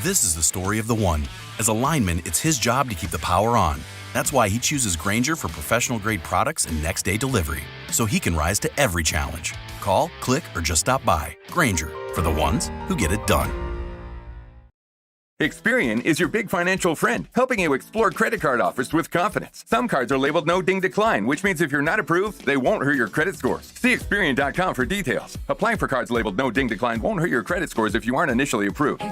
This is the story of the one. As a lineman, it's his job to keep the power on. That's why he chooses Grainger for professional-grade products and next-day delivery, so he can rise to every challenge. Call, click, or just stop by. Grainger, for the ones who get it done. Experian is your big financial friend, helping you explore credit card offers with confidence. Some cards are labeled no ding decline, which means if you're not approved, they won't hurt your credit scores. See Experian.com for details. Applying for cards labeled no ding decline won't hurt your credit scores if you aren't initially approved.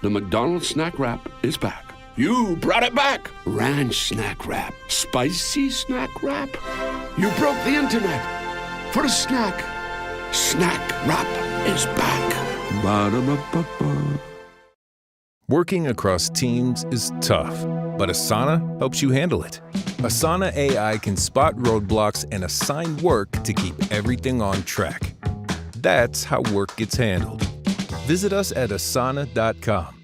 The McDonald's snack wrap is back. You brought it back. Ranch snack wrap. Spicy snack wrap. You broke the internet. For a snack. Snack wrap is back. Ba-da-ba-ba-ba. Working across teams is tough, but Asana helps you handle it. Asana AI can spot roadblocks and assign work to keep everything on track. That's how work gets handled. Visit us at asana.com.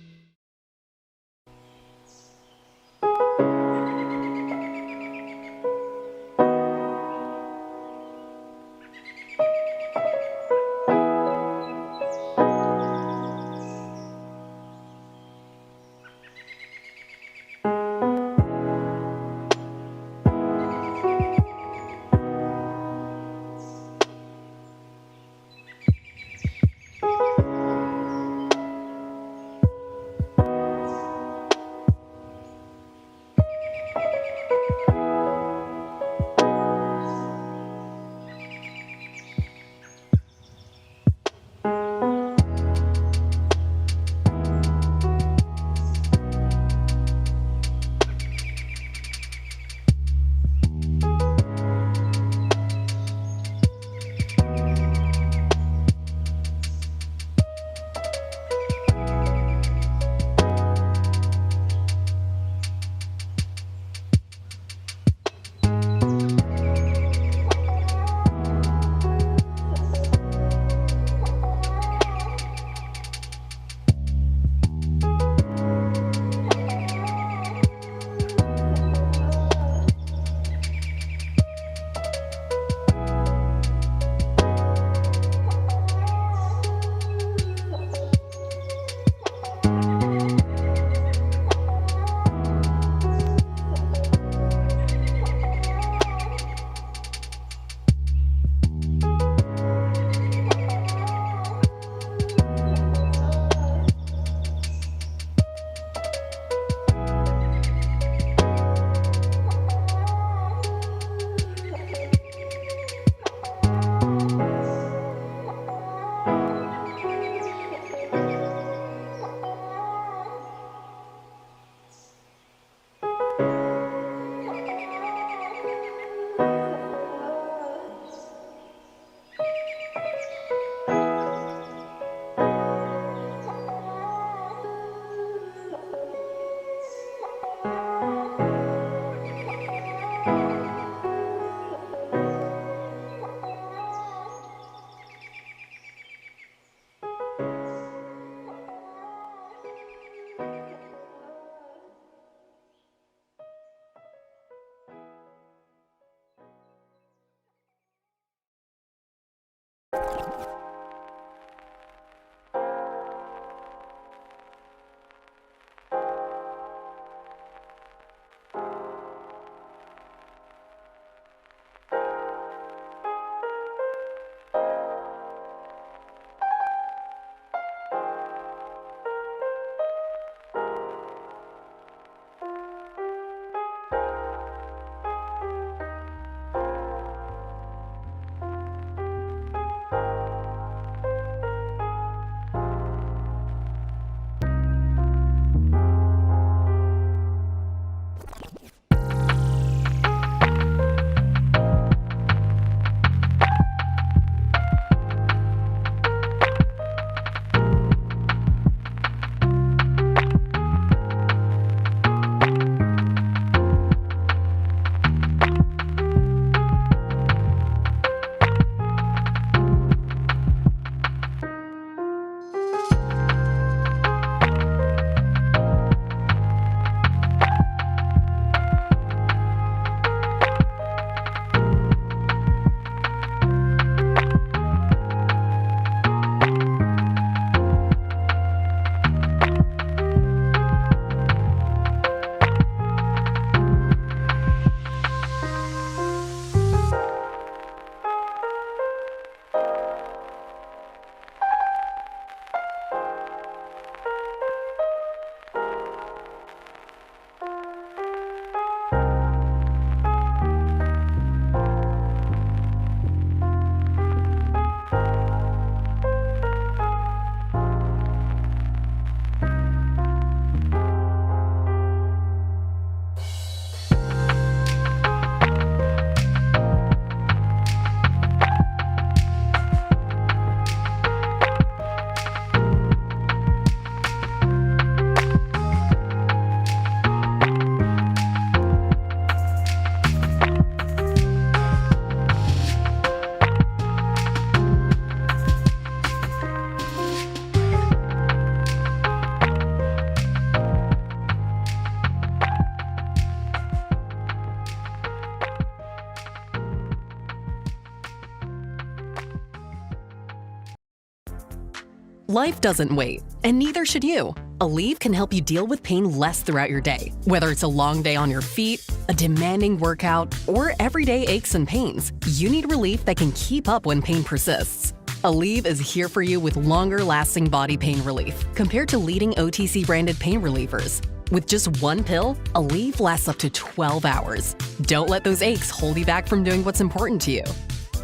Life doesn't wait, and neither should you. Aleve can help you deal with pain less throughout your day. Whether it's a long day on your feet, a demanding workout, or everyday aches and pains, you need relief that can keep up when pain persists. Aleve is here for you with longer-lasting body pain relief compared to leading OTC-branded pain relievers. With just one pill, Aleve lasts up to 12 hours. Don't let those aches hold you back from doing what's important to you.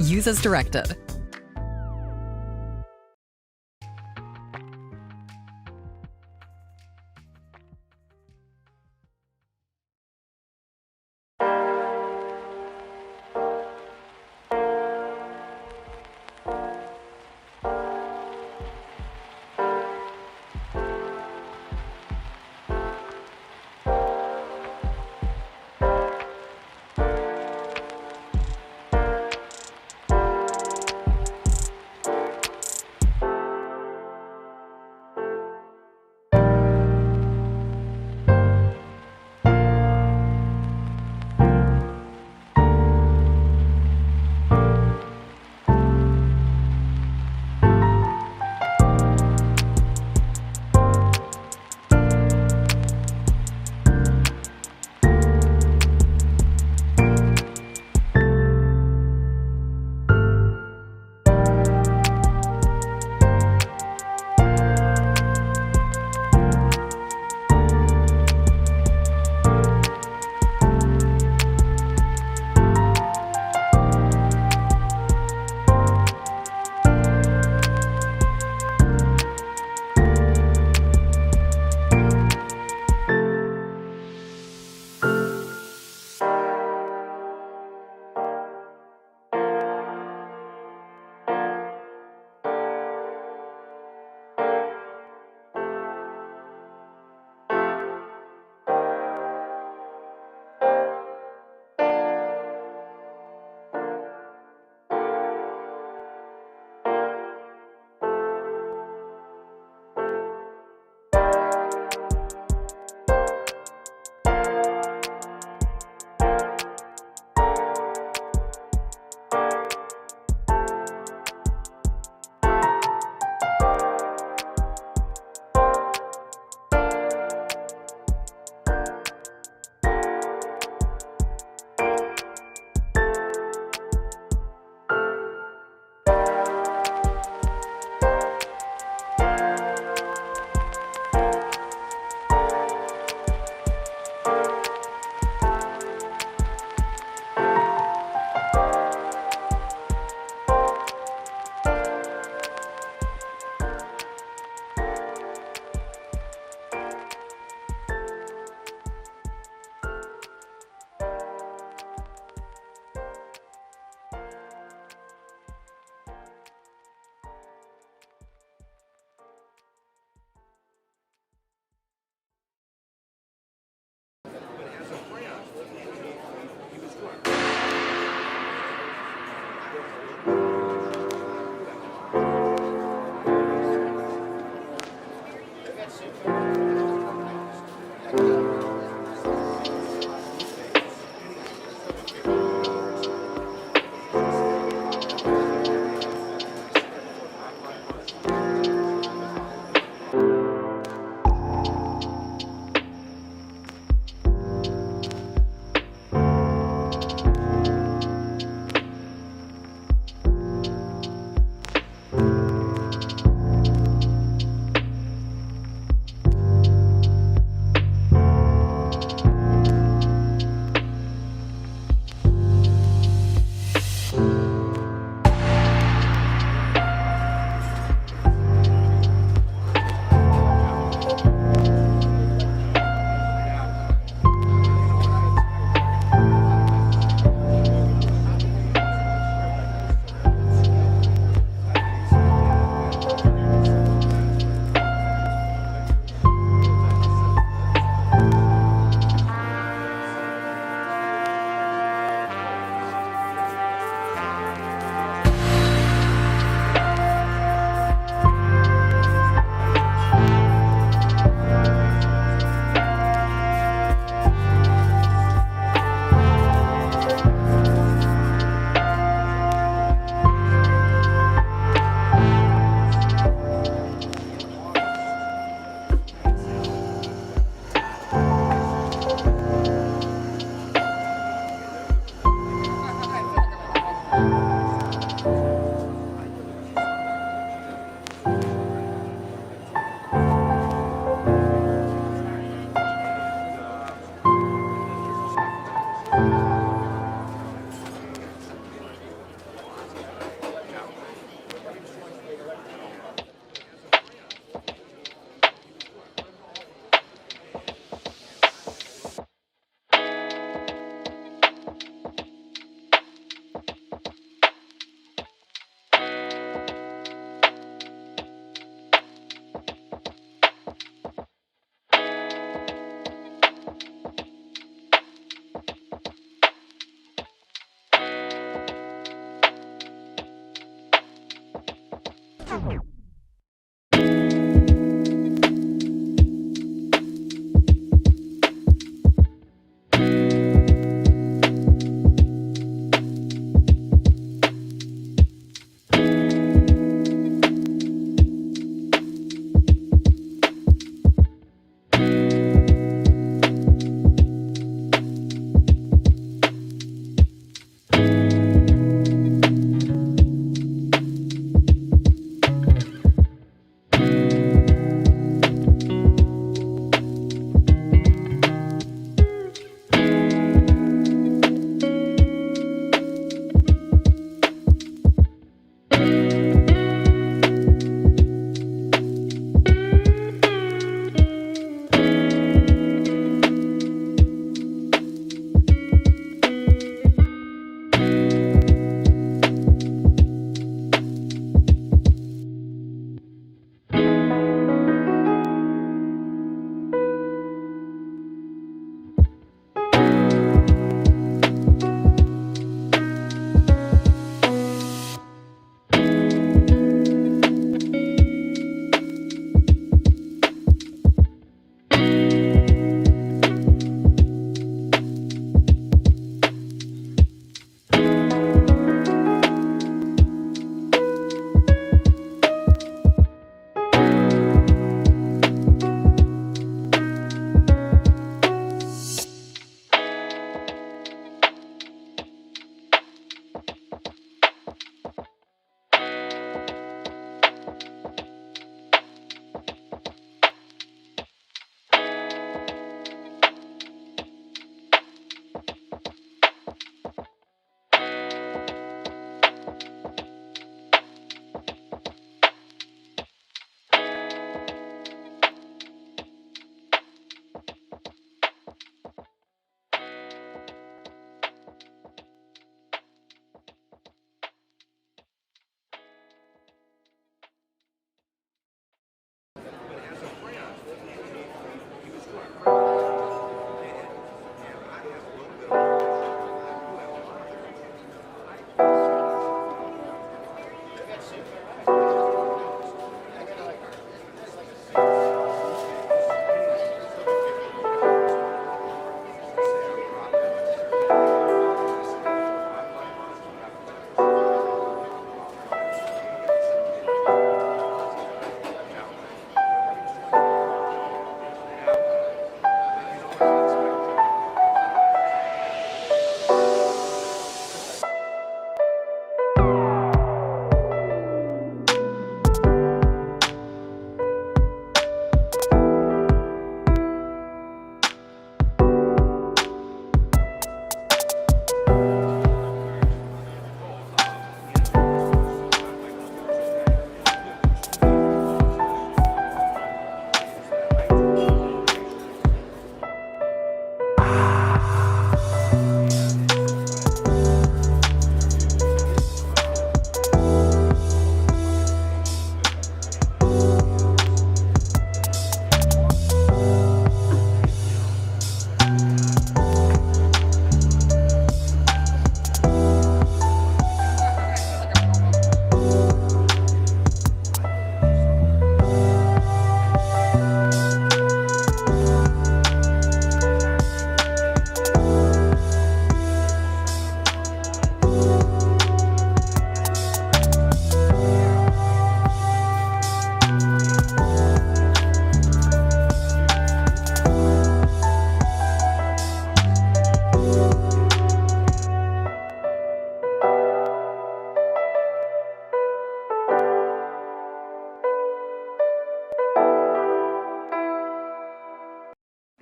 Use as directed.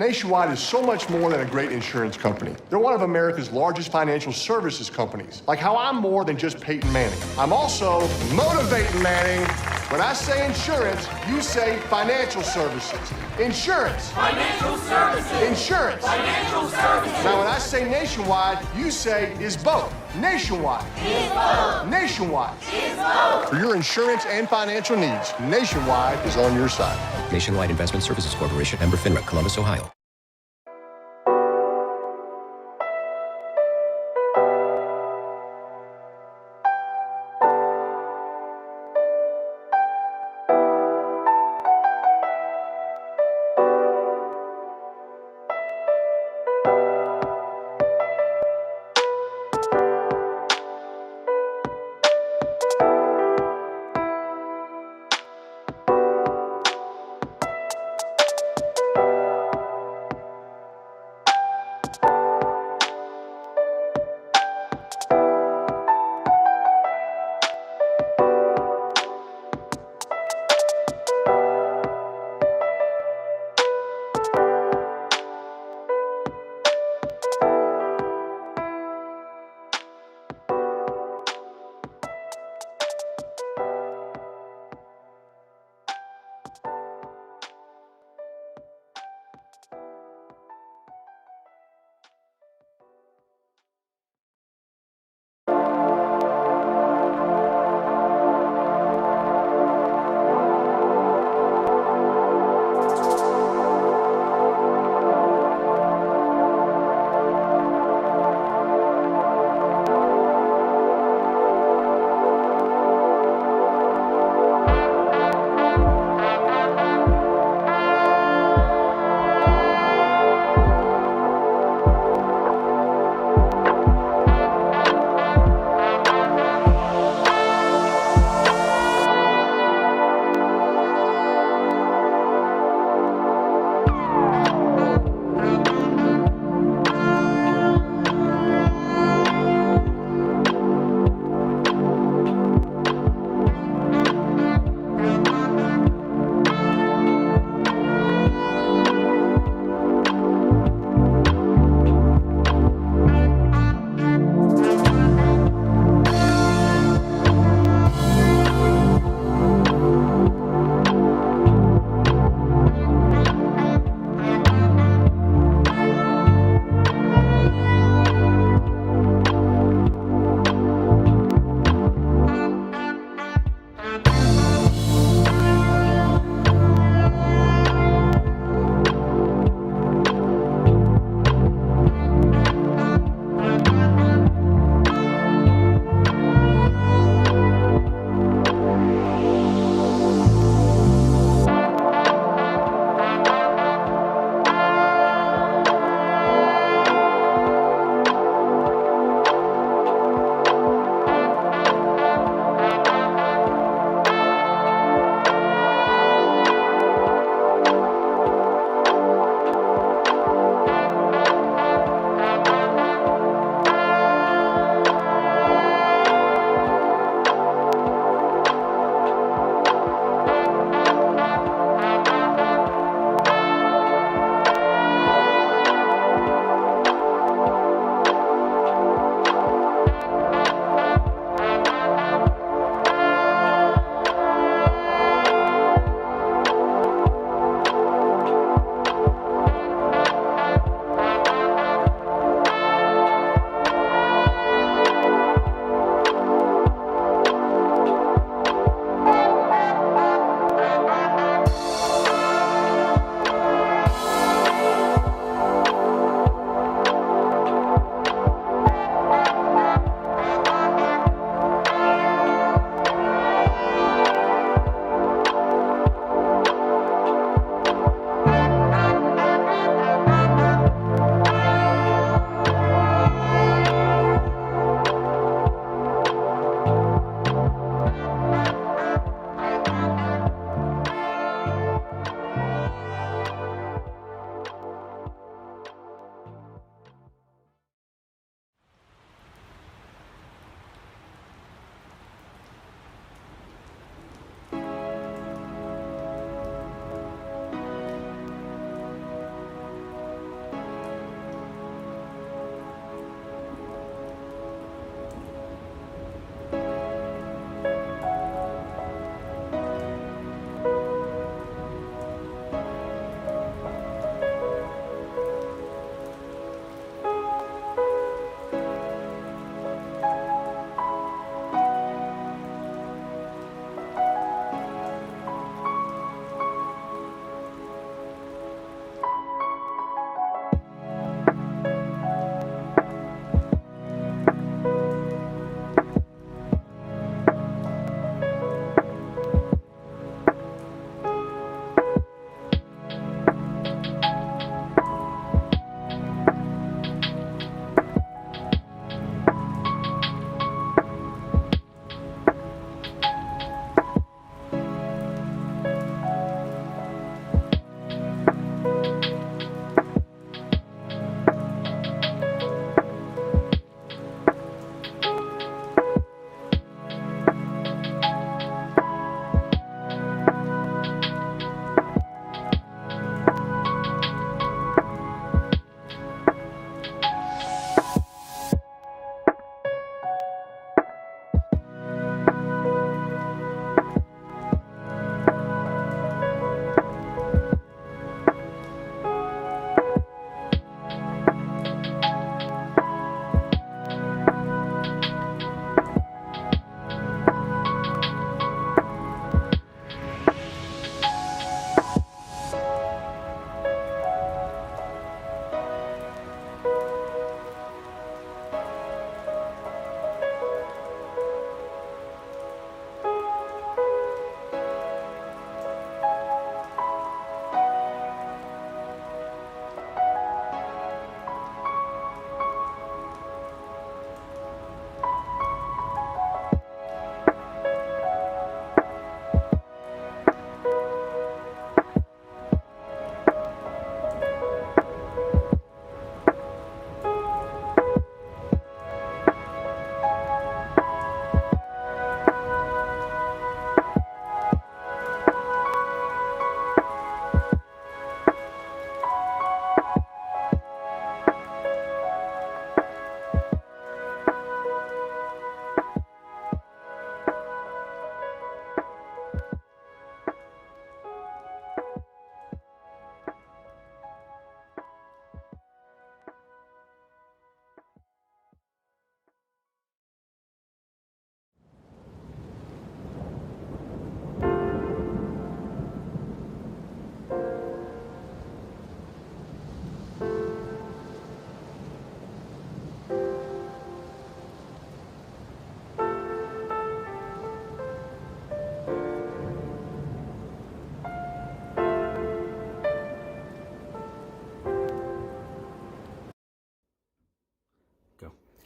Nationwide is so much more than a great insurance company. They're one of America's largest financial services companies. Like how I'm more than just Peyton Manning. I'm also motivating Manning. When I say insurance, you say financial services. Insurance. Financial services. Insurance. Financial services. Now when I say Nationwide, you say is both. Nationwide. Is both. Nationwide. Is both. For your insurance and financial needs, Nationwide is on your side. Nationwide Investment Services Corporation, member FINRA, Columbus, Ohio.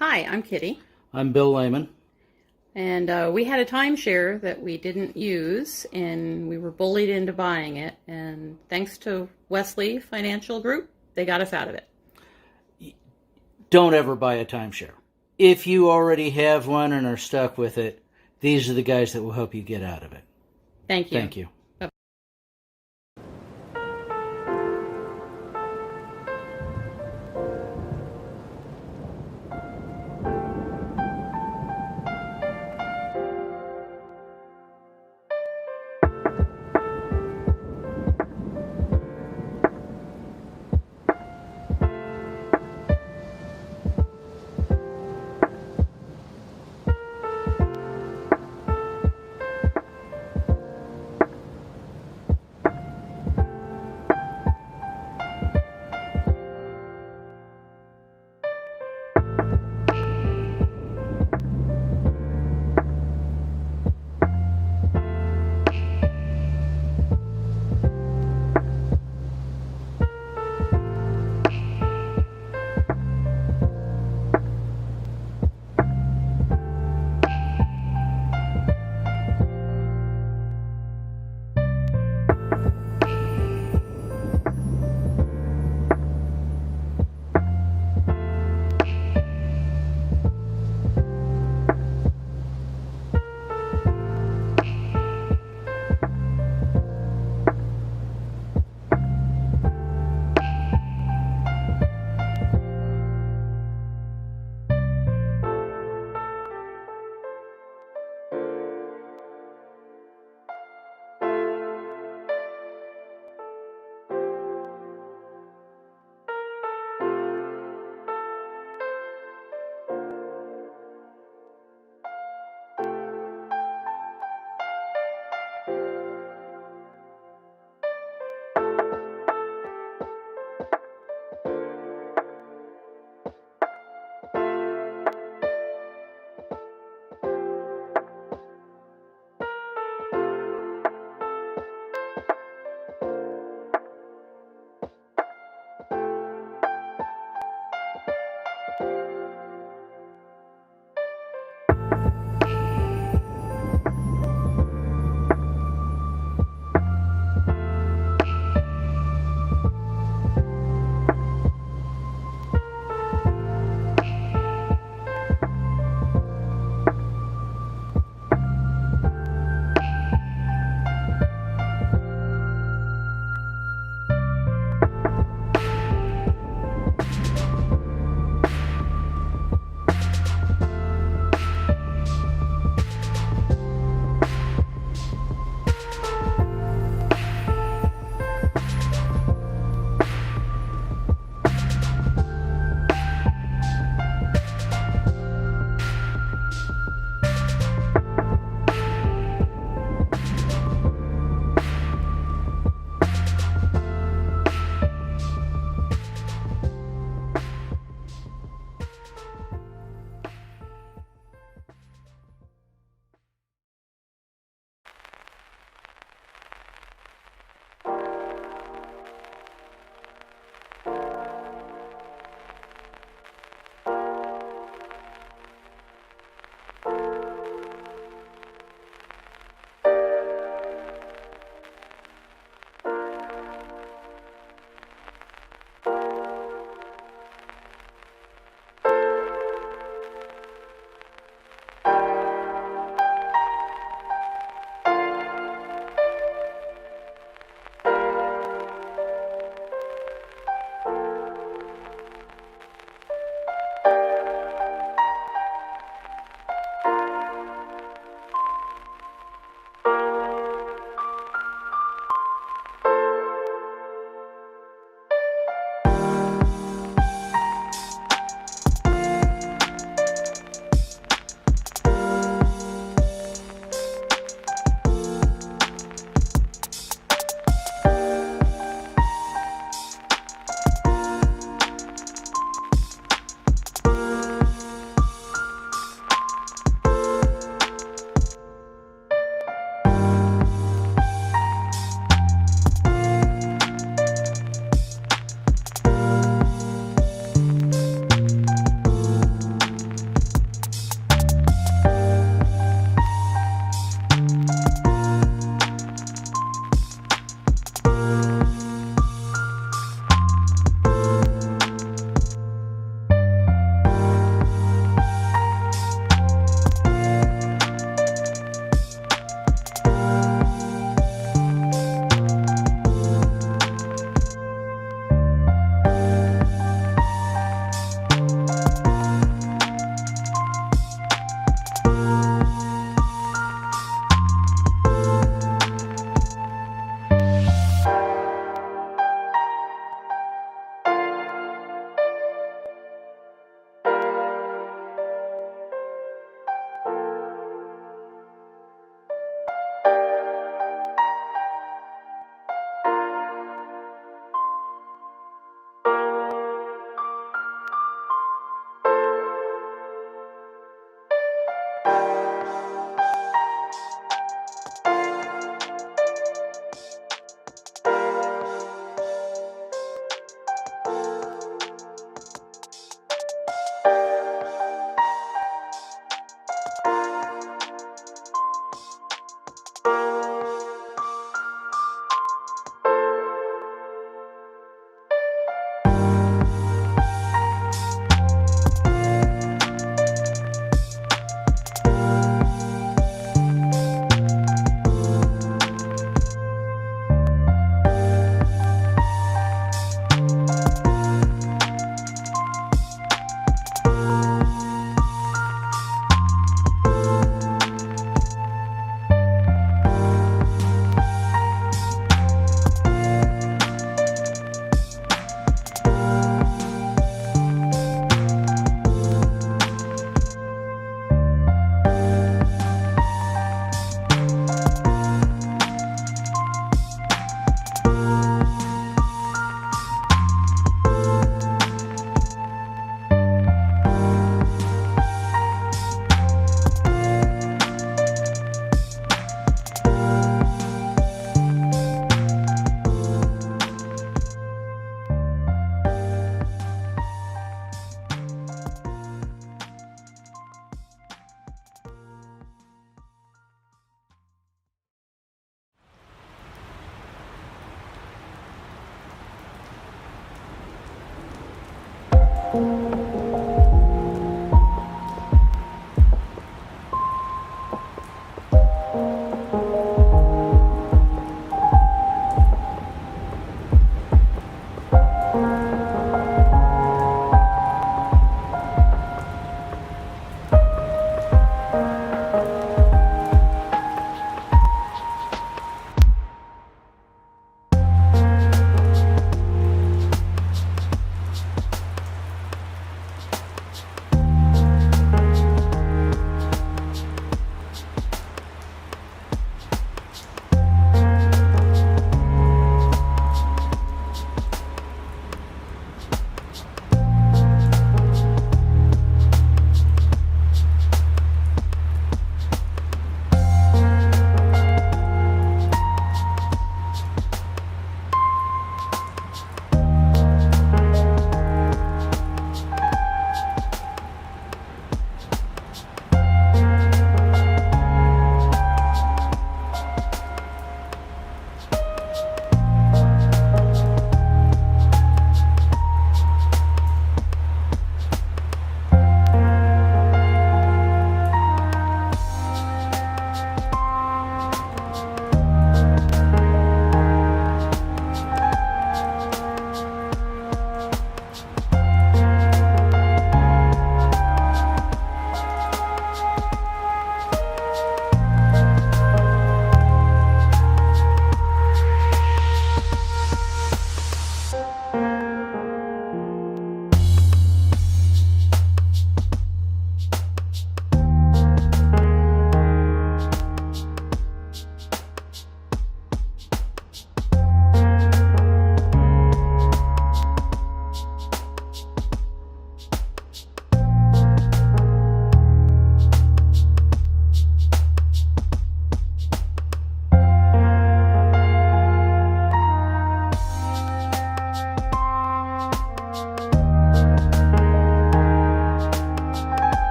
Hi, I'm Kitty. I'm Bill Lehman. And we had a timeshare that we didn't use, and we were bullied into buying it. And thanks to Wesley Financial Group, they got us out of it. Don't ever buy a timeshare. If you already have one and are stuck with it, these are the guys that will help you get out of it. Thank you. Thank you.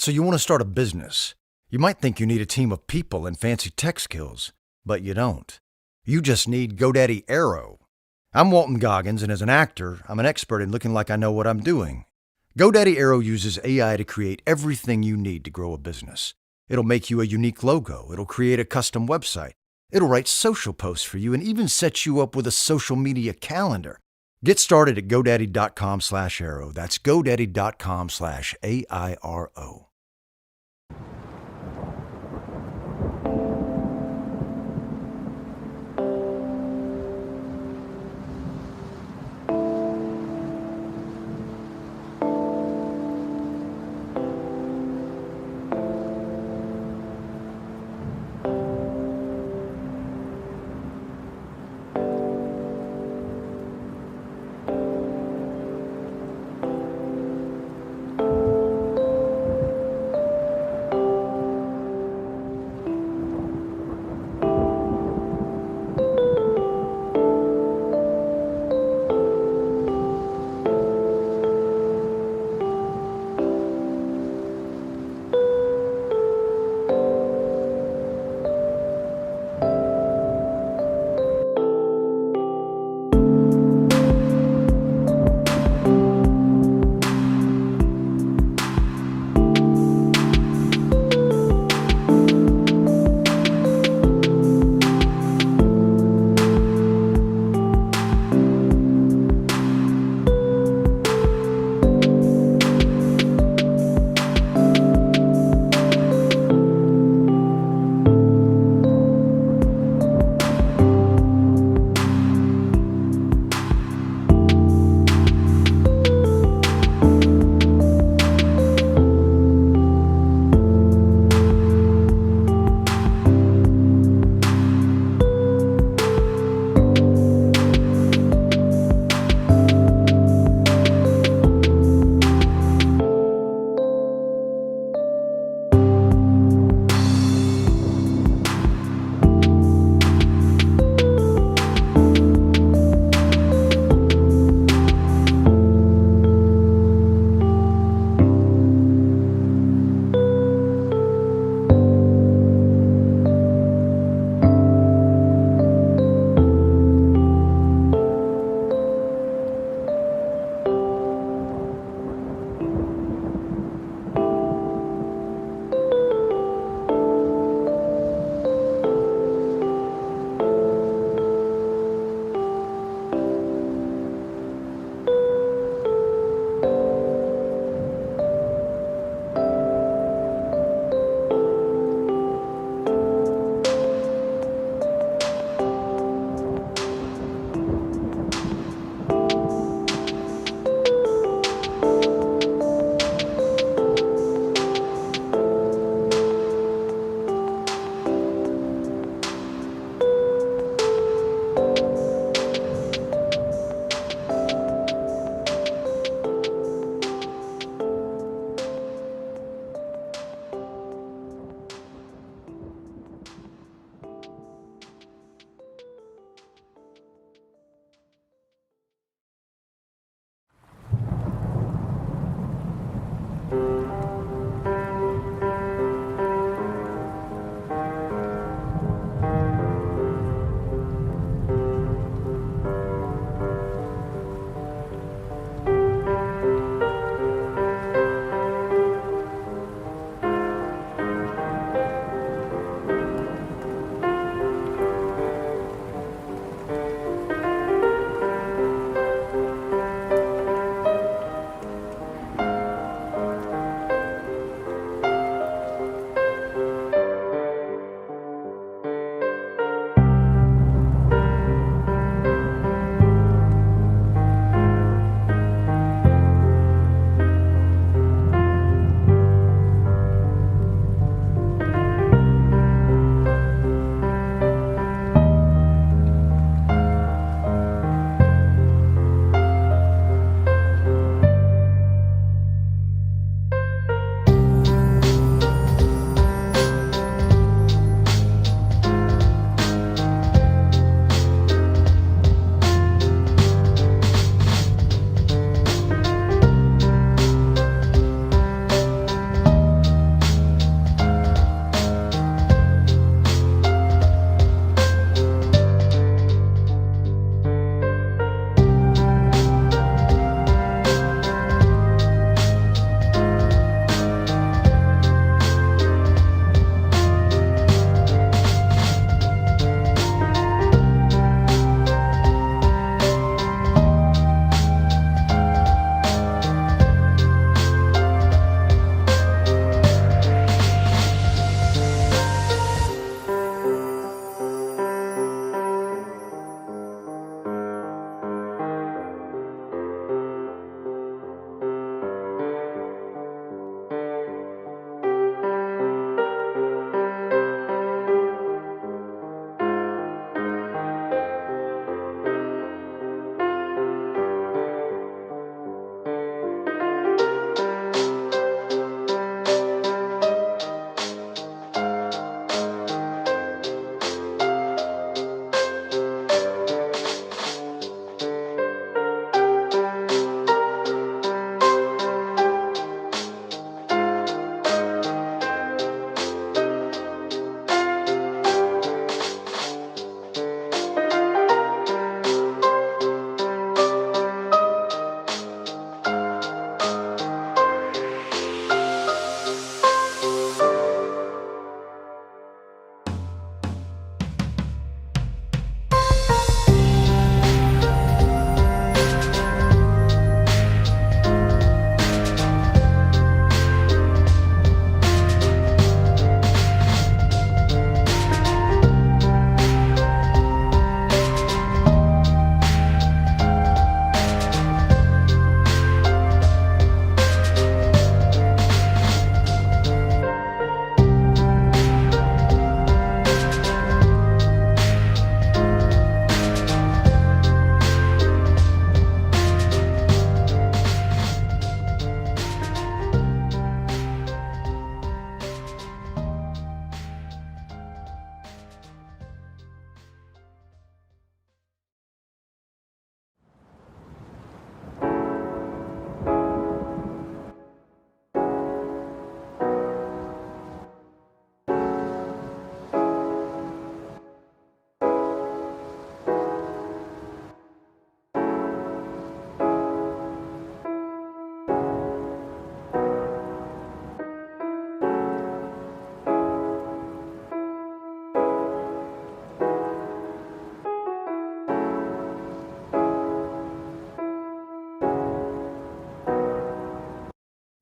So you want to start a business. You might think you need a team of people and fancy tech skills, but you don't. You just need GoDaddy Aero. I'm Walton Goggins, and as an actor, I'm an expert in looking like I know what I'm doing. GoDaddy Aero uses AI to create everything you need to grow a business. It'll make you a unique logo. It'll create a custom website. It'll write social posts for you and even set you up with a social media calendar. Get started at GoDaddy.com/Aero. That's GoDaddy.com/AIRO.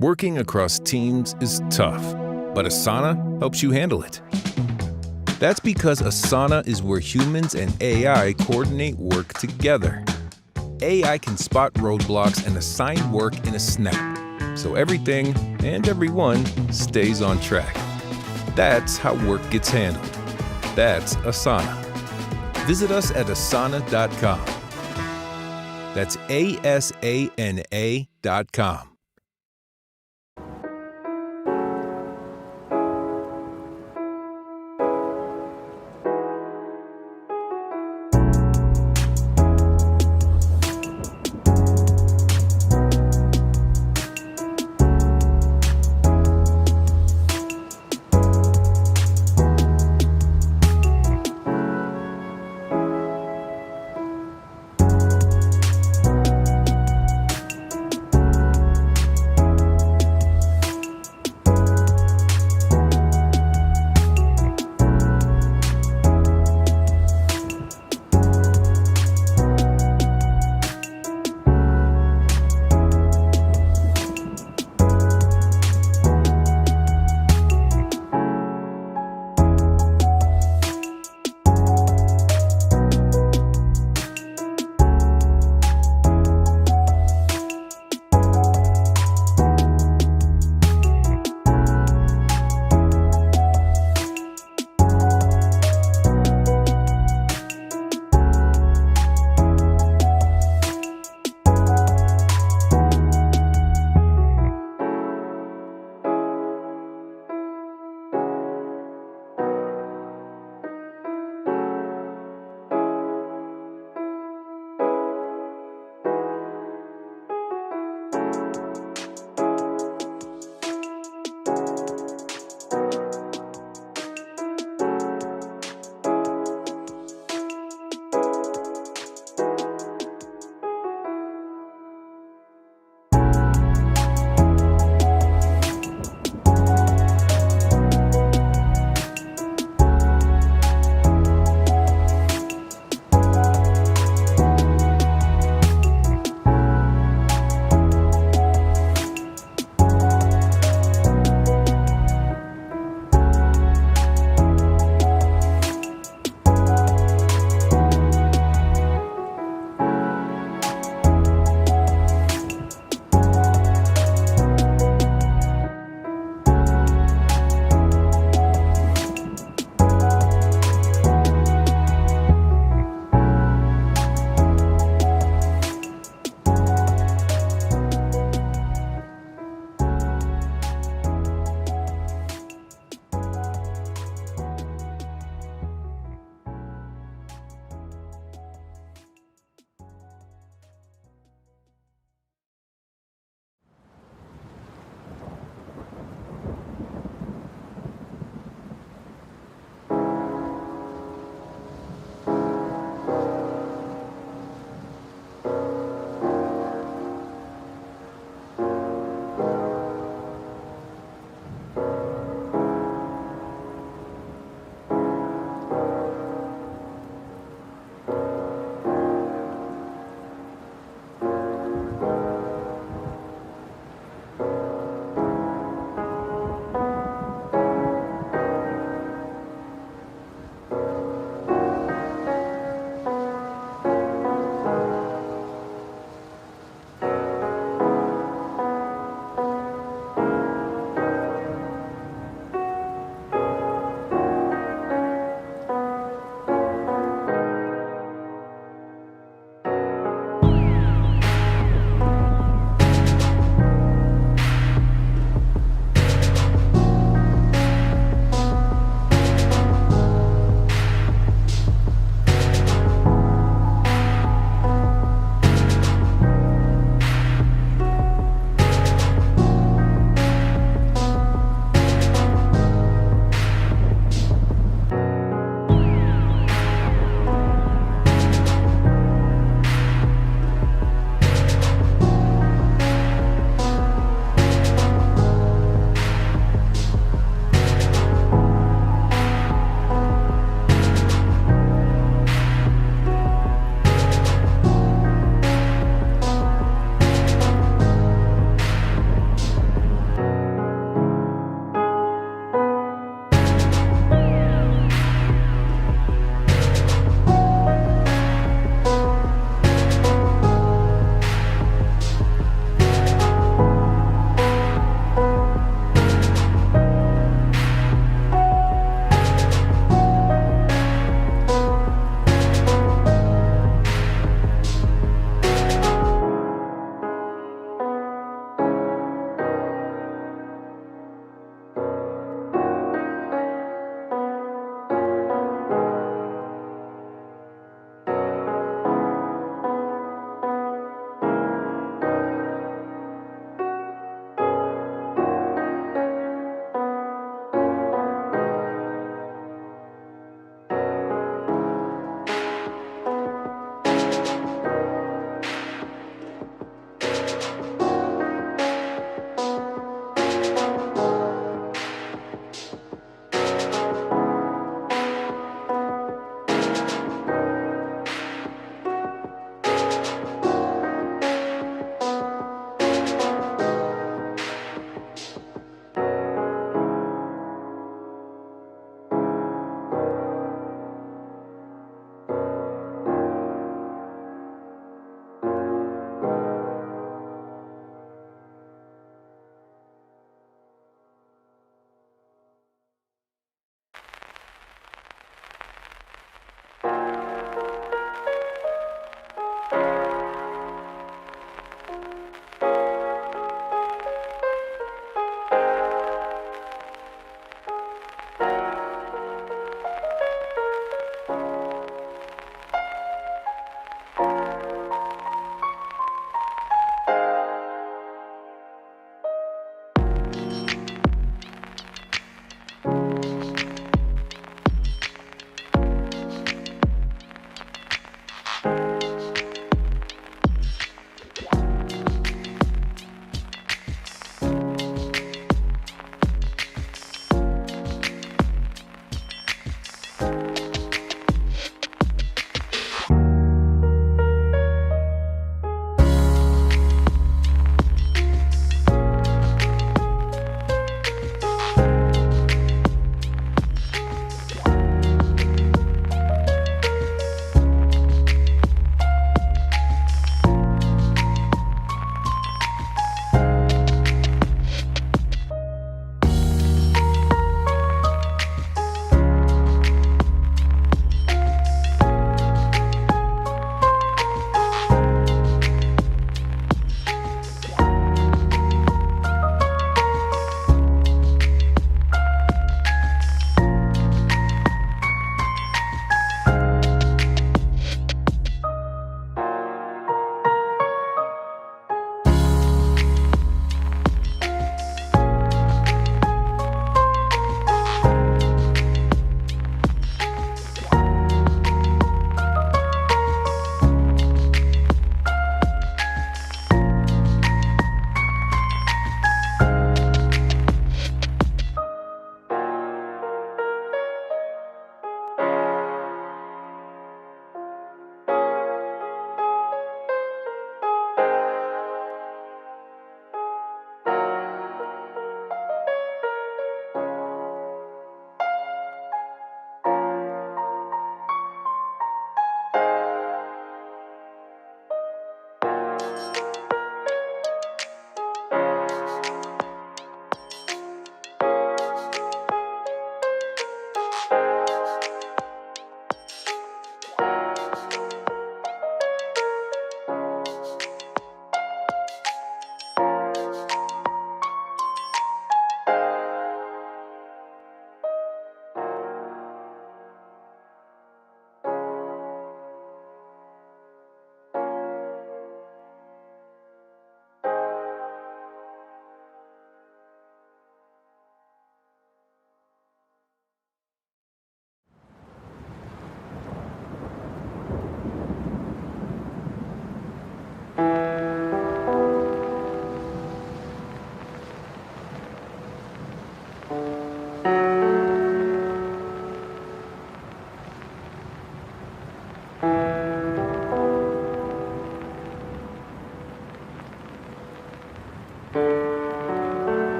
Working across teams is tough, but Asana helps you handle it. That's because Asana is where humans and AI coordinate work together. AI can spot roadblocks and assign work in a snap, so everything and everyone stays on track. That's how work gets handled. That's Asana. Visit us at asana.com. That's ASANA.com.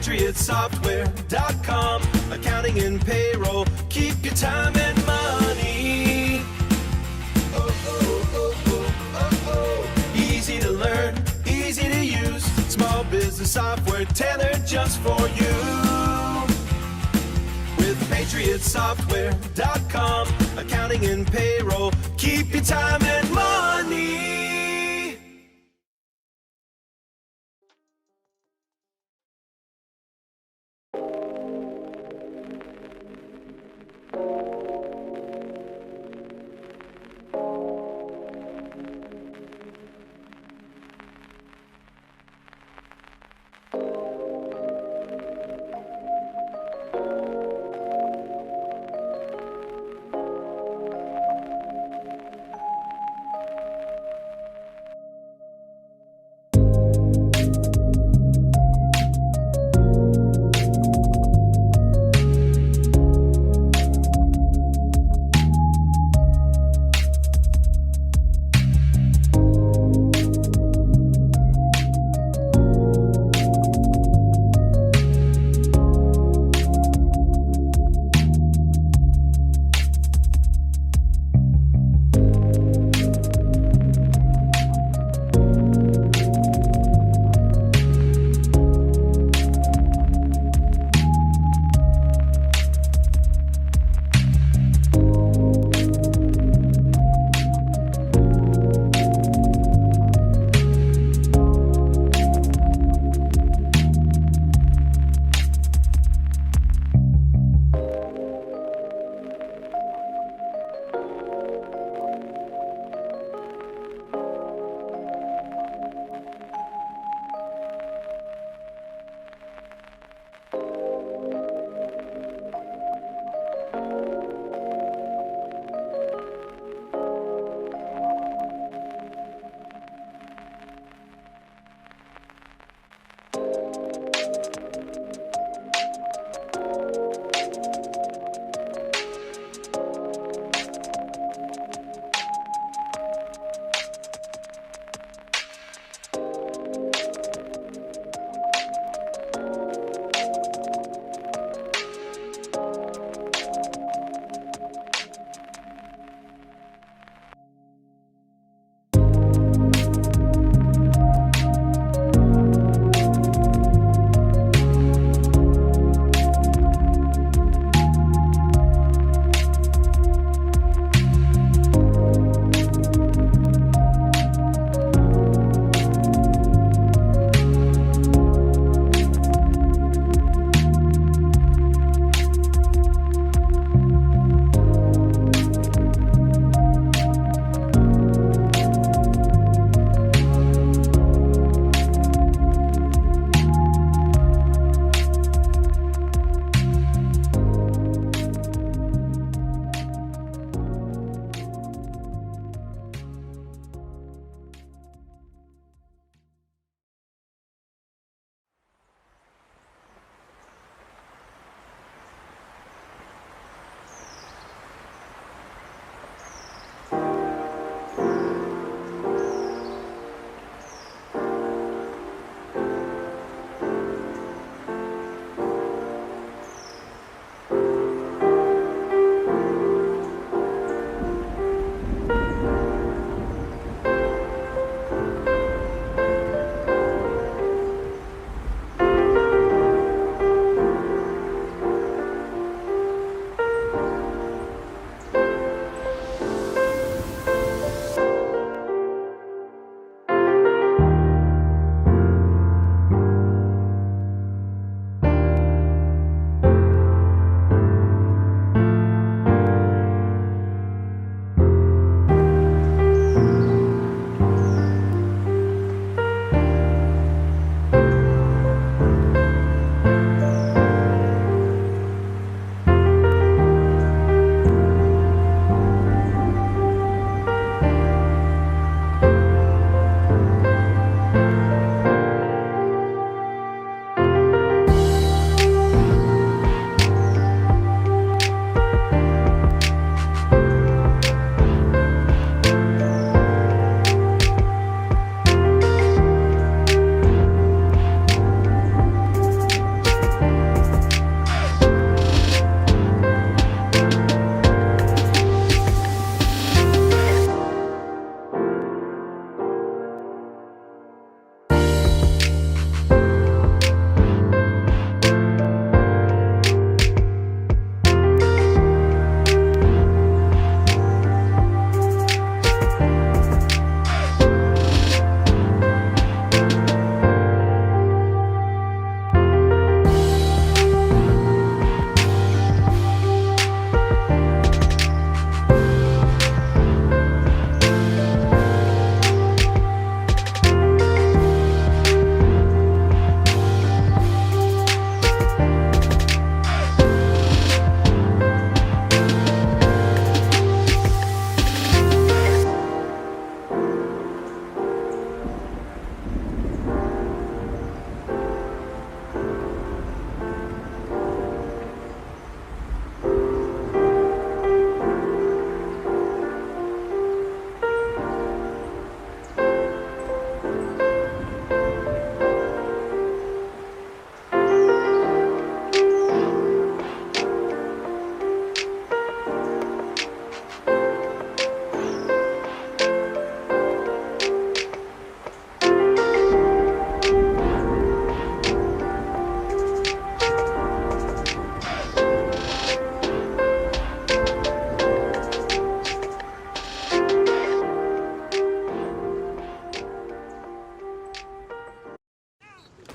PatriotSoftware.com. Accounting and payroll. Keep your time and money. Easy to learn, easy to use. Small business software tailored just for you. With PatriotSoftware.com. Accounting and payroll. Keep your time and money.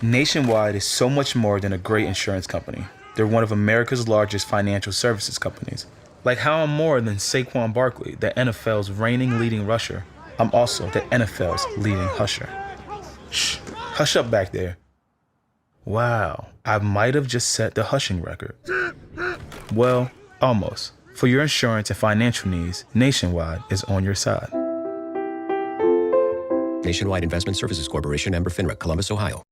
Nationwide is so much more than a great insurance company. They're one of America's largest financial services companies. Like how I'm more than Saquon Barkley, the NFL's reigning leading rusher. I'm also the NFL's leading husher. Shh, hush up back there. Wow, I might have just set the hushing record. Well, almost. For your insurance and financial needs, Nationwide is on your side. Nationwide Investment Services Corporation, member FINRA, Columbus, Ohio.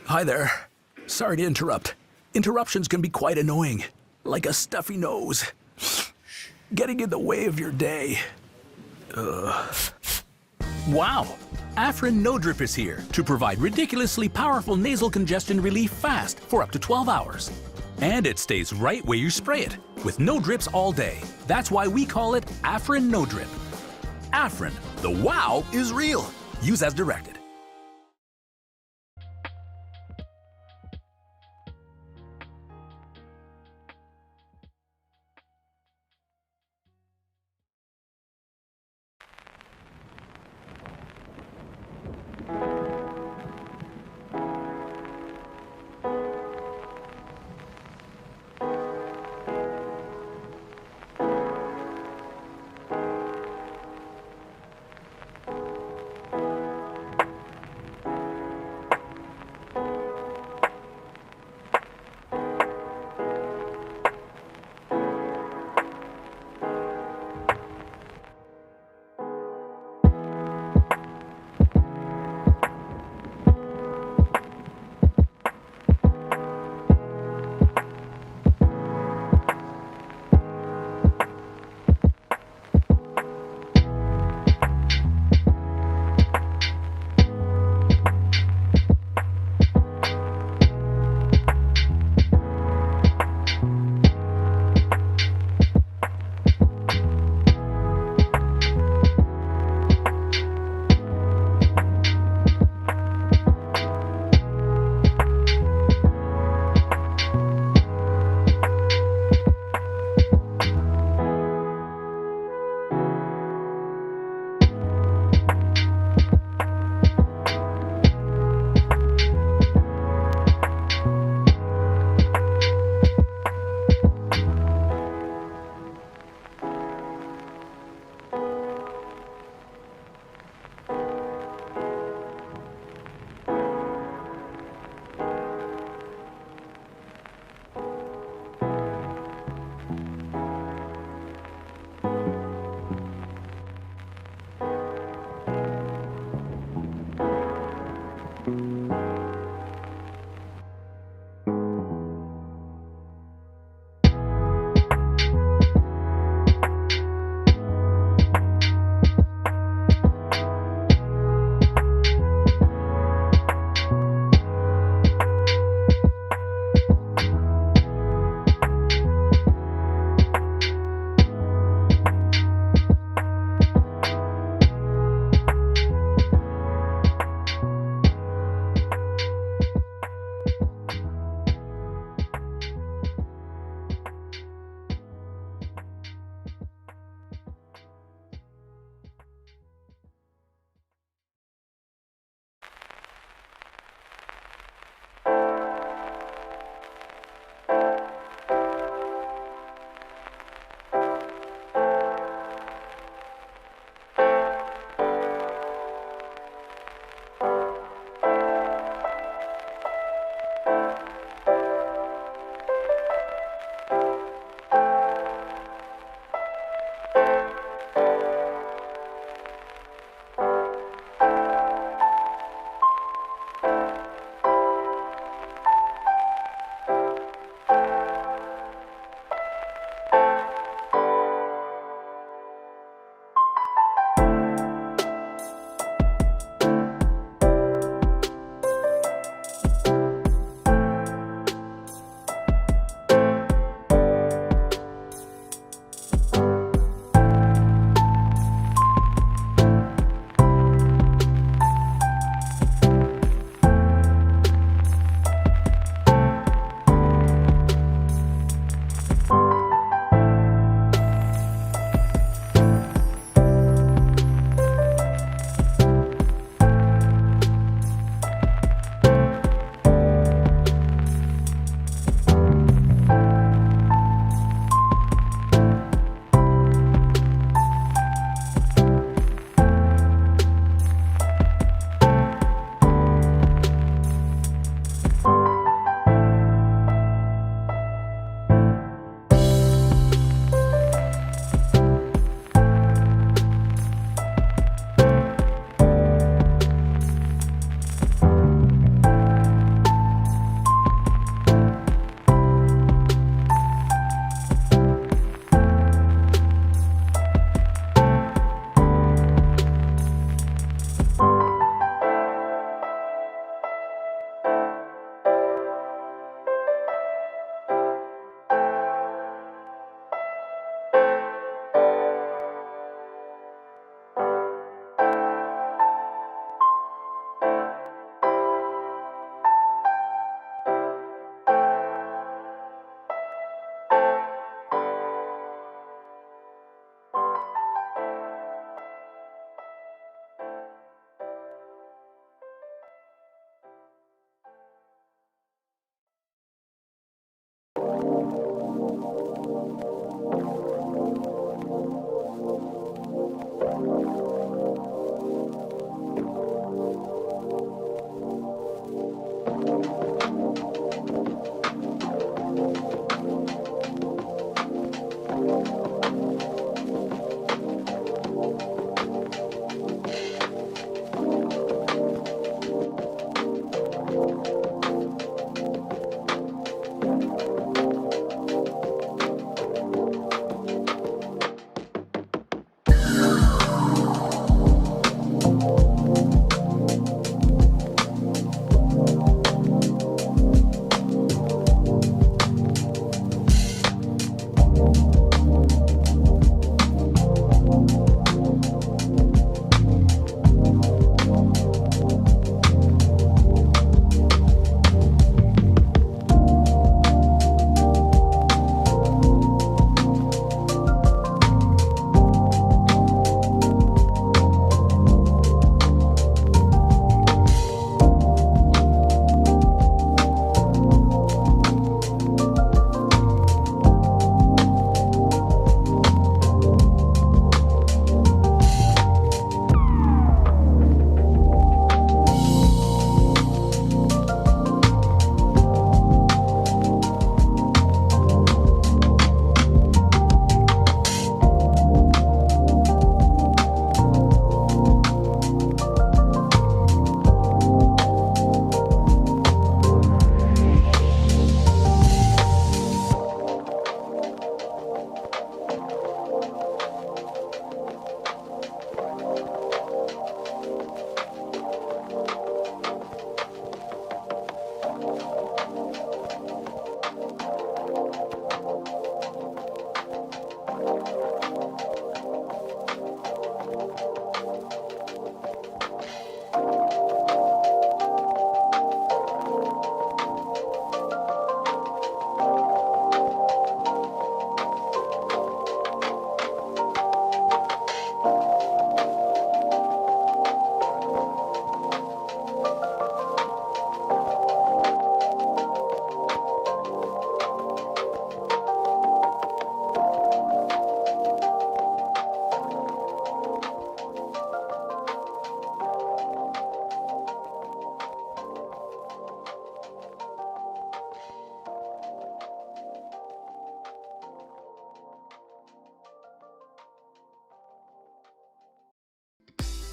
Hi there. Sorry to interrupt. Interruptions can be quite annoying, like a stuffy nose. Getting in the way of your day. Wow! Afrin No Drip is here to provide ridiculously powerful nasal congestion relief fast for up to 12 hours. And it stays right where you spray it, with no drips all day. That's why we call it Afrin No Drip. Afrin, the wow is real. Use as directed.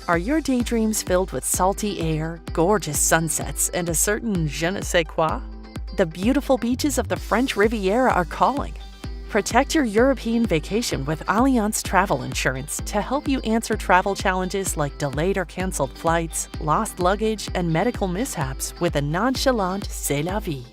Are your daydreams filled with salty air, gorgeous sunsets, and a certain je ne sais quoi? The beautiful beaches of the French Riviera are calling. Protect your European vacation with Allianz Travel Insurance to help you answer travel challenges like delayed or canceled flights, lost luggage, and medical mishaps with a nonchalant c'est la vie.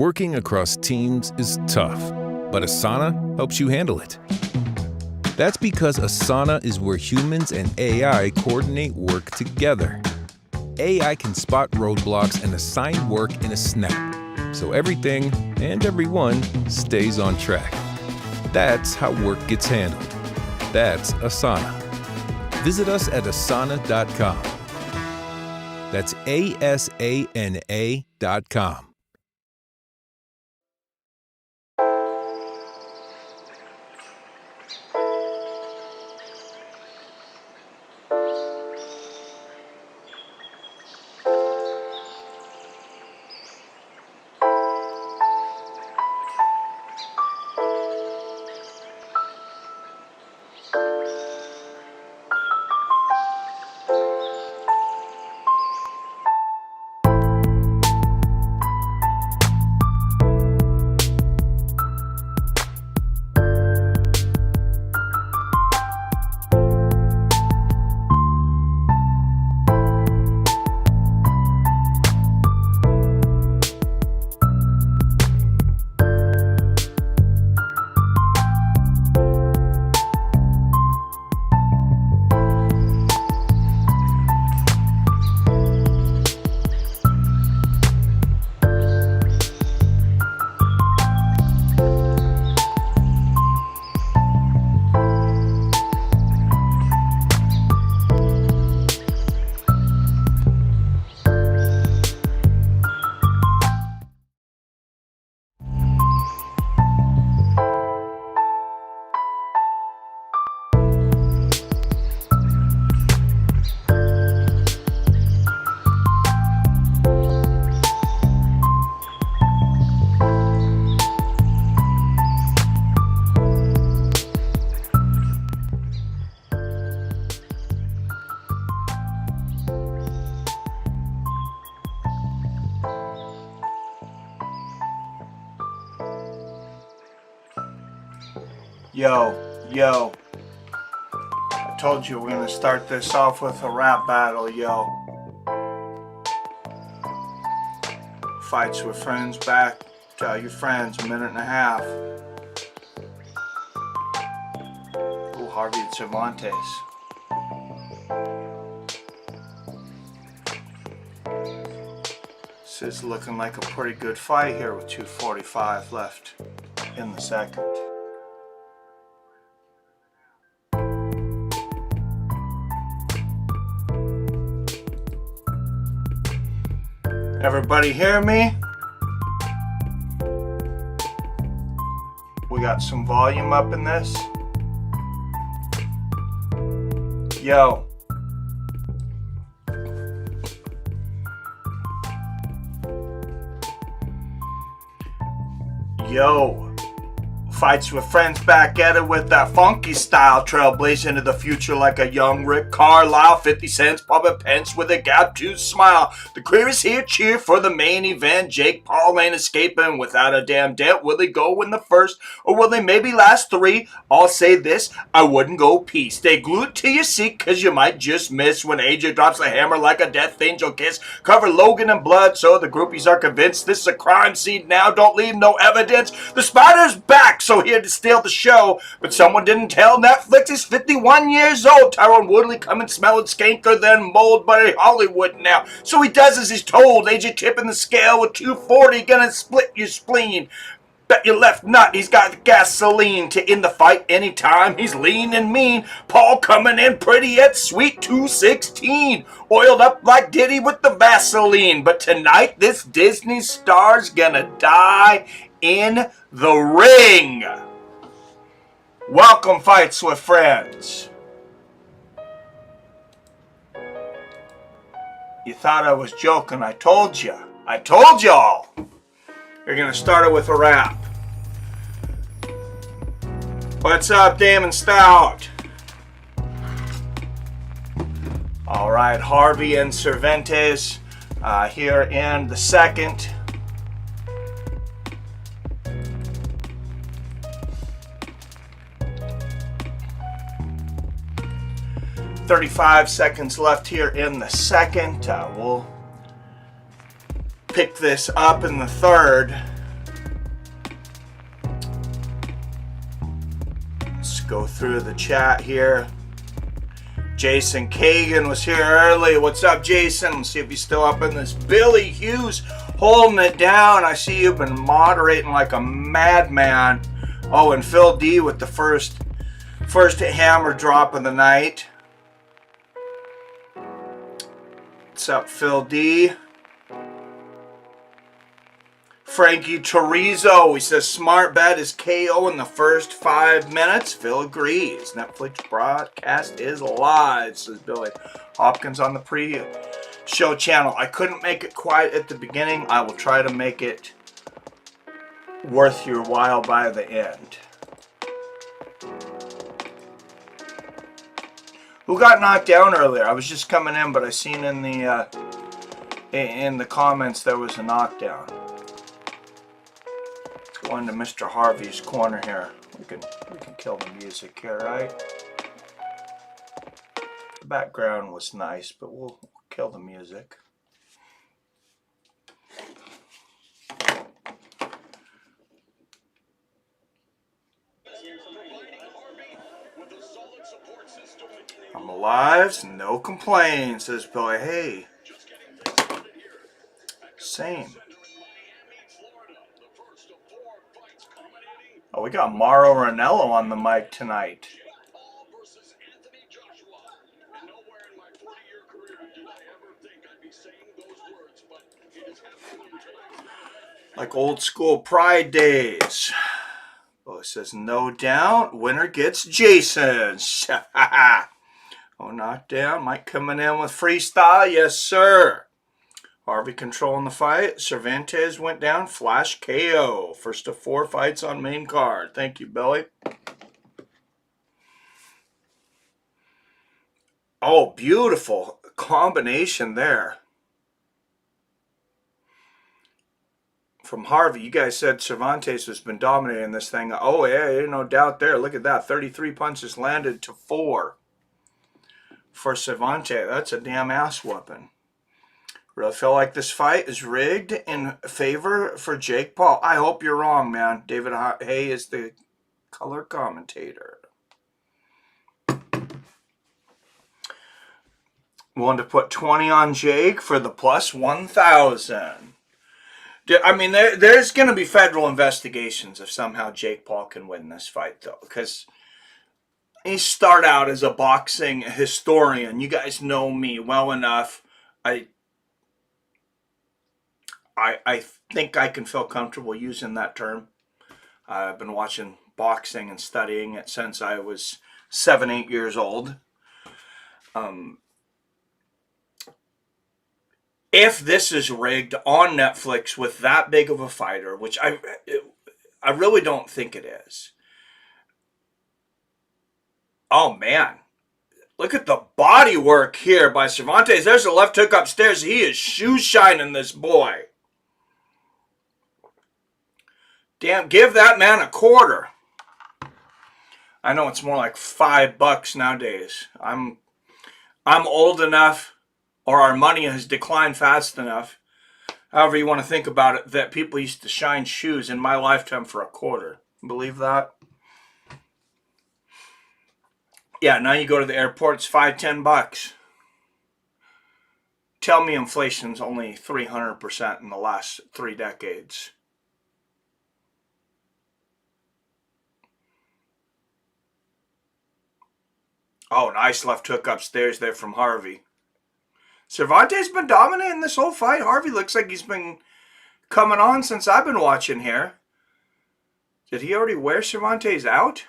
Working across teams is tough, but Asana helps you handle it. That's because Asana is where humans and AI coordinate work together. AI can spot roadblocks and assign work in a snap, so everything and everyone stays on track. That's how work gets handled. That's Asana. Visit us at asana.com. That's ASANA.com. Yo. I told you we're gonna start this off with a rap battle, yo. Fights with friends back. Tell your friends, a minute and a half. Ooh, Harvey and Cervantes. This is looking like a pretty good fight here with 2:45 left in the second. Everybody hear me? We got some volume up in this. Yo. Fights with friends back at it with that funky style, trailblazing into the future like a young Rick Carlisle. 50 cents, Bubba Pence with a gap-toothed smile. The crew is here, cheer for the main event. Jake Paul ain't escaping without a damn dent. Will he go in the first, or will they maybe last three? I'll say this, I wouldn't go pee. Stay glued to your seat, cause you might just miss when AJ drops the hammer like a death angel kiss. Cover Logan in blood, so the groupies are convinced this is a crime scene now. Don't leave no evidence. The Spider's back, so here to steal the show, but someone didn't tell. Netflix is 51 years old. Tyron Woodley coming smelling skanker than mold, but in Hollywood now. So he does as he's told. AJ tipping the scale with 240, gonna split your spleen. Bet your left nut, he's got the gasoline to end the fight anytime. He's lean and mean. Paul coming in pretty yet sweet, 216. Oiled up like Diddy with the Vaseline. But tonight, this Disney star's gonna die in the ring. Welcome, Fights with Friends. You thought I was joking. I told you. I told y'all. You're going to start it with a rap. What's up, Damon Stout? All right, Harvey and Cervantes here in the second. $35 seconds left here in the second. We'll pick this up in the third. Let's go through the chat here. Jason Kagan was here early. What's up, Jason? Let's see if he's still up in this. Billy Hughes holding it down. I see you've been moderating like a madman. Oh, and Phil D with the first hammer drop of the night. What's up, Phil D? Frankie Chorizo, he says smart bet is KO in the first 5 minutes. Phil agrees. Netflix broadcast is live, says Billy Hopkins on the pre-show channel. I couldn't make it quiet at the beginning. I will try to make it worth your while by the end. Who got knocked down earlier? I was just coming in, but I seen in the comments there was a knockdown. Going to Mr. Harvey's corner here. We can kill the music here, right? The background was nice, but we'll kill the music. I'm alive, no complaints, says Billy. Hey, same. Oh, we got Mauro Ranallo on the mic tonight. Like old school Pride days. Oh, it says no doubt. Winner gets Jason. Oh, knocked down. Mike coming in with freestyle. Yes, sir. Harvey controlling the fight. Cervantes went down. Flash KO. First of 4 fights on main card. Thank you, Billy. Oh, beautiful combination there. From Harvey, you guys said Cervantes has been dominating this thing. Oh, yeah, no doubt there. Look at that. 33 punches landed to 4 for Cervantes. That's a damn ass whooping. Really feel like this fight is rigged in favor for Jake Paul. I hope you're wrong, man. David Hay is the color commentator. Willing to put 20 on Jake for the plus 1,000. I mean, there's going to be federal investigations if somehow Jake Paul can win this fight, though, because he started out as a boxing historian. You guys know me well enough. I think I can feel comfortable using that term. I've been watching boxing and studying it since I was 7, 8 years old. If this is rigged on Netflix with that big of a fighter, which I really don't think it is. Oh, man. Look at the body work here by Cervantes. There's a left hook upstairs. He is shoe shining this boy. Damn, give that man a quarter. I know it's more like $5 nowadays. I'm old enough, or our money has declined fast enough, however you want to think about it, that people used to shine shoes in my lifetime for a quarter. Believe that? Yeah, now you go to the airport, it's $5, $10. Tell me inflation's only 300% in the last 3 decades. Oh, nice left hook upstairs there from Harvey. Cervantes been dominating this whole fight. Harvey looks like he's been coming on since I've been watching here. Did he already wear Cervantes out?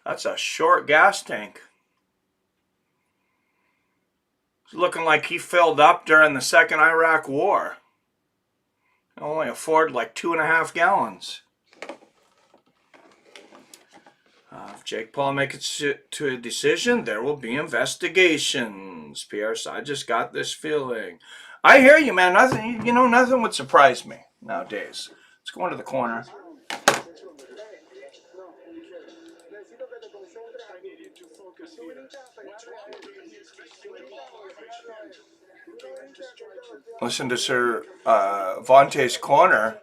That's a short gas tank. It's looking like he filled up during the Second Iraq War. He only afforded like 2.5 gallons. If Jake Paul makes it to a decision, there will be investigations. Pierce, I just got this feeling. I hear you, man. Nothing would surprise me nowadays. Let's go into the corner. Listen to Cervantes' corner.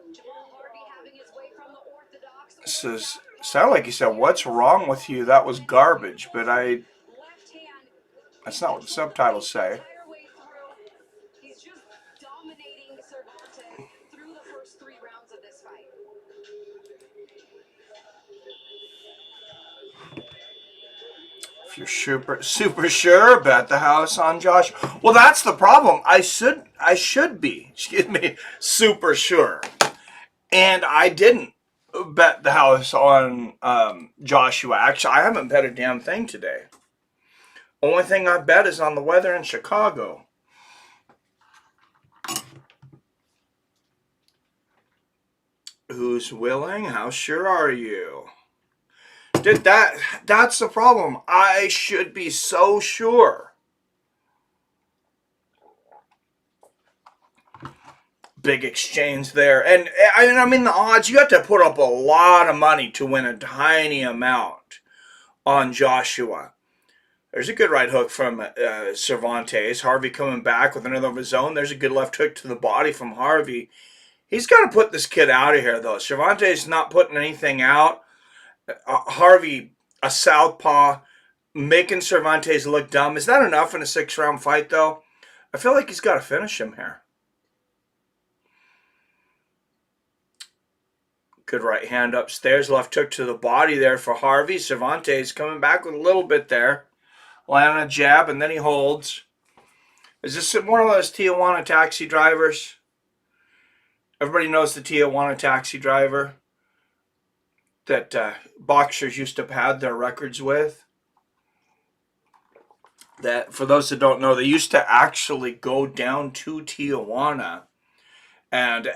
Says Sounded like he said, "What's wrong with you?" That was garbage, but that's not what the subtitles say. If you're super sure, bet the house on Josh. Well, that's the problem. I should be, excuse me, super sure, and I didn't bet the house on Joshua. Actually, I haven't bet a damn thing today. Only thing I bet is on the weather in Chicago. Who's willing? How sure are you? That's the problem. I should be so sure. Big exchange there. And I mean, the odds, you have to put up a lot of money to win a tiny amount on Joshua. There's a good right hook from Cervantes. Harvey coming back with another of his own. There's a good left hook to the body from Harvey. He's got to put this kid out of here, though. Cervantes not putting anything out. Harvey, a southpaw, making Cervantes look dumb. Is that enough in a 6-round fight, though? I feel like he's got to finish him here. Good right hand upstairs. Left hook to the body there for Harvey. Cervantes coming back with a little bit there. Landing a jab, and then he holds. Is this one of those Tijuana taxi drivers? Everybody knows the Tijuana taxi driver that boxers used to have had their records with. That, for those that don't know, they used to actually go down to Tijuana. And,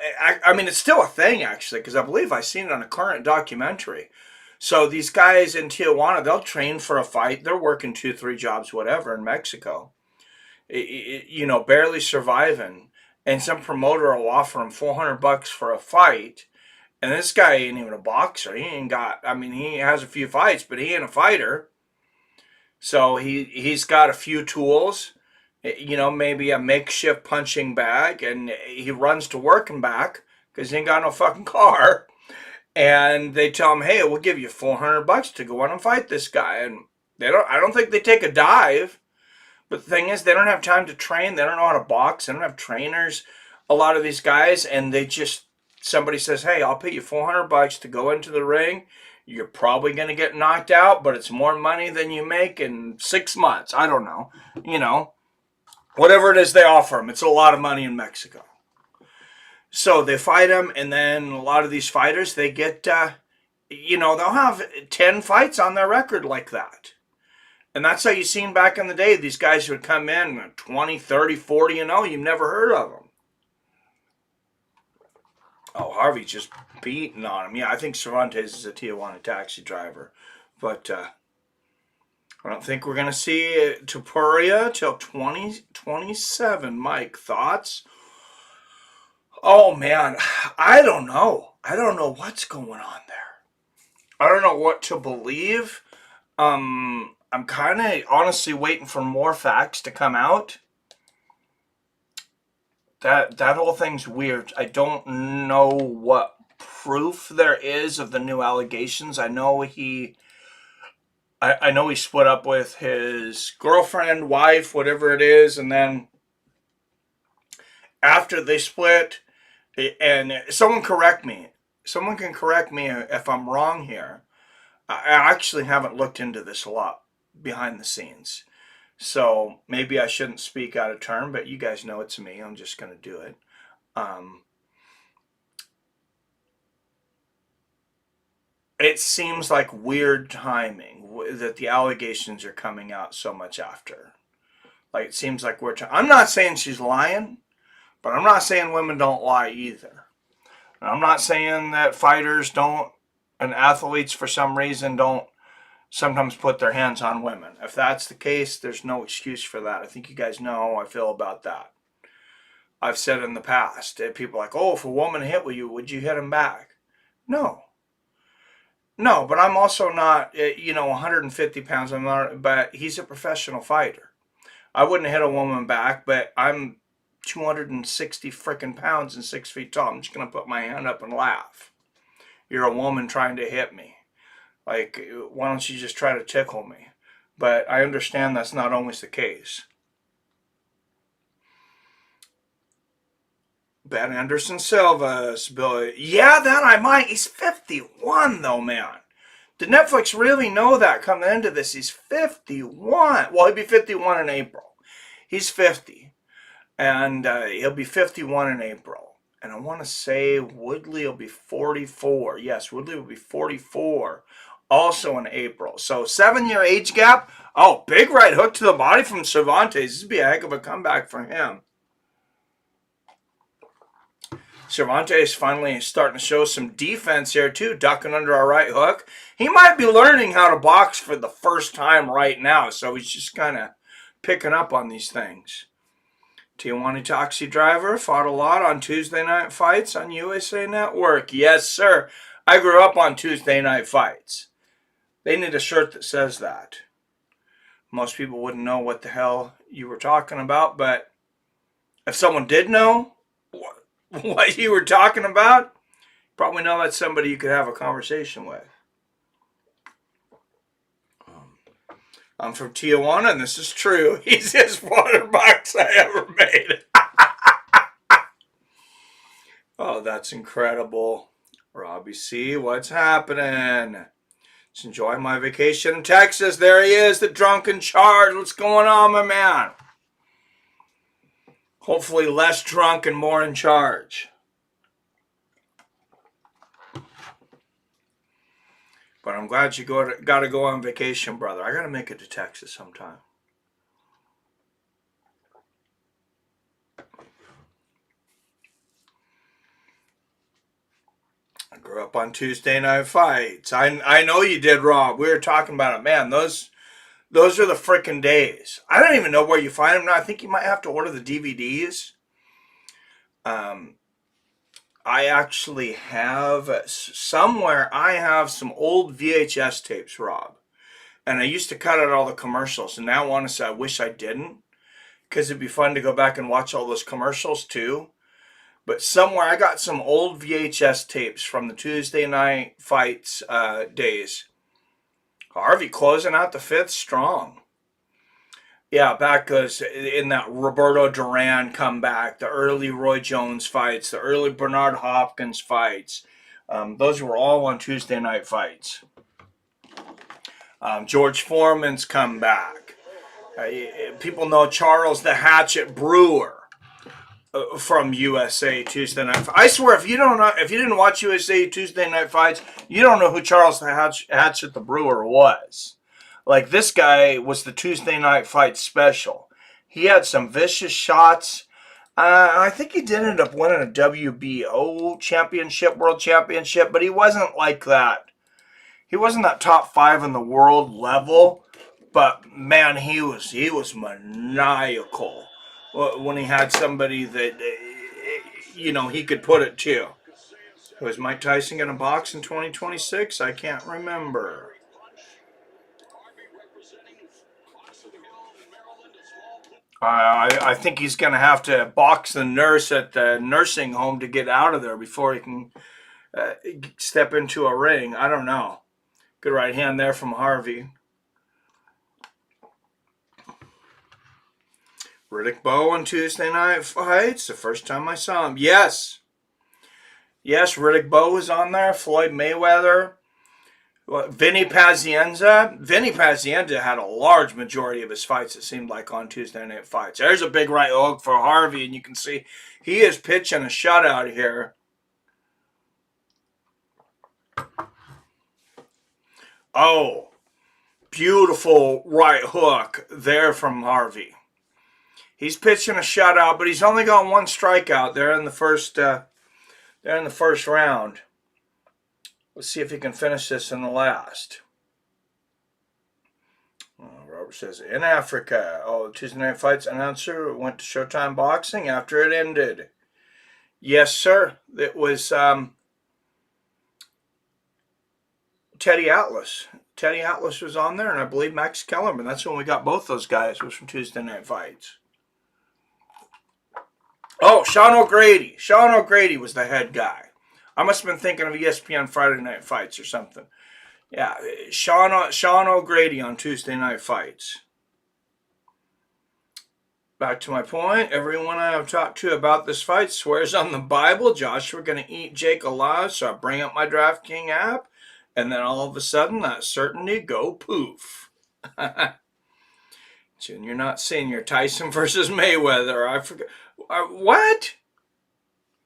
I mean, it's still a thing, actually, because I believe I've seen it on a current documentary. So these guys in Tijuana, they'll train for a fight. They're working 2-3 jobs, whatever, in Mexico. Barely surviving. And some promoter will offer him $400 for a fight. And this guy ain't even a boxer. He has a few fights, but he ain't a fighter. So he's got a few tools, maybe a makeshift punching bag, and he runs to work and back because he ain't got no fucking car. And they tell him, hey, we'll give you $400 to go out and fight this guy. And I don't think they take a dive. But the thing is, they don't have time to train. They don't know how to box. They don't have trainers, a lot of these guys. And somebody says, hey, I'll pay you $400 to go into the ring. You're probably going to get knocked out, but it's more money than you make in 6 months. I don't know. Whatever it is they offer him, it's a lot of money in Mexico. So they fight him, and then a lot of these fighters, they get, they'll have 10 fights on their record like that. And that's how you seen back in the day, these guys would come in 20, 30, 40, you've never heard of them. Oh, Harvey's just beating on him. Yeah, I think Cervantes is a Tijuana taxi driver. But I don't think we're going to see Topuria till 2027. Mike, thoughts? Oh, man, I don't know. I don't know what's going on there. I don't know what to believe. I'm kind of honestly waiting for more facts to come out. That whole thing's weird. I don't know what proof there is of the new allegations. I know he split up with his girlfriend, wife, whatever it is, and then after they split, and someone correct me. Someone can correct me if I'm wrong here. I actually haven't looked into this a lot behind the scenes. So maybe I shouldn't speak out of turn, but you guys know it's me. I'm just going to do it. It seems like weird timing that the allegations are coming out so much after. Like, it seems like I'm not saying she's lying, but I'm not saying women don't lie either. And I'm not saying that fighters don't, and athletes for some reason don't sometimes put their hands on women. If that's the case, there's no excuse for that. I think you guys know how I feel about that. I've said in the past, people are like, oh, if a woman hit with you, would you hit him back? No, but I'm also not, 150 pounds. But he's a professional fighter. I wouldn't hit a woman back, but I'm 260 freaking pounds and 6 feet tall. I'm just going to put my hand up and laugh. You're a woman trying to hit me. Like, why don't you just try to tickle me? But I understand that's not always the case. Ben Anderson Silva's Billy. Yeah, that I might. He's 51 though, man. Did Netflix really know that coming into this? He's 51. Well, he'll be 51 in April. He's 50. And he'll be 51 in April. And I want to say Woodley will be 44. Yes, Woodley will be 44 also in April. So 7-year age gap. Oh, big right hook to the body from Cervantes. This would be a heck of a comeback for him. Cervantes finally starting to show some defense here too, ducking under our right hook. He might be learning how to box for the first time right now, so he's just kind of picking up on these things. Tijuana Taxi Driver fought a lot on Tuesday Night Fights on USA Network. Yes, sir. I grew up on Tuesday Night Fights. They need a shirt that says that. Most people wouldn't know what the hell you were talking about, but if someone did know what you were talking about, probably know that's somebody you could have a conversation with. I'm from Tijuana, and this is true. Easiest $400 I ever made. Oh, that's incredible. Robbie C., what's happening? Just enjoy my vacation in Texas. There he is, the drunken charge. What's going on, my man? Hopefully less drunk and more in charge. But I'm glad you got to go on vacation, brother. I got to make it to Texas sometime. I grew up on Tuesday Night Fights. I know you did, Rob. We were talking about it. Man, those are the freaking days. I don't even know where you find them now. I think you might have to order the DVDs. I actually have somewhere, I have some old VHS tapes, Rob. And I used to cut out all the commercials. And now honestly, I wish I didn't. Because it'd be fun to go back and watch all those commercials too. But somewhere I got some old VHS tapes from the Tuesday Night Fights days. Harvey closing out the fifth strong. Yeah, back in that Roberto Duran comeback, the early Roy Jones fights, the early Bernard Hopkins fights. Those were all on Tuesday Night Fights. George Foreman's comeback. People know Charles the Hatchet Brewer from USA Tuesday Night Fights. I swear, if you didn't watch USA Tuesday Night Fights, you don't know who Charles the Hatchet the Brewer was. Like, this guy was the Tuesday Night Fight special. He had some vicious shots. I think he did end up winning a WBO championship, world championship, but he wasn't like that. He wasn't that top 5 in the world level, but man, he was maniacal when he had somebody that, he could put it to. Was Mike Tyson going to box in 2026? I can't remember. I think he's going to have to box the nurse at the nursing home to get out of there before he can step into a ring. I don't know. Good right hand there from Harvey. Riddick Bowe on Tuesday Night Fights. The first time I saw him. Yes, Riddick Bowe was on there. Floyd Mayweather. Vinny Pazienza. Vinny Pazienza had a large majority of his fights, it seemed like, on Tuesday Night Fights. There's a big right hook for Harvey, and you can see he is pitching a shutout here. Oh, beautiful right hook there from Harvey. He's pitching a shutout, but he's only got one strikeout there in the first round. Let's see if he can finish this in the last. Robert says, in Africa. Tuesday Night Fights announcer went to Showtime Boxing after it ended. Yes, sir. It was Teddy Atlas. Teddy Atlas was on there, and I believe Max Kellerman. That's when we got both those guys, was from Tuesday Night Fights. Oh, Sean O'Grady. Sean O'Grady was the head guy. I must have been thinking of ESPN Friday Night Fights or something. Yeah, Sean O'Grady on Tuesday Night Fights. Back to my point, everyone I have talked to about this fight swears on the Bible Joshua going to eat Jake alive, so I bring up my DraftKings app, and then all of a sudden that certainty go poof. June, you're not senior. Tyson versus Mayweather. I forget. What?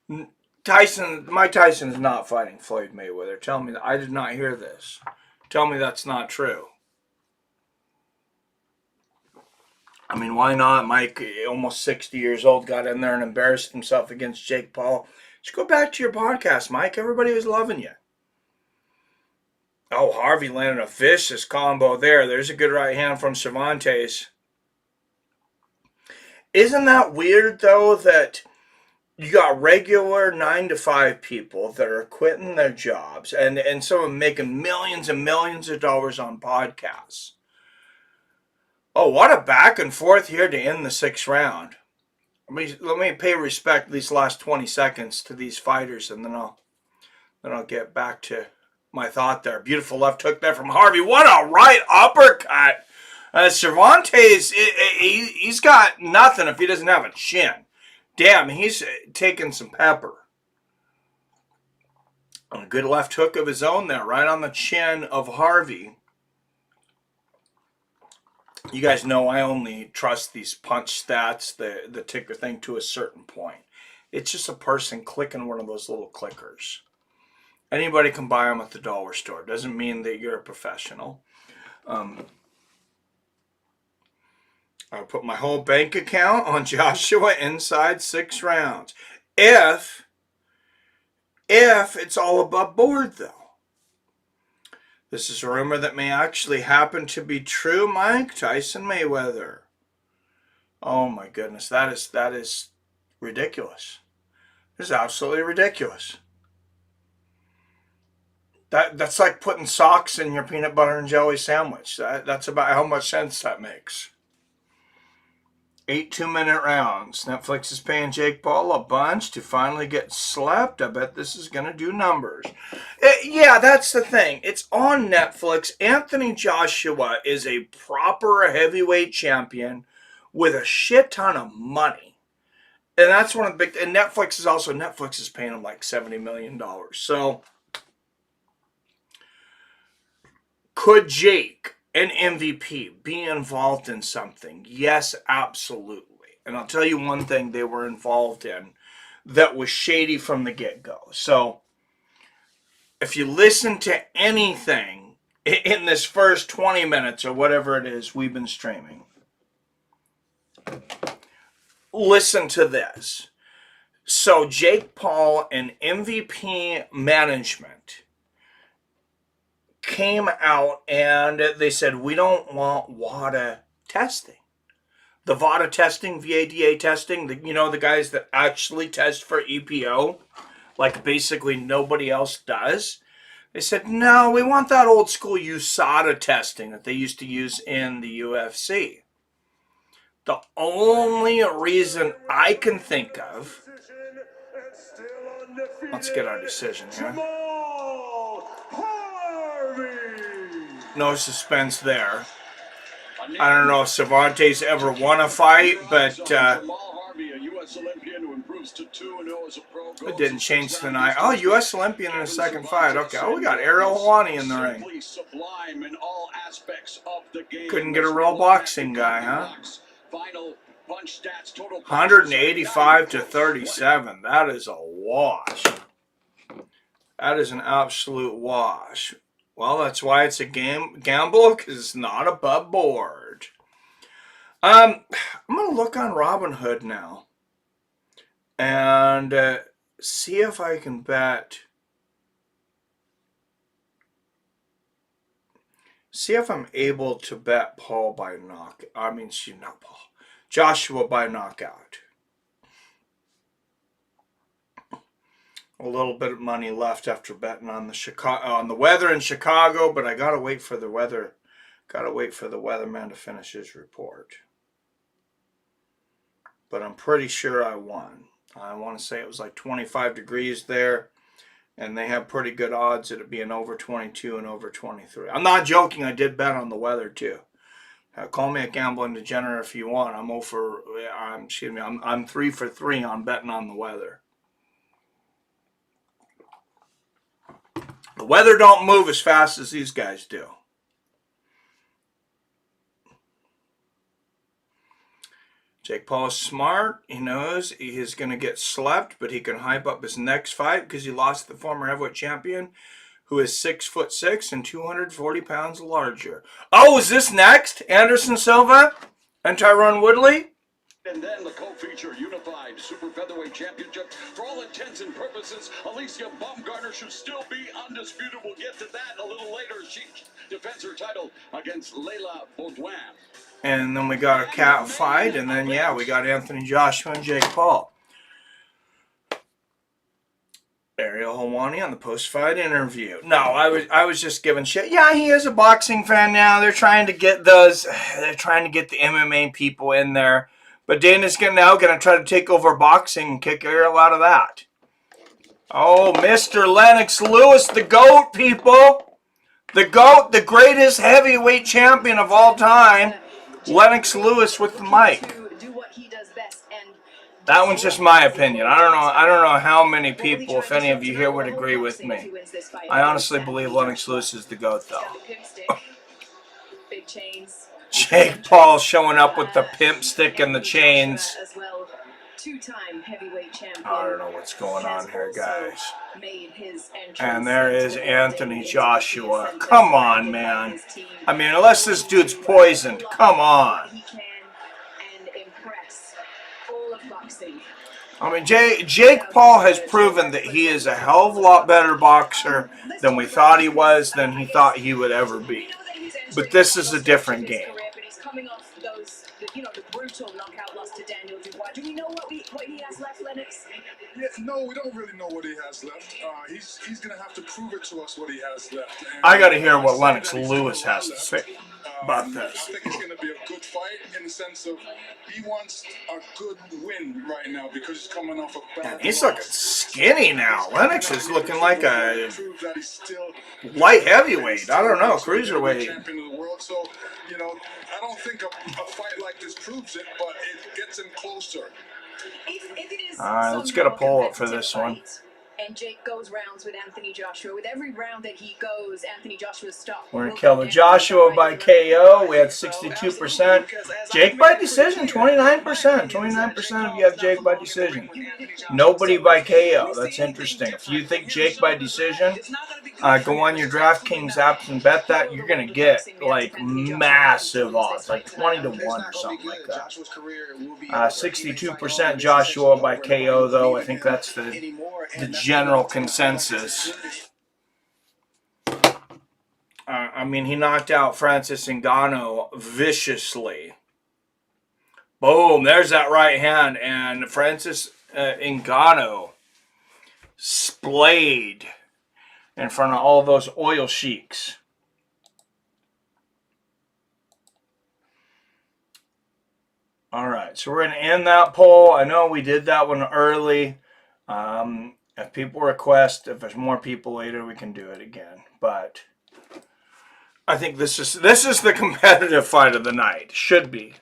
Mike Tyson is not fighting Floyd Mayweather. Tell me that. I did not hear this. Tell me that's not true. I mean, why not? Mike, almost 60 years old, got in there and embarrassed himself against Jake Paul. Just go back to your podcast, Mike. Everybody was loving you. Oh, Harvey landed a vicious combo there. There's a good right hand from Cervantes. Isn't that weird, though, that you got regular 9-to-5 people that are quitting their jobs and some of them making millions and millions of dollars on podcasts? Oh, what a back and forth here to end the 6th round. Let me pay respect these last 20 seconds to these fighters, and then I'll get back to my thought there. Beautiful left hook there from Harvey. What a right uppercut. Cervantes, he's got nothing if he doesn't have a chin. Damn, he's taking some pepper. A good left hook of his own there, right on the chin of Harvey. You guys know I only trust these punch stats, the ticker thing, to a certain point. It's just a person clicking one of those little clickers. Anybody can buy them at the dollar store. Doesn't mean that you're a professional. I'll put my whole bank account on Joshua inside 6 rounds. If it's all above board, though. This is a rumor that may actually happen to be true, Mike. Tyson Mayweather. Oh my goodness, that is ridiculous. This is absolutely ridiculous. That's like putting socks in your peanut butter and jelly sandwich. That's about how much sense that makes. 8 2-minute rounds. Netflix is paying Jake Paul a bunch to finally get slapped. I bet this is going to do numbers. Yeah, that's the thing. It's on Netflix. Anthony Joshua is a proper heavyweight champion with a shit ton of money. And that's one of the big... And Netflix is paying him like $70 million. So, could Jake, an MVP, be involved in something? Yes, absolutely. And I'll tell you one thing they were involved in that was shady from the get-go. So, if you listen to anything in this first 20 minutes or whatever it is we've been streaming, listen to this. So, Jake Paul and MVP management came out and they said, we don't want WADA testing. The VADA testing, VADA testing, the guys that actually test for EPO, like basically nobody else does. They said, no, we want that old school USADA testing that they used to use in the UFC. The only reason I can think of, let's get our decision here. No suspense there. I don't know if Cervantes ever won a fight, but it didn't change tonight. Oh, U.S. Olympian in a second fight. Okay. Oh, we got Ariel Helwani in the ring. Couldn't get a real boxing guy, huh? 185 to 37. That is a wash. That is an absolute wash. Well, that's why it's a gamble, because it's not above board. I'm going to look on Robinhood now and see if I can bet. See if I'm able to bet Joshua by knockout. A little bit of money left after betting on the weather in Chicago, but I gotta wait for the weather. Gotta wait for the weatherman to finish his report. But I'm pretty sure I won. I want to say it was like 25 degrees there. And they have pretty good odds at it being over 22 and over 23. I'm not joking. I did bet on the weather too. Call me a gambling degenerate if you want. I'm 3 for 3 on betting on the weather. The weather don't move as fast as these guys do. Jake Paul is smart. He knows he is going to get slept, but he can hype up his next fight because he lost the former heavyweight champion, who is 6'6" and 240 pounds larger. Oh, is this next? Anderson Silva and Tyron Woodley? And then the co-feature unified super featherweight championship. For all intents and purposes, Alicia Baumgartner should still be undisputed. We'll get to that a little later. She defends her title against Layla Baudouin. And then we got a cat fight, and then, yeah, we got Anthony Joshua and Jake Paul. Ariel Helwani on the post-fight interview. No, I was just giving shit. Yeah, he is a boxing fan now. They're trying to get the MMA people in there. But Dana's now going to try to take over boxing and kick Ariel out of that. Oh, Mr. Lennox Lewis, the GOAT, people. The GOAT, the greatest heavyweight champion of all time. Lennox Lewis with the mic. That one's just my opinion. I don't know how many people, if any of you here, would agree with me. I honestly believe Lennox Lewis is the GOAT, though. Jake Paul showing up with the pimp stick and the chains. I don't know what's going on here, guys. And there is Anthony Joshua. Come on, man. I mean, unless this dude's poisoned. Come on. I mean, Jake Paul has proven that he is a hell of a lot better boxer than we thought he was, than he thought he would ever be. But this is a different game. The brutal knockout loss to Daniel Dubois. Do we know what he has left, Lennox? Yeah, no, we don't really know what he has left. He's going to have to prove it to us what he has left. And I got to hear what Lennox Lewis has to say about this. I think it's going to be a good fight in the sense of he wants a good win right now because he's coming off a bad He's looking skinny now. Lennox is looking like a light heavyweight. I don't know, cruiserweight. Champion of the world. So, I don't think a fight like this proves it, but it gets him closer. All right, let's get a poll up for this one. And Jake goes rounds with Anthony Joshua. With every round that he goes, Anthony Joshua's stock. We're going to kill the Joshua by KO. We had 62%. Jake by decision, 29%. 29% of you have Jake by decision. Nobody by KO. That's interesting. If you think Jake by decision, go on your DraftKings apps and bet that. You're going to get, like, massive odds, like 20 to 1 or something like that. 62% Joshua by KO, though. I think that's the general consensus. I mean, he knocked out Francis Ngannou viciously. Boom, there's that right hand. And Francis Ngannou splayed in front of all those oil sheiks. All right, so we're going to end that poll. I know we did that one early. If people request, if there's more people later, we can do it again. But I think this is the competitive fight of the night. Should be.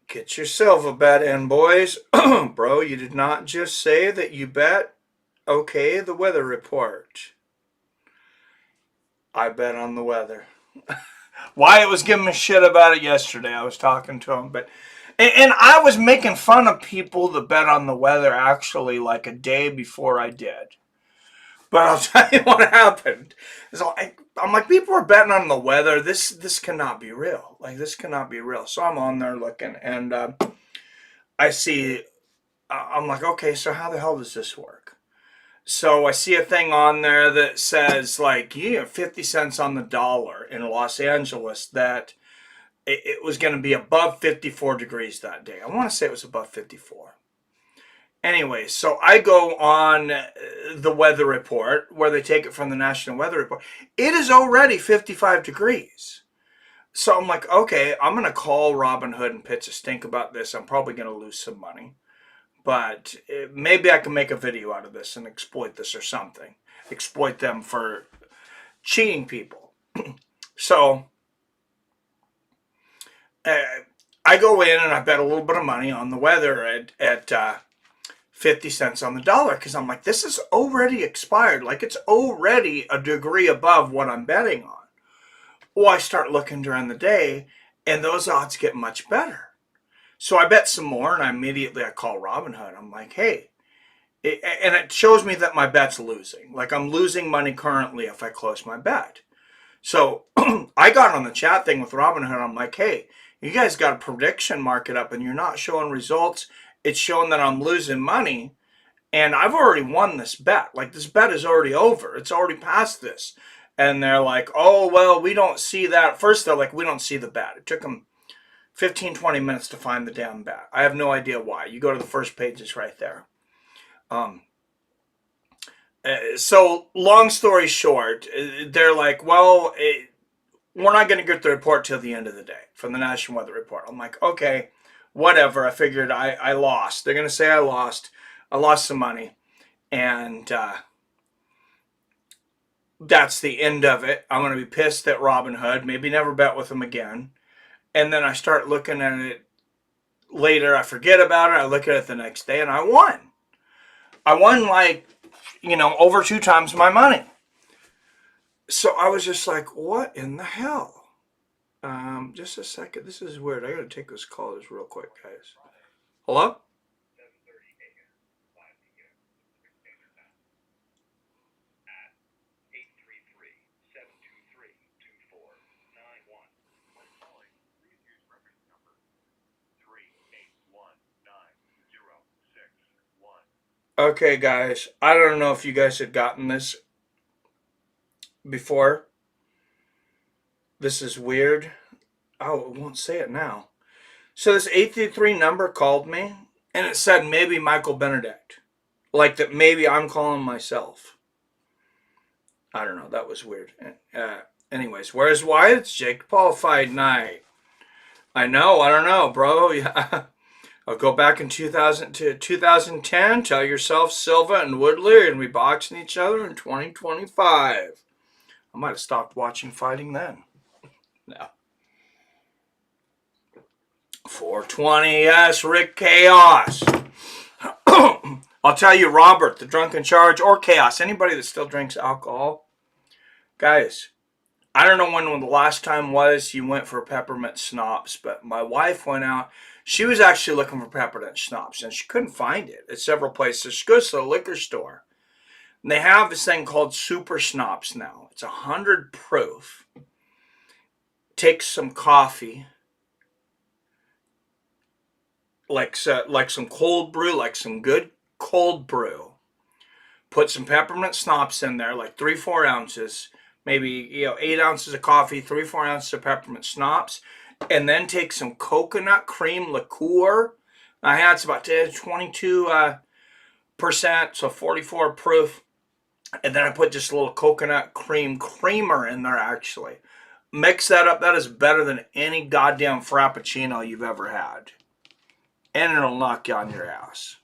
Get your Silva bet in, boys. Bro, you did not just say that you bet. Okay, the weather report. I bet on the weather. Wyatt was giving me shit about it yesterday. I was talking to him. And I was making fun of people that bet on the weather actually like a day before I did. But I'll tell you what happened. So I'm like, people are betting on the weather. This cannot be real. Like, this cannot be real. So I'm on there looking, and I see, I'm like, okay, so how the hell does this work? So I see a thing on there that says, like, 50 cents on the dollar in Los Angeles, that it was going to be above 54 degrees that day. I want to say it was above 54. Anyway, so I go on the weather report, where they take it from the National Weather Report. It is already 55 degrees. So I'm like, okay, I'm going to call Robinhood and pitch a stink about this. I'm probably going to lose some money. But maybe I can make a video out of this and exploit this or something. Exploit them for cheating people. So I go in and I bet a little bit of money on the weather at 50 cents on the dollar, because I'm like, this is already expired. Like, it's already a degree above what I'm betting on. Well, I start looking during the day, and those odds get much better. So I bet some more, and I call Robinhood. I'm like, hey, and it shows me that my bet's losing. Like, I'm losing money currently if I close my bet. So I got on the chat thing with Robinhood. I'm like, hey, you guys got a prediction market up and you're not showing results. It's showing that I'm losing money, and I've already won this bet. Like, this bet is already over. It's already past this. And they're like, oh, well, we don't see that. First, they're like, we don't see the bet. It took them 15, 20 minutes to find the damn bet. I have no idea why. You go to the first page, it's right there. So long story short, they're like, well, we're not going to get the report till the end of the day from the National Weather Report. I'm like, okay, whatever. I figured I lost. They're going to say I lost. I lost some money. And that's the end of it. I'm going to be pissed at Robinhood. Maybe never bet with them again. And then I start looking at it later. I forget about it. I look at it the next day, and I won. I won, like, over 2 times my money. So I was just like, what in the hell? Just a second. This is weird. I got to take this call real quick, guys. Hello? Okay, guys. I don't know if you guys had gotten this before. This is weird. Oh, it won't say it now. So this 833 number called me, and it said maybe Michael Benedict. Like that maybe I'm calling myself. I don't know. That was weird. Anyways, where's Wyatt? It's Jake Paul fight night. I know. I don't know, bro. Yeah. I'll go back in 2010. Tell yourself Silva and Woodley are going to be boxing each other in 2025. I might have stopped watching fighting then. No. 420, yes, Rick Chaos. I'll tell you, Robert, the drunken charge, or Chaos, anybody that still drinks alcohol. Guys, I don't know when the last time was you went for peppermint schnapps, but my wife went out. She was actually looking for peppermint schnapps, and she couldn't find it at several places. She goes to the liquor store, and they have this thing called super schnapps now. It's 100 proof. Takes some coffee, like some cold brew, like some good cold brew. Put some peppermint schnapps in there, like 3-4 ounces, maybe 8 ounces of coffee, 3-4 ounces of peppermint schnapps, and then take some coconut cream liqueur. I had it's about 22%, so 44 proof. And then I put just a little coconut creamer in there, actually. Mix that up. That is better than any goddamn Frappuccino you've ever had. And it'll knock you on your ass.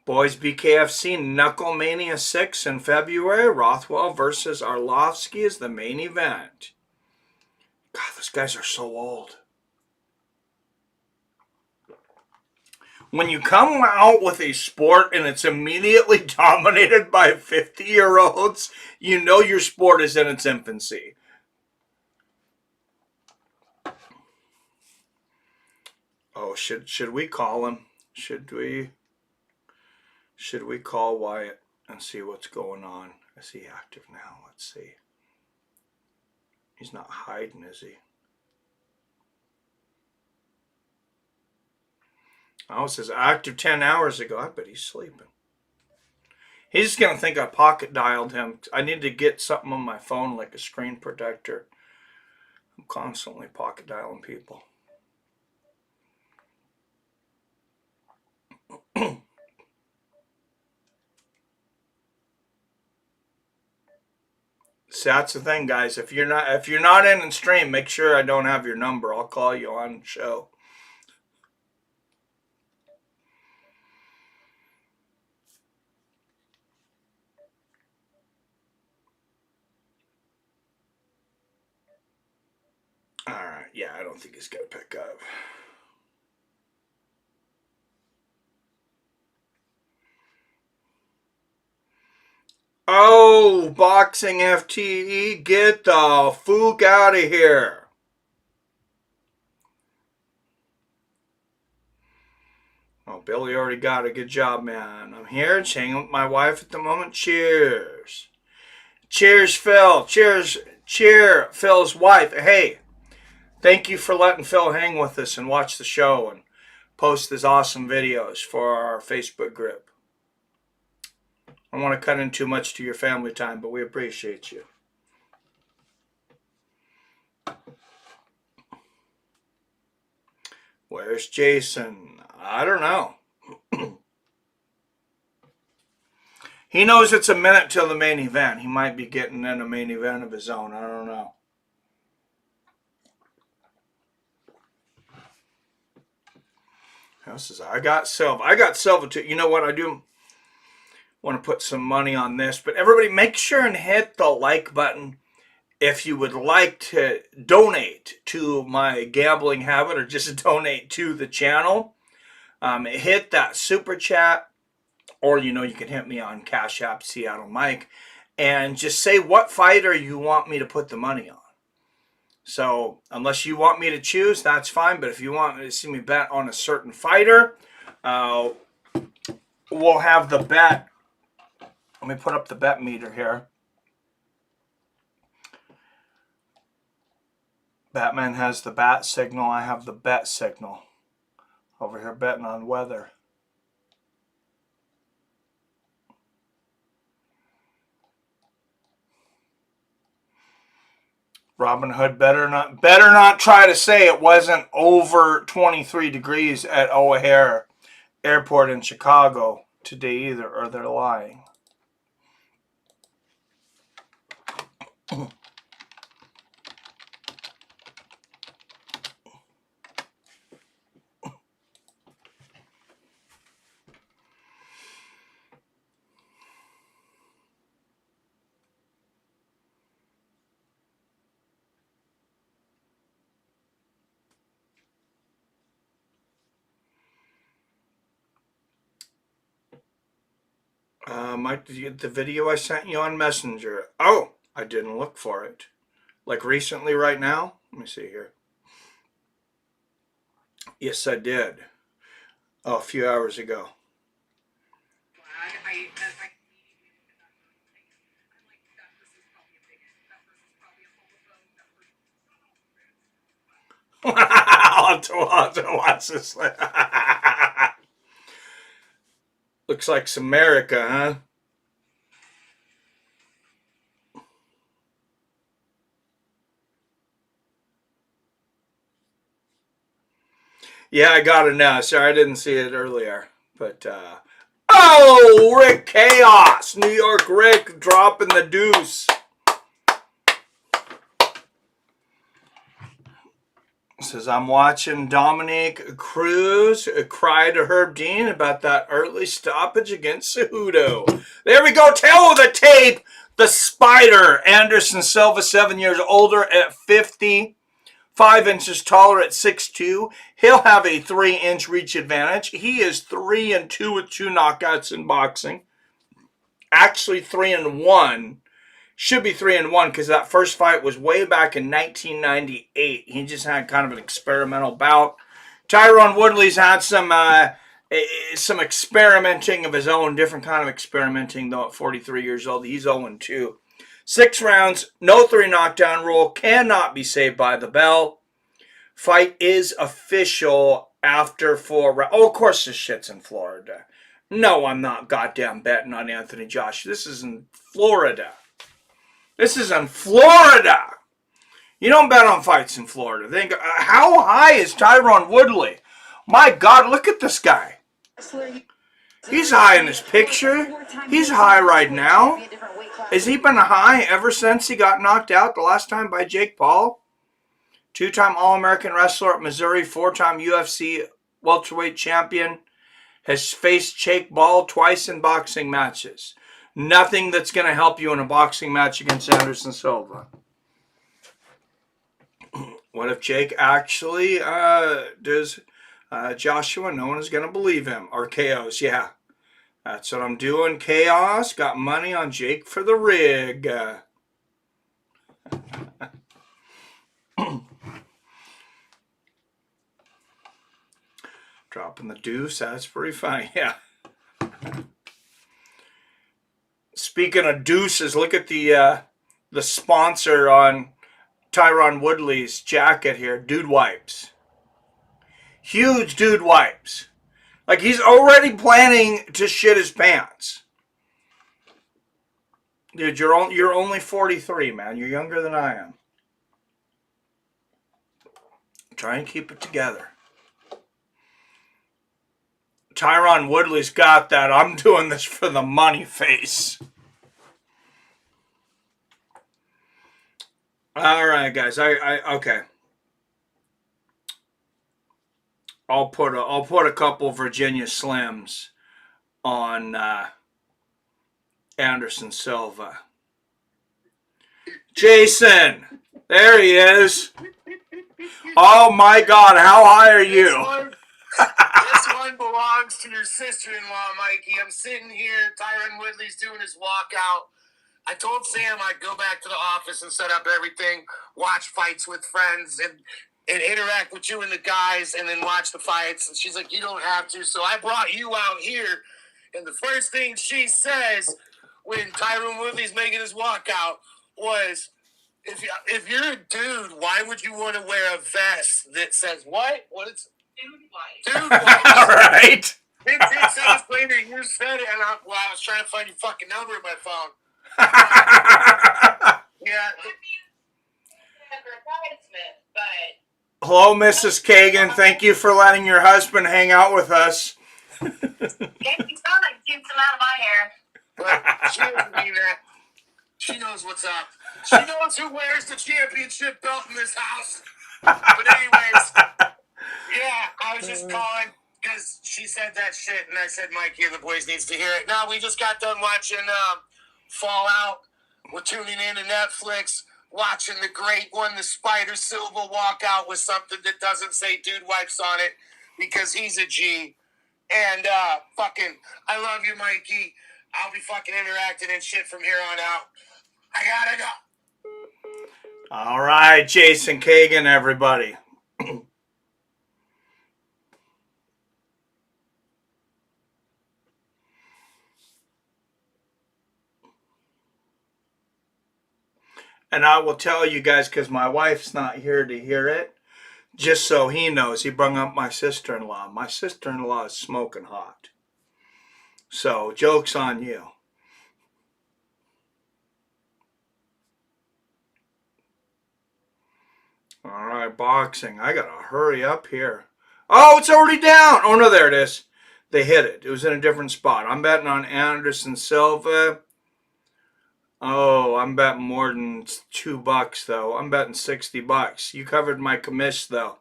Boys, BKFC Knucklemania 6 in February. Rothwell versus Arlovsky is the main event. God, those guys are so old. When you come out with a sport and it's immediately dominated by 50-year-olds, you know your sport is in its infancy. Oh, should we call him? Should we call Wyatt and see what's going on? Is he active now? Let's see. He's not hiding, is he? Oh, it says active 10 hours ago. I bet he's sleeping. He's just going to think I pocket dialed him. I need to get something on my phone like a screen protector. I'm constantly pocket dialing people. So that's the thing, guys. If you're not in and stream, make sure I don't have your number. I'll call you on the show. All right. Yeah, I don't think he's gonna pick up. Oh, Boxing FTE, get the fook out of here. Oh, Billy already got a good job, man. I'm here, hanging with my wife at the moment. Cheers. Cheers, Phil. Cheer, Phil's wife. Hey, thank you for letting Phil hang with us and watch the show and post his awesome videos for our Facebook group. I don't want to cut in too much to your family time, but we appreciate you. Where's Jason? I don't know. He knows it's a minute till the main event. He might be getting in a main event of his own. I don't know. I got Silva too. You know what? I do want to put some money on this, but everybody make sure and hit the like button if you would like to donate to my gambling habit or just donate to the channel. Hit that super chat, or you can hit me on Cash App Seattle Mike and just say what fighter you want me to put the money on. So unless you want me to choose, that's fine. But if you want me to see me bet on a certain fighter, we'll have the bet. Let me put up the bet meter here. Batman has the bat signal. I have the bet signal. Over here betting on weather. Robin Hood better not try to say it wasn't over 23 degrees at O'Hare Airport in Chicago today either, or they're lying. Mike, did you get the video I sent you on Messenger? Oh, I didn't look for it. Like recently, right now? Let me see here. Yes, I did. Oh, a few hours ago. I'll have to watch this. Looks like some America, huh? Yeah, I got it now. Sorry, I didn't see it earlier. But, oh, Rick Chaos. New York Rick dropping the deuce. Says, I'm watching Dominique Cruz cry to Herb Dean about that early stoppage against Cejudo. There we go. Tail of the tape. The Spider. Anderson Silva, 7 years older at 50. 5 inches taller at 6'2". He'll have a 3-inch reach advantage. He is 3-2 with 2 knockouts in boxing. Actually 3-1. Should be 3-1 because that first fight was way back in 1998. He just had kind of an experimental bout. Tyron Woodley's had some experimenting of his own, different kind of experimenting though at 43 years old. He's 0-2. 6 rounds, no 3 knockdown rule, cannot be saved by the bell. Fight is official after 4 rounds. Oh, of course this shit's in Florida. No, I'm not goddamn betting on Anthony Joshua. This is in Florida. This is in Florida. You don't bet on fights in Florida. Think, how high is Tyron Woodley? My God, look at this guy. He's high in this picture. He's high right now. Has he been high ever since he got knocked out the last time by Jake Paul? 2-time All-American wrestler at Missouri, 4-time UFC welterweight champion. Has faced Jake Paul twice in boxing matches. Nothing that's going to help you in a boxing match against Anderson Silva. What if Jake actually does Joshua? No one is going to believe him. Or KOs, yeah. That's what I'm doing. Chaos. Got money on Jake for the rig. Dropping the deuce. That's pretty funny. Yeah. Speaking of deuces, look at the sponsor on Tyron Woodley's jacket here. Dude Wipes. Huge Dude Wipes. Like he's already planning to shit his pants. Dude, you're only 43, man. You're younger than I am. Try and keep it together. Tyron Woodley's got that. I'm doing this for the money face. All right, guys. Okay. I'll put a couple Virginia Slims on Anderson Silva. Jason, there he is. Oh my God, how high are you? This one belongs to your sister-in-law, Mikey. I'm sitting here. Tyron Woodley's doing his walkout. I told Sam I'd go back to the office and set up everything, watch fights with friends, and interact with you and the guys, and then watch the fights. And she's like, you don't have to. So I brought you out here, and the first thing she says when Tyron Woodley's making his walkout was, if you're a dude, why would you want to wear a vest that says what? What is Dude White. Dude White. All right. 15 seconds later, you said it, and I was trying to find your fucking number in my phone. Yeah. Hello, Mrs. Kagan. Thank you for letting your husband hang out with us. Keeps him out of my hair. But she doesn't mean that. She knows what's up. She knows who wears the championship belt in this house. But anyways, yeah, I was just calling because she said that shit, and I said Mikey and the boys needs to hear it. Now, we just got done watching Fallout. We're tuning in to Netflix, watching the great one, the Spider Silva walkout with something that doesn't say Dude Wipes on it because he's a G. And I love you, Mikey. I'll be fucking interacting and shit from here on out. I gotta go. All right, Jason Kagan, everybody. And I will tell you guys, because my wife's not here to hear it, just so he knows, he brung up my sister-in-law. My sister-in-law is smoking hot. So, joke's on you. All right, boxing. I got to hurry up here. Oh, it's already down. Oh, no, there it is. They hit it. It was in a different spot. I'm betting on Anderson Silva. Oh, I'm betting more than $2, though. I'm betting $60. You covered my commish, though.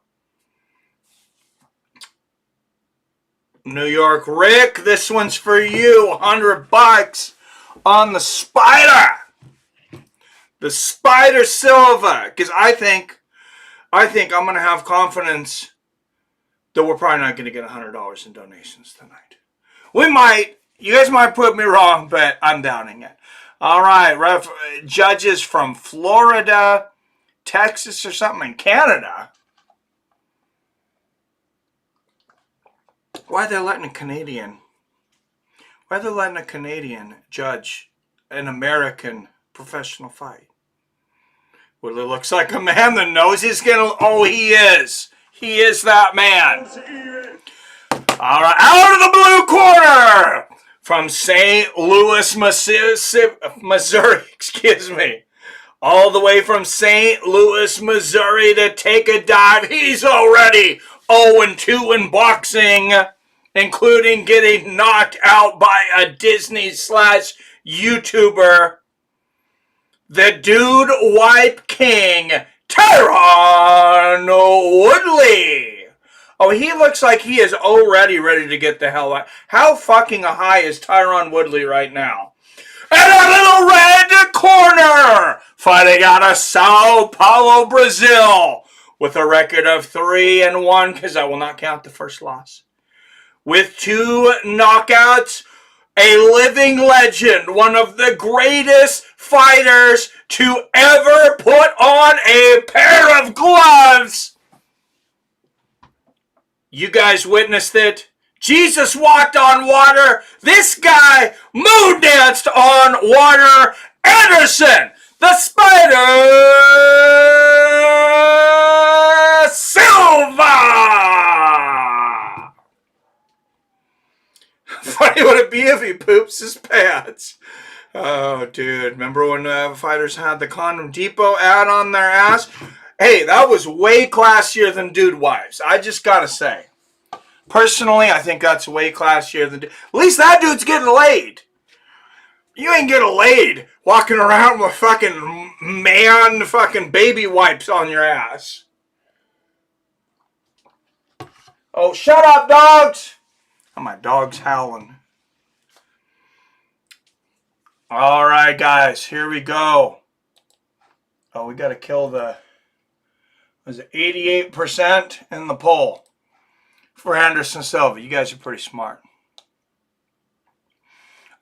New York Rick, this one's for you. $100 on the Spider. The Spider Silva. Because I think I'm going to have confidence that we're probably not going to get $100 in donations tonight. We might. You guys might put me wrong, but I'm doubting it. All right, judges from Florida, Texas, or something in Canada. Why are they letting a Canadian? Why are they letting a Canadian judge an American professional fight? Well, it looks like a man that knows he's gonna. Oh, he is. He is that man. All right, out of the blue corner from St. Louis, Missouri, excuse me. All the way from St. Louis, Missouri to take a dive. He's already 0-2 in boxing, including getting knocked out by a Disney/YouTuber. The Dude Wipe King, Tyron Woodley. Oh, he looks like he is already ready to get the hell out. How fucking high is Tyron Woodley right now? And a little red corner, fighting out of Sao Paulo, Brazil, with a record of 3-1, because I will not count the first loss. With 2 knockouts, a living legend, one of the greatest fighters to ever put on a pair of gloves. You guys witnessed it. Jesus walked on water. This guy moon danced on water. Anderson, the Spider Silva. Funny would it be if he poops his pants. Oh, dude. Remember when fighters had the Condom Depot ad on their ass? Hey, that was way classier than Dude Wives. I just gotta say. Personally, I think that's way classier than... At least that dude's getting laid. You ain't getting laid walking around with fucking fucking baby wipes on your ass. Oh, shut up, dogs! Oh, my dog's howling. All right, guys, here we go. Oh, we got to kill the... Was it 88% in the poll for Anderson Silva? You guys are pretty smart.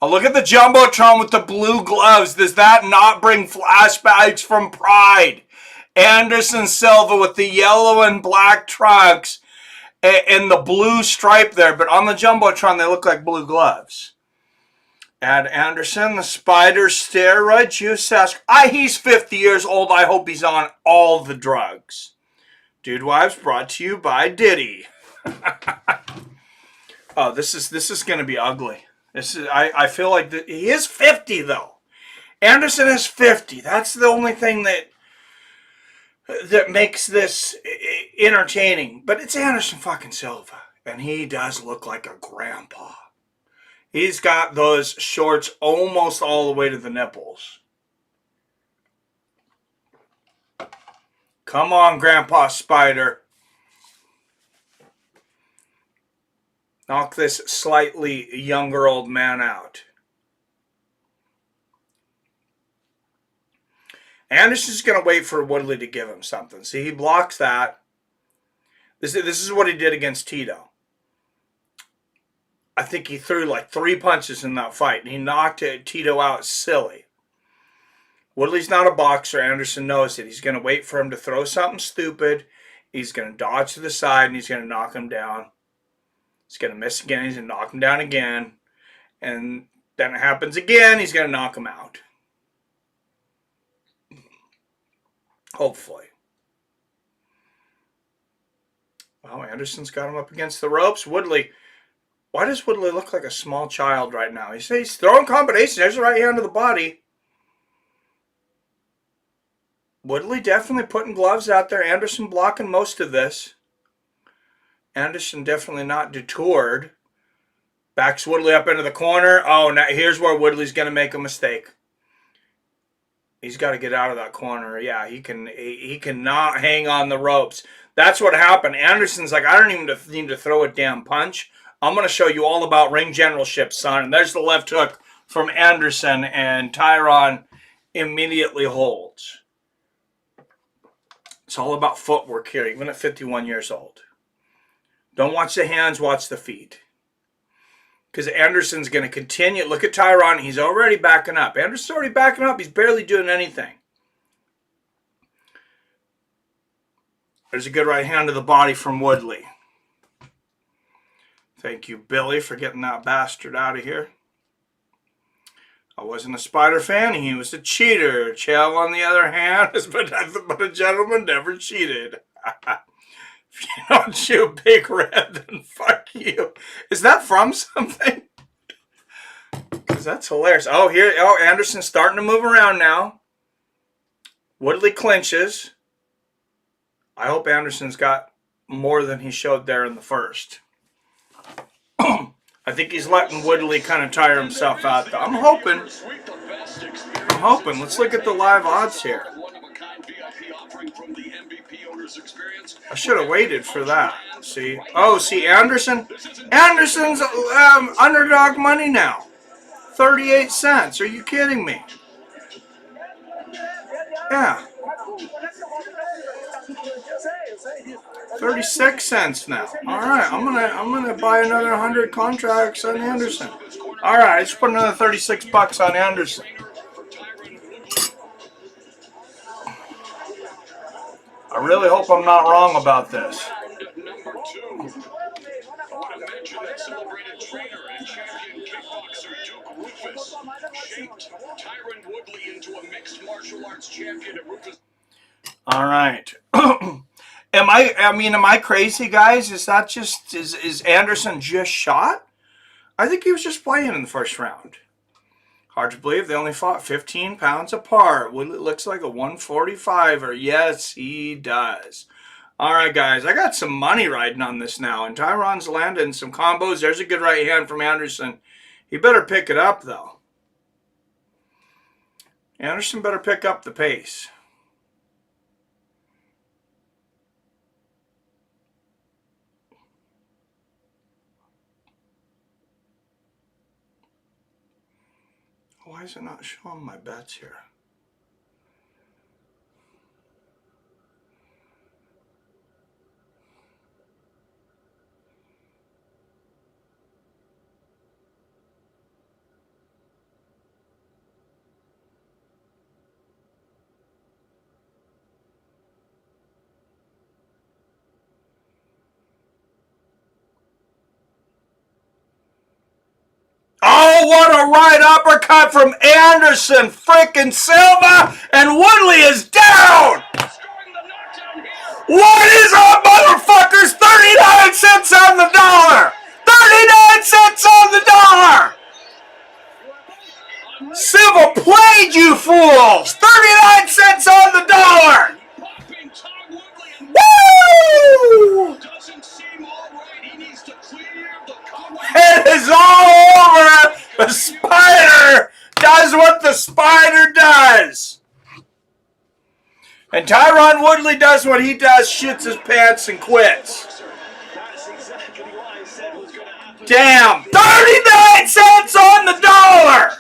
Oh, look at the Jumbotron with the blue gloves. Does that not bring flashbacks from Pride? Anderson Silva with the yellow and black trunks and the blue stripe there. But on the Jumbotron, they look like blue gloves. And Anderson, the Spider steroid juice ask. He's 50 years old. I hope he's on all the drugs. Dude Wives brought to you by Diddy. Oh, this is going to be ugly. I feel like he is 50 though. Anderson is 50. That's the only thing that makes this entertaining. But it's Anderson fucking Silva, and he does look like a grandpa. He's got those shorts almost all the way to the nipples. Come on, Grandpa Spider. Knock this slightly younger old man out. Anderson's going to wait for Woodley to give him something. See, he blocks that. This is what he did against Tito. I think he threw like 3 punches in that fight, and he knocked Tito out silly. Woodley's not a boxer. Anderson knows it. He's going to wait for him to throw something stupid. He's going to dodge to the side, and he's going to knock him down. He's going to miss again. He's going to knock him down again. And then it happens again. He's going to knock him out. Hopefully. Well, Anderson's got him up against the ropes. Woodley. Why does Woodley look like a small child right now? He's throwing combinations. There's the right hand to the body. Woodley definitely putting gloves out there. Anderson blocking most of this. Anderson definitely not detoured. Backs Woodley up into the corner. Oh, now here's where Woodley's going to make a mistake. He's got to get out of that corner. Yeah, he cannot hang on the ropes. That's what happened. Anderson's like, I don't even need to throw a damn punch. I'm going to show you all about ring generalship, son. And there's the left hook from Anderson, and Tyron immediately holds. It's all about footwork here, even at 51 years old. Don't watch the hands, watch the feet. Because Anderson's going to continue. Look at Tyron. He's already backing up. Anderson's already backing up. He's barely doing anything. There's a good right hand to the body from Woodley. Thank you, Billy, for getting that bastard out of here. I wasn't a Spider fan. He was a cheater. Chael, on the other hand, but a gentleman never cheated. If you don't shoot Big Red, then fuck you. Is that from something? Because that's hilarious. Oh, here. Oh, Anderson's starting to move around now. Woodley clinches. I hope Anderson's got more than he showed there in the first. I think he's letting Woodley kind of tire himself out, though. I'm hoping. Let's look at the live odds here. I should have waited for that. See? Oh, see, Anderson? Anderson's underdog money now. 38 cents. Are you kidding me? Yeah. 36 cents now. All right, I'm gonna buy another 100 contracts on Anderson. All right, let's put another 36 bucks on Anderson. I really hope I'm not wrong about this. Tyron Woodley into a mixed martial arts champion at Rufus. All right. Am I crazy, guys? Is that just is Anderson just shot? I think he was just playing in the first round. Hard to believe they only fought 15 pounds apart. Woodley looks like a 145er. Yes, he does. All right, guys. I got some money riding on this now, and Tyron's landing some combos. There's a good right hand from Anderson. He better pick it up, though. Anderson better pick up the pace. Why is it not showing my bets here? Oh, what a right uppercut from Anderson. Frickin' Silva, and Woodley is down. What is up, motherfuckers? 39 cents on the dollar. 39 cents on the dollar. Silva played, you fools. 39 cents on the dollar. Woo! It is all over. The spider does what the spider does. And Tyron Woodley does what he does, shits his pants and quits. Damn. 39 cents on the dollar.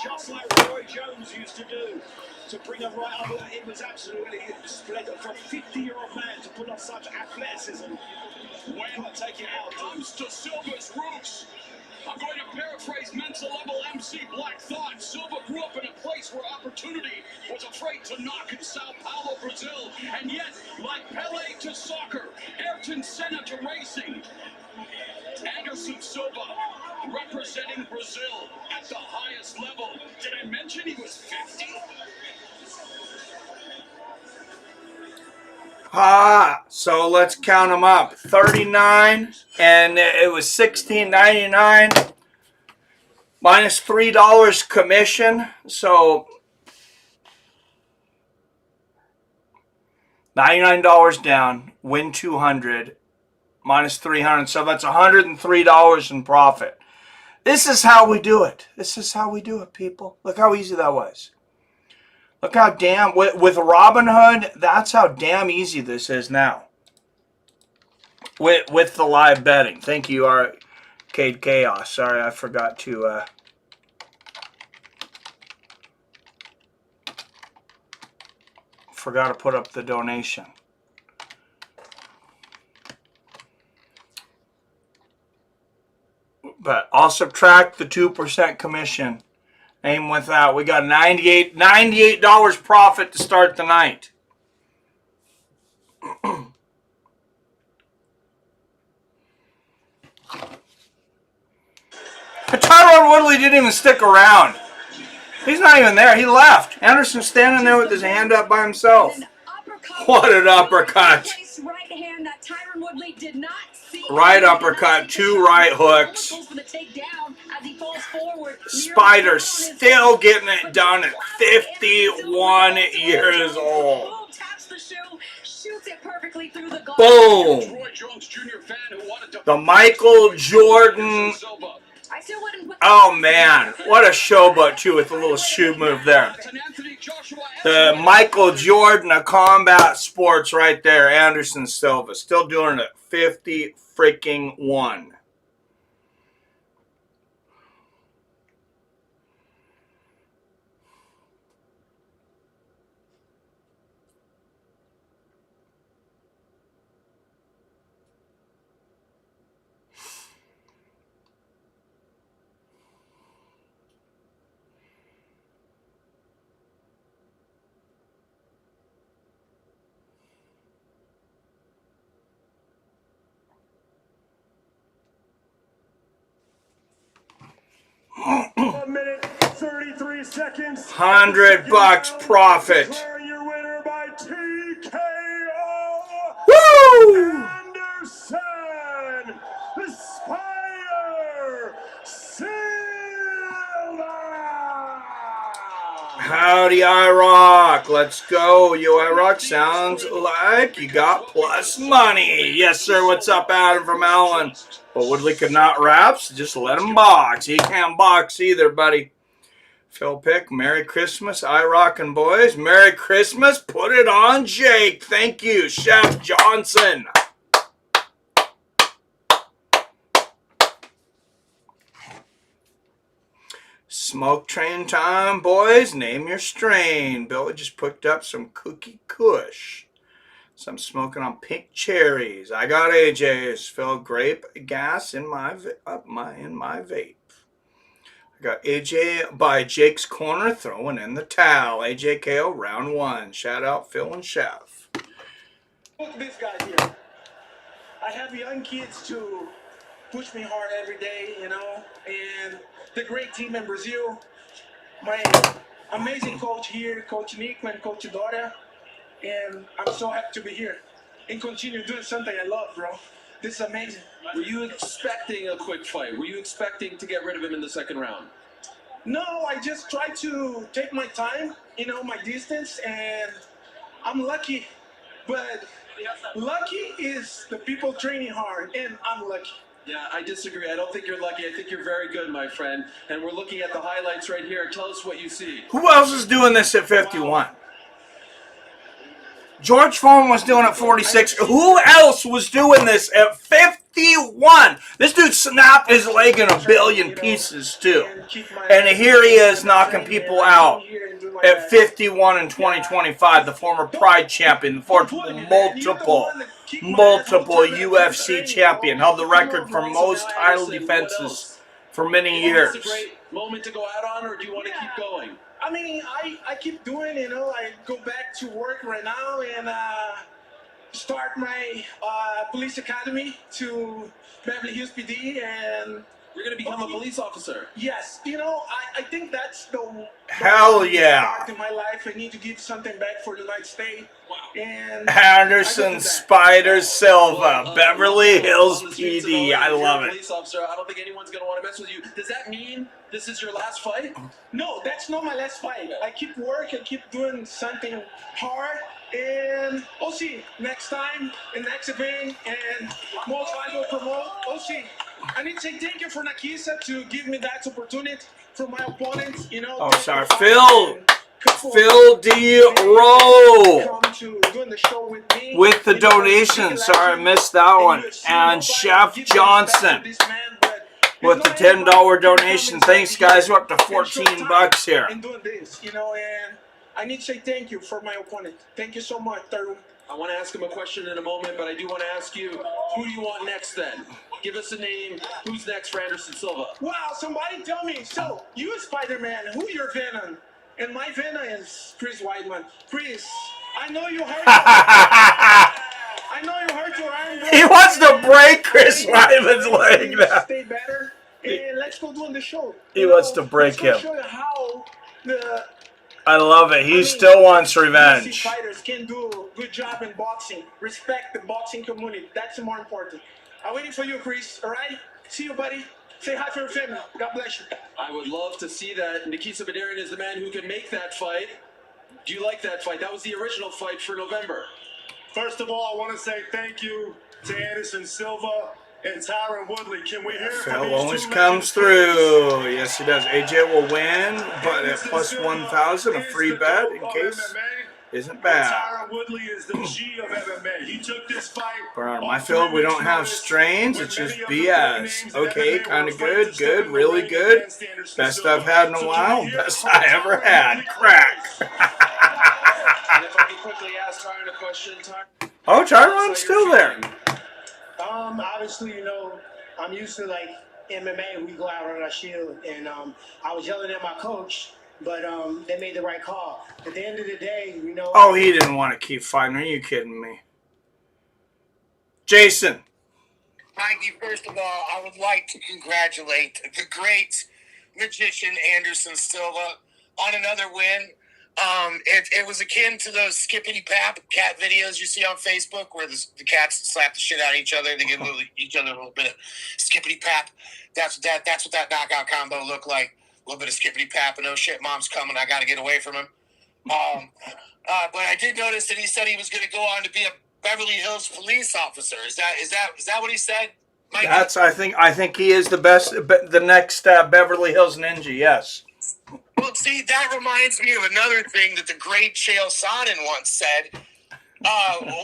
Just like Roy Jones used to do. To bring a right up, it was absolutely splendid for a 50-year-old man to put up such athleticism. When take it out comes to Silva's roots. I'm going to paraphrase mental level MC Black Thought. Silva grew up in a place where opportunity was afraid to knock in Sao Paulo, Brazil. And yet, like Pele to soccer, Ayrton Senna to racing, Anderson Silva representing Brazil at the highest level. Did I mention he was 50? So let's count them up. 39, and it was $16.99 minus $3 commission. So $99 down, win 200, minus 300. So that's $103 in profit. This is how we do it. This is how we do it, people. Look how easy that was. Look how damn, with Robinhood, that's how damn easy this is now. With the live betting. Thank you, Arcade Chaos. Sorry, I forgot to put up the donation. But I'll subtract the 2% commission. Aim with that. We got $98 profit to start the night. Tyron Woodley didn't even stick around. He's not even there. He left. Anderson's standing there with his hand up by himself. What an uppercut. vicious right hand that Tyron Woodley did not see. Right uppercut, 2 right hooks. Spider still getting it done at 51 years old. Boom. The Michael Jordan. Oh man, what a showboat too with the little shoe move there. The Michael Jordan of combat sports right there, Anderson Silva. Still doing it at 50 freaking 1. $1 minute, 33 seconds. $100 profit. Your winner by TKO. Woo! Anderson, the Spider, Silva. Howdy, IROC. Let's go. You IROC sounds like you got plus money. Yes, sir. What's up, Adam from Allen? But Woodley could not rap, so just let him box. He can't box either, buddy. Phil Pick, Merry Christmas, IROC boys. Merry Christmas. Put it on Jake. Thank you, Chef Johnson. Smoke train time, boys. Name your strain. Billy just picked up some Cookie Kush. So I'm smoking on pink cherries. I got AJ's. Phil, grape gas in my vape. I got AJ by Jake's Corner throwing in the towel. AJ KO round 1. Shout out Phil and Chef. Look at this guy here. I have young kids to push me hard every day, you know, and the great team in Brazil. My amazing coach here, Coach Nico and Coach Dora. And I'm so happy to be here and continue doing something I love, bro. This is amazing. Were you expecting a quick fight? Were you expecting to get rid of him in the second round? No, I just try to take my time, you know, my distance, and I'm lucky. But lucky is the people training hard, and I'm lucky. Yeah, I disagree. I don't think you're lucky. I think you're very good, my friend. And we're looking at the highlights right here. Tell us what you see. Who else is doing this at 51? George Foreman was doing it at 46. Who else was doing this at 51? This dude snapped his leg in a billion pieces, too. And here he is knocking people out at 51 in 2025. The former Pride champion, the former multiple UFC champion. Held the record for most title defenses for many years. Is this a great moment to go out on, or do you want to keep going? I mean, I keep doing, you know, I go back to work right now and start my police academy to Beverly Hills PD, and you're going to become a police officer. Yes, you know, I think that's the hell yeah part in my life. I need to give something back for the United States. Wow. And Anderson Spider Silva, Beverly Hills PD. I love it. Police officer, I don't think anyone's going to want to mess with you. Does that mean this is your last fight? No, that's not my last fight. I keep working, I keep doing something hard, and we'll see next time, in next event, and most I will promote. We'll see. I need to say thank you for Nakisa to give me that opportunity from my opponent. You know. Oh, sorry, Phil D. Rowe with the donation. Sorry, I missed that one. And Chef Johnson with the $10 donation. Thanks, guys. We're up to $14 here. And doing this, you know, and I need to say thank you for my opponent. Thank you so much, Tyron. I want to ask him a question in a moment, but I do want to ask you, who do you want next then? Give us a name. Who's next for Anderson Silva? Wow, somebody tell me. So, you Spider-Man, who your Venom? And my Venom is Chris Weidman. Chris, I know you hurt. I know you hurt your arm. He wants to break Chris Weidman's leg now. Stay better, and let's go doing the show. He wants to break him. Show you how the I love it. He still wants revenge. UFC fighters can do a good job in boxing. Respect the boxing community. That's more important. I'm waiting for you, Chris. All right? See you, buddy. Say hi for your family. God bless you. I would love to see that. Nikita Badarian is the man who can make that fight. Do you like that fight? That was the original fight for November. First of all, I want to say thank you to Anderson Silva and Tyron Woodley. Can we hear from Phil these always two comes through. Yes, he does. AJ will win, but at plus 1,000, a free bet in case isn't bad. Tyron Woodley is the G of MMA. He took this fight. But on my field, we don't have strains. It's just BS. Okay, kind of good, good, really good. Best I've had in a while. Best I ever had. Crack. And if I could quickly ask Tyron a question, Tyron. Oh, Tyron's still there. Obviously, you know, I'm used to like MMA. We go out on our shield, and I was yelling at my coach, but they made the right call. At the end of the day, you know. Oh, he didn't want to keep fighting. Are you kidding me? Jason. Mikey, first of all, I would like to congratulate the great magician Anderson Silva on another win. It was akin to those skippity pap cat videos you see on Facebook where the cats slap the shit out of each other. They give each other a little bit of skippity pap. That's what that knockout combo looked like. A little bit of skippity pap and oh shit, mom's coming. I got to get away from him. But I did notice that he said he was going to go on to be a Beverly Hills police officer. Is that what he said? Mikey? I think he is the next Beverly Hills Ninja. Yes. Well, see, that reminds me of another thing that the great Chael Sonnen once said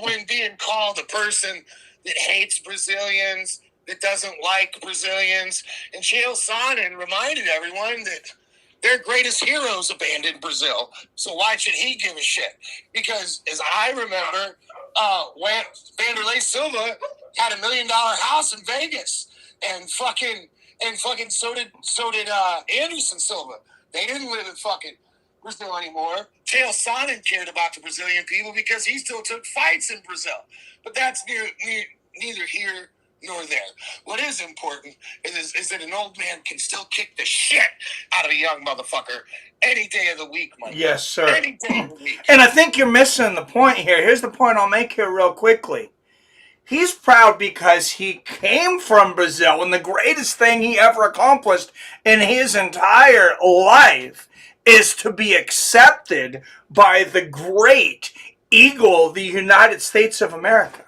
when being called a person that hates Brazilians, that doesn't like Brazilians. And Chael Sonnen reminded everyone that their greatest heroes abandoned Brazil. So why should he give a shit? Because as I remember, when Vanderlei Silva had $1 million house in Vegas, and fucking so did Anderson Silva. They didn't live in fucking Brazil anymore. Chael Sonnen cared about the Brazilian people because he still took fights in Brazil. But that's neither here nor there. What is important is that an old man can still kick the shit out of a young motherfucker any day of the week, Mike. Yes, sir. Any day of the week. And I think you're missing the point here. Here's the point I'll make here real quickly. He's proud because he came from Brazil, and the greatest thing he ever accomplished in his entire life is to be accepted by the great eagle of the United States of America.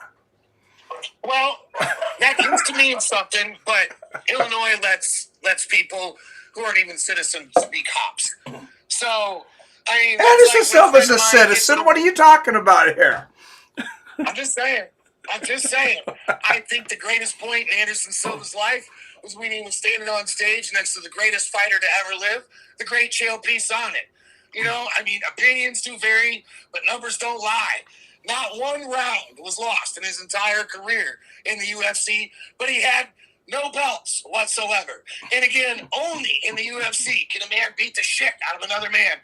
Well, that used to mean something, but Illinois lets people who aren't even citizens be cops. So, I mean... Anderson Silva's a citizen. What are you talking about here? I'm just saying. I think the greatest point in Anderson Silva's life was when he was standing on stage next to the greatest fighter to ever live, the great Chael Sonnen. You know, I mean, opinions do vary, but numbers don't lie. Not one round was lost in his entire career in the UFC, but he had no belts whatsoever. And again, only in the UFC can a man beat the shit out of another man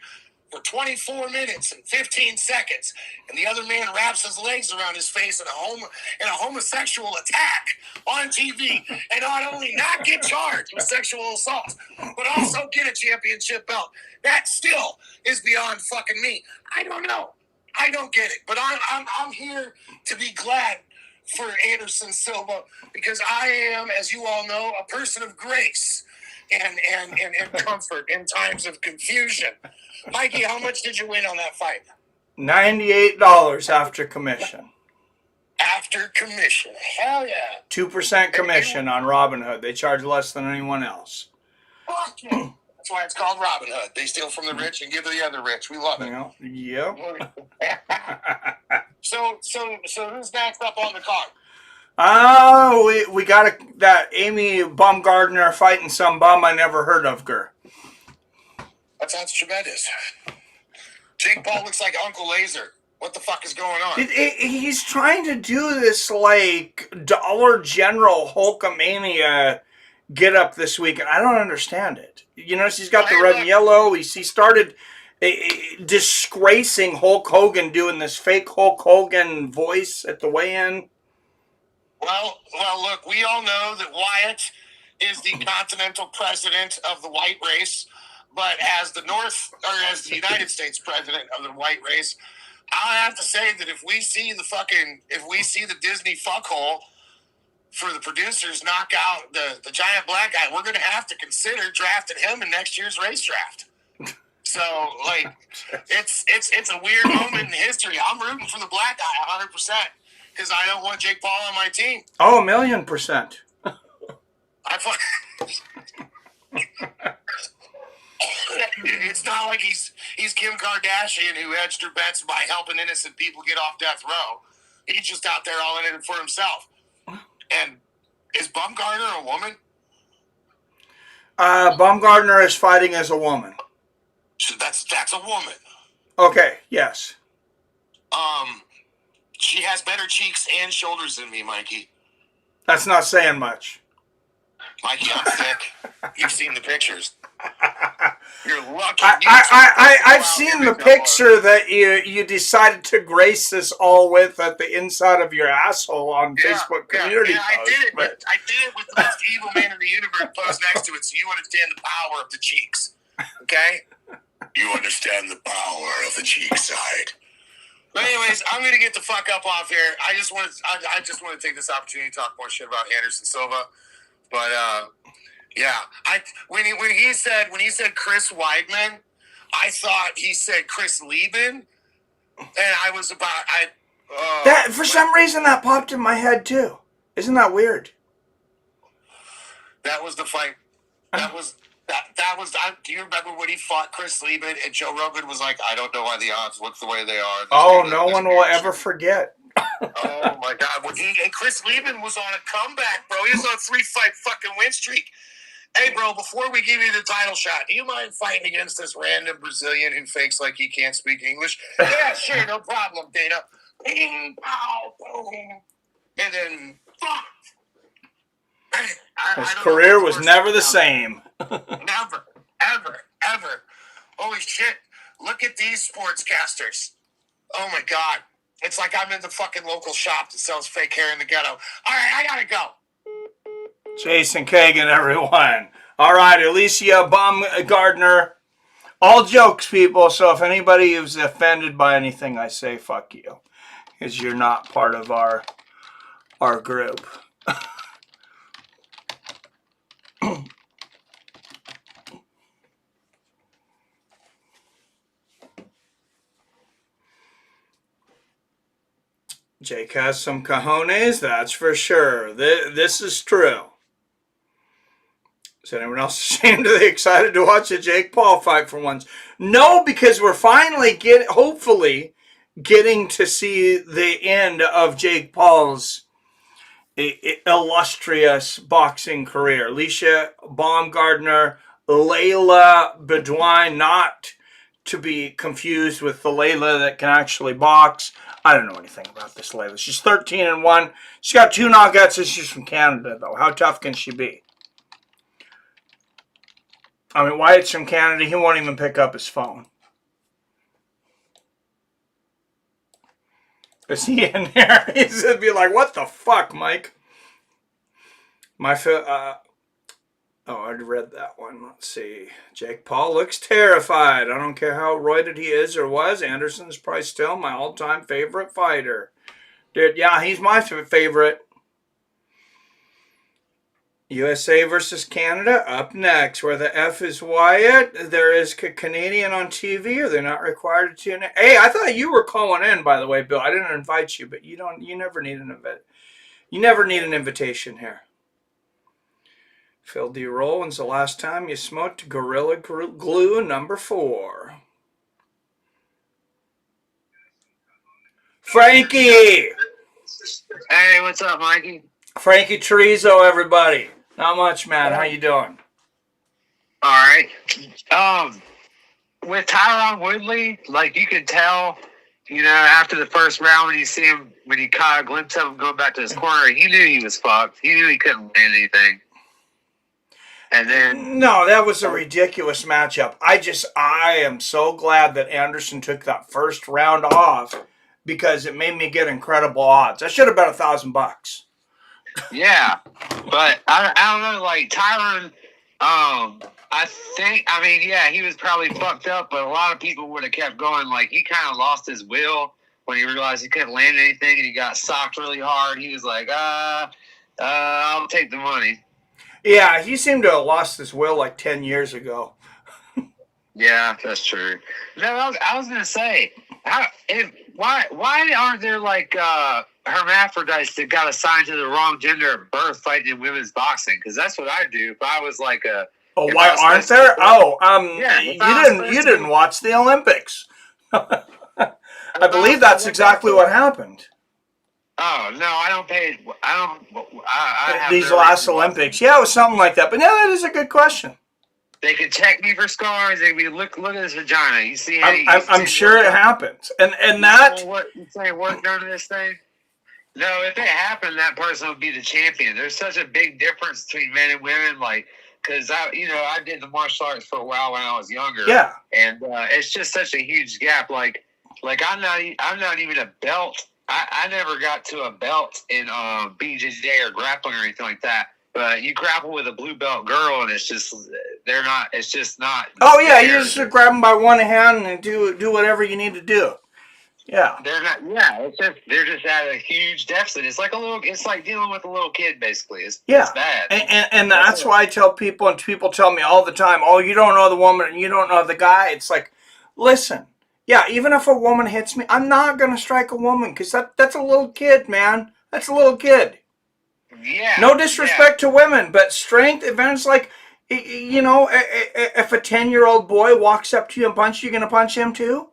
for 24 minutes and 15 seconds, and the other man wraps his legs around his face in a homosexual attack on TV, and not only not get charged with sexual assault, but also get a championship belt. That still is beyond fucking me. I don't know. I don't get it, but I'm here to be glad for Anderson Silva because I am, as you all know, a person of grace and comfort in times of confusion. Mikey, how much did you win on that fight? $98 after commission. After commission. Hell yeah. 2% commission on Robinhood. They charge less than anyone else. Fuck yeah. That's why it's called Robin Hood. They steal from the rich and give to the other rich. We love it. Yep. So who's next up on the card? We got that Amy Baumgardner fighting some bum I never heard of, girl. That sounds tremendous. Jake Paul looks like Uncle Laser. What the fuck is going on? He's trying to do this like Dollar General Hulkamania get up this week, and I don't understand it. You notice he's got the red and yellow. He started disgracing Hulk Hogan, doing this fake Hulk Hogan voice at the weigh-in. Well, look, we all know that Wyatt is the continental president of the white race. but as the United States president of the white race, I have to say that if we see the Disney fuckhole for the producers knock out the giant black guy, we're going to have to consider drafting him in next year's race draft. So, like, it's a weird moment in history. I'm rooting for the black guy 100% because I don't want Jake Paul on my team. Oh, 1,000,000%. It's not like he's Kim Kardashian who hedged her bets by helping innocent people get off death row. He's just out there all in it for himself. And is Bumgarner a woman? Bumgarner is fighting as a woman. So that's a woman. Okay, yes. She has better cheeks and shoulders than me, Mikey. That's not saying much. Mikey, I'm thick. You've seen the pictures. You're lucky. I've seen the picture that you decided to grace us all with at the inside of your asshole on Facebook community post. I did it with the most evil man in the universe posed next to it, so you understand the power of the cheeks. Okay? You understand the power of the cheek side. But anyways, I'm gonna get the fuck up off here. I just want to take this opportunity to talk more shit about Anderson Silva. But yeah, when he said Chris Weidman, I thought he said Chris Lieben, and I was that for some reason that popped in my head too. Isn't that weird? That was the fight. That was. Do you remember when he fought Chris Lieben and Joe Rogan was like, I don't know why the odds look the way they are. Oh, no one will ever forget. Oh my God! And Chris Lieben was on a comeback, bro. He was on a 3-fight fucking win streak. Hey, bro, before we give you the title shot, do you mind fighting against this random Brazilian who fakes like he can't speak English? Yeah, sure, no problem, Dana. Bing, pow, boom, and then fuck. His career was never the same. Never, ever. Holy shit! Look at these sportscasters. Oh my God. It's like I'm in the fucking local shop that sells fake hair in the ghetto. All right, I gotta go. Jason Kagan, everyone. All right, Alicia Baumgardner. All jokes, people. So if anybody is offended by anything I say, fuck you. Because you're not part of our group. Jake has some cojones, that's for sure. This is true. Is anyone else ashamed or excited to watch a Jake Paul fight for once? No, because we're finally hopefully getting to see the end of Jake Paul's illustrious boxing career. Alicia Baumgardner, Layla Bedouin, not to be confused with the Layla that can actually box. I don't know anything about this Layla. She's 13-1. She's got 2 knockouts and she's from Canada, though. How tough can she be? I mean, Wyatt's from Canada. He won't even pick up his phone. Is he in there? He's going to be like, what the fuck, Mike? I already read that one. Let's see. Jake Paul looks terrified. I don't care how roided he is or was. Anderson's probably still my all-time favorite fighter. Dude, yeah, he's my favorite. USA versus Canada up next. Where the F is Wyatt. There is Canadian on TV. Are they not required to tune in? Hey, I thought you were calling in, by the way, Bill. I didn't invite you, but you never need an invite. You never need an invitation here. Phil D. Roll, when's the last time you smoked Gorilla Glue number 4? Frankie! Hey, what's up, Mikey? Frankie Chorizo, everybody. Not much, man. How you doing? All right. With Tyron Woodley, like you could tell, after the first round when you see him, when you caught a glimpse of him going back to his corner, he knew he was fucked. He knew he couldn't win anything. And then no, that was a ridiculous matchup. I am so glad that Anderson took that first round off because it made me get incredible odds. I should have bet $1,000. Yeah, but I don't know. Like Tyron, He was probably fucked up, but a lot of people would have kept going. Like, he kind of lost his will when he realized he couldn't land anything and he got socked really hard. He was like, I'll take the money. Yeah, he seemed to have lost his will like 10 years ago. Yeah, that's true. No, I was going to say, why aren't there like hermaphrodites that got assigned to the wrong gender at birth fighting in women's boxing? Because that's what I'd do if I was like a. Oh, why aren't there? You didn't watch the Olympics. I believe that's exactly what happened. Oh no, I don't pay. These last Olympics, yeah, it was something like that. But yeah, that is a good question. They could check me for scars. They could look at his vagina. You see? I'm sure it happens, and that. What you say? Work done to this thing? No, if it happened, that person would be the champion. There's such a big difference between men and women, like. Because I did the martial arts for a while when I was younger. Yeah, and it's just such a huge gap. Like I'm not even a belt. I never got to a belt in BJJ or grappling or anything like that. But you grapple with a blue belt girl, and it's just not. Oh yeah, you just grab them by one hand and do whatever you need to do. Yeah, they're not. Yeah, they're just at a huge deficit. It's like dealing with a little kid, basically. It's bad. And that's why I tell people, and people tell me all the time, "Oh, you don't know the woman, and you don't know the guy." It's like, listen, yeah, even if a woman hits me, I'm not gonna strike a woman because that's a little kid, man. That's a little kid. Yeah. No disrespect to women, but strength events like, if a 10-year-old boy walks up to you and punches you, gonna punch him too?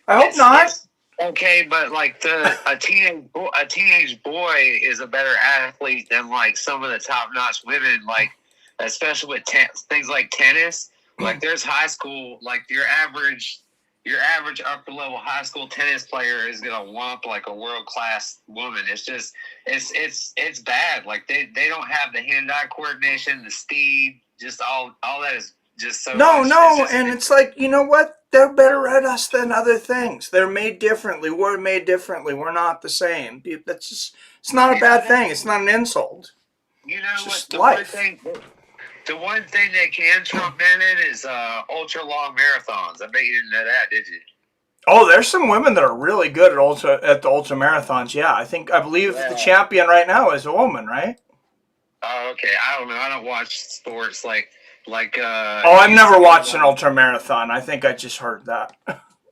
I hope not. Okay, but like a teenage boy is a better athlete than like some of the top-notch women, like especially with things like tennis. Like there's high school, like your average upper-level high school tennis player is gonna whomp like a world-class woman. It's just it's bad. Like they don't have the hand-eye coordination, the speed, just all that is just so. No, and it's like, you know what? They're better at us than other things. They're made differently. We're made differently. We're not the same. That's just, it's not a bad thing. It's not an insult. You know it's what? just The life. one thing they can trump men in is ultra long marathons. I bet you didn't know that, did you? Oh, there's some women that are really good at the ultra marathons. Yeah, I believe the champion right now is a woman, right? Oh, okay. I don't know. I don't watch sports like. I've never watched an ultra marathon. I think I just heard that.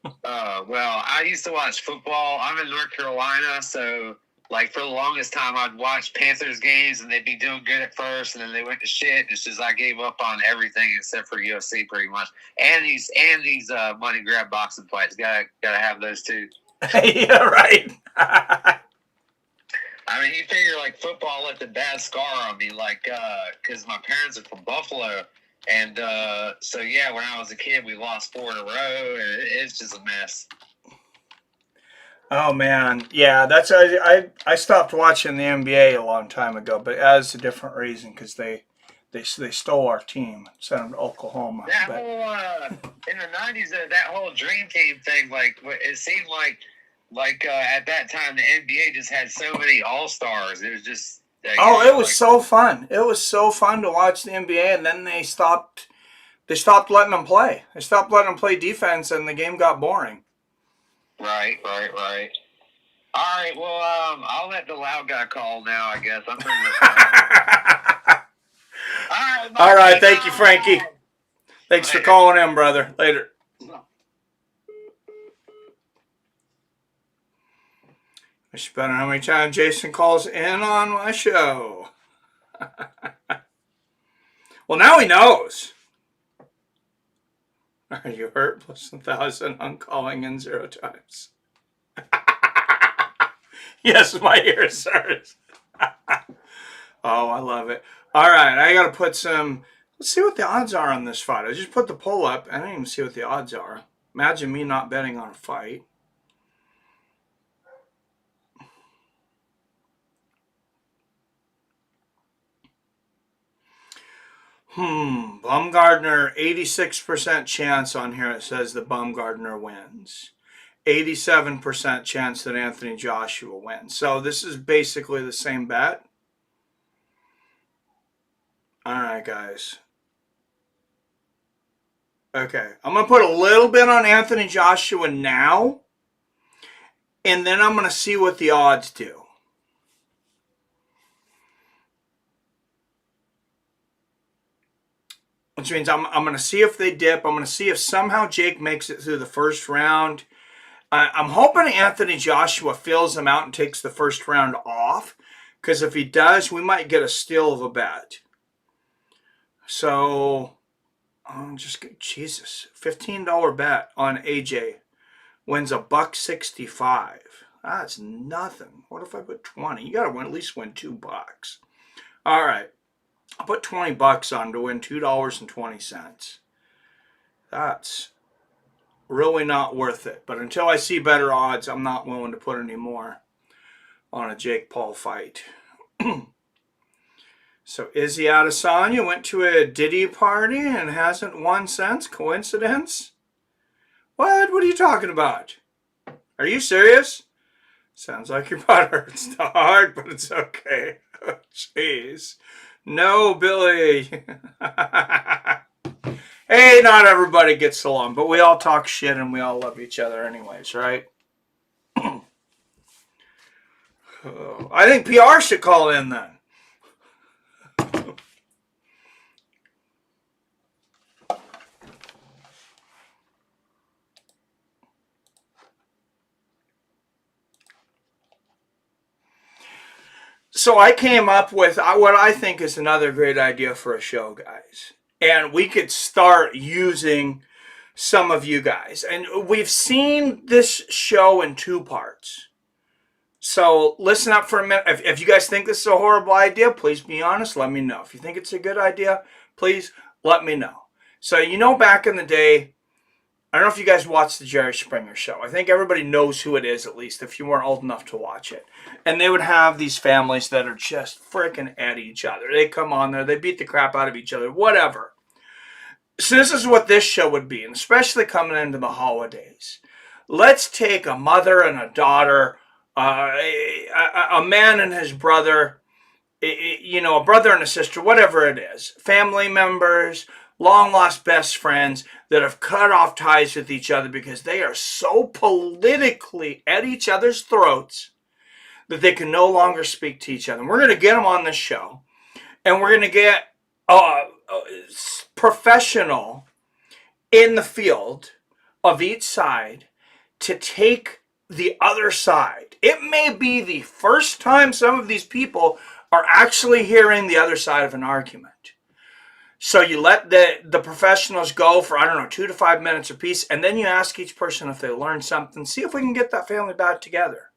Well, I used to watch football. I'm in North Carolina, so like for the longest time, I'd watch Panthers games, and they'd be doing good at first, and then they went to shit. It's just I gave up on everything except for UFC, pretty much, and these money grab boxing fights. Gotta have those too. Yeah, right. I mean, you figure like football left a bad scar on me, like because my parents are from Buffalo. And so, yeah, when I was a kid, we lost 4 in a row, and it's just a mess. Oh, man. Yeah, that's I stopped watching the NBA a long time ago, but as a different reason, because they stole our team, sent them to Oklahoma. In the 90s, that whole Dream Team thing, like, it seemed like at that time, the NBA just had so many All-Stars. It was just... it was so fun. It was so fun to watch the NBA, and then they stopped letting them play. They stopped letting them play defense, and the game got boring. Right. All right, well, I'll let the loud guy call now, I guess. I'm pretty much All right, thank you, Frankie. Thanks for calling in, brother. Later. I should bet on how many times Jason calls in on my show. Well, now he knows. Are you hurt? Plus 1,000 on calling in 0 times. Yes, my ears hurt. Oh, I love it. All right, I got to put some... Let's see what the odds are on this fight. I just put the poll up. I didn't even see what the odds are. Imagine me not betting on a fight. Baumgardner, 86% chance on here. It says that Baumgardner wins. 87% chance that Anthony Joshua wins. So this is basically the same bet. All right, guys. Okay. I'm going to put a little bit on Anthony Joshua now. And then I'm going to see what the odds do. Which means I'm going to see if they dip. I'm going to see if somehow Jake makes it through the first round. I'm hoping Anthony Joshua fills them out and takes the first round off. Because if he does, we might get a steal of a bet. So, Jesus, $15 bet on AJ wins $1.65. That's nothing. What if I put 20? You got to at least win $2. All right. I'll put $20 on to win $2.20. That's really not worth it. But until I see better odds, I'm not willing to put any more on a Jake Paul fight. So Izzy Adesanya went to a Diddy party and hasn't won since. Coincidence? What? What are you talking about? Are you serious? Sounds like your butt hurts to heart, but it's okay. Oh, jeez. No, Billy. Hey, not everybody gets along, but we all talk shit and we all love each other anyways, right? I think PR should call in then. So I came up with what I think is another great idea for a show, guys. And we could start using some of you guys. And we've seen this show in 2 parts. So listen up for a minute. If you guys think this is a horrible idea, please be honest. Let me know. If you think it's a good idea, please let me know. So, you know, back in the day, I don't know if you guys watched the Jerry Springer show. I think everybody knows who it is, at least, if you weren't old enough to watch it. And they would have these families that are just freaking at each other. They come on there, they beat the crap out of each other, whatever. So this is what this show would be, and especially coming into the holidays. Let's take a mother and a daughter, a man and his brother, you know, a brother and a sister, whatever it is, family members, long-lost best friends that have cut off ties with each other because they are so politically at each other's throats that they can no longer speak to each other. And we're going to get them on this show, and we're going to get professional in the field of each side to take the other side. It may be the first time some of these people are actually hearing the other side of an argument. So you let the professionals go for, 2 to 5 minutes apiece, and then you ask each person if they learned something. See if we can get that family back together.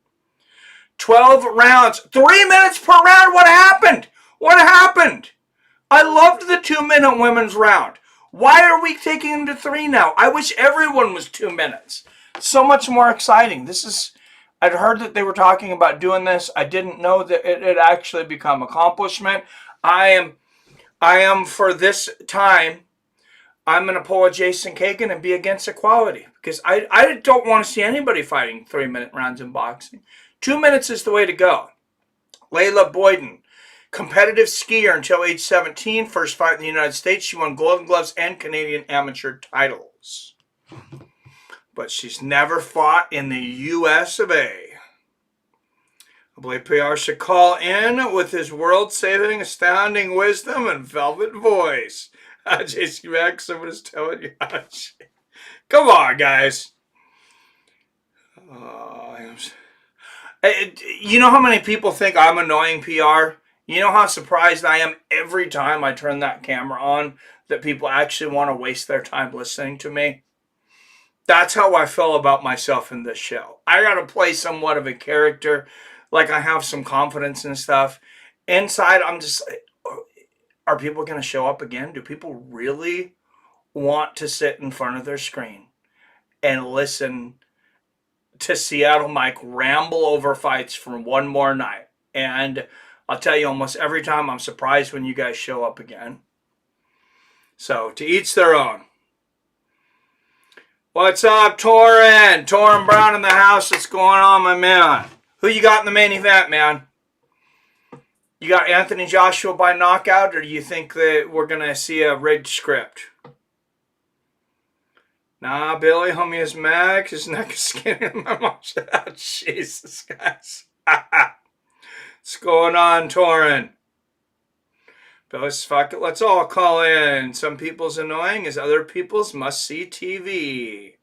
12 rounds, 3 minutes per round. What happened? What happened? I loved the 2-minute women's round. Why are we taking them to 3 now? I wish everyone was 2 minutes. So much more exciting. I'd heard that they were talking about doing this. I didn't know that it had actually become accomplishment. I am for this time, I'm going to pull a Jason Kagan and be against equality. Because I don't want to see anybody fighting 3-minute rounds in boxing. 2 minutes is the way to go. Layla Boyden, competitive skier until age 17. First fight in the United States. She won Golden Gloves and Canadian amateur titles. But she's never fought in the US of A. I believe PR should call in with his world-saving, astounding wisdom and velvet voice. JC Max, someone is telling you. Come on, guys. You know how many people think I'm annoying, PR? You know how surprised I am every time I turn that camera on that people actually want to waste their time listening to me? That's how I feel about myself in this show. I got to play somewhat of a character, like I have some confidence and stuff. Inside, I'm just like, are people going to show up again? Do people really want to sit in front of their screen and listen to Seattle Mike ramble over fights for one more night? And I'll tell you, almost every time I'm surprised when you guys show up again. So, to each their own. What's up, Torin? Torin Brown in the house. What's going on, my man? Who you got in the main event, man? You got Anthony Joshua by knockout, or do you think that we're going to see a rigged script? Nah, Billy, homie is mad 'cause his neck is skinny in my mouth. Oh, Jesus, guys. What's going on, Torin? Billy's, fuck it, let's all call in. Some people's annoying as other people's must see TV.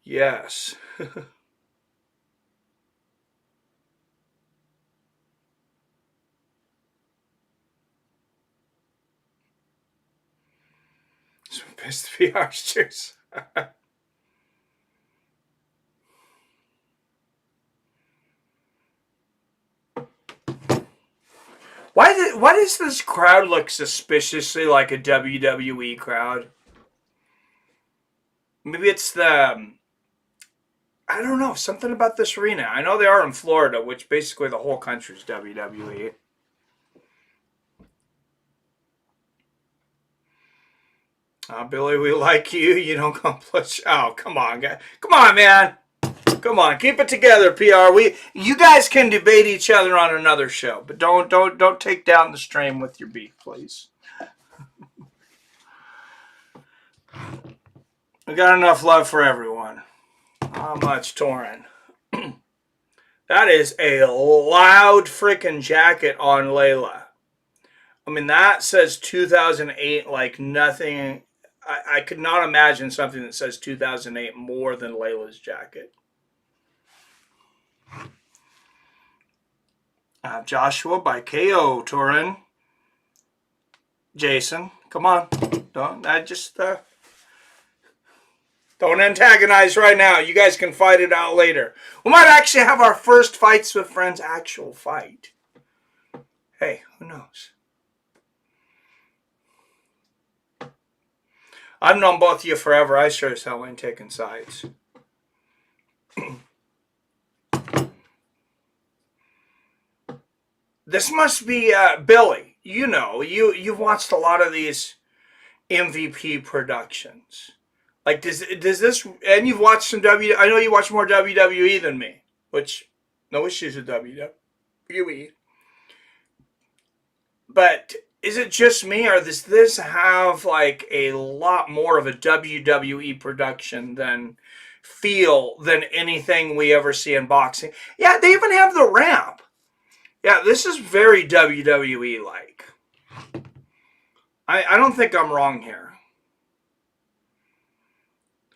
Yes. Some pissed VR cheers. Why does this crowd look suspiciously like a WWE crowd? Maybe it's the... I don't know, something about this arena. I know they are in Florida, which basically the whole country is WWE. Billy, we like you. You don't accomplish. Oh, come on, guys. Come on, man. Come on, keep it together, PR. You guys can debate each other on another show, but don't take down the stream with your beef, please. We got enough love for everyone. How much, Torin? That is a loud freaking jacket on Layla. I mean, that says 2008 like nothing. I could not imagine something that says 2008 more than Layla's jacket. Joshua by KO, Torin. Jason, come on. Don't antagonize right now. You guys can fight it out later. We might actually have our first Fights with Friends actual fight. Hey, who knows? I've known both of you forever. I sure as hell ain't taking sides. This must be Billy. You know, you've watched a lot of these MVP productions. Like, does this, and you've watched some I know you watch more WWE than me, which, no issues with WWE. But is it just me, or does this have like a lot more of a WWE production than anything we ever see in boxing? Yeah, they even have the ramp. Yeah, this is very WWE-like. I don't think I'm wrong here.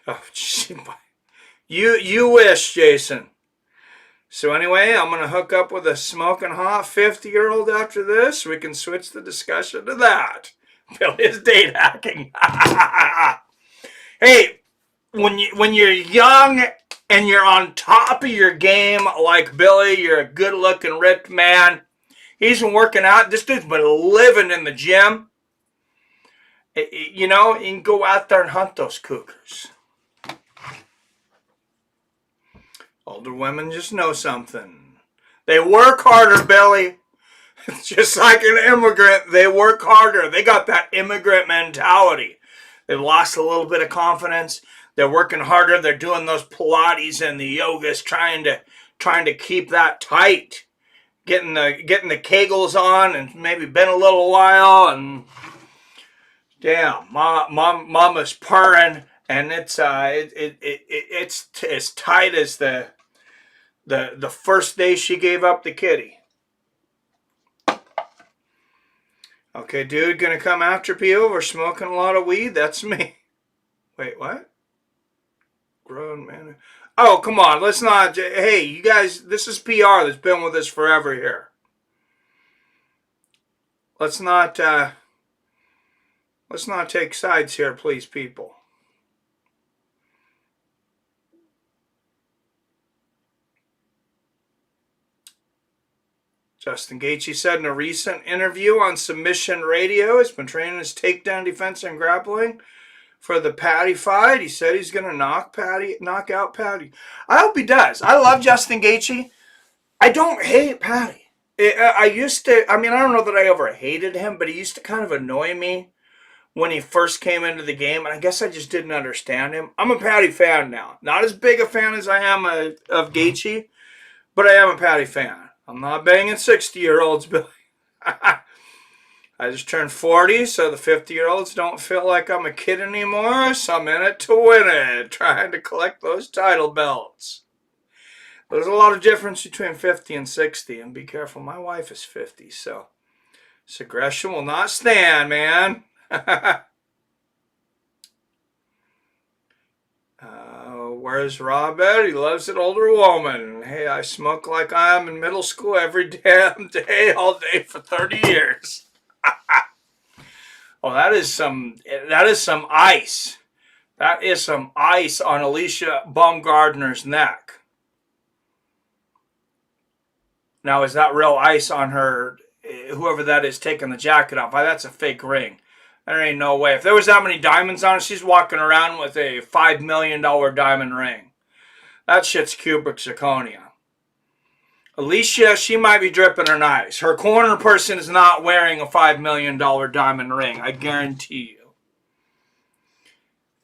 Oh, you wish, Jason. So anyway, I'm going to hook up with a smoking hot 50-year-old after this. We can switch the discussion to that. Billy is date hacking. Hey, when you're young and you're on top of your game like Billy, you're a good-looking, ripped man. He's been working out. This dude's been living in the gym. You know, you can go out there and hunt those cougars. Older women just know something. They work harder, Billy. Just like an immigrant, they work harder. They got that immigrant mentality. They've lost a little bit of confidence. They're working harder. They're doing those Pilates and the yogas, trying to keep that tight. Getting the Kegels on and maybe been a little while, and damn, mama's purring, and it's as tight as the first day she gave up the kitty. Okay, dude, gonna come after people. We're smoking a lot of weed. That's me. Wait, what? Grown man. Oh, come on. Let's not. Hey, you guys, this is PR that's been with us forever here. Let's not take sides here, please, people. Justin Gaethje said in a recent interview on Submission Radio, he's been training his takedown defense and grappling for the Patty fight. He said he's going to knock out Patty. I hope he does. I love Justin Gaethje. I don't hate Patty. I don't know that I ever hated him, but he used to kind of annoy me when he first came into the game, and I guess I just didn't understand him. I'm a Patty fan now. Not as big a fan as I am of Gaethje, but I am a Patty fan. I'm not banging 60-year-olds, Billy. I I just turned 40, so the 50-year-olds don't feel like I'm a kid anymore, so I'm in it to win it, trying to collect those title belts. There's a lot of difference between 50 and 60, and be careful, my wife is 50, so this aggression will not stand, man. Where's Rob at? He loves an older woman. Hey, I smoke like I am in middle school every damn day, all day for 30 years. Oh, that is some ice. That is some ice on Alicia Baumgardner's neck. Now, is that real ice on her, whoever that is taking the jacket off? That's a fake ring. There ain't no way. If there was that many diamonds on it, she's walking around with a $5 million diamond ring. That shit's cubic zirconia. Alicia, she might be dripping her nice. Her corner person is not wearing a $5 million diamond ring. I guarantee you.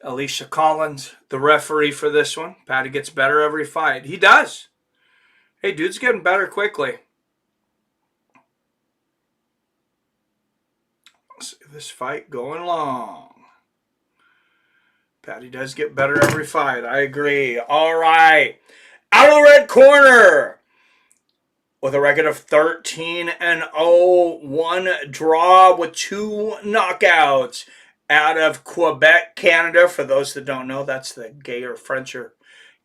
Alicia Collins, the referee for this one. Patty gets better every fight. He does. Hey, dude's getting better quickly. Let's see this fight going long. Patty does get better every fight. I agree. All right. Out of the red corner. With a record of 13-0, one draw with 2 knockouts. Out of Quebec, Canada. For those that don't know, that's the gay or Frencher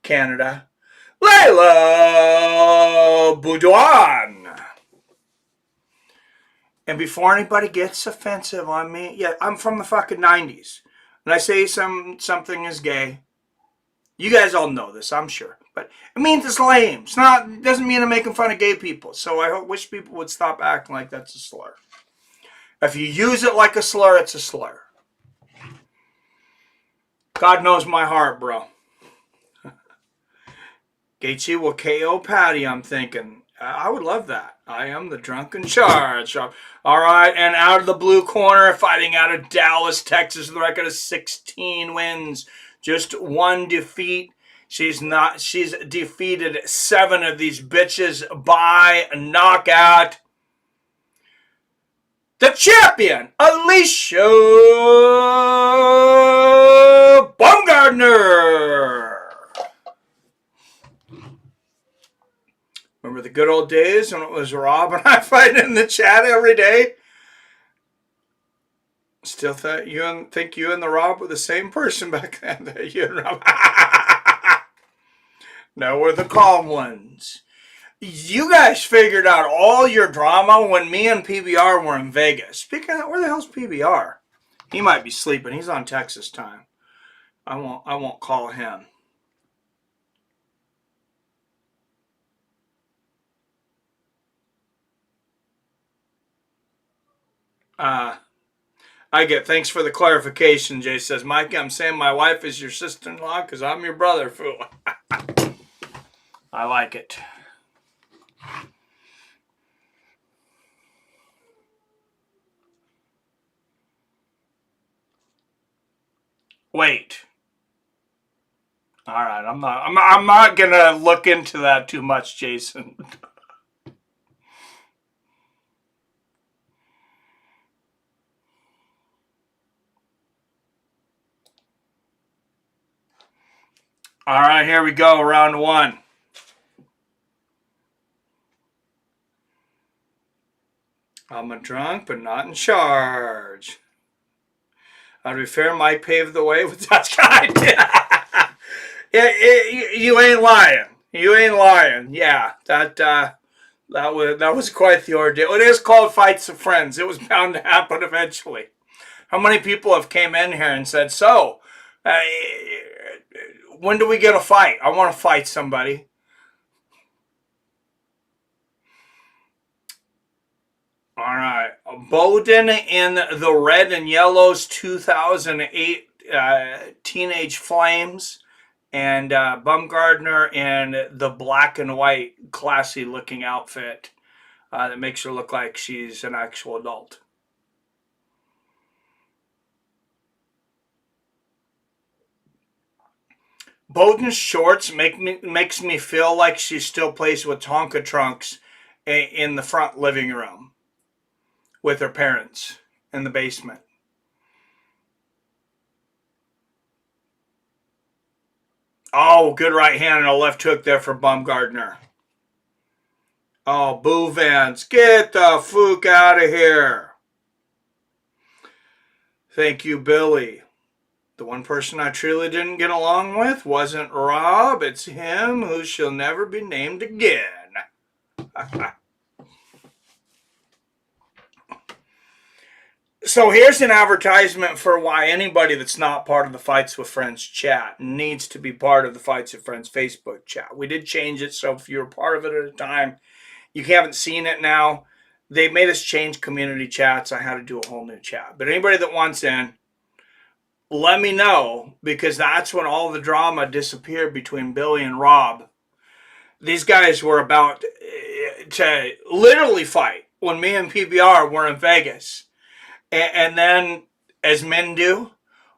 Canada. Layla Boudouin. And before anybody gets offensive on me, yeah, I'm from the fucking 90s. When I say something is gay, you guys all know this, I'm sure. But it means it's lame. It doesn't mean I'm making fun of gay people. So I wish people would stop acting like that's a slur. If you use it like a slur, it's a slur. God knows my heart, bro. Gaethje will KO Patty, I'm thinking. I would love that. I am the drunken charge. All right, and out of the blue corner, fighting out of Dallas, Texas, with a record of 16 wins, just 1 defeat. She's defeated 7 of these bitches by knockout. The champion, Alicia Baumgardner. Remember the good old days when it was Rob and I fighting in the chat every day? Still think you and the Rob were the same person back then. You and Rob. No, we're the calm ones. You guys figured out all your drama when me and PBR were in Vegas. Speaking of that, where the hell's PBR? He might be sleeping. He's on Texas time. I won't call him. Thanks for the clarification, Jay says. Mike, I'm saying my wife is your sister-in-law because I'm your brother, fool. I like it. Wait. All right, I'm not gonna look into that too much, Jason. All right, here we go, round 1. I'm a drunk, but not in charge. To be fair, Mike paved the way with that guy. You ain't lying. You ain't lying. Yeah, that was quite the ordeal. It is called Fights of Friends. It was bound to happen eventually. How many people have came in here and said, so, when do we get a fight? I want to fight somebody. All right. Bowden in the red and yellows 2008 Teenage Flames. And Baumgardner in the black and white classy looking outfit that makes her look like she's an actual adult. Bowden's shorts makes me feel like she still plays with Tonka trunks in the front living room with her parents. in the basement. Oh, good right hand and a left hook there for Baumgartner. Oh, Boo Vance, get the fook out of here. Thank you, Billy. The one person I truly didn't get along with wasn't Rob. It's him who shall never be named again. So here's an advertisement for why anybody that's not part of the Fights with Friends chat needs to be part of the Fights with Friends Facebook chat. We did change it, so if you're part of it at a time, you haven't seen it now. They made us change community chats. I had to do a whole new chat. But anybody that wants in, let me know, because that's when all the drama disappeared between Billy and Rob. These guys were about to literally fight when me and PBR were in Vegas. And then, as men do,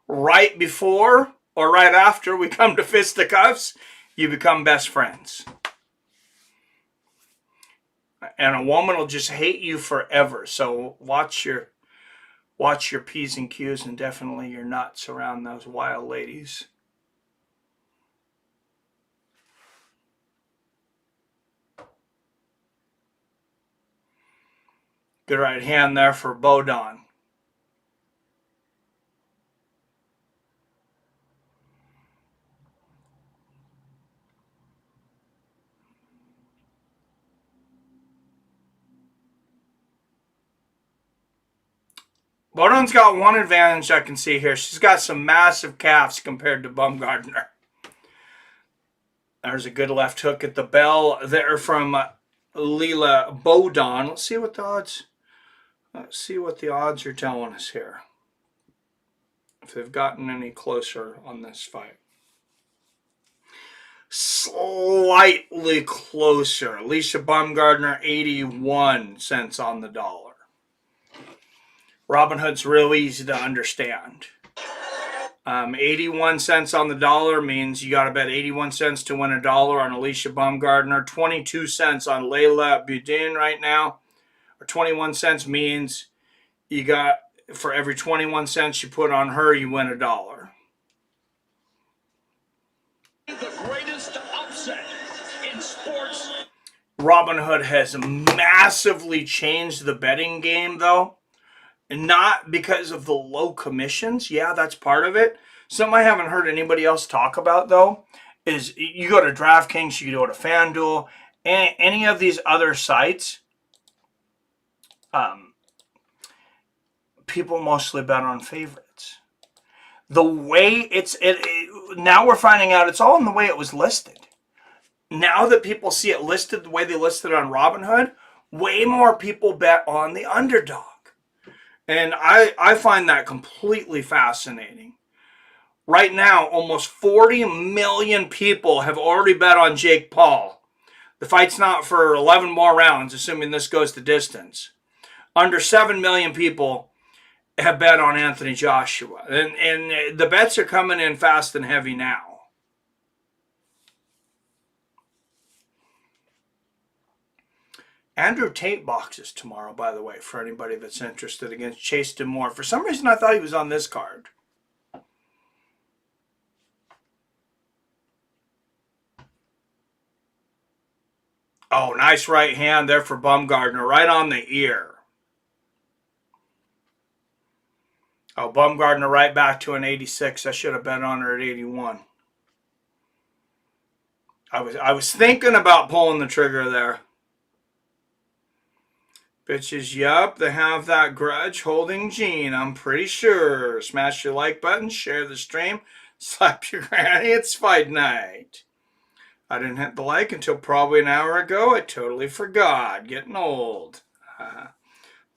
right before or right after we come to fisticuffs, you become best friends. And a woman will just hate you forever. So watch your P's and Q's and definitely your nuts around those wild ladies. Good right hand there for Bodon. Bodon's got one advantage I can see here. She's got some massive calves compared to Baumgartner. There's a good left hook at the bell there from Leela Bodon. Let's see what the odds are telling us here. If they've gotten any closer on this fight. Slightly closer. Alicia Baumgartner, 81 cents on the dollar. Robin Hood's real easy to understand. 81 cents on the dollar means you got to bet 81 cents to win $1 on Alicia Baumgartner. 22 cents on Layla Budin right now. Or 21 cents means you got, for every 21 cents you put on her, you win $1. The greatest upset in sports. Robin Hood has massively changed the betting game, though. Not because of the low commissions. Yeah, that's part of it. Something I haven't heard anybody else talk about, though, is you go to DraftKings, you go to FanDuel, any of these other sites, people mostly bet on favorites. The way now we're finding out it's all in the way it was listed. Now that people see it listed the way they listed on Robinhood, way more people bet on the underdog. And I find that completely fascinating. Right now, almost 40 million people have already bet on Jake Paul. The fight's not for 11 more rounds, assuming this goes the distance. Under 7 million people have bet on Anthony Joshua. And the bets are coming in fast and heavy now. Andrew Tate boxes tomorrow, by the way, for anybody that's interested, against Chase Demore. For some reason, I thought he was on this card. Oh, nice right hand there for Baumgartner, right on the ear. Oh, Baumgartner right back to an 86. I should have bet on her at 81. I was thinking about pulling the trigger there. Bitches, yup, they have that grudge holding gene, I'm pretty sure. Smash your like button, share the stream, slap your granny, it's fight night. I didn't hit the like until probably an hour ago. I totally forgot. Getting old.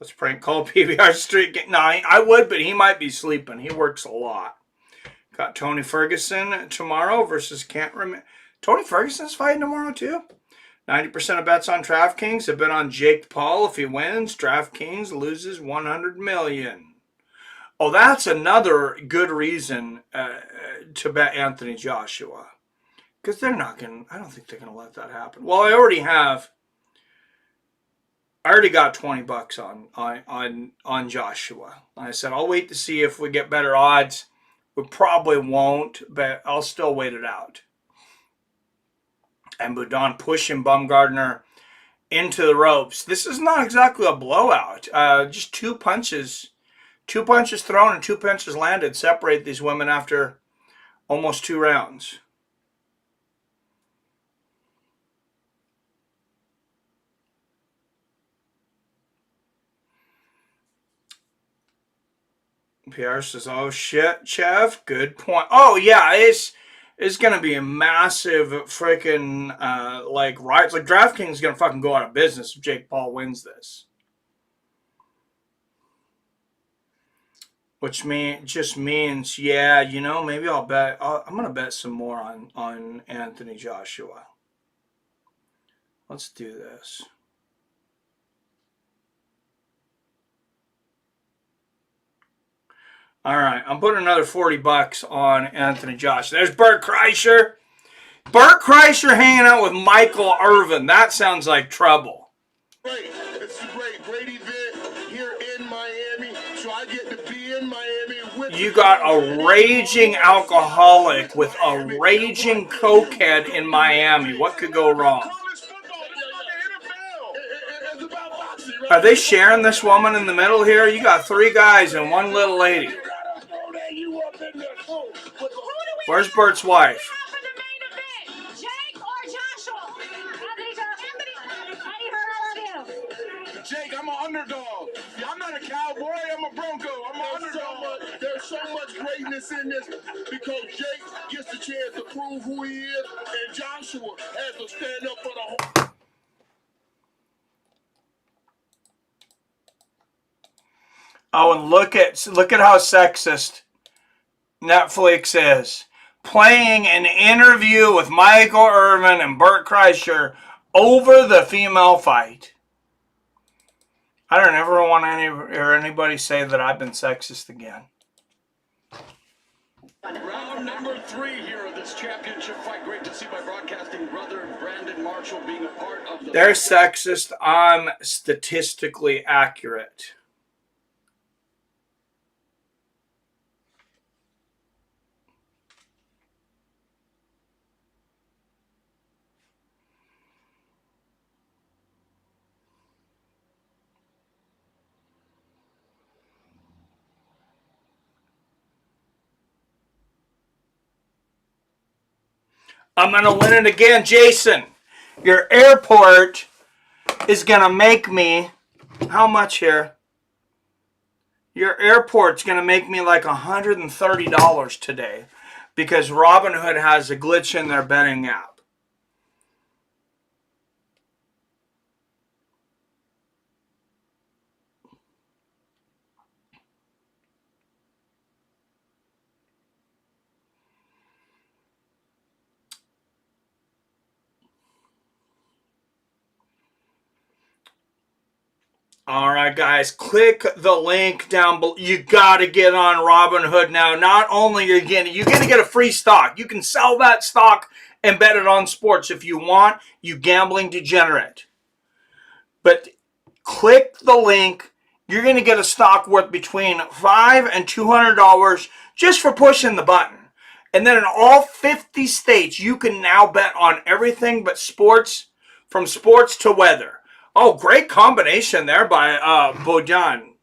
Let's prank call PBR Street. No, I would, but he might be sleeping. He works a lot. Got Tony Ferguson tomorrow versus can't remember. Tony Ferguson's fighting tomorrow too? 90% of bets on DraftKings have been on Jake Paul. If he wins, DraftKings loses $100 million. Oh, that's another good reason to bet Anthony Joshua. Because they're not going to, I don't think they're going to let that happen. Well, I already have I already got $20 on Joshua. I said I'll wait to see if we get better odds. We probably won't, but I'll still wait it out. And Boudin pushing Bumgardner into the ropes. This is not exactly a blowout. Just two punches thrown and 2 punches landed separate these women after almost 2 rounds. Pierre says, "Oh shit, Chev, good point." Oh yeah, it's gonna be a massive freaking riots. Like DraftKings is gonna fucking go out of business if Jake Paul wins this. Which just means, yeah, maybe I'll bet. I'm gonna bet some more on Anthony Joshua. Let's do this. All right, I'm putting another $40 on Anthony Joshua. There's Bert Kreischer. Bert Kreischer hanging out with Michael Irvin. That sounds like trouble. Great. It's a great event here in Miami. So I get to be in Miami with You got a raging alcoholic with a raging cokehead in Miami. What could go wrong? Are they sharing this woman in the middle here? You got 3 guys and 1 little lady. Where's Bert's wife? Jake, I'm an underdog. I'm not a cowboy. I'm a Bronco. I'm an underdog. There's so much greatness in this because Jake gets the chance to prove who he is, and Joshua has to stand up for the whole. Oh, and look at how sexist Netflix is. Playing an interview with Michael Irvin and Bert Kreischer over the female fight. I don't ever want hear anybody say that I've been sexist again. Round number 3 here of this championship fight. Great to see my broadcasting brother Brandon Marshall being a part of the... They're sexist. I'm statistically accurate. I'm going to win it again. Jason, your airport is going to make me, how much here? Your airport's going to make me like $130 today because Robinhood has a glitch in their betting app. All right, guys, click the link down below. You got to get on Robinhood now. Not only are you going to get a free stock. You can sell that stock and bet it on sports if you want, you gambling degenerate. But click the link. You're going to get a stock worth between $500 and $200 just for pushing the button. And then in all 50 states, you can now bet on everything but sports, from sports to weather. Oh, great combination there by Bojan.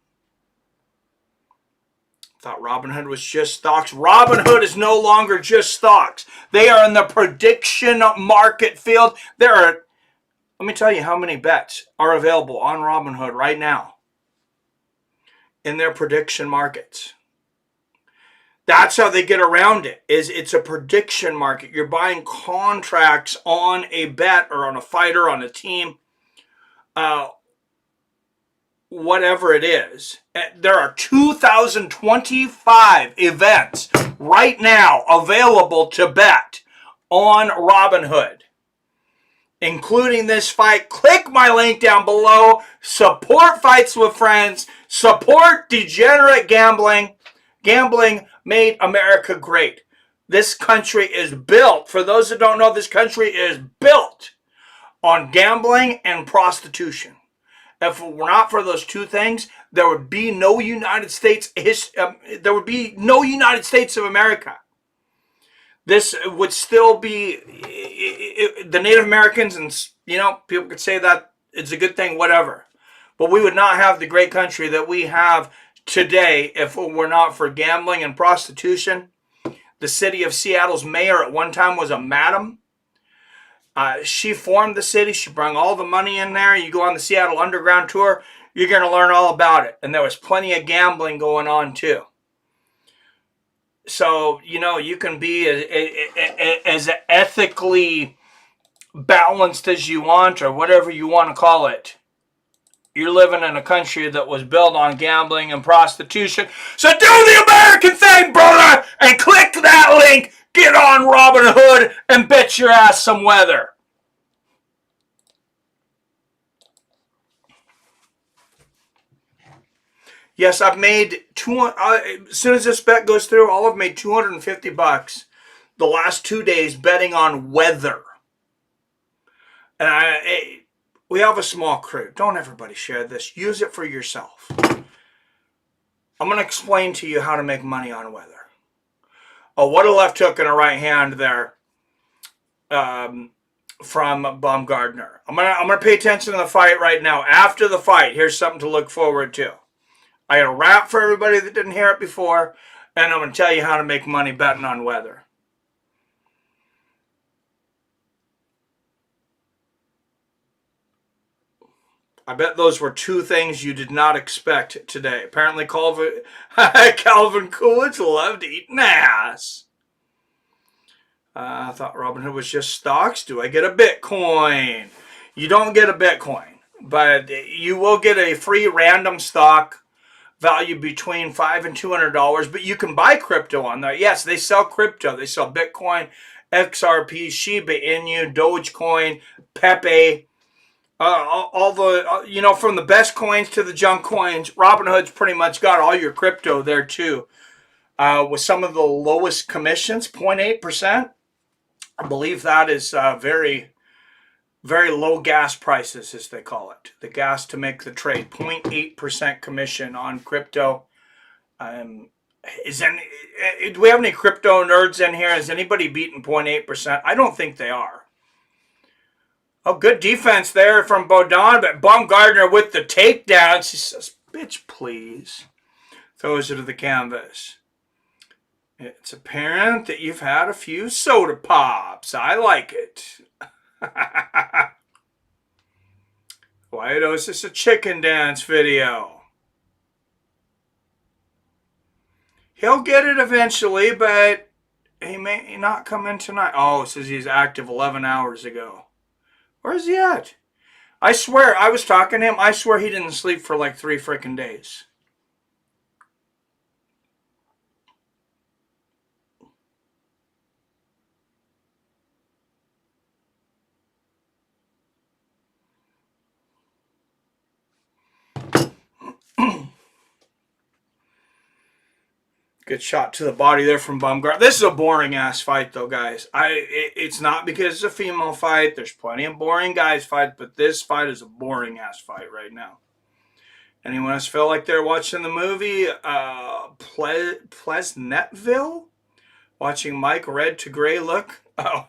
Thought Robinhood was just stocks. Robinhood is no longer just stocks. They are in the prediction market field. Let me tell you how many bets are available on Robinhood right now in their prediction markets. That's how they get around it. It's a prediction market. You're buying contracts on a bet or on a fighter, on a team. Whatever it is. There are 2025 events right now available to bet on Robinhood, including this fight. Click my link down below. Support Fights with Friends. Support degenerate gambling. Gambling made America great. This country is built, for those that don't know, this country is built on gambling and prostitution. If it were not for those two things, there would be no United States. There would be no United States of America. This would still be the Native Americans, and people could say that it's a good thing, whatever. But we would not have the great country that we have today if it were not for gambling and prostitution. The city of Seattle's mayor at one time was a madam. She formed the city. She brought all the money in there. You go on the Seattle Underground tour, you're going to learn all about it. And there was plenty of gambling going on too. So, you can be as ethically balanced as you want, or whatever you want to call it. You're living in a country that was built on gambling and prostitution. So do the American thing, brother, and click that link. Get on Robinhood and bet your ass some weather. Yes, I've made as soon as this bet goes through, I've made $250 the last 2 days betting on weather. And we have a small crew. Don't everybody share this. Use it for yourself. I'm going to explain to you how to make money on weather. Oh, what a left hook and a right hand there from Baumgartner. I'm gonna pay attention to the fight right now. After the fight, here's something to look forward to. I got a rap for everybody that didn't hear it before, and I'm going to tell you how to make money betting on weather. I bet those were two things you did not expect today. Apparently Calvin Coolidge loved eating ass. I thought Robinhood was just stocks. Do I get a Bitcoin? You don't get a Bitcoin, but you will get a free random stock value between $5 and $200, but you can buy crypto on there. Yes, they sell crypto. They sell Bitcoin, XRP, Shiba Inu, Dogecoin, Pepe, all the, from the best coins to the junk coins. Robinhood's pretty much got all your crypto there too, with some of the lowest commissions, 0.8%. I believe that is very, very low gas prices, as they call it. The gas to make the trade, 0.8% commission on crypto. Do we have any crypto nerds in here? Has anybody beaten 0.8%? I don't think they are. Oh, good defense there from Bodon, but Baumgartner with the takedown. She says, bitch, please. Throws it to the canvas. It's apparent that you've had a few soda pops. I like it. Why is this a chicken dance video? He'll get it eventually, but he may not come in tonight. Oh, it says he's active 11 hours ago. Where's he at? I swear, I was talking to him. I swear he didn't sleep for like 3 freaking days. Good shot to the body there from Baumgartner. This is a boring ass fight though, guys. It's not because it's a female fight. There's plenty of boring guys fight, but this fight is a boring ass fight right now. Anyone else feel like they're watching the movie Pleasantville? Watching Mike red to gray look? Oh.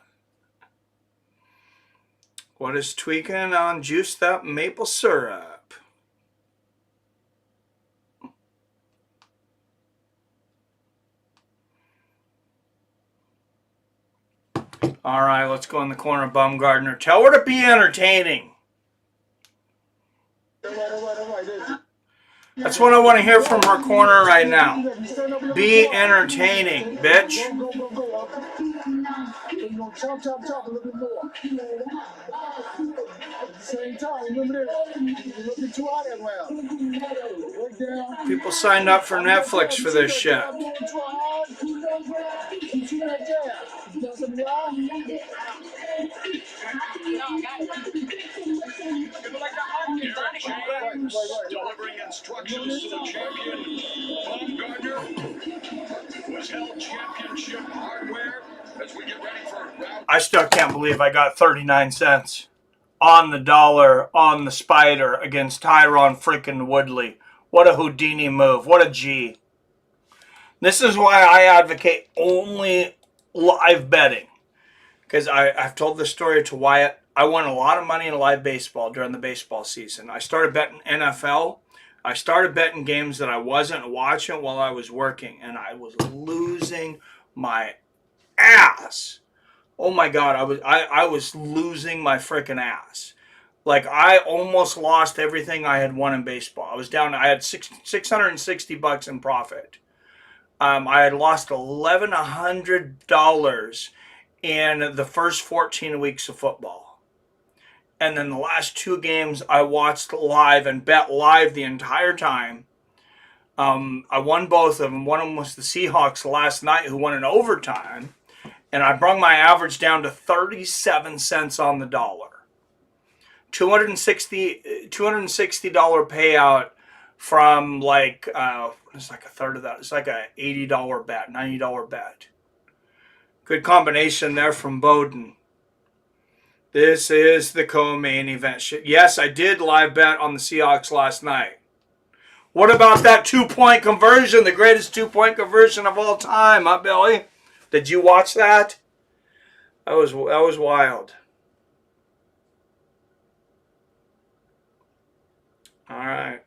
What is tweaking on juiced up maple syrup? All right, let's go in the corner of Baumgartner. Tell her to be entertaining. That's what I want to hear from her corner right now. Be entertaining, bitch. Chop a little bit more. At the same time, remember this. You're looking too hot that round. People signed up for Netflix for this shit. Delivering instructions to the champion. Baumgartner was held championship hardware as we get ready for round. I still can't believe I got 39 cents. on the dollar on the Spider against Tyron freaking Woodley. What a Houdini move. What a G. This is why I advocate only live betting. Because I've told this story to Wyatt. I won a lot of money in live baseball during the baseball season. I started betting NFL. I started betting games that I wasn't watching while I was working. And I was losing my ass. Oh my God, I was losing my freaking ass. Like, I almost lost everything I had won in baseball. I was down, I had $660 in profit. I had lost $1,100 in the first 14 weeks of football. And then the last 2 games I watched live and bet live the entire time. I won both of them. One of them was the Seahawks last night, who won in overtime. And I brought my average down to 37 cents on the dollar. $260 payout from like, it's like a third of that. It's like a $80 bet, $90 bet. Good combination there from Bowden. This is the co-main event. Yes, I did live bet on the Seahawks last night. What about that 2-point conversion? The greatest 2-point conversion of all time, huh, Billy? Did you watch that? That was wild. All right.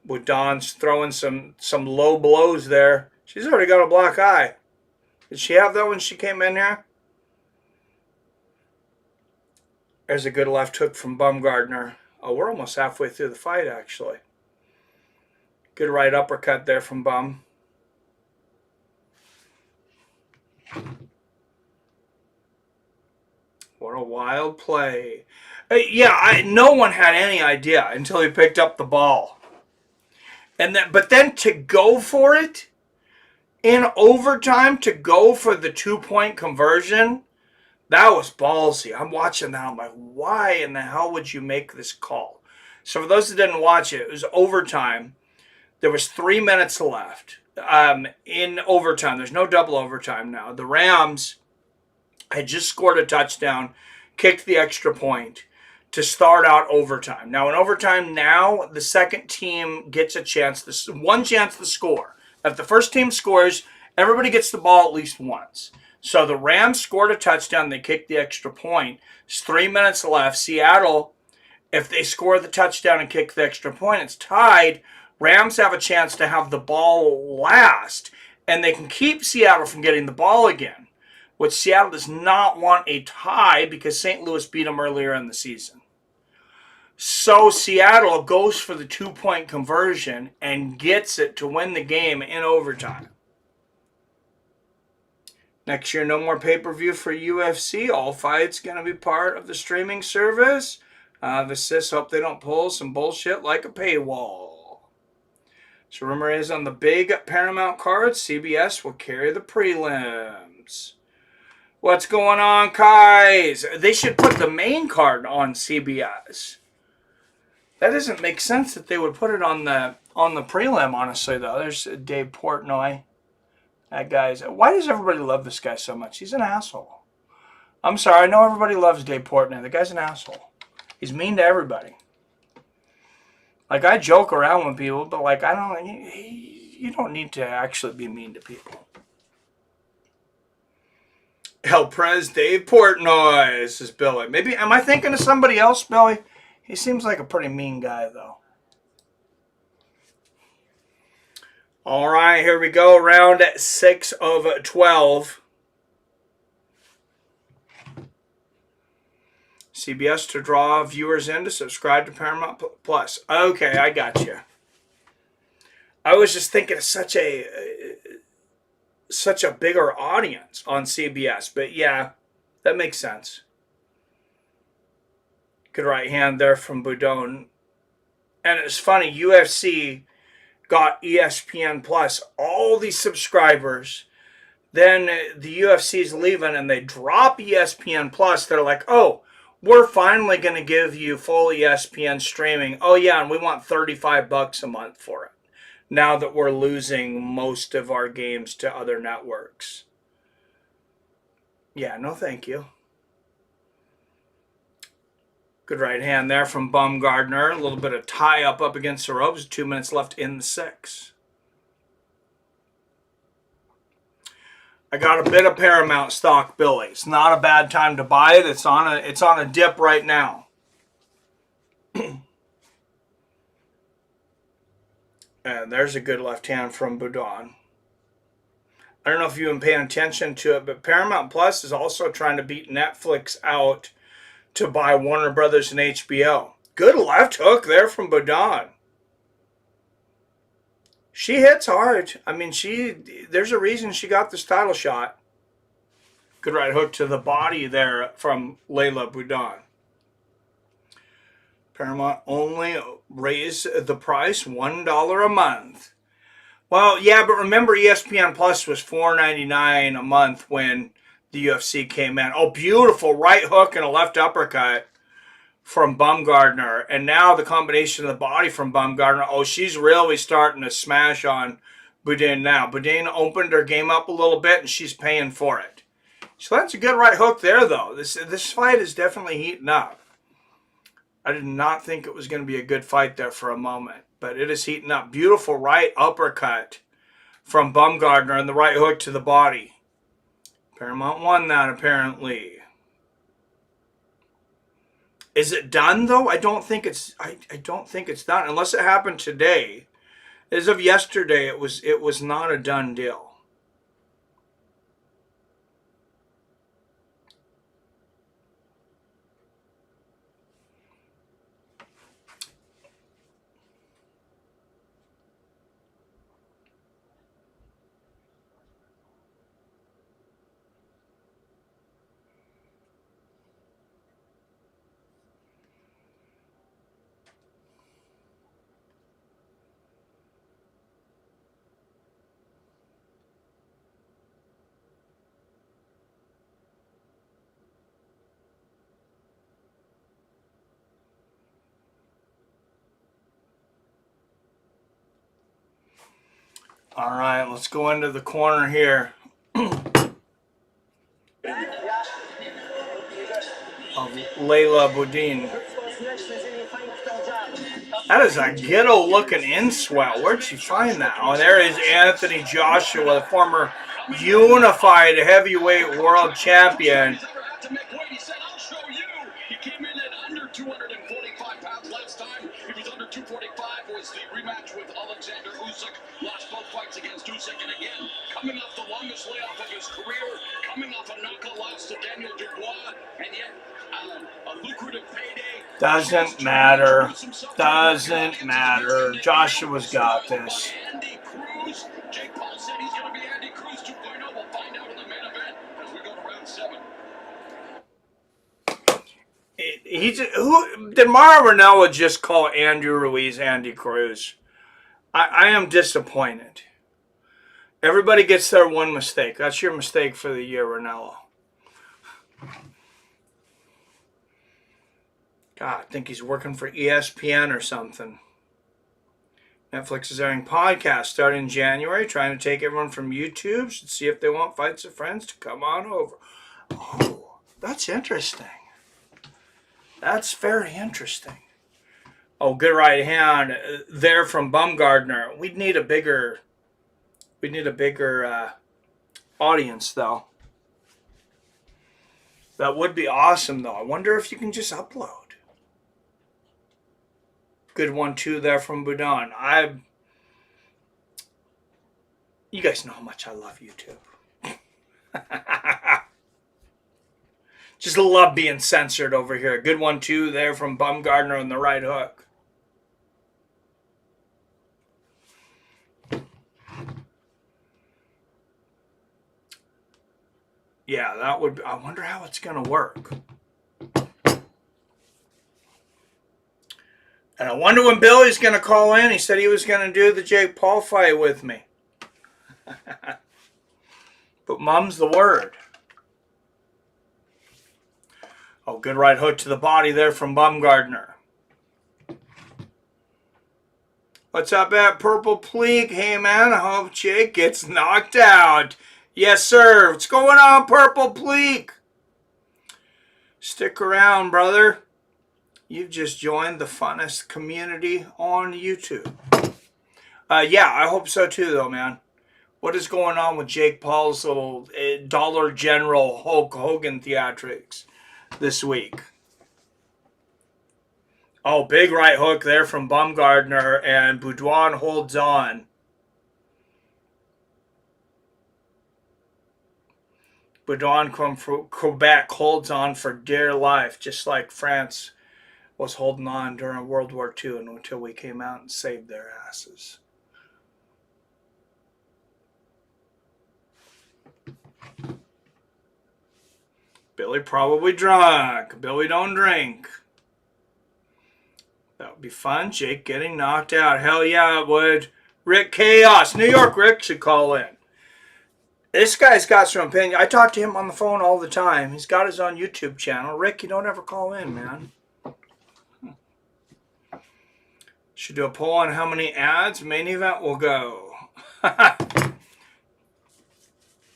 With Dawn's throwing some low blows there. She's already got a black eye. Did she have that when she came in here? There's a good left hook from Bumgardner. Oh, we're almost halfway through the fight, actually. Good right uppercut there from Bum. What a wild play. No one had any idea until he picked up the ball. But then to go for it in overtime, to go for the 2-point conversion, that was ballsy. I'm watching that. I'm like, why in the hell would you make this call? So for those that didn't watch it, it was overtime. There was 3 minutes left in overtime. There's no double overtime now. The Rams had just scored a touchdown, kicked the extra point to start out overtime. Now, in overtime now, the second team gets one chance to score. If the first team scores, everybody gets the ball at least once. So the Rams scored a touchdown. They kicked the extra point. There's 3 minutes left. Seattle, if they score the touchdown and kick the extra point, it's tied. Rams have a chance to have the ball last, and they can keep Seattle from getting the ball again, which Seattle does not want a tie because St. Louis beat them earlier in the season. So Seattle goes for the 2-point conversion and gets it to win the game in overtime. Next year, no more pay-per-view for UFC. All fights going to be part of the streaming service. The sis hope they don't pull some bullshit like a paywall. So rumor is on the big Paramount cards, CBS will carry the prelims. What's going on, guys? They should put the main card on CBS. That doesn't make sense that they would put it on the prelim, honestly, though. There's Dave Portnoy. That guy's... Why does everybody love this guy so much? He's an asshole. I'm sorry. I know everybody loves Dave Portnoy. The guy's an asshole. He's mean to everybody. Like, I joke around with people, but, like, I don't... You don't need to actually be mean to people. El Prez, Dave Portnoy. This is Billy. Maybe... Am I thinking of somebody else, Billy? He seems like a pretty mean guy, though. All right, here we go. Round 6 of 12. CBS to draw viewers in to subscribe to Paramount Plus. Okay, I got you. I was just thinking of such a bigger audience on CBS, but yeah, that makes sense. Good right hand there from Boudon. And it's funny, UFC got ESPN Plus, all these subscribers. Then the UFC's leaving and they drop ESPN Plus. They're like, oh, we're finally going to give you full ESPN streaming. Oh, yeah, and we want $35 a month for it. Now that we're losing most of our games to other networks. Yeah, no thank you. Good right hand there from Baumgartner. A little bit of tie up against the ropes. 2 minutes left in the 6. I got a bit of Paramount stock, Billy. It's not a bad time to buy it. It's on a dip right now. And there's a good left hand from Boudon. I don't know if you've been paying attention to it, but Paramount Plus is also trying to beat Netflix out to buy Warner Brothers and HBO. Good left hook there from Boudon. She hits hard. I mean, there's a reason she got this title shot. Good right hook to the body there from Layla Boudon. Paramount only raised the price $1 a month. Well, yeah, but remember ESPN Plus was $4.99 a month when the UFC came in. Oh, beautiful right hook and a left uppercut from Baumgartner. And now the combination of the body from Baumgartner. Oh, she's really starting to smash on Boudin now. Boudin opened her game up a little bit, and she's paying for it. So that's a good right hook there, though. This fight is definitely heating up. I did not think it was going to be a good fight there for a moment, but it is heating up. Beautiful right uppercut from Baumgartner and the right hook to the body. Paramount won that, apparently. Is it done, though? I don't think it's done unless it happened today. As of yesterday, it was not a done deal. All right, let's go into the corner here of Layla Boudin. That is a ghetto-looking inswell. Where'd she find that? Oh, there is Anthony Joshua, the former unified heavyweight world champion. He came in at under 245 pounds last time. He was under 245. Was the rematch with Alexander Usyk. Lost both fights against Usyk, and again, coming off the longest layoff of his career, coming off a knockout loss to Daniel Dubois, and yet a lucrative payday. Doesn't matter. Doesn't matter. Joshua's got this. Andy Cruz. Jake Paul said he's going to be Andy Cruz 2.0. We'll find out in the main event as we go to round 7. Did Mara Ranella just call Andrew Ruiz Andy Cruz? I am disappointed. Everybody gets their one mistake. That's your mistake for the year, Ranella. God, I think he's working for ESPN or something. Netflix is airing podcasts starting in January, trying to take everyone from YouTube to see if they want Fights of Friends to come on over. Oh, that's interesting. That's very interesting. Oh, good right hand there from Baumgartner. We'd need a bigger audience, though. That would be awesome, though. I wonder if you can just upload. Good 1-2 there from Boudon. You guys know how much I love YouTube. Just love being censored over here. Good 1-2 there from Baumgartner on the right hook. Yeah, that would be, I wonder how it's going to work. And I wonder when Billy's going to call in. He said he was going to do the Jake Paul fight with me. But mum's the word. Oh, good right hook to the body there from Baumgartner. What's up at Purple Pleak? Hey, man, I hope Jake gets knocked out. Yes, sir. What's going on, Purple Pleak? Stick around, brother. You've just joined the funnest community on YouTube. Yeah, I hope so too, though, man. What is going on with Jake Paul's little Dollar General Hulk Hogan theatrics this week? Oh, big right hook there from Bumgardner, and Boudouin holds on. Boudouin from Quebec holds on for dear life, just like France was holding on during World War II until we came out and saved their asses. Billy probably drunk. Billy don't drink. That would be fun. Jake getting knocked out. Hell yeah, it would. Rick Chaos. New York Rick should call in. This guy's got some opinion. I talk to him on the phone all the time. He's got his own YouTube channel. Rick, you don't ever call in, man. Should do a poll on how many ads main event will go.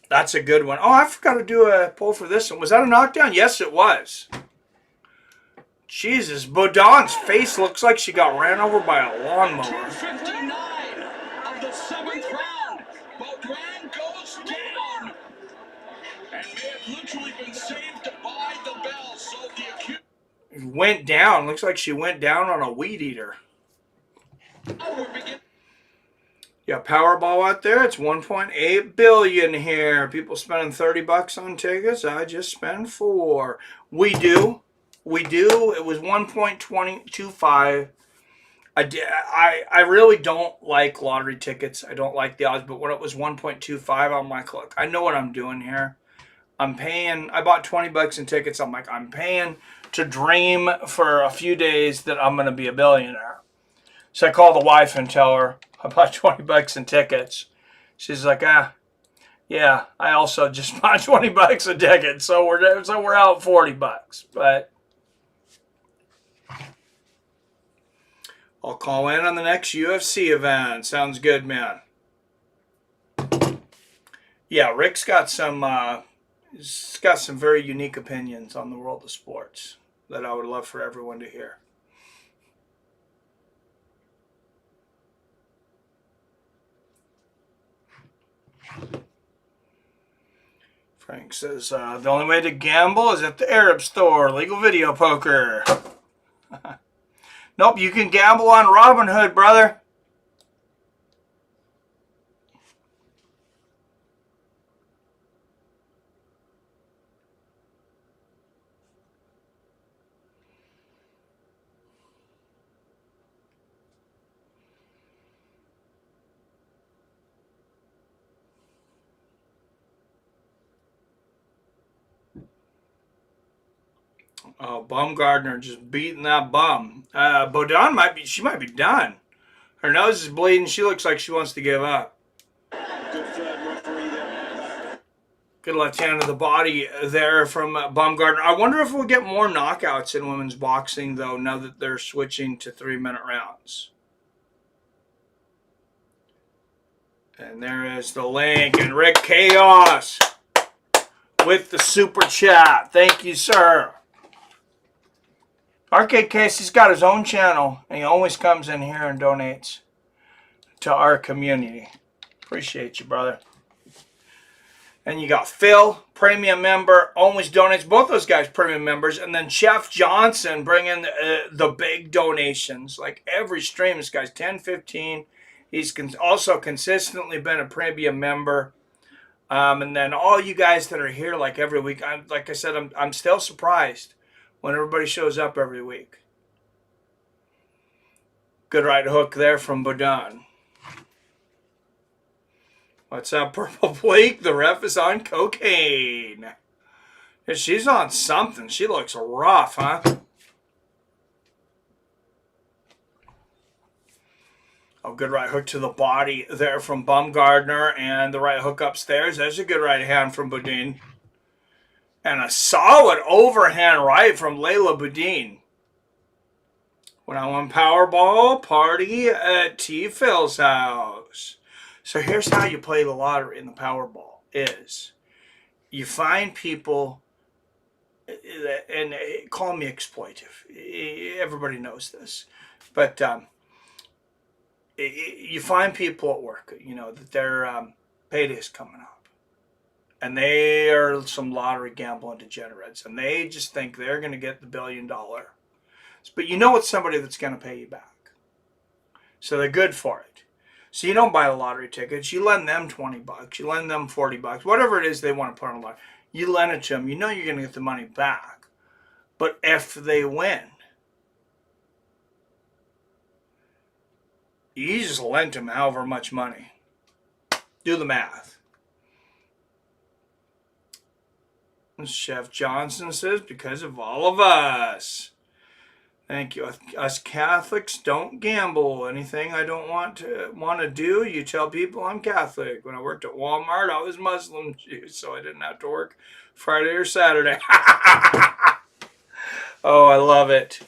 That's a good one. Oh, I forgot to do a poll for this one. Was that a knockdown? Yes, it was. Jesus, Boudouin's face looks like she got ran over by a lawnmower. 2:59 of the 7th round. Boudouin goes down. And may have literally been saved by the bell. So the accused Went down. Looks like she went down on a weed eater. Yeah, Powerball out there. It's 1.8 billion here. People spending $30 on tickets. I just spent $4. We do. It was 1.25. I really don't like lottery tickets. I don't like the odds. But when it was 1.25, I'm like, look, I know what I'm doing here. I'm paying. I bought $20 in tickets. I'm like, I'm paying to dream for a few days that I'm going to be a billionaire. So I call the wife and tell her I bought $20 in tickets. She's like, yeah, I also just bought $20 in tickets, so we're out $40. But I'll call in on the next UFC event. Sounds good, man. Yeah, Rick's got some very unique opinions on the world of sports that I would love for everyone to hear. Frank says, the only way to gamble is at the Arab store. Legal video poker. Nope, you can gamble on Robinhood, brother. Oh, Bumgardner just beating that bum. Boudouin might be done. Her nose is bleeding. She looks like she wants to give up. Good left hand to the body there from Bumgardner. I wonder if we'll get more knockouts in women's boxing, though, now that they're switching to 3-minute rounds. And there is the link. And Rick Chaos with the super chat. Thank you, sir. Arcade Casey's got his own channel, and he always comes in here and donates to our community. Appreciate you, brother. And you got Phil, premium member, always donates. Both those guys premium members. And then Chef Johnson bringing the big donations. Like every stream, this guy's 10, 15. He's also consistently been a premium member. And then all you guys that are here like every week, like I said, I'm still surprised when everybody shows up every week. Good right hook there from Boudouin. What's up, Purple Bleak? The ref is on cocaine. Yeah, she's on something. She looks rough, huh? Oh, good right hook to the body there from Bumgardner, and the right hook upstairs. There's a good right hand from Boudin. And a solid overhand right from Layla Boudin. When I won Powerball, party at T. Phil's house. So here's how you play the lottery in the Powerball is you find people and call me exploitive. Everybody knows this. But you find people at work, that their payday's coming up. And they are some lottery gambling degenerates. And they just think they're going to get the $1 billion. But it's somebody that's going to pay you back. So they're good for it. So you don't buy the lottery tickets. You lend them $20. You lend them $40. Whatever it is they want to put on a lottery. You lend it to them. You're going to get the money back. But if they win, you just lent them however much money. Do the math. And Chef Johnson says, because of all of us. Thank you. Us Catholics don't gamble. Anything I don't want to do, you tell people I'm Catholic. When I worked at Walmart, I was Muslim, so I didn't have to work Friday or Saturday. Oh, I love it.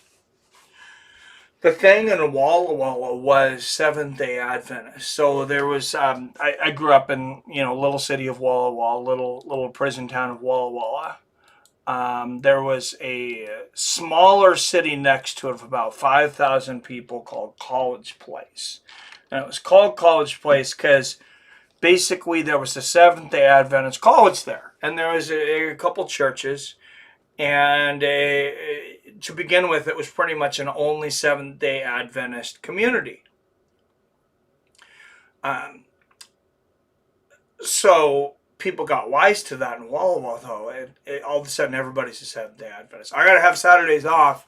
The thing in Walla Walla was Seventh-day Adventist. So there was, I grew up in, little city of Walla Walla, little prison town of Walla Walla. There was a smaller city next to it of about 5,000 people called College Place. And it was called College Place because basically there was a Seventh-day Adventist college there. And there was a couple churches. And to begin with, it was pretty much an only Seventh-day Adventist community. So people got wise to that in Walla Walla, though. All of a sudden, everybody's a Seventh-day Adventist. I got to have Saturdays off.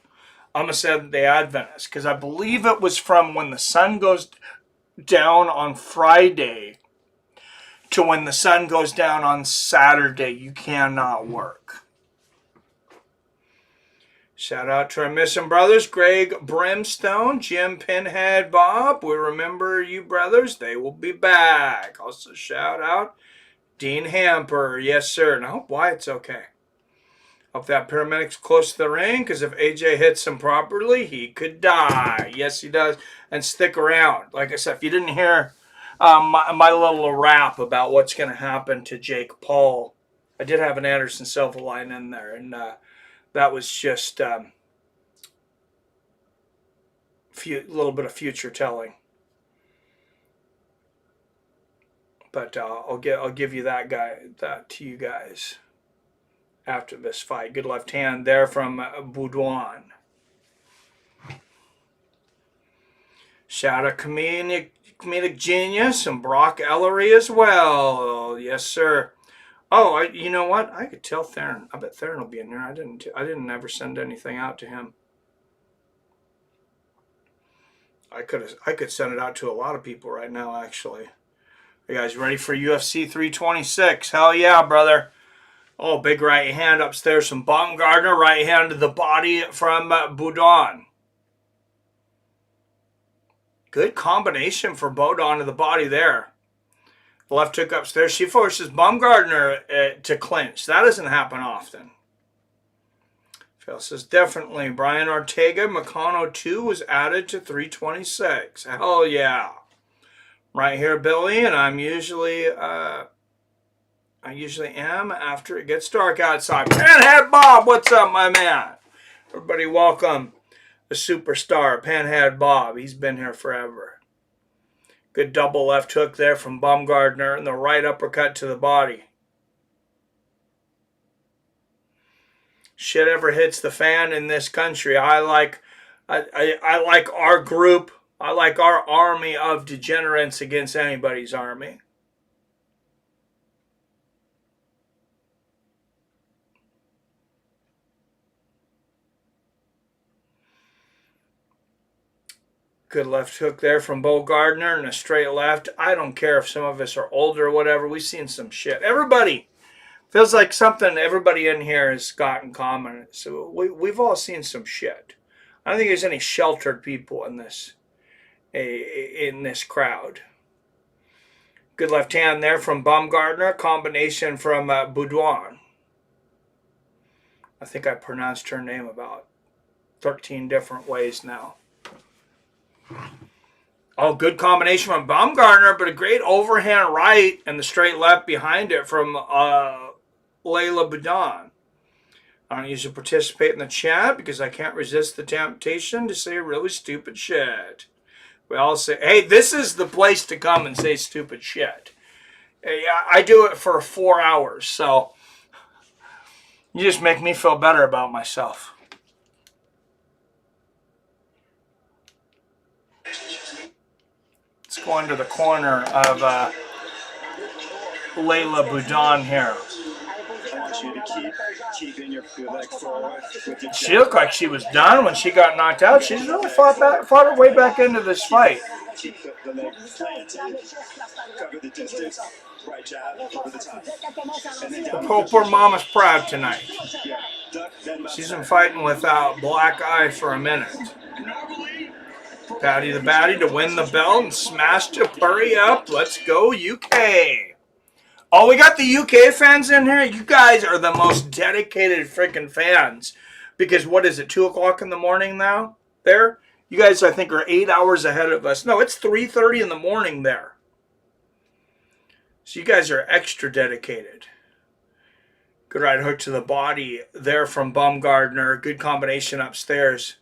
I'm a Seventh-day Adventist. Because I believe it was from when the sun goes down on Friday to when the sun goes down on Saturday. You cannot work. Shout out to our missing brothers, Greg Brimstone, Jim Pinhead, Bob. We remember you brothers. They will be back. Also shout out Dean Hamper. Yes, sir. And I hope Wyatt's okay. Hope that paramedic's close to the ring, because if AJ hits him properly, he could die. Yes, he does. And stick around. Like I said, if you didn't hear my little rap about what's going to happen to Jake Paul, I did have an Anderson Silva line in there, and that was just a little bit of future telling. But I'll give you that to you guys after this fight. Good left hand there from Boudouin. Shout out comedic genius and Brock Ellery as well. Yes, sir. Oh, you know what? I could tell Theron. I bet Theron will be in there. I didn't ever send anything out to him. I could send it out to a lot of people right now, actually. You guys ready for UFC 326? Hell yeah, brother. Oh, big right hand upstairs from Baumgartner. Right hand to the body from Boudon. Good combination for Boudon to the body there. Left hook upstairs. She forces Baumgartner to clinch. That doesn't happen often. Phil says, definitely. Brian Ortega, Meccano 2 was added to 326. Hell yeah. Right here, Billy, and I usually am after it gets dark outside. Panhead Bob, what's up, my man? Everybody welcome the superstar, Panhead Bob. He's been here forever. Good double left hook there from Baumgartner and the right uppercut to the body. Shit ever hits the fan in this country. I like our group. I like our army of degenerates against anybody's army. Good left hook there from Bo Gardner and a straight left. I don't care if some of us are older or whatever. We've seen some shit. Everybody. Feels like something everybody in here has got in common. So we've all seen some shit. I don't think there's any sheltered people in this crowd. Good left hand there from Baumgartner. Combination from Boudouin. I think I pronounced her name about 13 different ways now. Oh, good combination from Baumgartner, but a great overhand right and the straight left behind it from Layla Boudon. I don't usually participate in the chat because I can't resist the temptation to say really stupid shit. We all say, hey, this is the place to come and say stupid shit. Hey, I do it for 4 hours, so you just make me feel better about myself. Let's go into the corner of Layla Boudon here. I want you to keep in your leg forward. She looked like she was done when she got knocked out. She's really fought her way back into this fight. Keep the leg planted. Cover the distance. Right jab over the top. And then down. Poor Mama's proud tonight. She's been fighting without black eye for a minute. Patty the Batty to win the belt and smash to hurry up. Let's go UK. Oh, we got the UK fans in here. You guys are the most dedicated freaking fans. Because what is it, 2 o'clock in the morning now? There? You guys, I think, are 8 hours ahead of us. No, it's 3:30 in the morning there. So you guys are extra dedicated. Good right hook to the body there from Baumgartner. Good combination upstairs.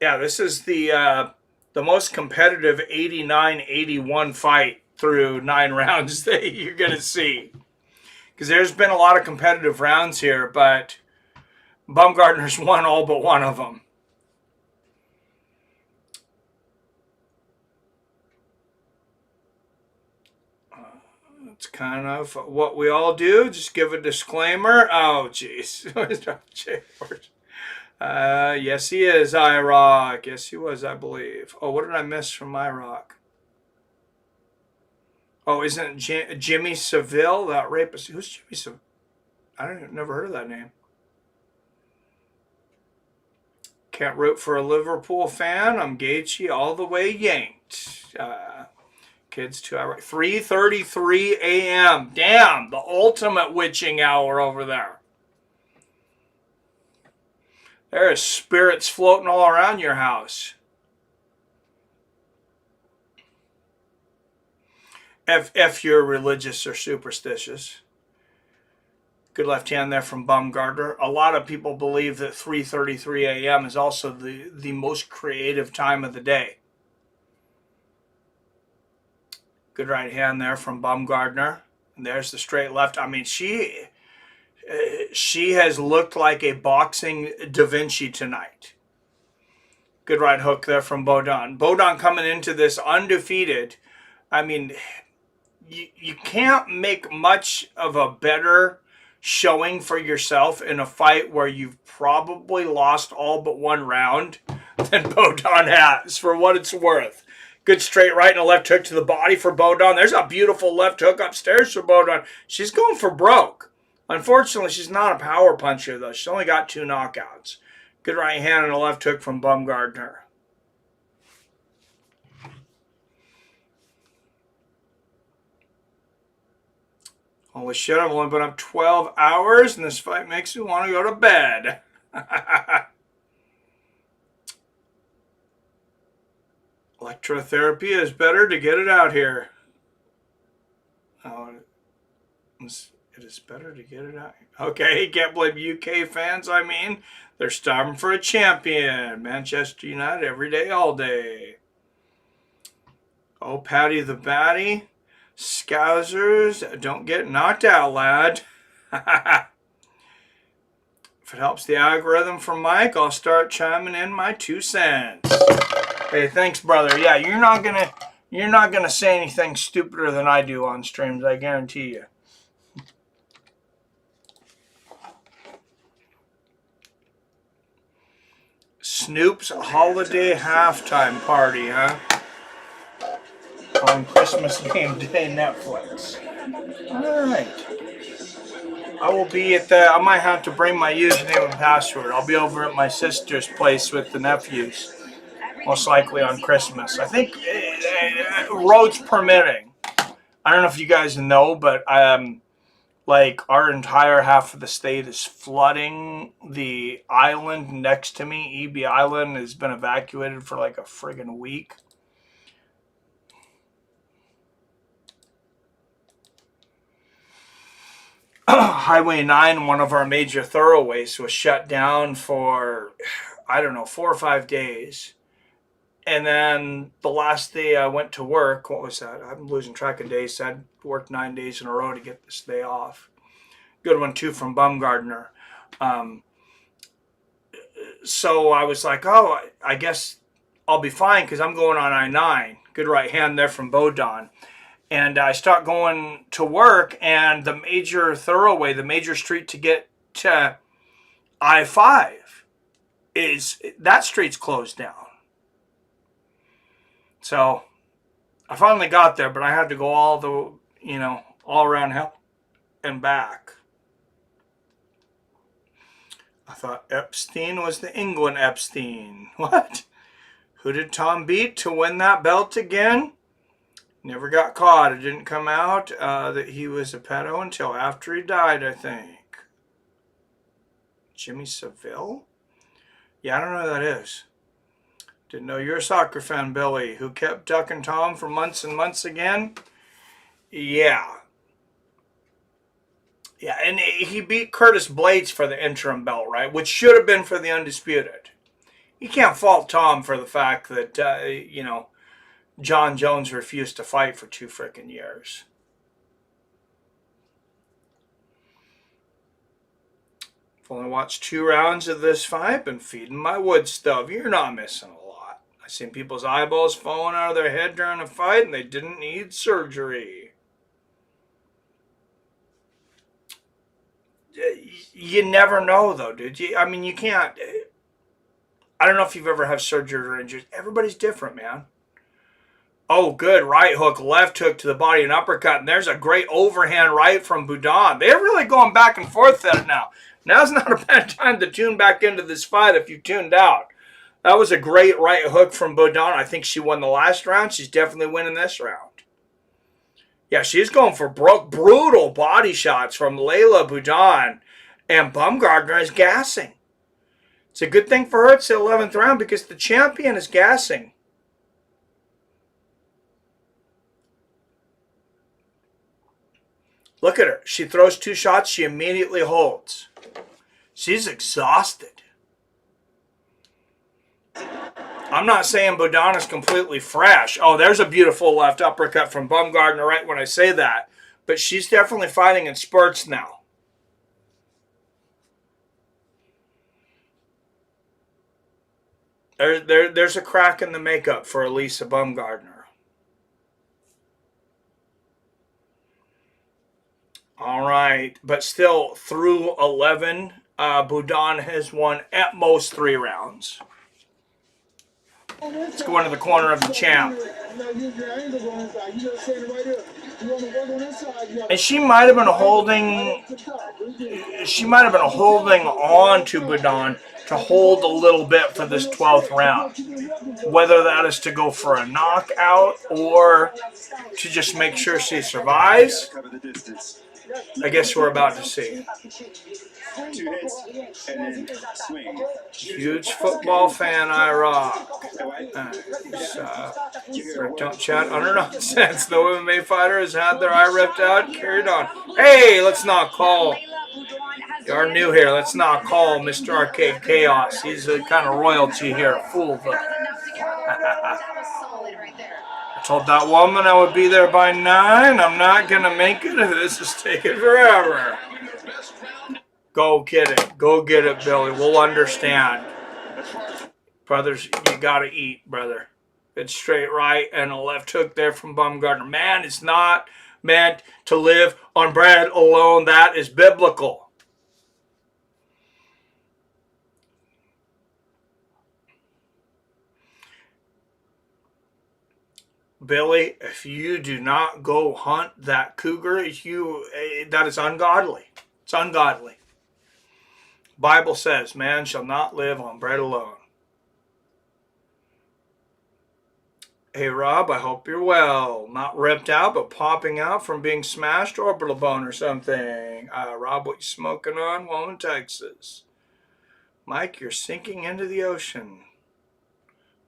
Yeah, this is the most competitive 89-81 fight through 9 rounds that you're going to see. Because there's been a lot of competitive rounds here, but Baumgartner's won all but one of them. It's kind of what we all do. Just give a disclaimer. Oh, jeez. Yes, he is, IROC. Yes, he was, I believe. Oh, what did I miss from IROC? Oh, isn't Jimmy Seville that rapist? Who's Jimmy Seville? Never heard of that name. Can't root for a Liverpool fan. I'm Gaethje all the way yanked. Kids 2 hours. 3:33 a.m. Damn, the ultimate witching hour over there. There are spirits floating all around your house. If you're religious or superstitious. Good left hand there from Baumgartner. A lot of people believe that 3:33 a.m. is also the most creative time of the day. Good right hand there from Baumgartner. And there's the straight left. I mean, she has looked like a boxing Da Vinci tonight. Good right hook there from Boudon. Boudon coming into this undefeated. I mean, you can't make much of a better showing for yourself in a fight where you've probably lost all but 1 round than Boudon has, for what it's worth. Good straight right and a left hook to the body for Boudon. There's a beautiful left hook upstairs for Boudon. She's going for broke. Unfortunately, she's not a power puncher, though. She's only got 2 knockouts. Good right hand and a left hook from Baumgartner. Holy shit, I've only been up 12 hours, and this fight makes me want to go to bed. Electrotherapy is better to get it out here. Oh, it is better to get it out here. Okay, can't blame UK fans, I mean. They're starving for a champion. Manchester United every day, all day. Oh, Patty the Batty. Scousers, don't get knocked out, lad. If it helps the algorithm from Mike, I'll start chiming in my 2 cents. Hey, thanks, brother. Yeah, you're not gonna say anything stupider than I do on streams, I guarantee you. Snoop's holiday halftime party, huh? On Christmas Game Day Netflix. Alright. I will be at I might have to bring my username and password. I'll be over at my sister's place with the nephews. Most likely on Christmas. I think roads permitting. I don't know if you guys know, but like our entire half of the state is flooding. The island next to me, EB Island, has been evacuated for like a friggin' week. Highway 9, one of our major thoroughways, was shut down for, I don't know, 4 or 5 days. And then the last day I went to work, what was that? I'm losing track of days. I worked 9 days in a row to get this day off. Good one, too, from Bumgardner. So I was like, oh, I guess I'll be fine because I'm going on I-9. Good right hand there from Bodon. And I start going to work, and the major thoroughway, the major street to get to I-5, that street's closed down. So I finally got there, but I had to go all around hell and back. I thought Epstein was the England Epstein. What? Who did Tom beat to win that belt again? Never got caught. It didn't come out that he was a pedo until after he died, I think. Jimmy Seville? Yeah, I don't know who that is. Didn't know you're a soccer fan, Billy, who kept ducking Tom for months and months again. Yeah. Yeah, and he beat Curtis Blades for the interim belt, right? Which should have been for the undisputed. You can't fault Tom for the fact that, John Jones refused to fight for 2 frickin' years. I've only watched 2 rounds of this fight. Been feeding my wood stuff. You're not missing a lot. I've seen people's eyeballs falling out of their head during a fight, and they didn't need surgery. You never know, though, dude. I mean, you can't. I don't know if you've ever had surgery or injuries. Everybody's different, man. Oh, good. Right hook, left hook to the body, and uppercut. And there's a great overhand right from Boudin. They're really going back and forth at it now. Now's not a bad time to tune back into this fight if you tuned out. That was a great right hook from Boudin. I think she won the last round. She's definitely winning this round. Yeah, she's going for brutal body shots from Layla Boudin. And Bumgardner is gassing. It's a good thing for her it's the 11th round because the champion is gassing. Look at her. She throws 2 shots. She immediately holds. She's exhausted. I'm not saying Boudin is completely fresh. Oh, there's a beautiful left uppercut from Bumgardner right when I say that. But she's definitely fighting in spurts now. There's a crack in the makeup for Elisa Bumgardner. All right, but still through 11, Boudin has won at most 3 rounds. Let's go into the corner of the champ. And she might have been holding on to Boudin to hold a little bit for this 12th round. Whether that is to go for a knockout or to just make sure she survives, I guess we're about to see. 2 hits and then swing. Huge football fan, I rock. Don't chat utter nonsense. The MMA fighter has had their eye ripped out. Carried on. Hey, let's not call. You're new here. Let's not call Mr. Arcade Chaos. He's a kind of royalty here. Fool. I told that woman I would be there by 9. I'm not going to make it if this is taking forever. Go get it. Go get it, Billy. We'll understand. Brothers, you got to eat, brother. It's straight right and a left hook there from Bumgardner. Man, it's not meant to live on bread alone. That is biblical. Billy, if you do not go hunt that cougar, that is ungodly. It's ungodly. Bible says, man shall not live on bread alone. Hey, Rob, I hope you're well. Not ripped out, but popping out from being smashed orbital bone or something. Rob, what you smoking on? Well, in Texas. Mike, you're sinking into the ocean.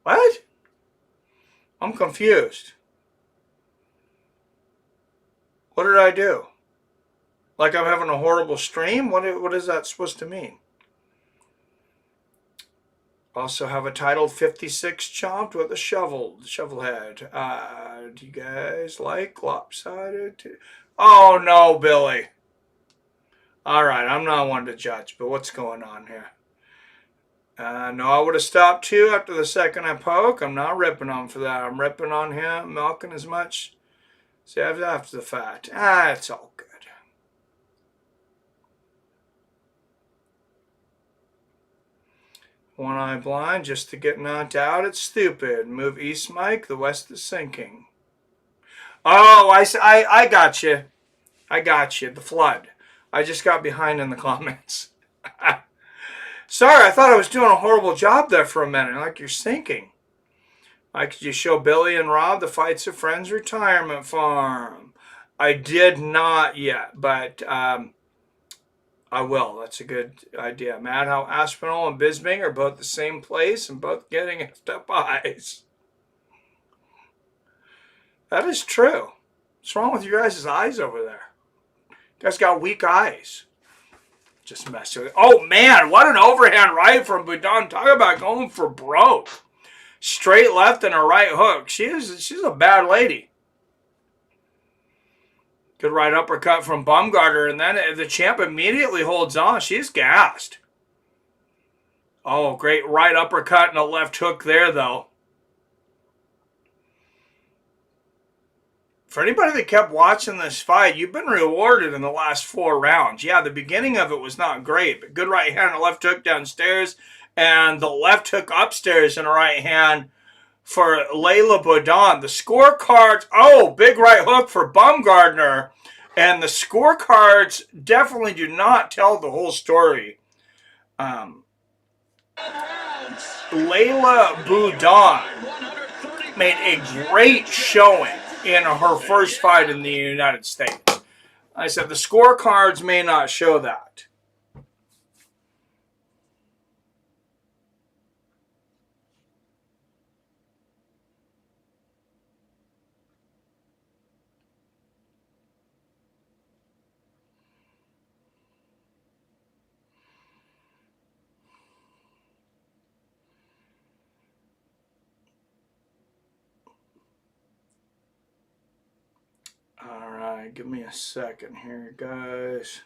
What? I'm confused. What did I do? Like I'm having a horrible stream? What is that supposed to mean? Also have a titled 56 chopped with a shovel head. Do you guys like lopsided? Oh no, Billy. Alright, I'm not one to judge, but what's going on here? No, I would have stopped too after the second I poke. I'm not ripping on him for that. I'm ripping on him, milking as much. See, after the fact. It's all good. One eye blind just to get knocked out. It's stupid. Move east, Mike. The west is sinking. Oh, I got you. I got you. The flood. I just got behind in the comments. Sorry, I thought I was doing a horrible job there for a minute. Like you're sinking. Like, could you show Billy and Rob the Fights of Friends retirement farm? I did not yet, but I will. That's a good idea. Mad how Aspinall and Bisbing are both the same place and both getting effed up eyes. That is true. What's wrong with your guys' eyes over there? You guys got weak eyes. Just messing with it. Oh, man. What an overhand right from Boudon. Talk about going for broke. Straight left and a right hook. She's a bad lady. Good right uppercut from Bumgarner, and then the champ immediately holds on. She's gassed. Oh, great right uppercut and a left hook there, though. For anybody that kept watching this fight, you've been rewarded in the last 4 rounds. Yeah, the beginning of it was not great, but good right hand and a left hook downstairs, and the left hook upstairs and a right hand for Layla Boudon. The scorecards, big right hook for Bumgarner. And the scorecards definitely do not tell the whole story. Layla Boudon made a great showing in her first fight in the United States. I said the scorecards may not show that. All right, give me a second here, guys.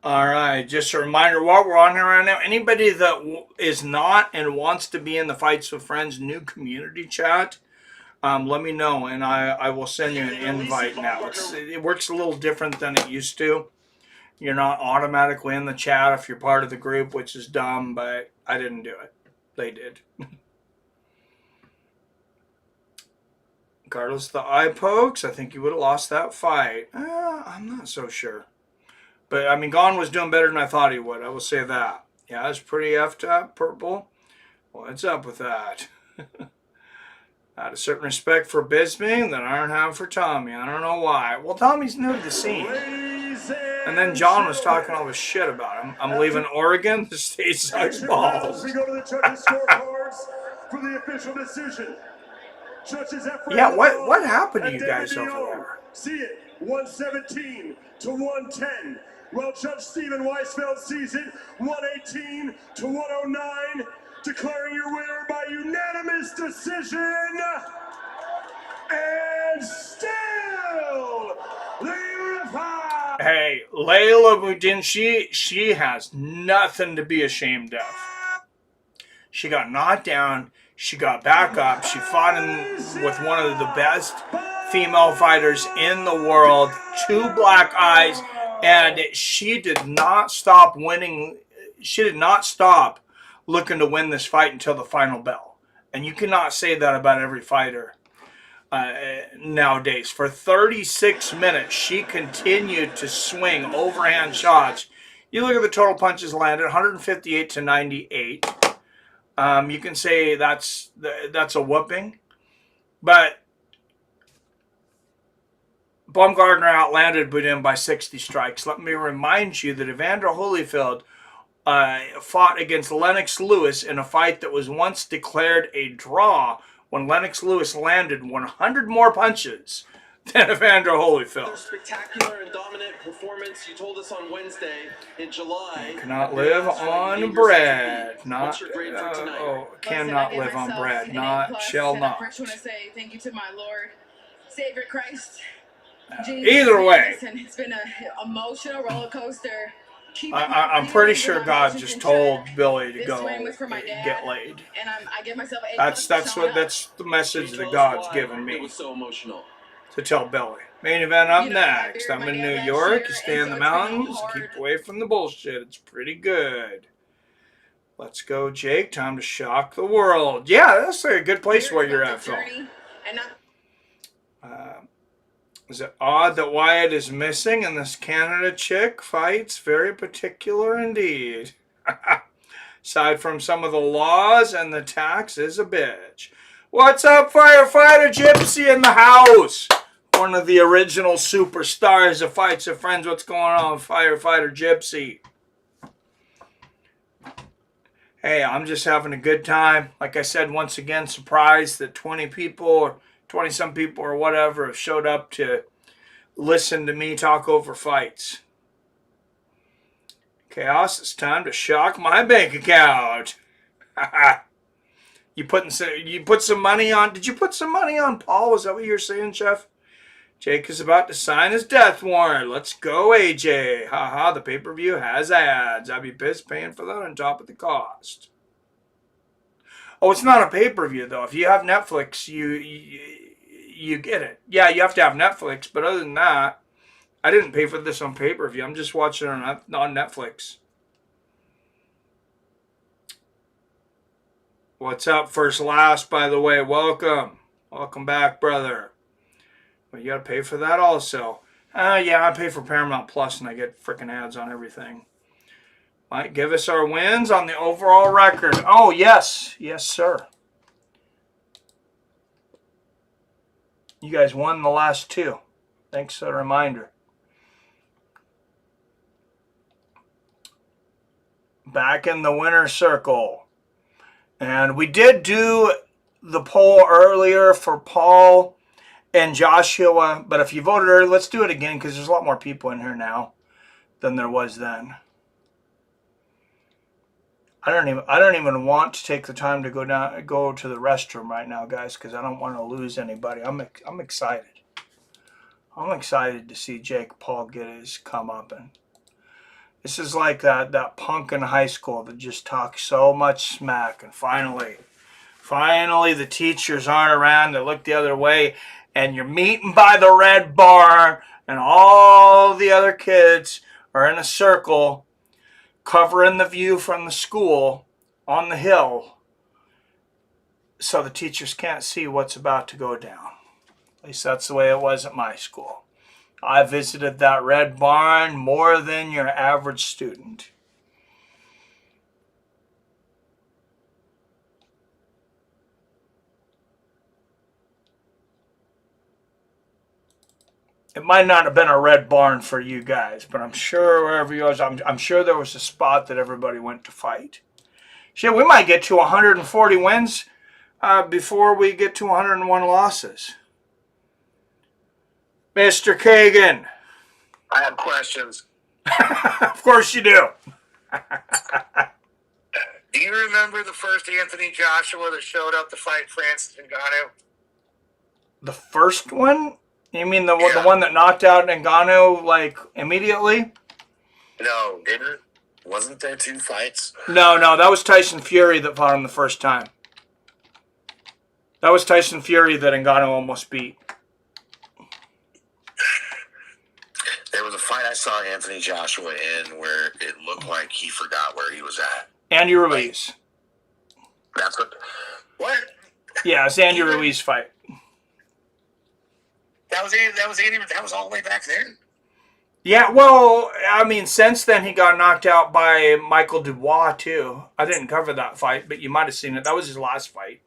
All right, just a reminder while we're on here right now, anybody that is not and wants to be in the Fights with Friends new community chat, let me know and I will send you an invite now. It works a little different than it used to. You're not automatically in the chat if you're part of the group, which is dumb, but I didn't do it. They did. Regardless of the eye pokes, I think you would have lost that fight. I'm not so sure. But, I mean, Gon was doing better than I thought he would. I will say that. Yeah, it's pretty effed up, Purple. What's up with that? I had a certain respect for Bisbing that I don't have for Tommy. I don't know why. Well, Tommy's new to the scene. And then John was talking all this shit about him. I'm leaving Oregon. The state sucks balls. We go to the judges' scorecards for the official decision. Judges yeah, what happened to you guys over there? See it, 117 to 110. Well, Judge Stephen Weisfeld sees it, 118 to 109, declaring your winner by unanimous decision. And still, the unified. Hey, Layla Boudin, she has nothing to be ashamed of. She got knocked down. She got back up. She fought with one of the best female fighters in the world, 2 black eyes, and she did not stop winning. She did not stop looking to win this fight until the final bell. And you cannot say that about every fighter nowadays. For 36 minutes, she continued to swing overhand shots. You look at the total punches landed, 158 to 98. You can say that's a whooping, but Baumgartner outlanded Boudin by 60 strikes. Let me remind you that Evander Holyfield fought against Lennox Lewis in a fight that was once declared a draw when Lennox Lewis landed 100 more punches than Evander Holyfield. Spectacular and dominant performance. You told us on Wednesday in July. You cannot live on bread. Cannot live on bread. Shall not. I first want to say thank you to my Lord, Savior Christ. Either way, it's been an emotional roller coaster. I'm pretty sure God just told Billy to go get laid. And I give myself that's the message that God's given me. It was so emotional. To tell Billy. Main event up next. I'm in New York. You stay in the mountains. Keep away from the bullshit. It's pretty good. Let's go, Jake. Time to shock the world. Yeah, that's a good place where you're at, Phil. Is it odd that Wyatt is missing and this Canada chick fights? Very particular indeed. Aside from some of the laws and the tax is a bitch. What's up, Firefighter Gypsy in the house? One of the original superstars of Fights of Friends. What's going on, Firefighter Gypsy? Hey, I'm just having a good time. Like I said, once again, surprised that 20 people or 20-some people or whatever have showed up to listen to me talk over fights. Chaos, it's time to shock my bank account. You put some money on. Did you put some money on Paul? Was that what you were saying, Chef? Jake is about to sign his death warrant. Let's go, AJ. Haha, the pay-per-view has ads. I'd be pissed paying for that on top of the cost. Oh, it's not a pay-per-view, though. If you have Netflix, you get it. Yeah, you have to have Netflix, but other than that, I didn't pay for this on pay-per-view. I'm just watching it on Netflix. What's up, First Last, by the way? Welcome. Welcome back, brother. Well, you got to pay for that also. Yeah, I pay for Paramount Plus and I get freaking ads on everything. Might give us our wins on the overall record. Oh, yes. Yes, sir. You guys won the last 2. Thanks for the reminder. Back in the winner's circle. And we did do the poll earlier for Paul and Joshua, but if you voted early, let's do it again because there's a lot more people in here now than there was then. I don't even want to take the time to go to the restroom right now, guys, because I don't want to lose anybody. I'm excited. I'm excited to see Jake Paul get his comeuppance. This is like that punk in high school that just talks so much smack, and finally the teachers aren't around. They look the other way, and you're meeting by the red barn, and all the other kids are in a circle covering the view from the school on the hill so the teachers can't see what's about to go down. At least that's the way it was at my school. I visited that red barn more than your average student. It might not have been a red barn for you guys, but I'm sure wherever you was, I'm sure there was a spot that everybody went to fight. Shit, we might get to 140 wins before we get to 101 losses. Mr. Kagan. I have questions. Of course you do. Do you remember the first Anthony Joshua that showed up to fight Francis Ngannou? The first one? You mean the one that knocked out Ngannou like immediately? No, didn't. Wasn't there 2 fights? No, that was Tyson Fury that fought him the first time. That was Tyson Fury that Ngannou almost beat. There was a fight I saw Anthony Joshua in where it looked like he forgot where he was at. Andy Ruiz. That's what? Yeah, it's Andy Ruiz fight. That was Andy. That was all the way back then. Yeah, well, I mean, since then he got knocked out by Michael Dubois too. I didn't cover that fight, but you might have seen it. That was his last fight.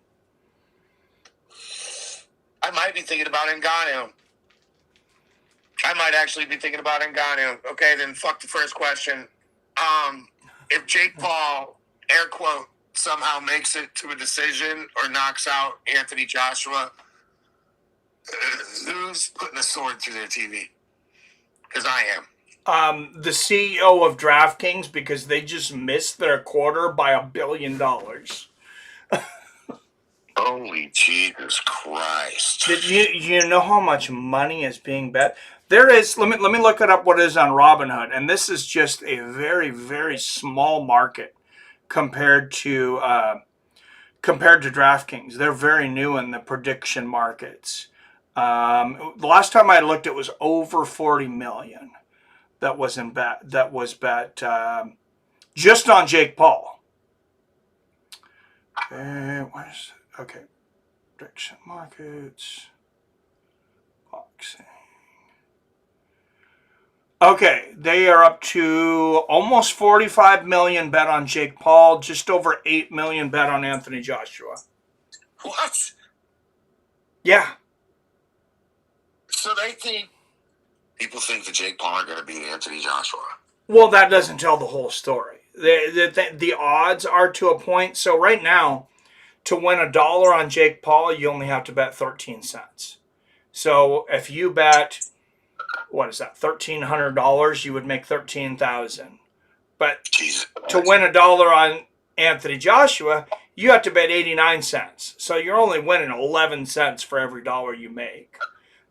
I might be thinking about Ngannou. I might actually be thinking about Ngannou. Okay, then fuck the first question. If Jake Paul, air quote, somehow makes it to a decision or knocks out Anthony Joshua, who's putting a sword through their TV? Because I am. The CEO of DraftKings, because they just missed their quarter by $1 billion. Holy Jesus Christ! Did you know how much money is being bet? There is. Let me look it up. What it is on Robinhood, and this is just a very, very small market compared to DraftKings. They're very new in the prediction markets. The last time I looked, it was over 40 million that was bet just on Jake Paul. Okay, prediction markets, boxing. Okay, they are up to almost 45 million bet on Jake Paul, just over 8 million bet on Anthony Joshua. What? Yeah. So people think that Jake Paul are going to beat Anthony Joshua. Well, that doesn't tell the whole story. The odds are to a point. So right now, to win $1 on Jake Paul, you only have to bet 13 cents. So if you bet, what is that, $1,300, you would make $13,000. But to win $1 on Anthony Joshua, you have to bet 89 cents. So you're only winning 11 cents for every dollar you make.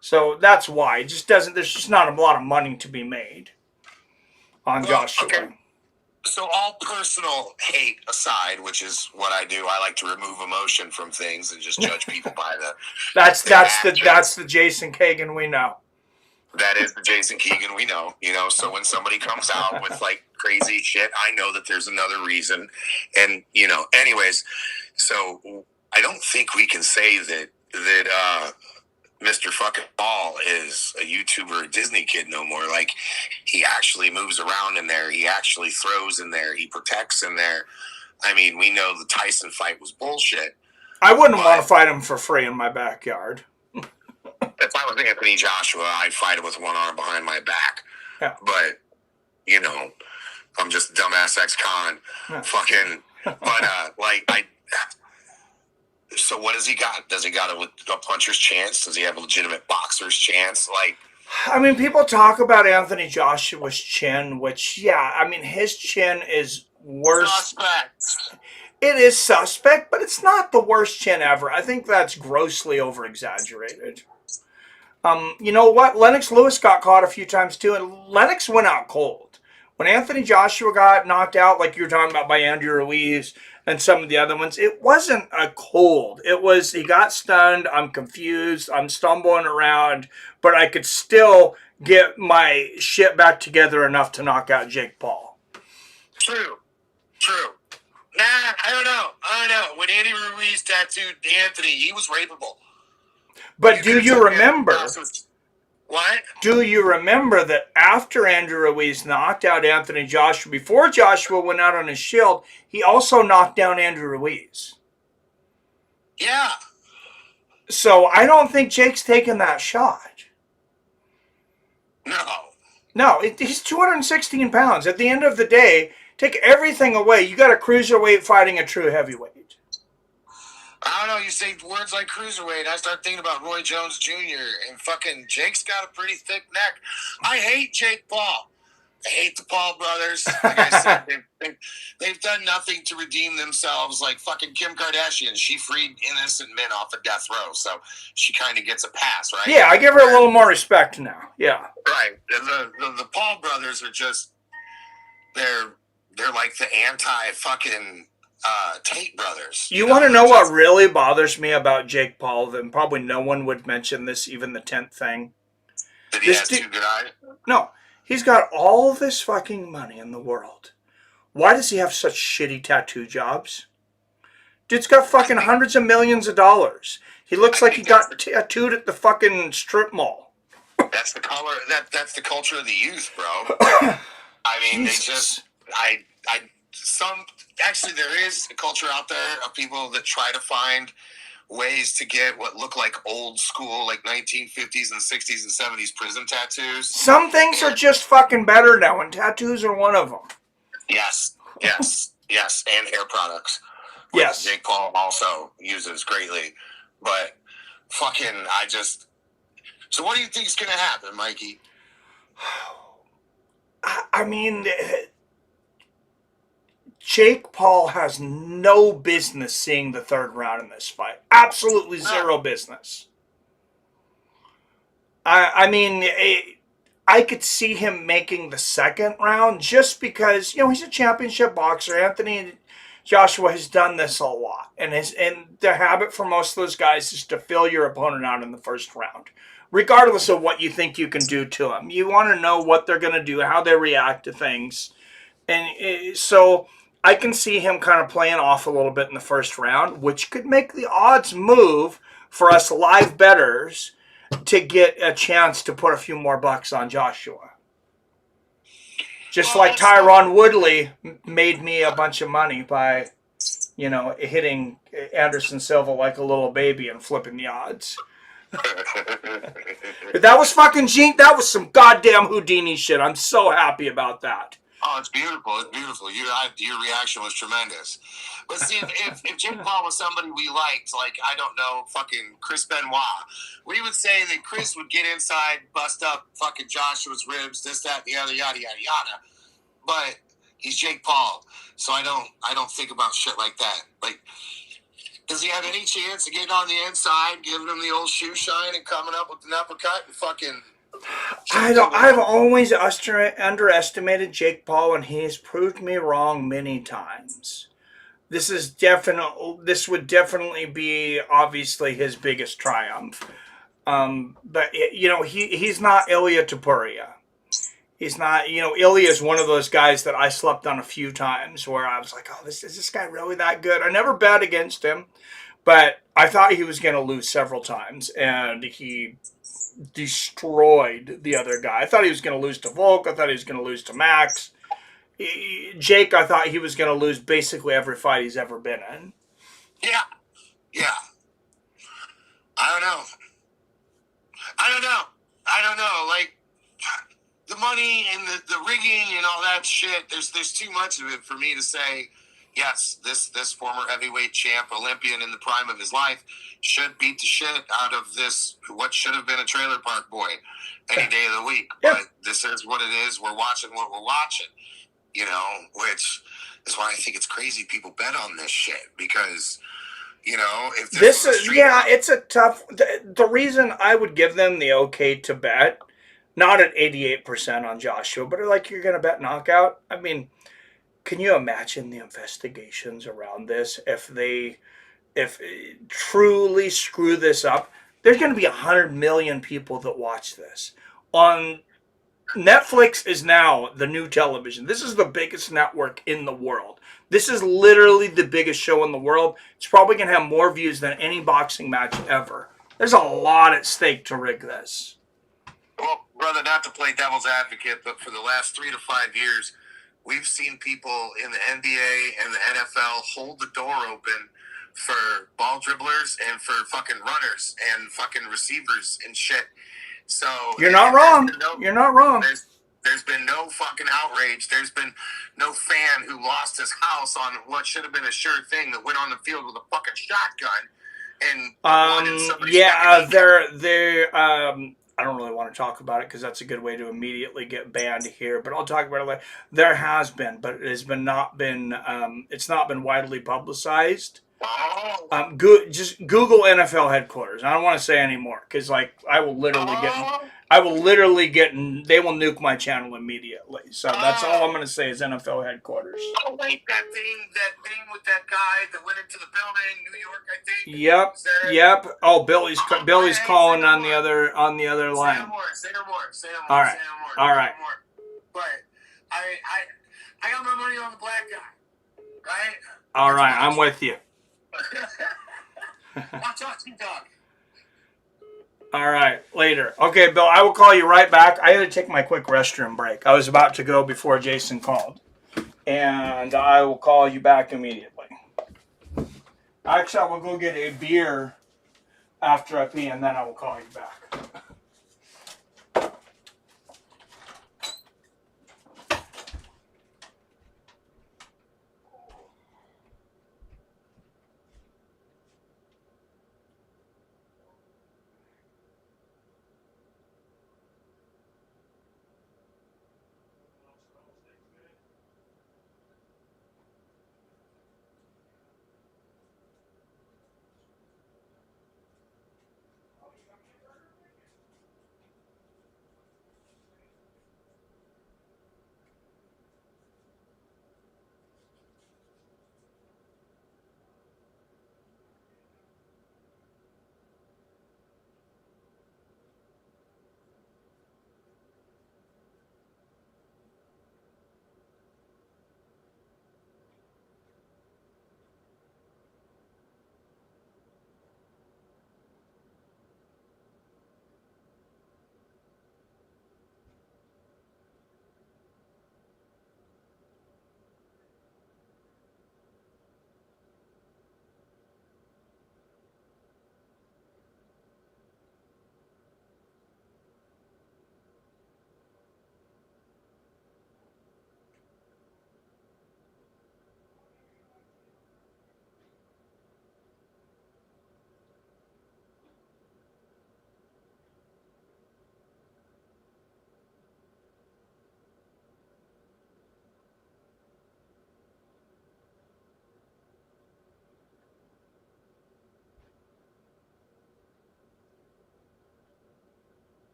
So that's why it just doesn't. There's just not a lot of money to be made on Joshua. Okay. So all personal hate aside, which is what I do, I like to remove emotion from things and just judge people by the. That's the Jason Kagan we know. That is the Jason Keegan we know. So when somebody comes out with like crazy shit, I know that there's another reason. And anyways, so I don't think we can say that Mr. fucking Paul is a YouTuber, a Disney kid no more. Like, he actually moves around in there. He actually throws in there. He protects in there. I mean, we know the Tyson fight was bullshit. I wouldn't want to fight him for free in my backyard. If I was Anthony Joshua, I'd fight him with one arm behind my back. Yeah. But, I'm just a dumbass ex-con. Yeah. So what does he got? Does he got a puncher's chance? Does he have a legitimate boxer's chance? I mean, people talk about Anthony Joshua's chin, which, his chin is worse. Suspect. It is suspect, but it's not the worst chin ever. I think that's grossly over-exaggerated. You know what? Lennox Lewis got caught a few times, too, and Lennox went out cold. When Anthony Joshua got knocked out, like you were talking about by Andrew Ruiz and some of the other ones, it wasn't a cold. It was, he got stunned, I'm confused, I'm stumbling around, but I could still get my shit back together enough to knock out Jake Paul. True. Nah, I don't know. When Andy Ruiz tattooed Anthony, he was rapeable. But do you remember... What? Do you remember that after Andrew Ruiz knocked out Anthony Joshua, before Joshua went out on his shield, he also knocked down Andrew Ruiz? Yeah. So I don't think Jake's taking that shot. No, he's 216 pounds. At the end of the day, take everything away. You got a cruiserweight fighting a true heavyweight. I don't know, you say words like cruiserweight, I start thinking about Roy Jones Jr. and fucking Jake's got a pretty thick neck. I hate Jake Paul. I hate the Paul brothers. Like I said, they've done nothing to redeem themselves. Like fucking Kim Kardashian, she freed innocent men off of death row, so she kind of gets a pass, right? Yeah, I give her a little more respect now. Yeah. Right. The Paul brothers are just, they're like the anti-fucking Tate brothers. You want to know what really bothers me about Jake Paul? Then probably no one would mention this, even the 10th thing. That he has two good eyes? No, he's got all this fucking money in the world. Why does he have such shitty tattoo jobs? Dude's got fucking hundreds of millions of dollars. He looks like he got tattooed at the fucking strip mall. That's the color. That's the culture of the youth, bro. I mean, Jesus. Actually, there is a culture out there of people that try to find ways to get what look like old school, like 1950s and 60s and 70s prison tattoos. Some things are just fucking better now, and tattoos are one of them. Yes, and hair products. Yes. Jake Paul also uses greatly. But fucking, so what do you think is going to happen, Mikey? I mean, Jake Paul has no business seeing the third round in this fight. Absolutely zero business. I mean, I could see him making the second round just because, he's a championship boxer. Anthony Joshua has done this a lot. And the habit for most of those guys is to fill your opponent out in the first round. Regardless of what you think you can do to them. You want to know what they're going to do, how they react to things. And so I can see him kind of playing off a little bit in the first round, which could make the odds move for us live bettors to get a chance to put a few more bucks on Joshua. Just like Tyron Woodley made me a bunch of money by, hitting Anderson Silva like a little baby and flipping the odds. That was fucking that was some goddamn Houdini shit. I'm so happy about that. Oh, it's beautiful. It's beautiful. Your reaction was tremendous. But see, if Jake Paul was somebody we liked, like, I don't know, fucking Chris Benoit, we would say that Chris would get inside, bust up fucking Joshua's ribs, this, that, the other, yada, yada, yada. But he's Jake Paul, so I don't think about shit like that. Like, does he have any chance of getting on the inside, giving him the old shoe shine and coming up with an uppercut and fucking... I've always underestimated Jake Paul, and he's proved me wrong many times. This would definitely be obviously his biggest triumph. But he's not Ilya Topuria. He's not, Ilya is one of those guys that I slept on a few times where I was like, oh, is this guy really that good? I never bet against him, but I thought he was going to lose several times, and he destroyed the other guy. I thought he was going to lose to Volk. I thought he was going to lose to Max. Jake, I thought he was going to lose basically every fight he's ever been in. Yeah. I don't know. Like, the money and the rigging and all that shit, there's too much of it for me to say, yes, this former heavyweight champ, Olympian in the prime of his life, should beat the shit out of this, what should have been a trailer park boy any day of the week. Yeah. But this is what it is. We're watching what we're watching, which is why I think it's crazy people bet on this shit because, if it's a tough, the reason I would give them the okay to bet, not at 88% on Joshua, but like you're going to bet knockout. I mean, can you imagine the investigations around this if truly screw this up? There's going to be 100 million people that watch this. On Netflix is now the new television. This is the biggest network in the world. This is literally the biggest show in the world. It's probably going to have more views than any boxing match ever. There's a lot at stake to rig this. Well, brother, not to play devil's advocate, but for the last 3 to 5 years, we've seen people in the NBA and the NFL hold the door open for ball dribblers and for fucking runners and fucking receivers and shit. So you're not wrong. You're not wrong. There's been no fucking outrage. There's been no fan who lost his house on what should have been a sure thing that went on the field with a fucking shotgun and wanted somebody. I don't really want to talk about it because that's a good way to immediately get banned here. But I'll talk about it later. There has been, but it has not been widely publicized. Just Google NFL headquarters. I don't want to say any more because I will literally I will literally they will nuke my channel immediately. So that's all I'm going to say is NFL headquarters. Oh wait, that thing with that guy that went into the building, New York, I think. Yep. Oh, Billy's calling on the other line. Say no more. All right. All right. But I got my money on the black guy, right? All right, I'm with you. I'll talk to you, dog. All right, later. Okay, Bill, I will call you right back. I had to take my quick restroom break. I was about to go before Jason called. And I will call you back immediately. Actually, I will go get a beer after I pee, and then I will call you back.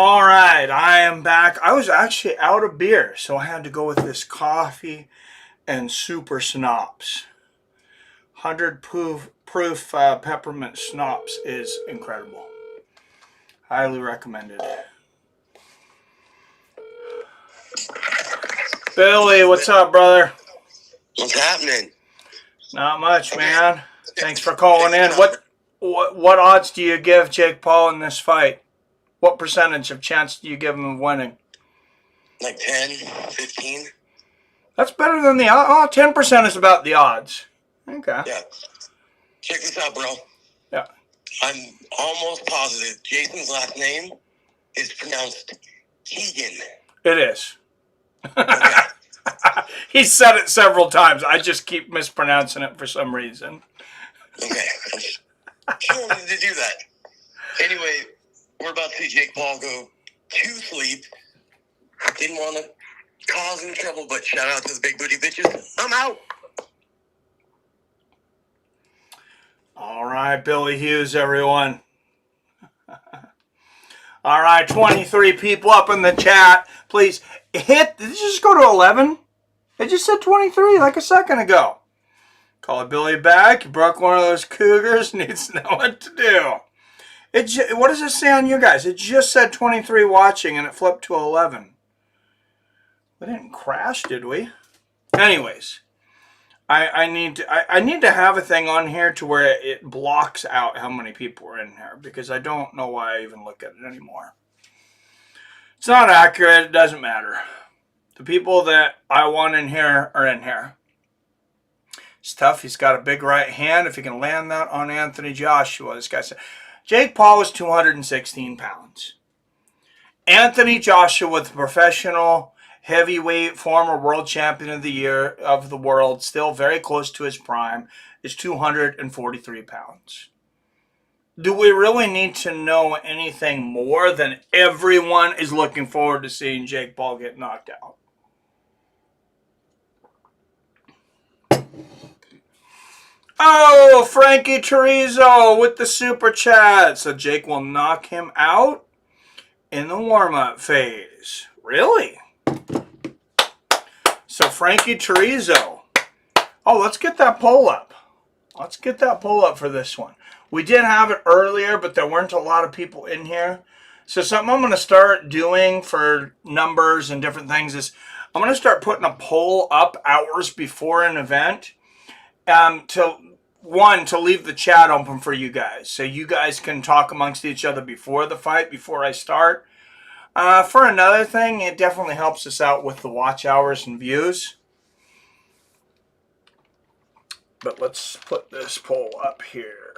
All right, I am back. I was actually out of beer, so I had to go with this coffee and super schnapps. 100 proof peppermint schnapps is incredible. Highly recommended. Billy, what's up, brother? What's happening? Not much, man. Thanks for calling in. What odds do you give Jake Paul in this fight? What percentage of chance do you give him of winning? Like 10, 15? That's better than the odds. 10% is about the odds. Okay. Yeah. Check this out, bro. Yeah. I'm almost positive Jason's last name is pronounced Keegan. It is. He said it several times. I just keep mispronouncing it for some reason. Okay. You don't need to do that. Anyway, we're about to see Jake Paul go to sleep. Didn't want to cause any trouble, but shout out to the big booty bitches. I'm out. All right, Billy Hughes, everyone. All right, 23 people up in the chat. Please hit. Did it just go to 11? It just said 23 like a second ago. Call Billy back. You broke one of those cougars. Needs to know what to do. What does it say on you guys? It just said 23 watching and it flipped to 11. We didn't crash, did we? Anyways, I need to have a thing on here to where it blocks out how many people are in here, because I don't know why I even look at it anymore. It's not accurate. It doesn't matter. The people that I want in here are in here. It's tough. He's got a big right hand. If he can land that on Anthony Joshua, this guy said. Jake Paul is 216 pounds. Anthony Joshua, the professional heavyweight, former world champion of the year of the world, still very close to his prime, is 243 pounds. Do we really need to know anything more than everyone is looking forward to seeing Jake Paul get knocked out? Oh, Frankie Chorizo with the super chat. So Jake will knock him out in the warm-up phase. Really? So Frankie Chorizo. Oh, let's get that poll up. Let's get that poll up for this one. We did have it earlier, but there weren't a lot of people in here. So something I'm going to start doing for numbers and different things is I'm going to start putting a poll up hours before an event. To leave the chat open for you guys, so you guys can talk amongst each other before the fight, before I start. For another thing, it definitely helps us out with the watch hours and views. But let's put this poll up here.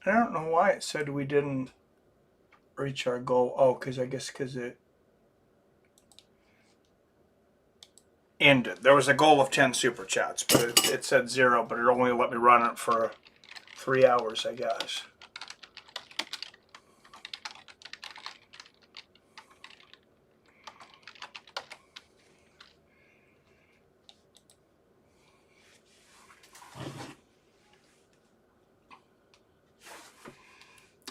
I don't know why it said we didn't reach our goal. Oh, because it ended. There was a goal of 10 super chats, but it said 0, but it only let me run it for 3 hours, I guess.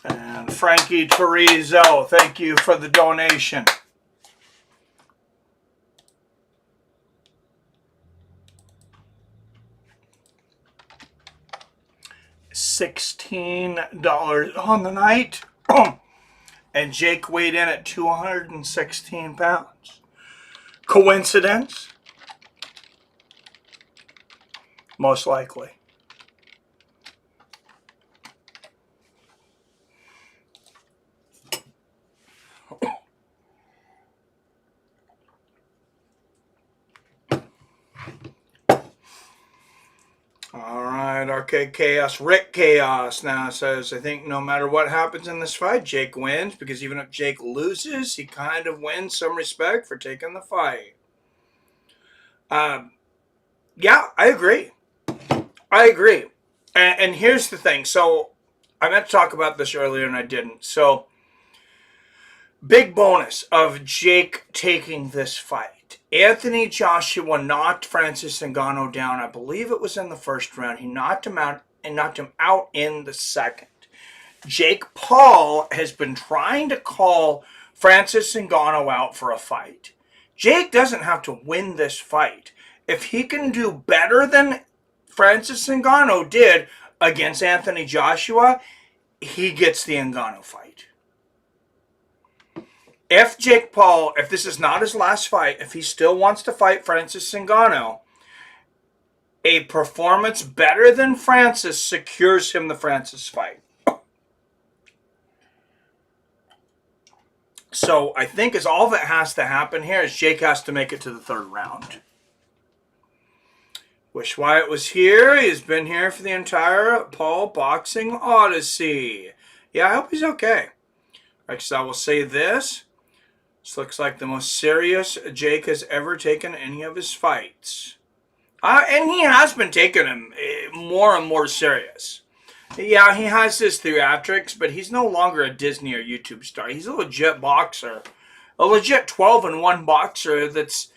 And Frankie Chorizo, thank you for the donation. $16 on the night. And Jake weighed in at 216 pounds. Coincidence? Most likely. All right, Arcade Chaos. Rick Chaos now says, I think no matter what happens in this fight, Jake wins, because even if Jake loses, he kind of wins some respect for taking the fight. Yeah, I agree. And here's the thing. So I meant to talk about this earlier and I didn't. So big bonus of Jake taking this fight Anthony Joshua knocked Francis Ngannou down. I believe it was in the first round. He knocked him out and knocked him out in the second. Jake Paul has been trying to call Francis Ngannou out for a fight. Jake doesn't have to win this fight. If he can do better than Francis Ngannou did against Anthony Joshua, he gets the Ngannou fight. If Jake Paul, if this is not his last fight, if he still wants to fight Francis Ngannou, a performance better than Francis secures him the Francis fight. So I think is all that has to happen here is Jake has to make it to the third round. Wish Wyatt was here. He's been here for the entire Paul Boxing Odyssey. Yeah, I hope he's okay. Actually, I will say this. This looks like the most serious Jake has ever taken any of his fights. And he has been taking them more and more serious. Yeah, he has his theatrics, but he's no longer a Disney or YouTube star. He's a legit boxer. A legit 12-1 boxer that's,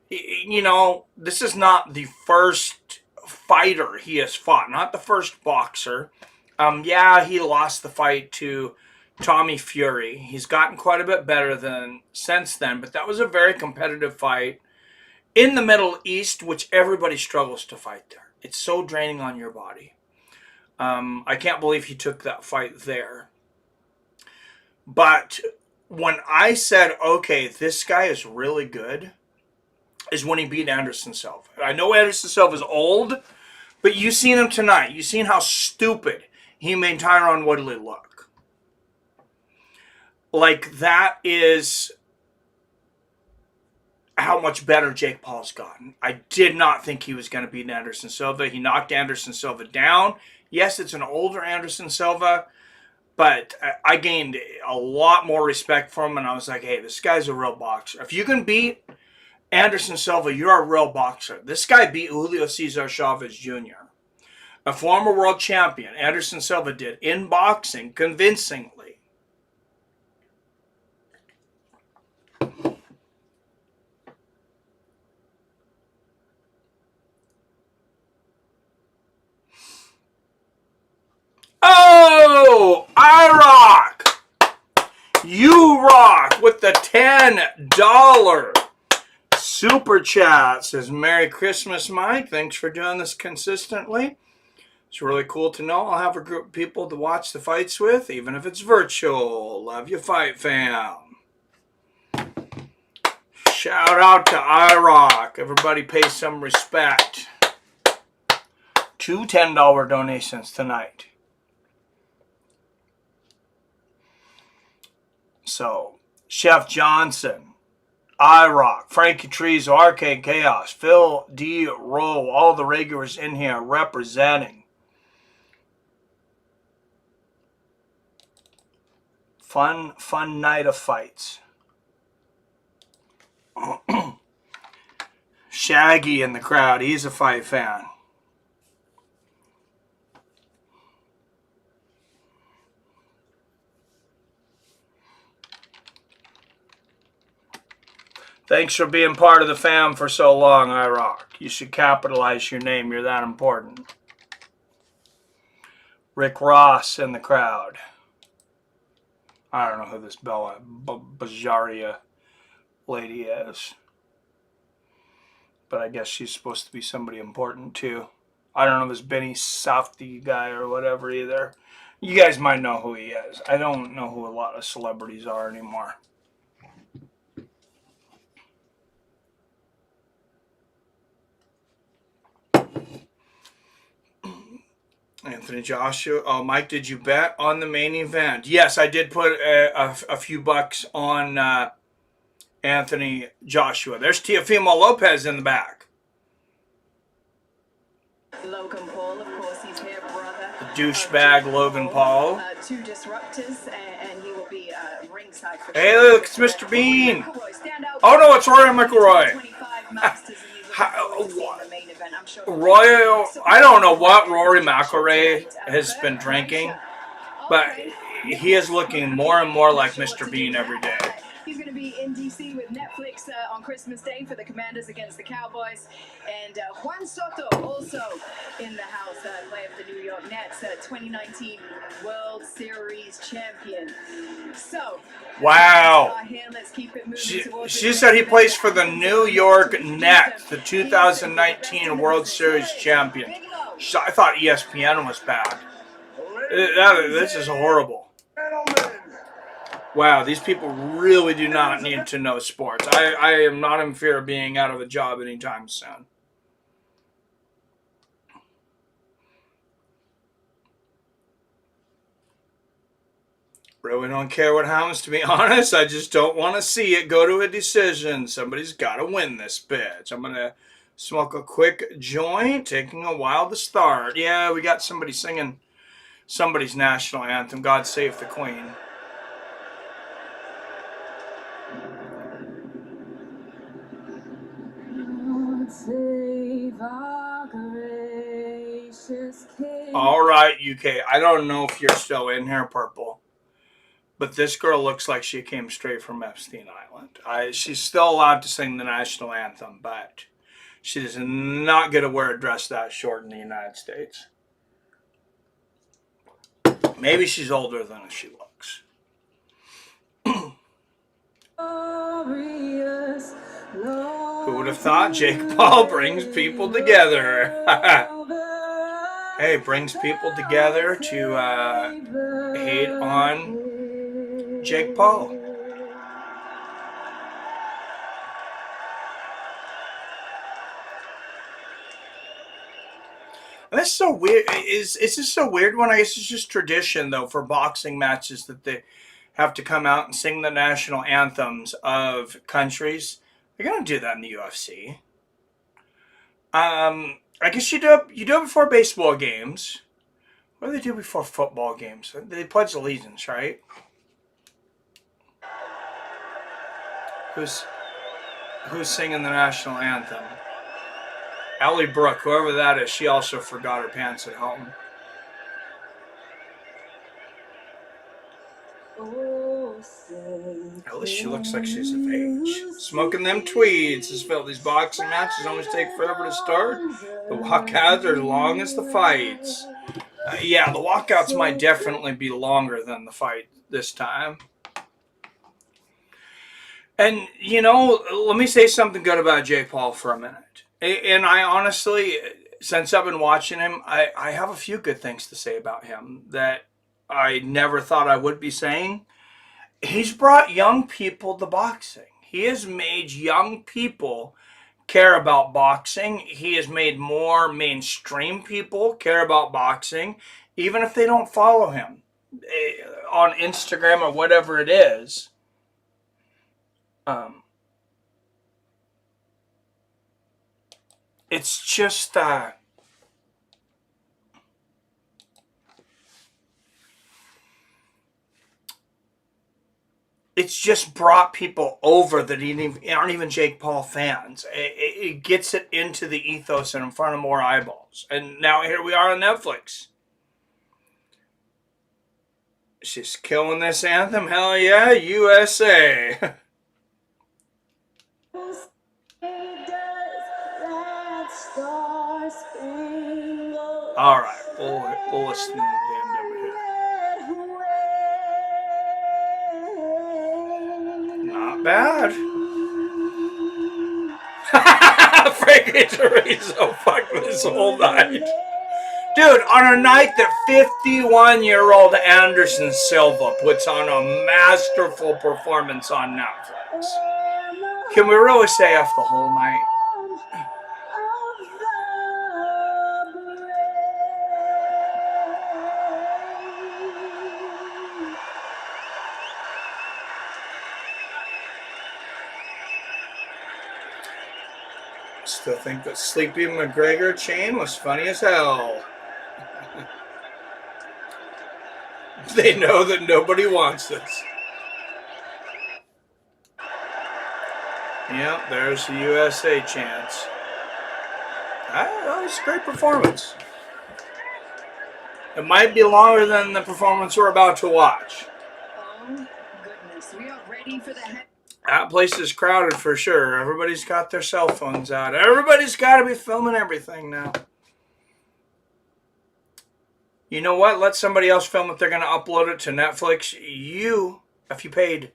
you know, this is not the first fighter he has fought. Not the first boxer. Yeah, he lost the fight to Tommy Fury. He's gotten quite a bit better since then, but that was a very competitive fight in the Middle East, which everybody struggles to fight there. It's so draining on your body. I can't believe he took that fight there. But when I said, okay, this guy is really good, is when he beat Anderson Silva. I know Anderson Silva is old, but you've seen him tonight. You've seen how stupid he made Tyron Woodley look. Like, that is how much better Jake Paul's gotten. I did not think he was going to beat Anderson Silva. He knocked Anderson Silva down. Yes, it's an older Anderson Silva, but I gained a lot more respect for him, and I was like, hey, this guy's a real boxer. If you can beat Anderson Silva, you're a real boxer. This guy beat Julio Cesar Chavez Jr., a former world champion. Anderson Silva did in boxing convincingly. Oh, I rock. You rock with the $10 super chat. Says, Merry Christmas, Mike. Thanks for doing this consistently. It's really cool to know I'll have a group of people to watch the fights with, even if it's virtual. Love you, Fight Fam. Shout out to iRock. Everybody pay some respect. 2 $10 donations tonight. So, Chef Johnson, iRock, Frankie Trezo, Arcade Chaos, Phil D. Rowe, all the regulars in here representing. Fun night of fights. Shaggy in the crowd, he's a fight fan. Thanks for being part of the fam for so long, iRock. You should capitalize your name. You're that important. Rick Ross in the crowd. I don't know who this Bella Bajaria lady is. But I guess she's supposed to be somebody important too. I don't know this Benny Safdie guy or whatever either. You guys might know who he is. I don't know who a lot of celebrities are anymore. Anthony Joshua. Oh, Mike, did you bet on the main event? Yes, I did put a few bucks on Anthony Joshua. There's Teofimo Lopez in the back. Logan Paul, of course, he's here, brother. The douchebag Logan Paul. 2 disruptors, and he will be ringside for Hey, look, it's Mr. Bean. Oh, no, it's Rory McIlroy. Roy, I don't know what Rory McIlroy has been drinking, but he is looking more and more like Mr. Bean every day. He's going to be in D.C. with Netflix on Christmas Day for the Commanders against the Cowboys. And Juan Soto also in the house, player of the New York Nets, 2019 World Series champion. So, wow. let's keep it moving. She said he plays for the New York Nets, the 2019 World Series champion. I thought ESPN was bad. This is horrible. Wow, these people really do not need to know sports. I am not in fear of being out of a job anytime soon. Really don't care what happens, to be honest. I just don't want to see it go to a decision. Somebody's got to win this bitch. I'm going to smoke a quick joint, taking a while to start. Yeah, we got somebody singing somebody's national anthem, God Save the Queen. All right, UK. I don't know if you're still in here, Purple. But this girl looks like she came straight from Epstein Island. She's still allowed to sing the national anthem, but she does not get to wear a dress that short in the United States. Maybe she's older than she looks. Who would have thought Jake Paul brings people together? Hey, brings people together to hate on Jake Paul. And that's so weird. It's just so weird when I guess it's just tradition, though, for boxing matches that they have to come out and sing the national anthems of countries. They're going to do that in the UFC. I guess you do it before baseball games. What do they do before football games? They pledge allegiance, right? Who's singing the national anthem? Allie Brooke, whoever that is, she also forgot her pants at home. At least she looks like she's of age. Smoking them tweeds. These boxing matches always take forever to start. The walkouts are as long as the fights. Yeah, the walkouts might definitely be longer than the fight this time. And, you know, let me say something good about Jake Paul for a minute. And I honestly, since I've been watching him, I have a few good things to say about him that I never thought I would be saying. He's brought young people to boxing. He has made young people care about boxing. He has made more mainstream people care about boxing, even if they don't follow him on Instagram or whatever it is. It's just it's just brought people over that aren't even Jake Paul fans. It gets it into the ethos and in front of more eyeballs. And now here we are on Netflix. She's killing this anthem. Hell yeah, USA. All right, we'll listen to the end over here. Not bad. Frankie Chorizo, fuck this whole night. Dude, on a night that 51-year-old Anderson Silva puts on a masterful performance on Netflix, can we really say F the whole night? Still think that Sleepy McGregor chain was funny as hell. They know that nobody wants this. Yep, there's the USA chants. That was a great performance. It might be longer than the performance we're about to watch. Oh, goodness. We are ready for the That place is crowded for sure. Everybody's got their cell phones out. Everybody's got to be filming everything now. You know what? Let somebody else film it. They're going to upload it to Netflix. If you paid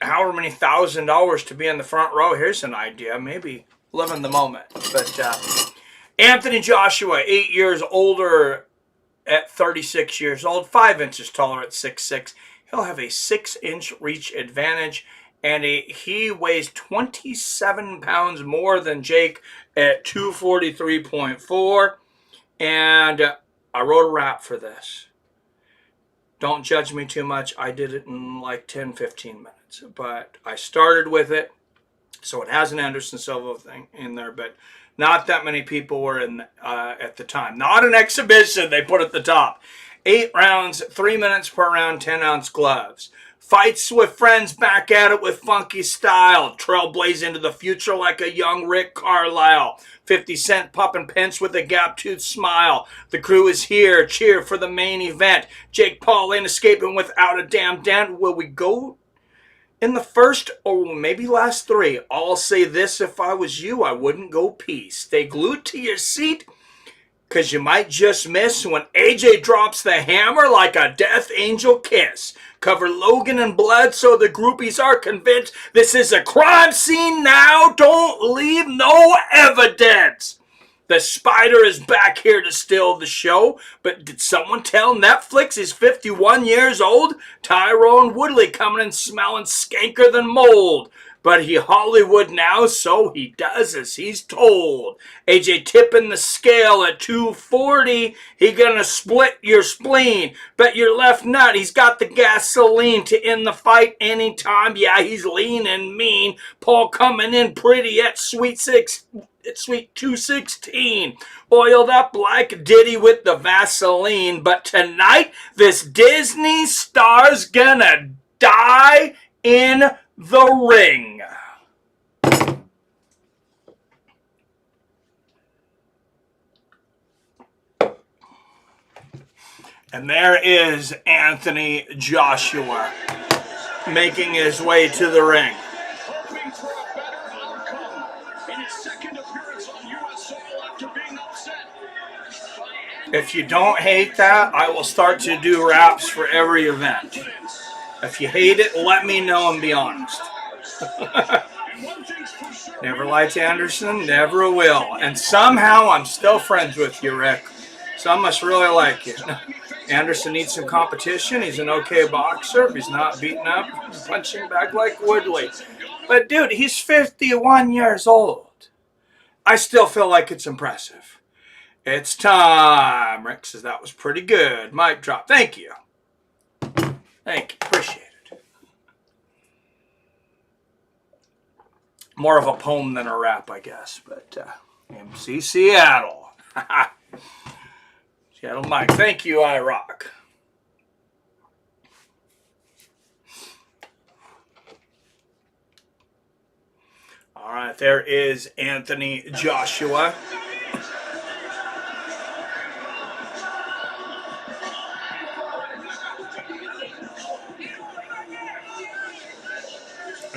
however many $1,000 to be in the front row, here's an idea. Maybe live in the moment. But Anthony Joshua, 8 years older at 36 years old, 5 inches taller at 6'6". He'll have a 6-inch reach advantage, and he weighs 27 pounds more than Jake at 243.4. And I wrote a rap for this. Don't judge me too much. I did it in like 10, 15 minutes. But I started with it. So it has an Anderson Silva thing in there, but not that many people were in at the time. Not an exhibition, they put at the top. 8 rounds, 3 minutes per round, 10-ounce gloves. Fights with friends, back at it with funky style. Trailblaze into the future like a young Rick Carlisle. 50 Cent popping pence with a gap-toothed smile. The crew is here, cheer for the main event. Jake Paul ain't escaping without a damn dent. Will we go in the first or maybe last 3? I'll say this, if I was you, I wouldn't go pee. Stay glued to your seat, because you might just miss when AJ drops the hammer like a death angel kiss. Cover Logan in blood so the groupies are convinced this is a crime scene now. Don't leave no evidence. The Spider is back here to steal the show, but did someone tell Netflix he's 51 years old? Tyron Woodley coming in smelling skanker than mold. But he Hollywood now, so he does as he's told. AJ tipping the scale at 240. He gonna split your spleen. Bet your left nut, he's got the gasoline to end the fight anytime. Yeah, he's lean and mean. Paul coming in pretty at sweet 216. Oiled up like Diddy with the Vaseline. But tonight, this Disney star's gonna die in the ring. And there is Anthony Joshua making his way to the ring. Hoping for a better outcome in his second appearance on US soil after being upset. If you don't hate that, I will start to do raps for every event. If you hate it, let me know and be honest. Never liked Anderson, never will. And somehow I'm still friends with you, Rick. So I must really like you. Anderson needs some competition. He's an okay boxer. He's not beating up, punching back like Woodley. But dude, he's 51 years old. I still feel like it's impressive. It's time. Rick says that was pretty good. Mic drop. Thank you. Thank you. Appreciate it. More of a poem than a rap, I guess. But MC Seattle. Seattle Mike. Thank you, iRock. All right, there is Anthony Joshua.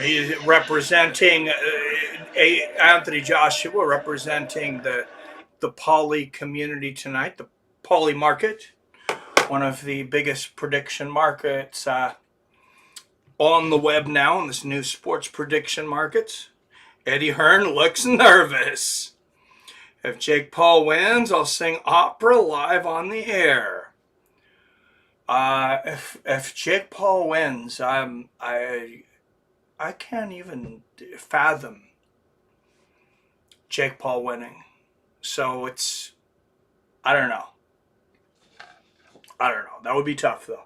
He's representing Anthony Joshua, representing the poly community tonight, the poly market, one of the biggest prediction markets on the web now in this new sports prediction market. Eddie Hearn looks nervous. If Jake Paul wins, I'll sing opera live on the air. If Jake Paul wins, I can't even fathom Jake Paul winning. So I don't know. That would be tough, though.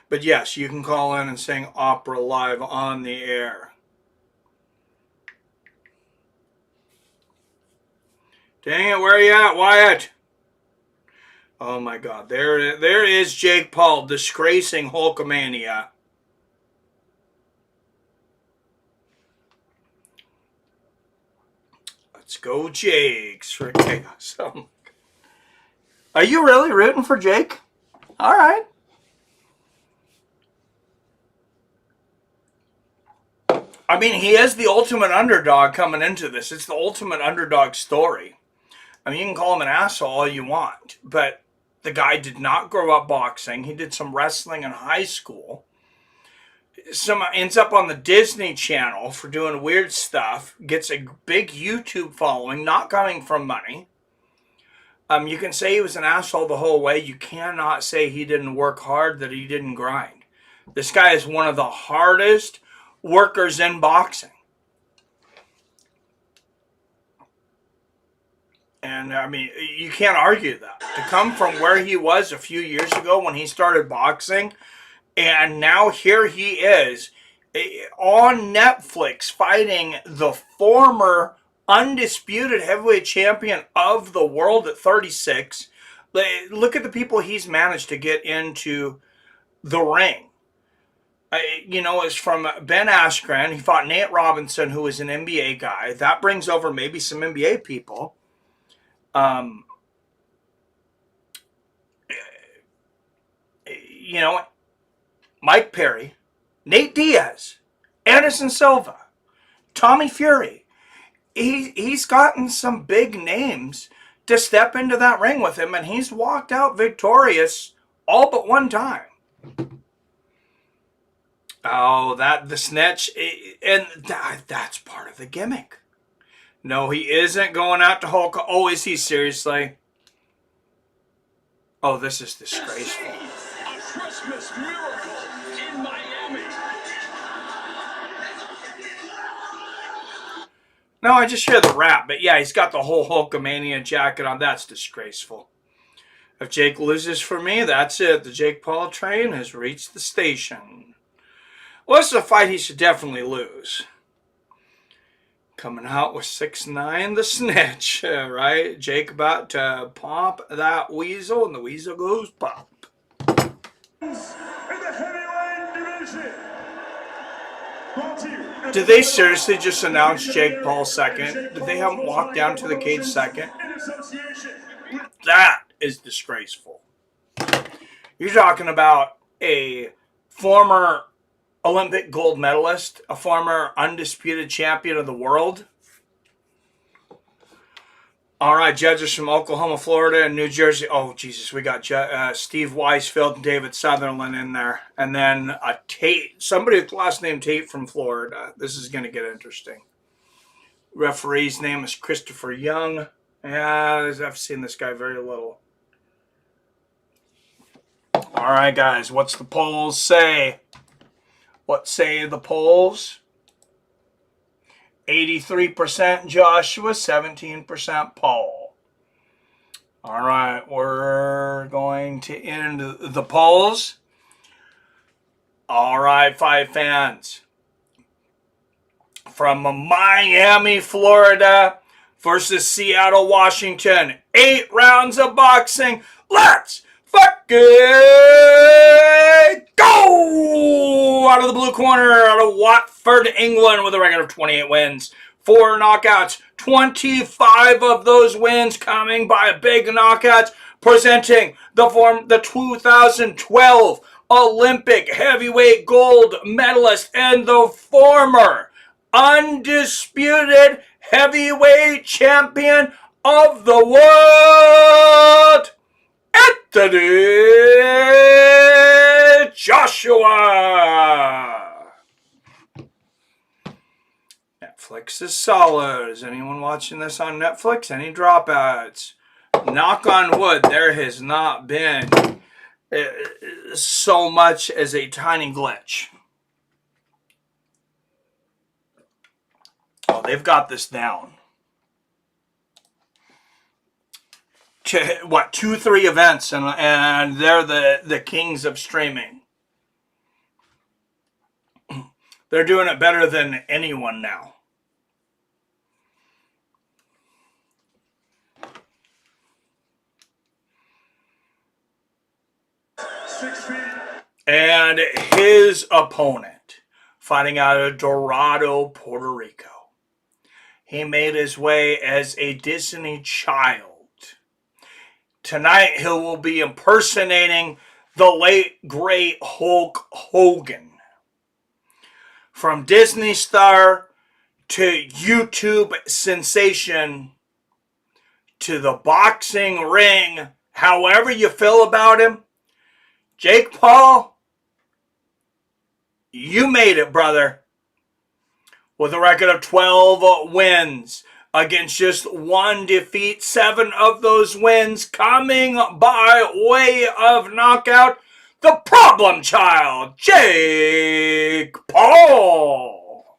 But yes, you can call in and sing opera live on the air. Dang it, where are you at, Wyatt? Oh my God, there is Jake Paul disgracing Hulkamania. Let's go, Jakes for chaos. Are you really rooting for Jake? All right. I mean, he is the ultimate underdog coming into this. It's the ultimate underdog story. I mean, you can call him an asshole all you want, but the guy did not grow up boxing. He did some wrestling in high school. Ends up on the Disney Channel for doing weird stuff. Gets a big YouTube following, not coming from money. You can say he was an asshole the whole way. You cannot say he didn't work hard, that he didn't grind. This guy is one of the hardest workers in boxing. And, I mean, you can't argue that. To come from where he was a few years ago when he started boxing, and now here he is on Netflix fighting the former undisputed heavyweight champion of the world at 36. Look at the people he's managed to get into the ring. It's from Ben Askren. He fought Nate Robinson, who is an NBA guy. That brings over maybe some NBA people. Mike Perry, Nate Diaz, Anderson Silva, Tommy Fury. He's gotten some big names to step into that ring with him, and he's walked out victorious all but one time. Oh, the snitch, and that's part of the gimmick. No, he isn't going out to Hulk. Oh, is he seriously? Oh, this is disgraceful. A Christmas miracle in Miami. No, I just hear the rap, but yeah, he's got the whole Hulkamania jacket on. That's disgraceful. If Jake loses for me, that's it. The Jake Paul train has reached the station. Well, this is a fight he should definitely lose. Coming out with 6'9", the snitch, right? Jake about to pop that weasel, and the weasel goes pop. In the heavyweight division. Did they seriously just announce Jake Paul second? Did they have him walk down to the cage second? That is disgraceful. You're talking about a former Olympic gold medalist, a former undisputed champion of the world. All right, judges from Oklahoma, Florida, and New Jersey. Oh, Jesus, we got Steve Weisfeld and David Sutherland in there. And then a Tate, somebody with the last name Tate from Florida. This is going to get interesting. Referee's name is Christopher Young. Yeah, I've seen this guy very little. All right, guys, what's the polls say? What say the polls? 83% Joshua, 17% Paul. All right, we're going to end the polls. All right, five fans. From Miami, Florida versus Seattle, Washington. 8 rounds of boxing. Let's fucking go! Out of the blue corner, out of Watford, England, with a record of 28 wins, 4 knockouts, 25 of those wins coming by big knockouts, presenting the 2012 Olympic heavyweight gold medalist and the former undisputed heavyweight champion of the world, Anthony Joshua. Netflix is solid. Is anyone watching this on Netflix? Any dropouts? Knock on wood, there has not been so much as a tiny glitch. Oh, they've got this down. 2-3 events, and they're the kings of streaming. They're doing it better than anyone now. And his opponent, fighting out of Dorado, Puerto Rico. He made his way as a Disney child. Tonight, he will be impersonating the late, great Hulk Hogan. from Disney star to YouTube sensation to the boxing ring, however you feel about him, Jake Paul, you made it, brother. With a record of 12 wins against just one defeat, 7 of those wins coming by way of knockout. The problem child, Jake Paul.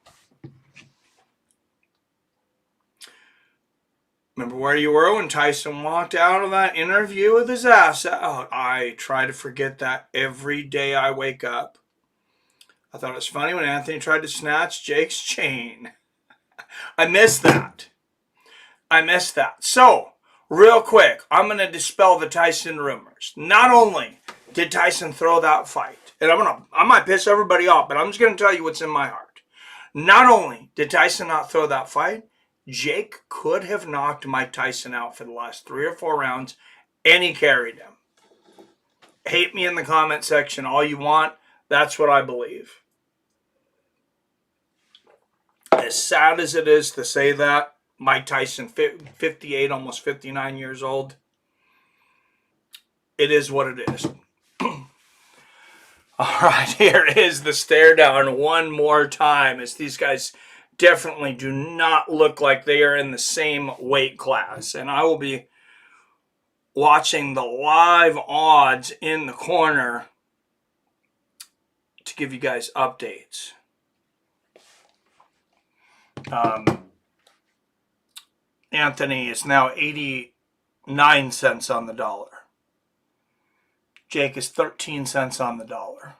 Remember where you were when Tyson walked out of that interview with his ass out? I try to forget that every day I wake up. I thought it was funny when Anthony tried to snatch Jake's chain. I missed that. So, real quick, I'm going to dispel the Tyson rumors. Not only did Tyson throw that fight, and I might piss everybody off, but I'm just going to tell you what's in my heart. Not only did Tyson not throw that fight, Jake could have knocked Mike Tyson out for the last 3 or 4 rounds, and he carried him. Hate me in the comment section all you want. That's what I believe. As sad as it is to say that, Mike Tyson, 58, almost 59 years old, it is what it is. All right, here is the stare down one more time, as these guys definitely do not look like they are in the same weight class. And I will be watching the live odds in the corner to give you guys updates. Anthony is now 89 cents on the dollar. Jake is 13 cents on the dollar.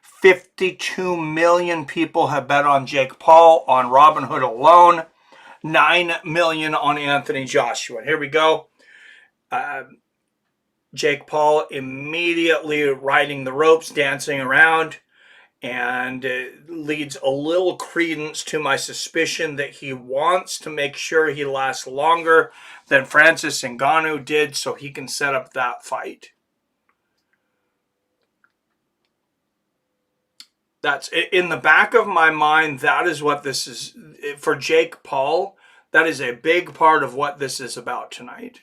52 million people have bet on Jake Paul on Robinhood alone. 9 million on Anthony Joshua. Here we go. Jake Paul immediately riding the ropes, dancing around, and leads a little credence to my suspicion that he wants to make sure he lasts longer than Francis Ngannou did so he can set up that fight. That's in the back of my mind. That is what this is for Jake Paul. That is a big part of what this is about tonight.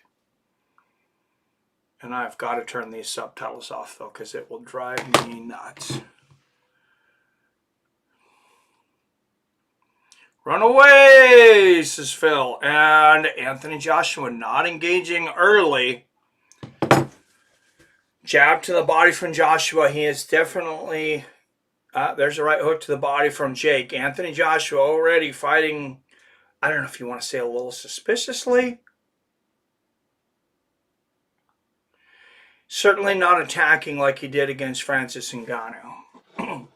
And I've got to turn these subtitles off though, because it will drive me nuts. Run away, says Phil. And Anthony Joshua not engaging early. Jab to the body from Joshua. He is definitely... there's a right hook to the body from Jake. Anthony Joshua already fighting, I don't know if you want to say a little suspiciously. Certainly not attacking like he did against Francis Ngannou.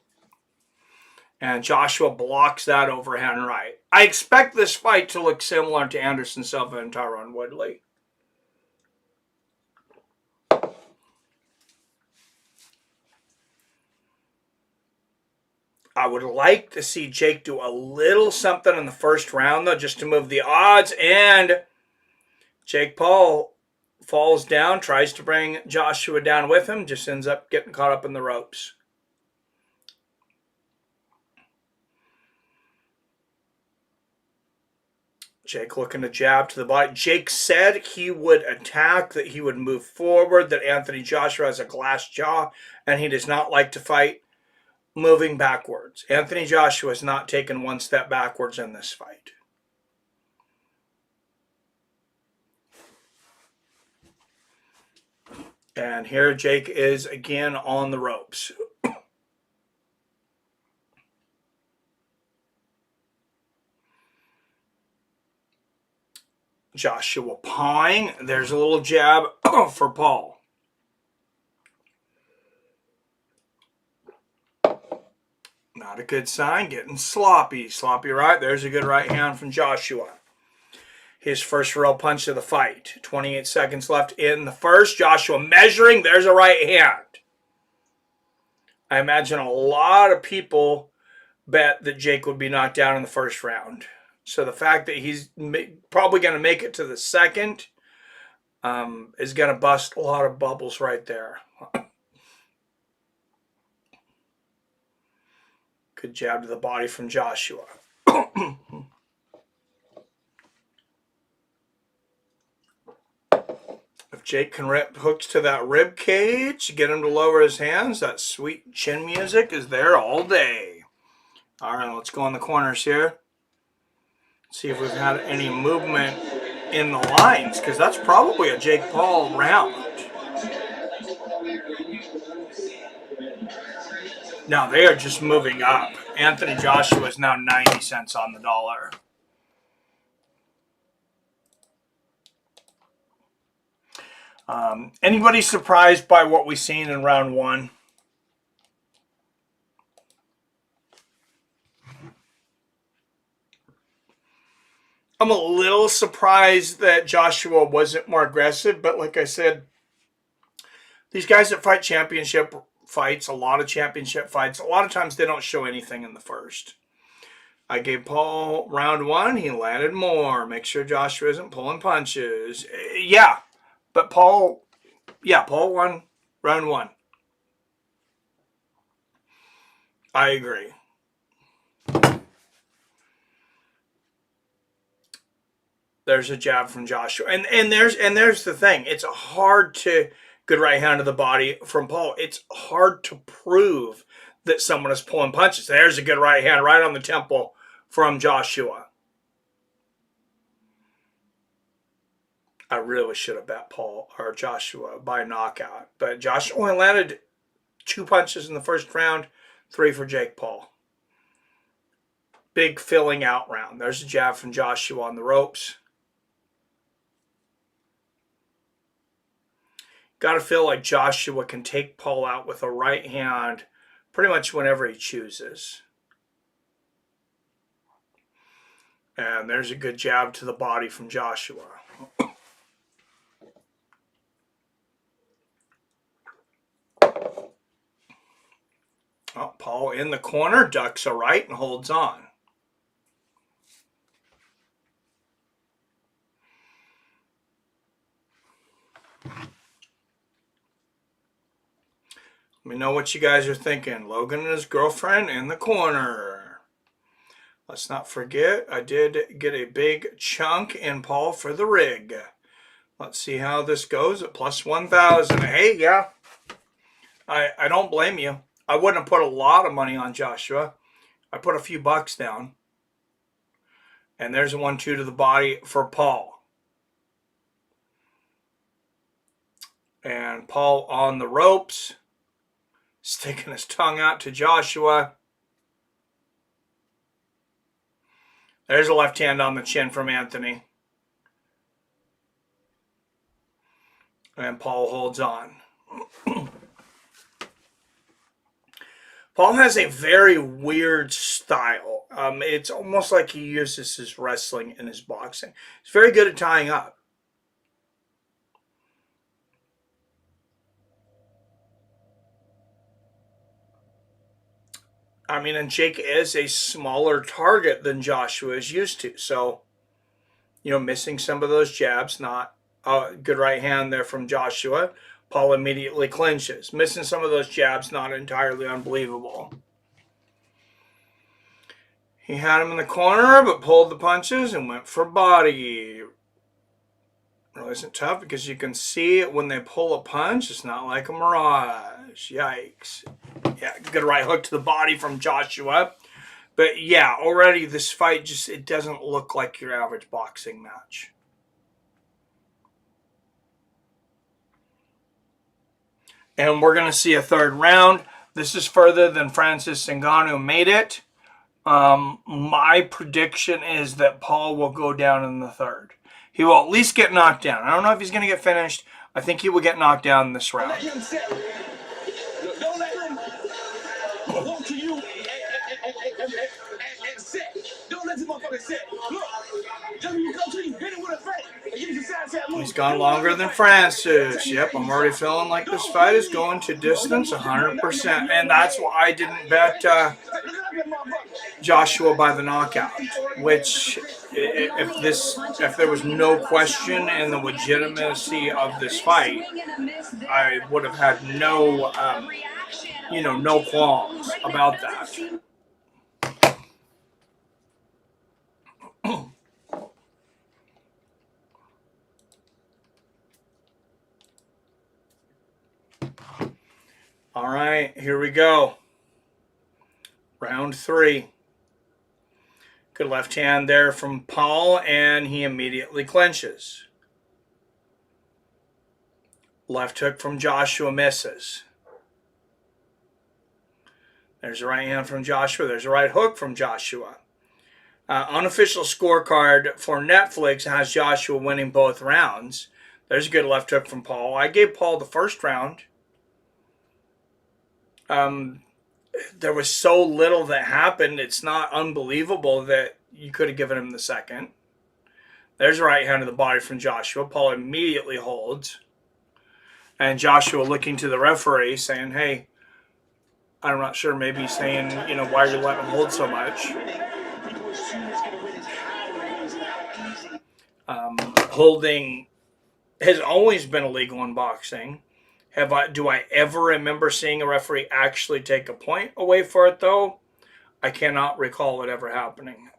And Joshua blocks that overhand right. I expect this fight to look similar to Anderson Silva and Tyron Woodley. I would like to see Jake do a little something in the first round, though, just to move the odds. And Jake Paul falls down, tries to bring Joshua down with him, just ends up getting caught up in the ropes. Jake looking to jab to the body. Jake said he would attack, that he would move forward, that Anthony Joshua has a glass jaw, and he does not like to fight moving backwards. Anthony Joshua has not taken one step backwards in this fight. And here Jake is again on the ropes. Joshua pawing. There's a little jab for Paul. Not a good sign. Getting sloppy. Sloppy right. There's a good right hand from Joshua. His first real punch of the fight. 28 seconds left in the first. Joshua measuring. There's a right hand. I imagine a lot of people bet that Jake would be knocked down in the first round. So the fact that he's probably going to make it to the second is going to bust a lot of bubbles right there. Good jab to the body from Joshua. If Jake can rip hooks to that rib cage, get him to lower his hands, that sweet chin music is there all day. All right, let's go in the corners here. See if we've had any movement in the lines, because that's probably a Jake Paul round. Now they are just moving up. Anthony Joshua is now 90 cents on the dollar. Anybody surprised by what we've seen in round one? I'm a little surprised that Joshua wasn't more aggressive, but like I said, these guys that fight championship fights, a lot of championship fights, a lot of times they don't show anything in the first. I gave Paul round one. He landed more. Make sure Joshua isn't pulling punches. Yeah, but Paul won round one. I agree. There's a jab from Joshua. And there's the thing. It's hard to good right hand to the body from Paul. It's hard to prove that someone is pulling punches. There's a good right hand right on the temple from Joshua. I really should have bet Paul or Joshua by knockout. But Joshua only landed 2 punches in the first round, 3 for Jake Paul. Big filling out round. There's a jab from Joshua on the ropes. Got to feel like Joshua can take Paul out with a right hand pretty much whenever he chooses. And there's a good jab to the body from Joshua. Oh, Paul in the corner, ducks a right and holds on. Let me know what you guys are thinking. Logan and his girlfriend in the corner. Let's not forget, I did get a big chunk in Paul for the rig. Let's see how this goes at plus 1,000. Hey, yeah, I don't blame you. I wouldn't have put a lot of money on Joshua. I put a few bucks down. And there's a 1-2 to the body for Paul. And Paul on the ropes. Sticking his tongue out to Joshua. There's a left hand on the chin from Anthony. And Paul holds on. Paul has a very weird style. It's almost like he uses his wrestling in his boxing. He's very good at tying up. I mean, and Jake is a smaller target than Joshua is used to. So, missing some of those jabs, not a good right hand there from Joshua. Paul immediately clinches. Missing some of those jabs, not entirely unbelievable. He had him in the corner, but pulled the punches and went for body. Really isn't tough because you can see it when they pull a punch. It's not like a mirage. Yikes. Yeah, good right hook to the body from Joshua. But yeah, already this fight it doesn't look like your average boxing match. And we're going to see a third round. This is further than Francis Ngannou made it. My prediction is that Paul will go down in the third. He will at least get knocked down. I don't know if he's going to get finished. I think he will get knocked down in this round. Let him sit. Don't let him walk to you and sit. Don't let him motherfucker sit. Look, just when you come to you, hit him with a fake. He's gone longer than Francis. Yep, I'm already feeling like this fight is going to distance 100%. And that's why I didn't bet Joshua by the knockout. Which, if there was no question in the legitimacy of this fight, I would have had no qualms about that. All right, here we go. Round 3. Good left hand there from Paul, and he immediately clinches. Left hook from Joshua misses. There's a right hand from Joshua. There's a right hook from Joshua. Unofficial scorecard for Netflix has Joshua winning both rounds. There's a good left hook from Paul. I gave Paul the first round. There was so little that happened. It's not unbelievable that you could have given him the second. There's a right hand to the body from Joshua. Paul immediately holds. And Joshua looking to the referee saying, hey, I'm not sure, maybe he's saying, why are you letting him hold so much? Holding has always been illegal in boxing. Do I ever remember seeing a referee actually take a point away for it, though? I cannot recall it ever happening.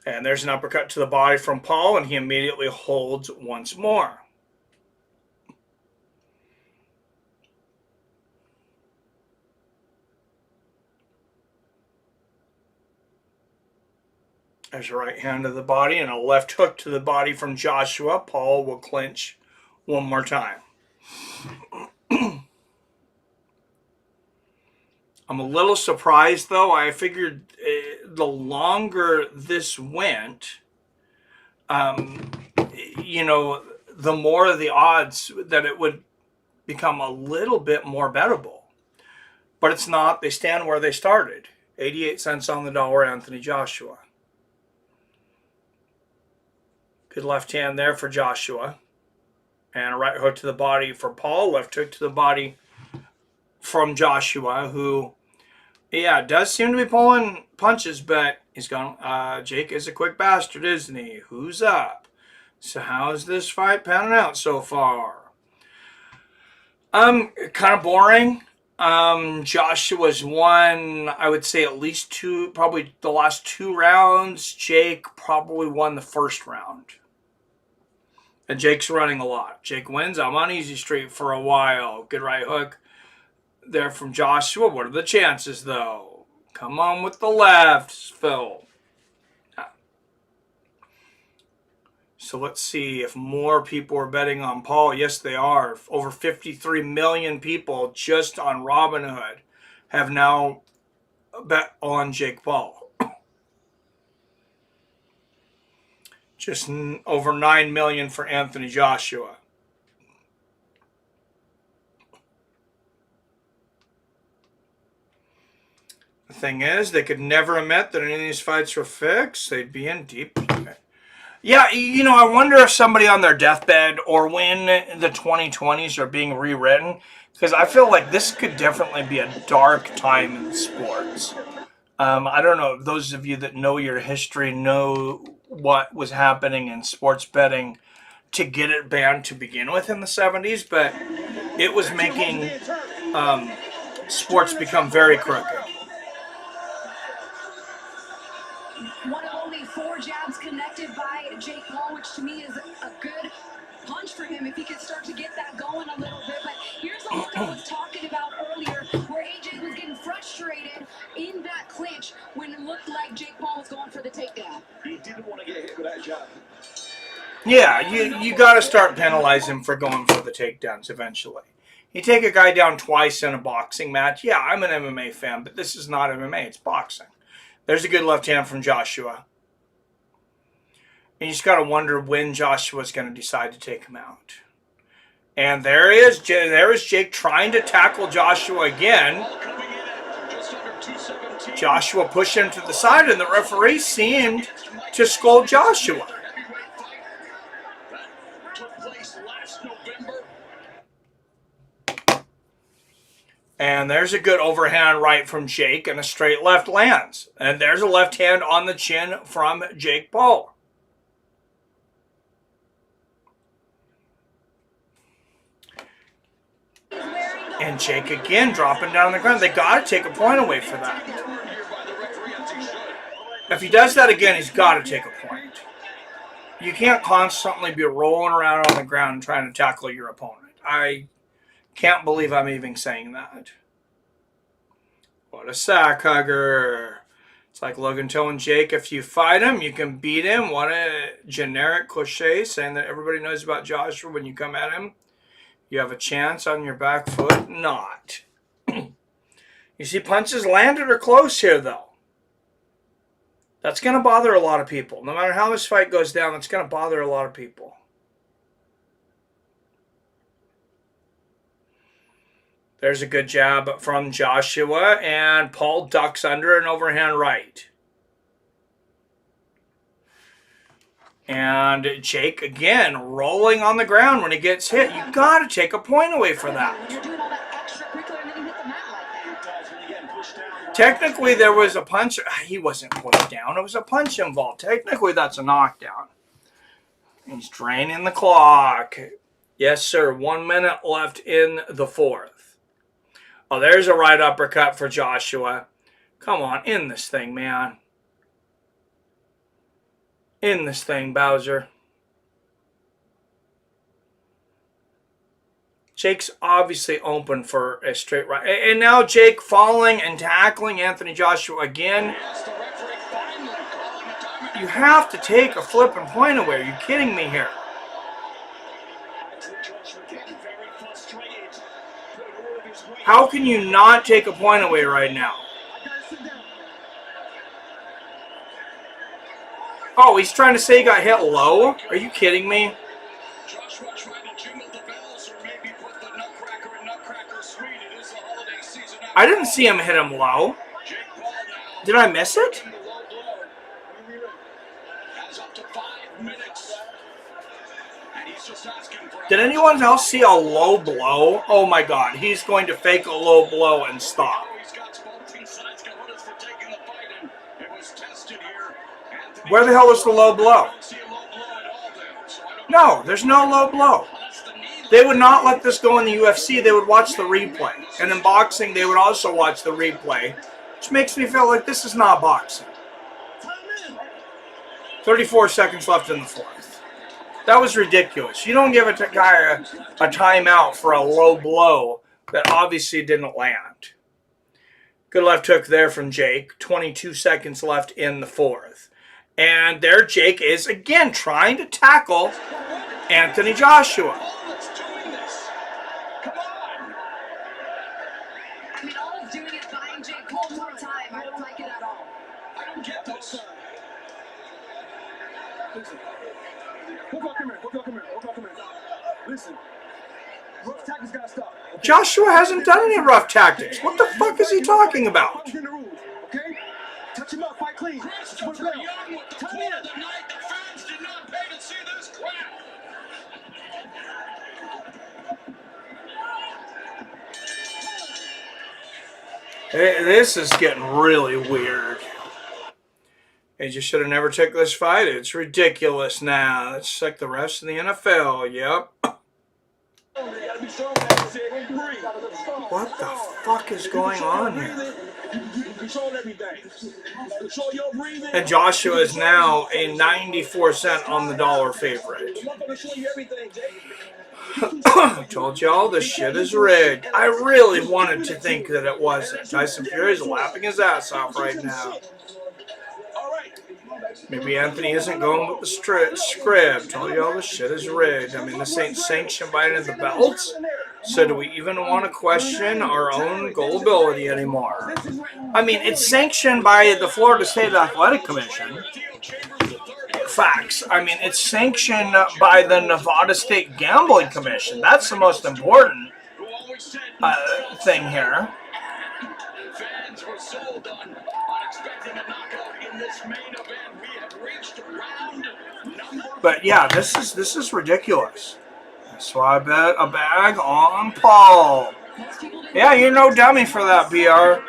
And there's an uppercut to the body from Paul, and he immediately holds once more. There's a right hand to the body and a left hook to the body from Joshua. Paul will clinch one more time. I'm a little surprised, though. I figured the longer this went, the more the odds that it would become a little bit more bettable. But it's not. They stand where they started. 88 cents on the dollar, Anthony Joshua. Good left hand there for Joshua. And a right hook to the body for Paul. Left hook to the body from Joshua, who, does seem to be pulling punches, but he's gone. Jake is a quick bastard, isn't he? Who's up? So how's this fight panning out so far? Kind of boring. Joshua's won, I would say, at least two, probably the last 2 rounds. Jake probably won the first round. And Jake's running a lot. Jake wins. I'm on easy street for a while. Good right hook there from Joshua. What are the chances, though? Come on with the lefts, Phil. So let's see if more people are betting on Paul. Yes, they are. Over 53 million people just on Robinhood have now bet on Jake Paul. Just over 9 million for Anthony Joshua. The thing is, they could never admit that any of these fights were fixed. They'd be in deep. Yeah, I wonder if somebody on their deathbed or when the 2020s are being rewritten, because I feel like this could definitely be a dark time in sports. I don't know if those of you that know your history know what was happening in sports betting to get it banned to begin with in the 70s, but it was making sports become very crooked. One of only 4 jabs connected by Jake Paul, which to me is a good punch for him if he could start to get that going a little bit. But here's the look I was talking about earlier, where AJ was getting frustrated in that clinch when it looked like Jake Paul was going for the takedown. He didn't want to get hit with that jab. Yeah, you got to start penalizing him for going for the takedowns eventually. You take a guy down twice in a boxing match. Yeah, I'm an MMA fan, but this is not MMA. It's boxing. There's a good left hand from Joshua. And you just got to wonder when Joshua's going to decide to take him out. And there he is. There is Jake trying to tackle Joshua again. Joshua pushed him to the side, and the referee seemed to scold Joshua. And there's a good overhand right from Jake, and a straight left lands. And there's a left hand on the chin from Jake Paul. And Jake again dropping down on the ground. They got to take a point away for that. If he does that again, he's got to take a point. You can't constantly be rolling around on the ground and trying to tackle your opponent. I can't believe I'm even saying that. What a sack hugger. It's like Logan telling Jake, if you fight him, you can beat him. What a generic cliche saying that everybody knows about Joshua when you come at him. You have a chance on your back foot. Not. You see, punches landed or close here, though. That's going to bother a lot of people. No matter how this fight goes down, that's going to bother a lot of people. There's a good jab from Joshua, and Paul ducks under an overhand right. And Jake, again, rolling on the ground when he gets hit. You got to take a point away for that. Technically, there was a punch. He wasn't put down. It was a punch involved. Technically, that's a knockdown. He's draining the clock. Yes, sir. 1 minute left in the fourth. Oh, there's a right uppercut for Joshua. Come on, in this thing, man. In this thing, Bowser. Jake's obviously open for a straight right. And now Jake falling and tackling Anthony Joshua again. You have to take a flipping point away. Are you kidding me here? How can you not take a point away right now? Oh, he's trying to say he got hit low? Are you kidding me? I didn't see him hit him low. Did I miss it? Did anyone else see a low blow? Oh my God, he's going to fake a low blow and stop. Where the hell was the low blow? No, there's no low blow. They would not let this go in the UFC. They would watch the replay. And in boxing, they would also watch the replay, which makes me feel like this is not boxing. 34 seconds left in the fourth. That was ridiculous. You don't give a guy a timeout for a low blow that obviously didn't land. Good left hook there from Jake. 22 seconds left in the fourth. And there Jake is again trying to tackle Anthony Joshua. I mean, all of doing it buying Jake one more time. I don't like it at all. I don't get this. Listen. Come here. Listen. Rough tactics gotta stop. Okay? Joshua hasn't done any rough tactics. What the fuck is he talking about? Okay? Touch him up, fight clean. Christopher Young with the quote of the night. The fans did not pay to see this crap. Hey, this is getting really weird. They just should have never took this fight. It's ridiculous now. It's like the rest of the NFL. Yep. What the fuck is going on here? And Joshua is now a 94 cent on the dollar favorite. I told y'all this shit is rigged. I really wanted to think that it wasn't. Tyson Fury is laughing his ass off right now. Maybe Anthony isn't going with the script. Told y'all this shit is rigged. I mean, this ain't sanctioned by any of the belts. So do we even want to question our own gullibility anymore? I mean, it's sanctioned by the Florida State Athletic Commission. Facts. I mean, it's sanctioned by the Nevada State Gambling Commission. That's the most important thing here. Fans were sold on expecting a knockout in this main event. We have reached round number. But yeah, this is ridiculous. So I bet a bag on Paul. Yeah, you're no dummy for that, BR.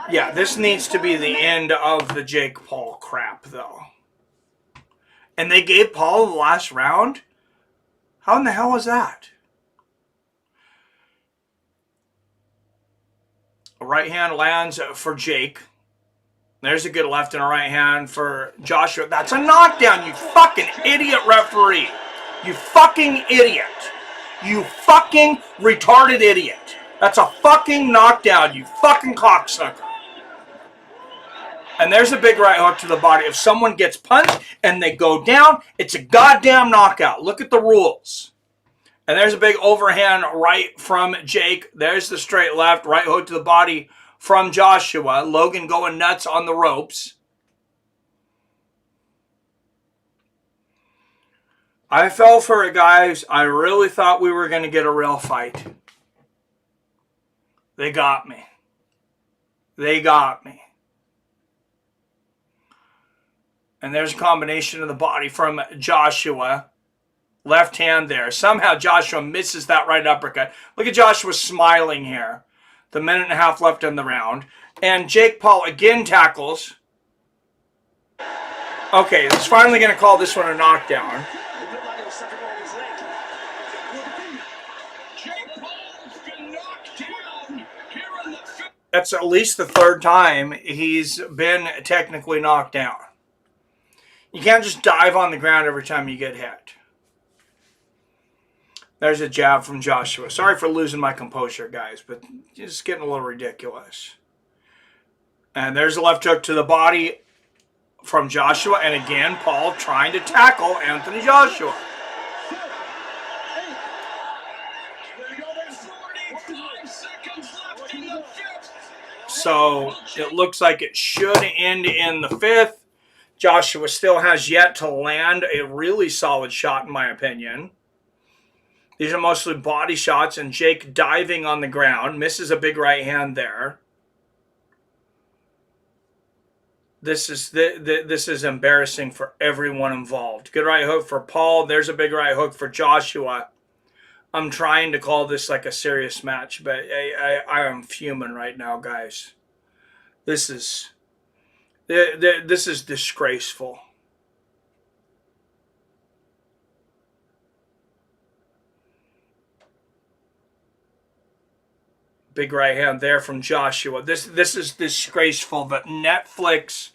Yeah, this needs to be the end of the Jake Paul crap, though. And they gave Paul the last round? How in the hell was that? A right hand lands for Jake. There's a good left and a right hand for Joshua. That's a knockdown, you fucking idiot referee. You fucking idiot. You fucking retarded idiot. That's a fucking knockdown, you fucking cocksucker. And there's a big right hook to the body. If someone gets punched and they go down, it's a goddamn knockout. Look at the rules. And there's a big overhand right from Jake. There's the straight left, right hook to the body from Joshua. Logan going nuts on the ropes. I fell for it, guys. I really thought we were going to get a real fight. They got me. They got me. And there's a combination of the body from Joshua. Left hand there. Somehow Joshua misses that right uppercut. Look at Joshua smiling here. The minute and a half left in the round. And Jake Paul again tackles. Okay, he's finally going to call this one a knockdown. That's at least the third time he's been technically knocked down. You can't just dive on the ground every time you get hit. There's a jab from Joshua. Sorry for losing my composure, guys, but it's getting a little ridiculous. And there's a left hook to the body from Joshua. And again, Paul trying to tackle Anthony Joshua. So it looks like it should end in the fifth. Joshua still has yet to land a really solid shot, in my opinion. These are mostly body shots, and Jake diving on the ground. Misses a big right hand there. This is embarrassing for everyone involved. Good right hook for Paul. There's a big right hook for Joshua. I'm trying to call this like a serious match, but I am fuming right now, guys. This is disgraceful. Big right hand there from Joshua. This is disgraceful that Netflix,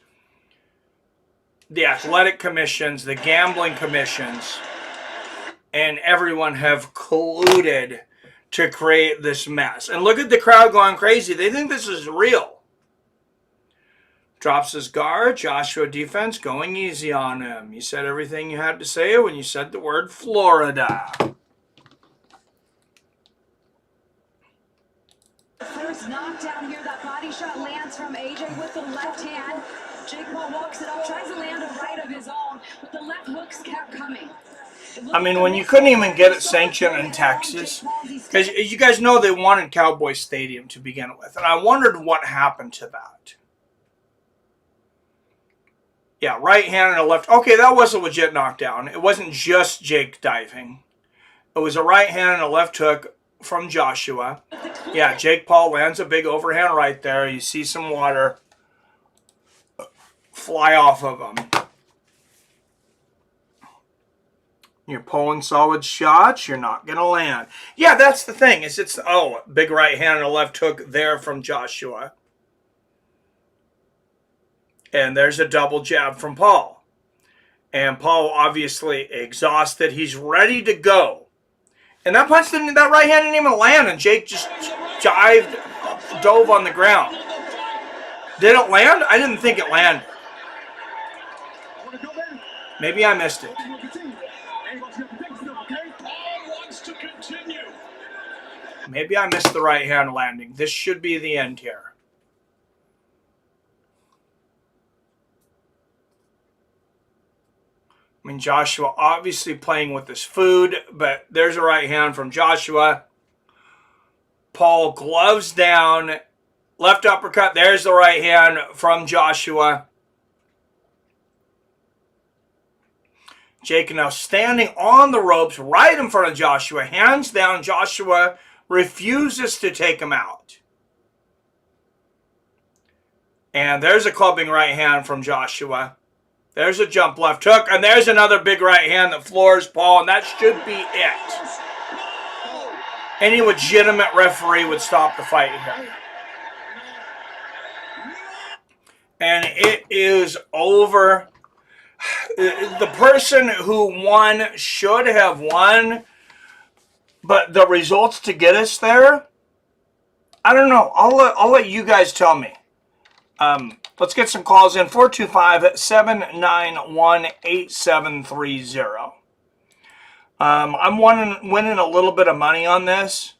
the athletic commissions, the gambling commissions, and everyone have colluded to create this mess. And look at the crowd going crazy. They think this is real. Drops his guard. Joshua defense going easy on him. You said everything you had to say when you said the word Florida. First knockdown here. That body shot lands from AJ with the left hand. Jake Paul walks it up, tries to land a right of his own, but the left hooks kept coming. I mean, when you couldn't even get it sanctioned in Texas, because you guys know they wanted Cowboy Stadium to begin with, and I wondered what happened to that. Yeah, right hand and a left. Okay, that was a legit knockdown. It wasn't just Jake diving. It was a right hand and a left hook from Joshua. Yeah, Jake Paul lands a big overhand right there. You see some water fly off of him. You're pulling solid shots, you're not going to land. Yeah, that's the thing. Big right hand and a left hook there from Joshua. And there's a double jab from Paul. And Paul obviously exhausted. He's ready to go. And that right hand didn't even land, and Jake just dove on the ground. Did it land? I didn't think it landed. Maybe I missed it. Maybe I missed the right hand landing. This should be the end here. I mean, Joshua obviously playing with his food, but there's a right hand from Joshua. Paul gloves down, left uppercut. There's the right hand from Joshua. Jake now standing on the ropes right in front of Joshua. Hands down, Joshua refuses to take him out. And there's a clubbing right hand from Joshua. There's a jump left hook, and there's another big right hand that floors Paul, and that should be it. Any legitimate referee would stop the fight here. and it is over. The person who won should have won, but the results to get us there, I don't know. I'll let you guys tell me. Let's get some calls in. 425-791-8730. I'm winning a little bit of money on this.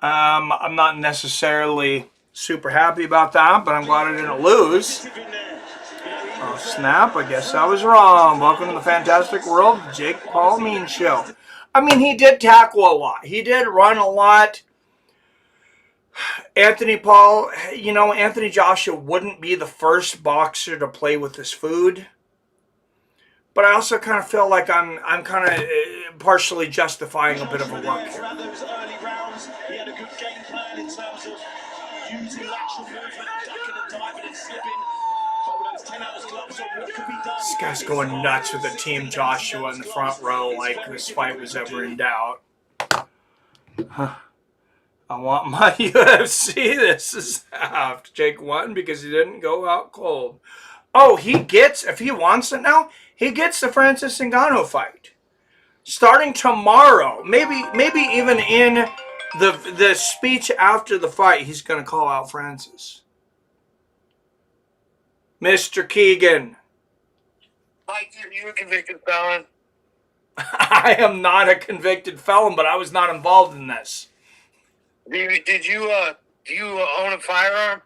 I'm not necessarily super happy about that, but I'm glad I didn't lose. Oh, snap. I guess I was wrong. Welcome to the fantastic world of Jake Paul Mean Show. I mean, he did tackle a lot. He did run a lot. Anthony Joshua wouldn't be the first boxer to play with his food. But I also kind of feel like I'm kind of partially justifying a bit of a work here. Those early rounds, he had a good game plan in terms of using lateral movement, ducking and diving and slipping. This guy's going nuts with the Team Joshua in the front row like this fight was ever in doubt. Huh. I want my UFC. This is half. Jake won because he didn't go out cold. Oh, if he wants it now, he gets the Francis Ngannou fight. Starting tomorrow. Maybe even in the speech after the fight, he's going to call out Francis. Mr. Keegan. Mike, are you a convicted felon? I am not a convicted felon, but I was not involved in this. Do you own a firearm?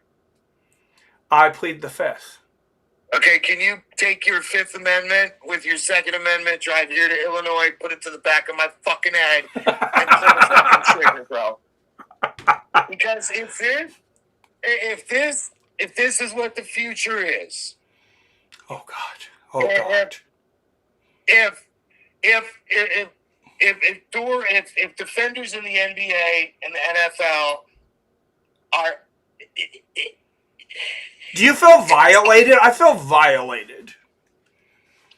I plead the fifth. Okay, can you take your Fifth Amendment with your Second Amendment, drive here to Illinois, put it to the back of my fucking head, and pull the fucking trigger, bro? Because if this is what the future is, oh God, if defenders in the NBA and the NFL are. Do you feel violated? I feel violated.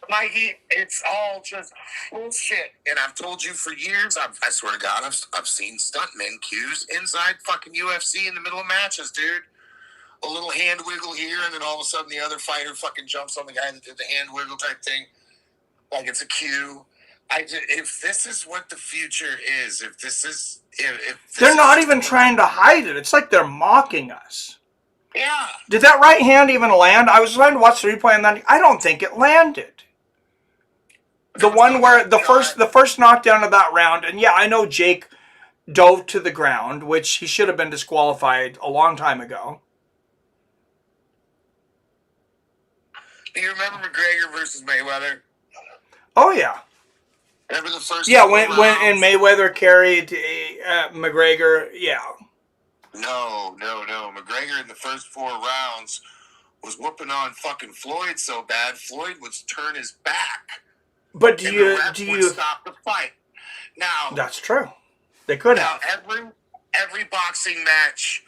Mikey, it's all just bullshit. And I've told you for years, I swear to God, I've seen stuntmen cues inside fucking UFC in the middle of matches, dude. A little hand wiggle here, and then all of a sudden the other fighter fucking jumps on the guy that did the hand wiggle type thing. Like it's a cue. If this is what the future is, if they're not even trying to hide it. It's like they're mocking us. Yeah. Did that right hand even land? I was trying to watch the replay on that. I don't think it landed. The one where the first knockdown of that round, and yeah, I know Jake dove to the ground, which he should have been disqualified a long time ago. Do you remember McGregor versus Mayweather? Oh yeah. Remember the first? Yeah, when Mayweather carried McGregor, yeah. No. McGregor in the first 4 rounds was whooping on fucking Floyd so bad, Floyd would turn his back. But do you stop the fight? Now that's true. They could have. Every boxing match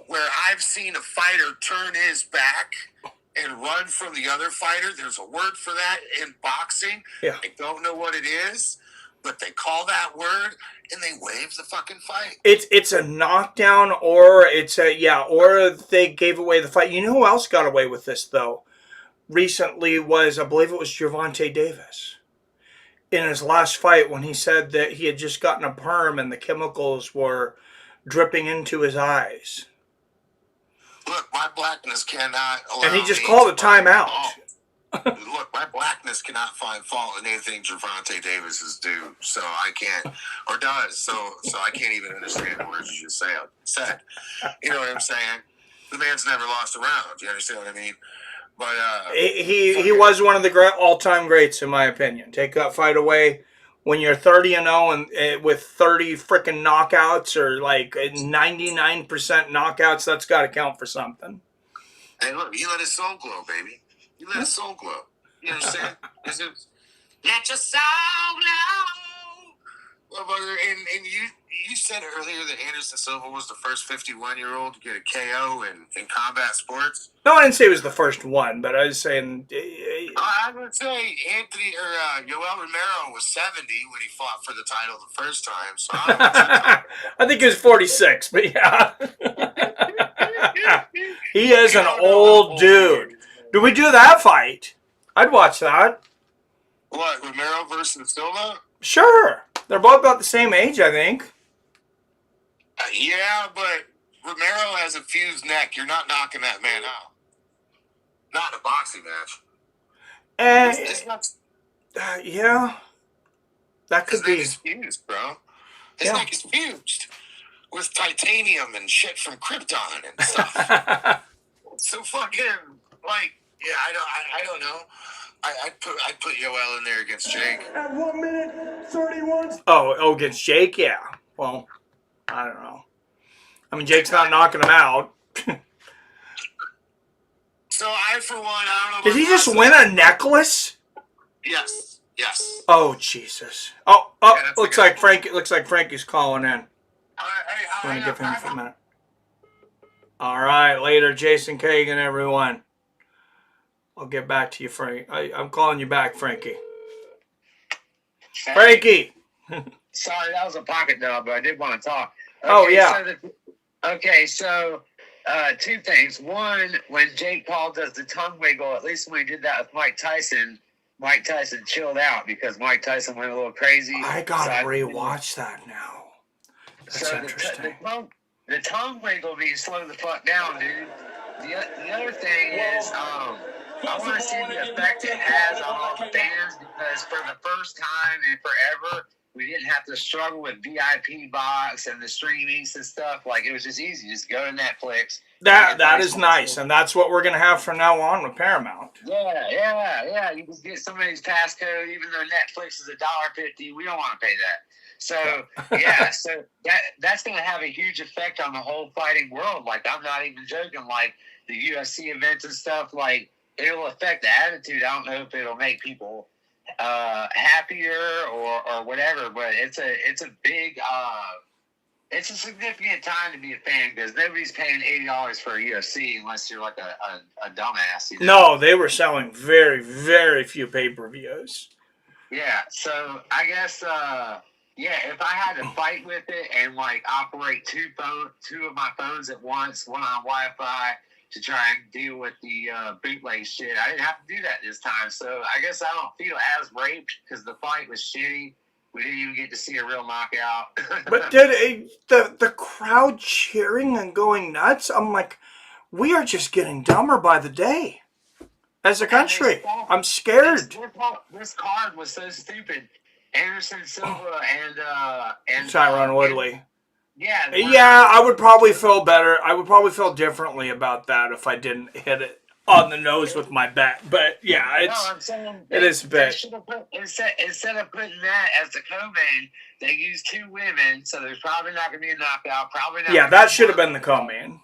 where I've seen a fighter turn his back and run from the other fighter, there's a word for that in boxing. Yeah. I don't know what it is, but they call that word and they wave the fucking fight. It's a knockdown, or or they gave away the fight. You know who else got away with this though? Recently was, I believe it was Gervonta Davis. In his last fight, when he said that he had just gotten a perm and the chemicals were dripping into his eyes. Look, my blackness cannot allow. And he just called a timeout. Look, my blackness cannot find fault in anything Gervonta Davis do, so I can't, or does, so I can't even understand the words you just said. You know what I'm saying? The man's never lost a round. You understand what I mean? But he was one of the all-time greats, in my opinion. Take that fight away when you're 30-0 and with 30 freaking knockouts or like 99% knockouts. That's got to count for something. Hey, look, he let his soul glow, baby. He let his soul glow. You understand? Let your soul glow. And you said earlier that Anderson Silva was the first 51-year-old to get a KO in combat sports. No, I didn't say he was the first one, but I was saying. I would say Anthony or Yoel Romero was 70 when he fought for the title the first time. So I don't know what you're talking about. I think he was 46, but yeah. He is an old dude. Do we do that fight? I'd watch that. What, Romero versus Silva? Sure. They're both about the same age, I think. Yeah, but Romero has a fused neck. You're not knocking that man out. Not in a boxing match. Yeah. That could be. His neck is fused, bro. His neck is fused with titanium and shit from Krypton and stuff. So fucking, like, yeah, I don't know. I'd put Yoel in there against Jake. At 1 minute 31. Oh, against Jake? Yeah. Well, I don't know. I mean, Jake's not knocking him out. So I, for one, I don't know. Did he just win a necklace? Yes. Yes. Oh, Jesus. Oh, yeah, looks like Frankie's calling in. I'm going to give him for a minute. All right, later, Jason Kagan, everyone. I'll get back to you, Frank. I'm calling you back, Frankie. Frankie! Sorry, that was a pocket dog, but I did want to talk. Okay, oh, yeah. So two things. One, when Jake Paul does the tongue wiggle, at least when he did that with Mike Tyson chilled out because Mike Tyson went a little crazy. I got to rewatch that now. That's interesting. The tongue wiggle means slow the fuck down, dude. The other thing is, I want to see the effect it has on all the fans because for the first time and forever, we didn't have to struggle with VIP box and the streamings and stuff. Like, it was just easy. Just go to Netflix. That is nice, and that's what we're going to have from now on with Paramount. Yeah. You can get somebody's passcode, even though Netflix is $1.50. We don't want to pay that. So, yeah, so that's going to have a huge effect on the whole fighting world. Like, I'm not even joking. Like, the UFC events and stuff, like, it'll affect the attitude. I don't know if it'll make people happier or whatever, but it's a big it's a significant time to be a fan because nobody's paying $80 for a UFC unless you're like a dumbass. You know? No, they were selling very, very few pay-per-views. Yeah, so I guess if I had to fight with it and like operate two of my phones at once, one on Wi-Fi, to try and deal with the bootleg shit. I didn't have to do that this time, so I guess I don't feel as raped because the fight was shitty. We didn't even get to see a real knockout. But did the crowd cheering and going nuts? I'm like, we are just getting dumber by the day as a country. I'm scared. This card was so stupid. Anderson Silva and Tyron Woodley. Yeah, I would probably feel better. I would probably feel differently about that if I didn't hit it on the nose with my bat. But yeah, it is a bit. Instead of putting that as the co-main, they used two women, so there's probably not going to be a knockout. Probably not. Yeah, that should have been the co-main.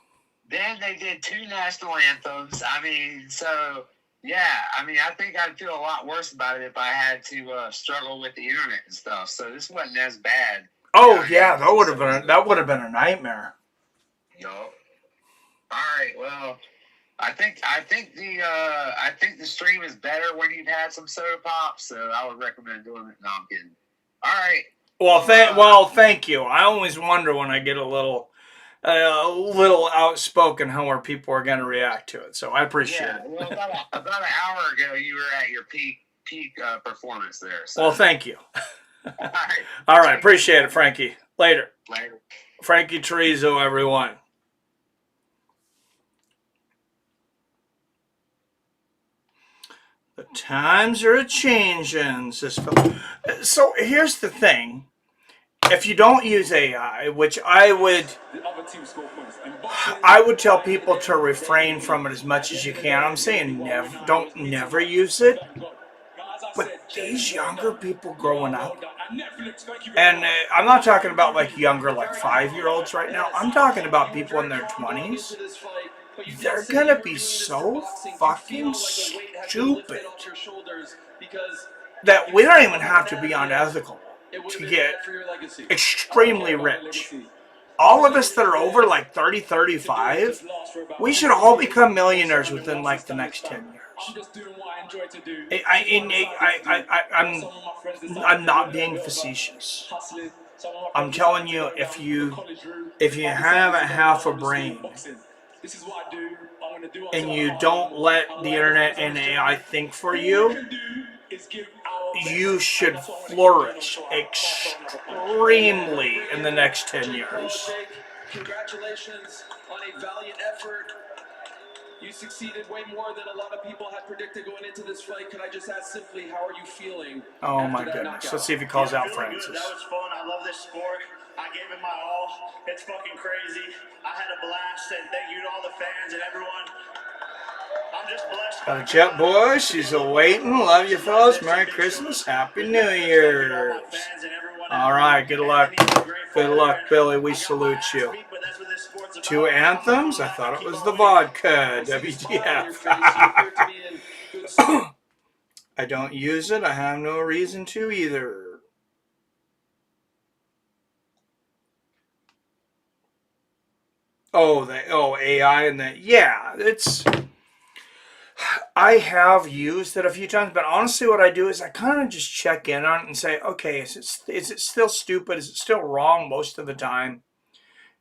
Then they did two national anthems. I mean, so yeah, I think I'd feel a lot worse about it if I had to struggle with the internet and stuff. So this wasn't as bad. Oh yeah, that would have been a nightmare. Yo. All right. Well, I think the stream is better when you've had some soda pop, so I would recommend doing it. No, I'm kidding. All right. Well, thank you. I always wonder when I get a little outspoken how our people are going to react to it. So I appreciate it. Well, about an hour ago, you were at your peak performance there. So. Well, thank you. All right. Appreciate it, Frankie. Later. Frankie Chorizo, everyone. The times are a-changing. So here's the thing. If you don't use AI, which I would tell people to refrain from it as much as you can. I'm saying never use it. But these younger people growing up, and I'm not talking about like younger, like 5-year-olds right now. I'm talking about people in their 20s. They're gonna be so fucking stupid that we don't even have to be unethical. to get extremely rich. All of us that are over like 30, 35, we should all become millionaires within like the next 10 years. I'm not being facetious. I'm telling you, if you have a half a brain and you don't let the internet and AI think for you, you should flourish extremely in the next 10 years. Congratulations on a valiant effort. You succeeded way more than a lot of people had predicted going into this fight. Can I just ask simply, how are you feeling? Oh my goodness. Knockout? Let's see if he calls out Francis. That was fun. I love this sport. I gave it my all. It's fucking crazy. I had a blast, and thank you to all the fans and everyone. I'm just blessed. Got a jet, boys. She's awaiting. Love you, fellas. Merry Christmas. Happy New Year's. All right. Good luck. Good luck, Billy. We salute you. 2 anthems? I thought it was the vodka. WTF. I don't use it. I have no reason to either. Oh, AI and that. Yeah, I have used it a few times, but honestly what I do is I kind of just check in on it and say, okay, is it still stupid? Is it still wrong most of the time?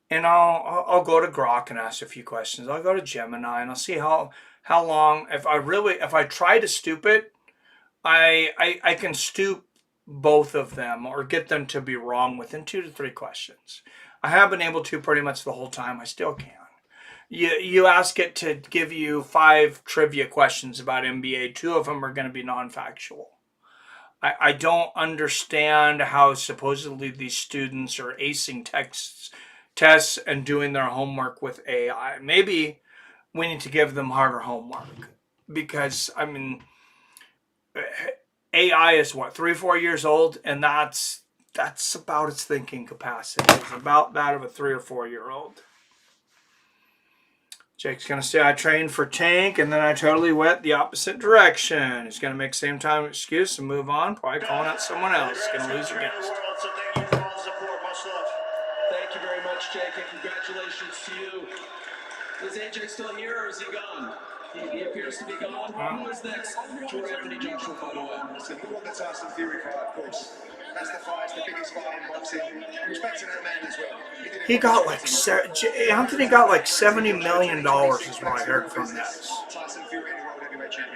And I'll go to Grok and ask a few questions. I'll go to Gemini and I'll see how long, if I try to stoop it, I can stoop both of them or get them to be wrong within 2 to 3 questions. I have been able to pretty much the whole time. I still can. You ask it to give you 5 trivia questions about NBA. 2 of them are going to be non-factual. I don't understand how supposedly these students are acing tests and doing their homework with AI. Maybe we need to give them harder homework because, I mean, AI is what, 3-4 years old, and that's about its thinking capacity. It's about that of a 3 or 4 year old. Jake's going to say, I trained for tank, and then I totally went the opposite direction. He's going to make same time excuse and move on, probably calling out someone else. He's going to lose against. Thank you very much, Jake, and congratulations to you. Is AJ still here, or is he gone? He appears to be gone. Who is next for Anthony Joshua, by the way? Listen, who won the Tyson Fury fight, of course? That's the fight, it's the biggest fight in boxing. I'm respecting that man as well. He got like Anthony got like $70 million is what I heard from this.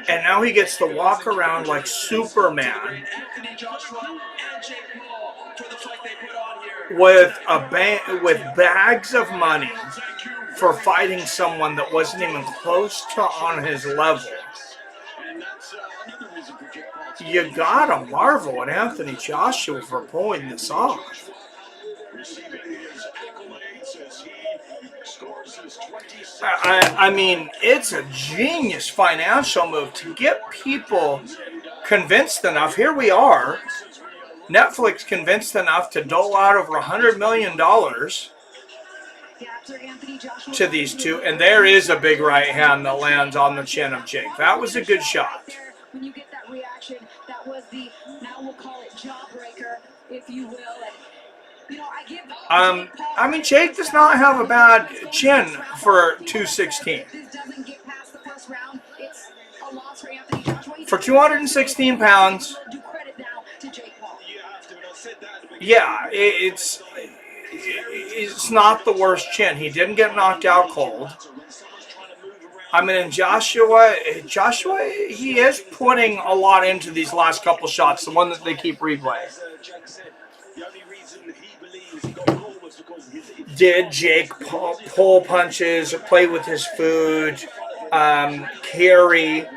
And now he gets to walk around like Superman with with bags of money for fighting someone that wasn't even close to on his level. You gotta marvel at Anthony Joshua for pulling this off. I mean, it's a genius financial move to get people convinced enough. Here we are, Netflix convinced enough to dole out over $100 million to these two, and there is a big right hand that lands on the chin of Jake. That was a good shot. When you get that reaction, that was the, now we'll call it jawbreaker, if you will. And, you know, I mean, Jake does not have a bad chin for 216. For 216 pounds, yeah, it's not the worst chin. He didn't get knocked out cold. I mean, in Joshua, he is putting a lot into these last couple shots, the one that they keep replaying. Did Jake pull punches, play with his food, carry?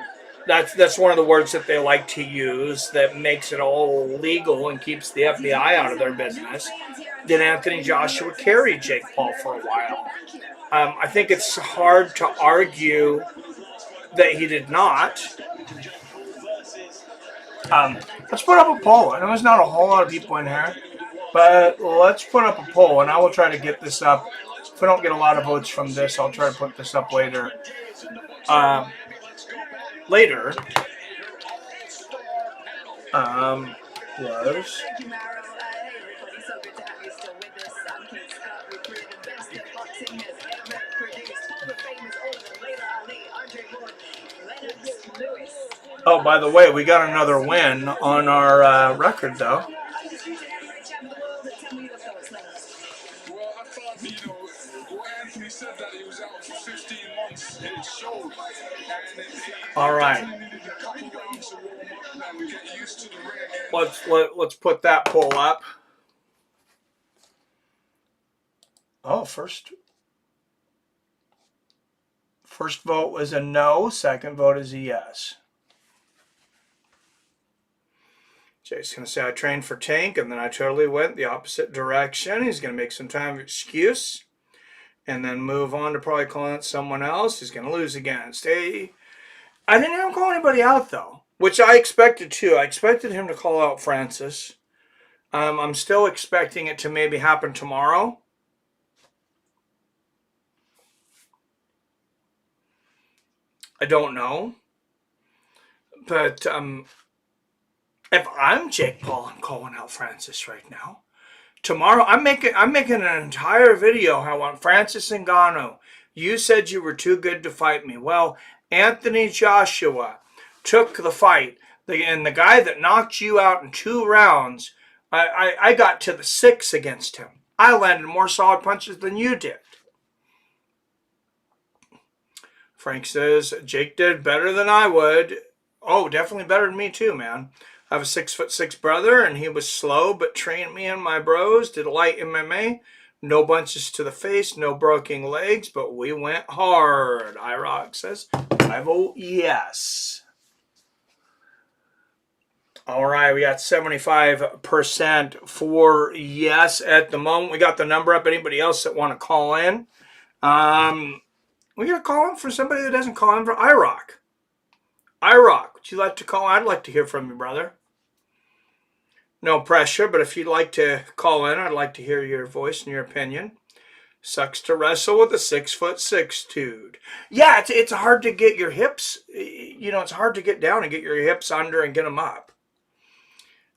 That's one of the words that they like to use that makes it all legal and keeps the FBI out of their business. Did Anthony Joshua carry Jake Paul for a while? I think it's hard to argue that he did not. Let's put up a poll. I know there's not a whole lot of people in here, but let's put up a poll, and I will try to get this up. If I don't get a lot of votes from this, I'll try to put this up later. Was Oh, by the way, we got another win on our record, though. Well, I thought, when Anthony said that he was out for 15 months, it showed. And All right. needed a couple rounds to warm up and get used to the ring again. Let's put that poll up. Oh, first vote was a no. Second vote is a yes. Jay's going to say, I trained for Tank, and then I totally went the opposite direction. He's going to make some time of excuse, and then move on to probably calling out someone else. He's going to lose against. Hey, I didn't have him call anybody out, though, which I expected too. I expected him to call out Francis. I'm still expecting it to maybe happen tomorrow. I don't know. But if I'm Jake Paul, I'm calling out Francis right now. Tomorrow, I'm making an entire video how on Francis Ngannou, you said you were too good to fight me. Well, Anthony Joshua took the fight. And the guy that knocked you out in 2 rounds, I got to the 6 against him. I landed more solid punches than you did. Frank says, Jake did better than I would. Oh, definitely better than me too, man. I have a 6'6" brother, and he was slow, but trained me and my bros, did light MMA. No bunches to the face, no broken legs, but we went hard. IROC says, I vote yes. All right, we got 75% for yes at the moment. We got the number up. Anybody else that want to call in? We got to call in for somebody that doesn't call in for IROC. IROC, would you like to call? I'd like to hear from you, brother. No pressure, but if you'd like to call in, I'd like to hear your voice and your opinion. Sucks to wrestle with a 6'6" dude. Yeah, it's hard to get your hips, it's hard to get down and get your hips under and get them up.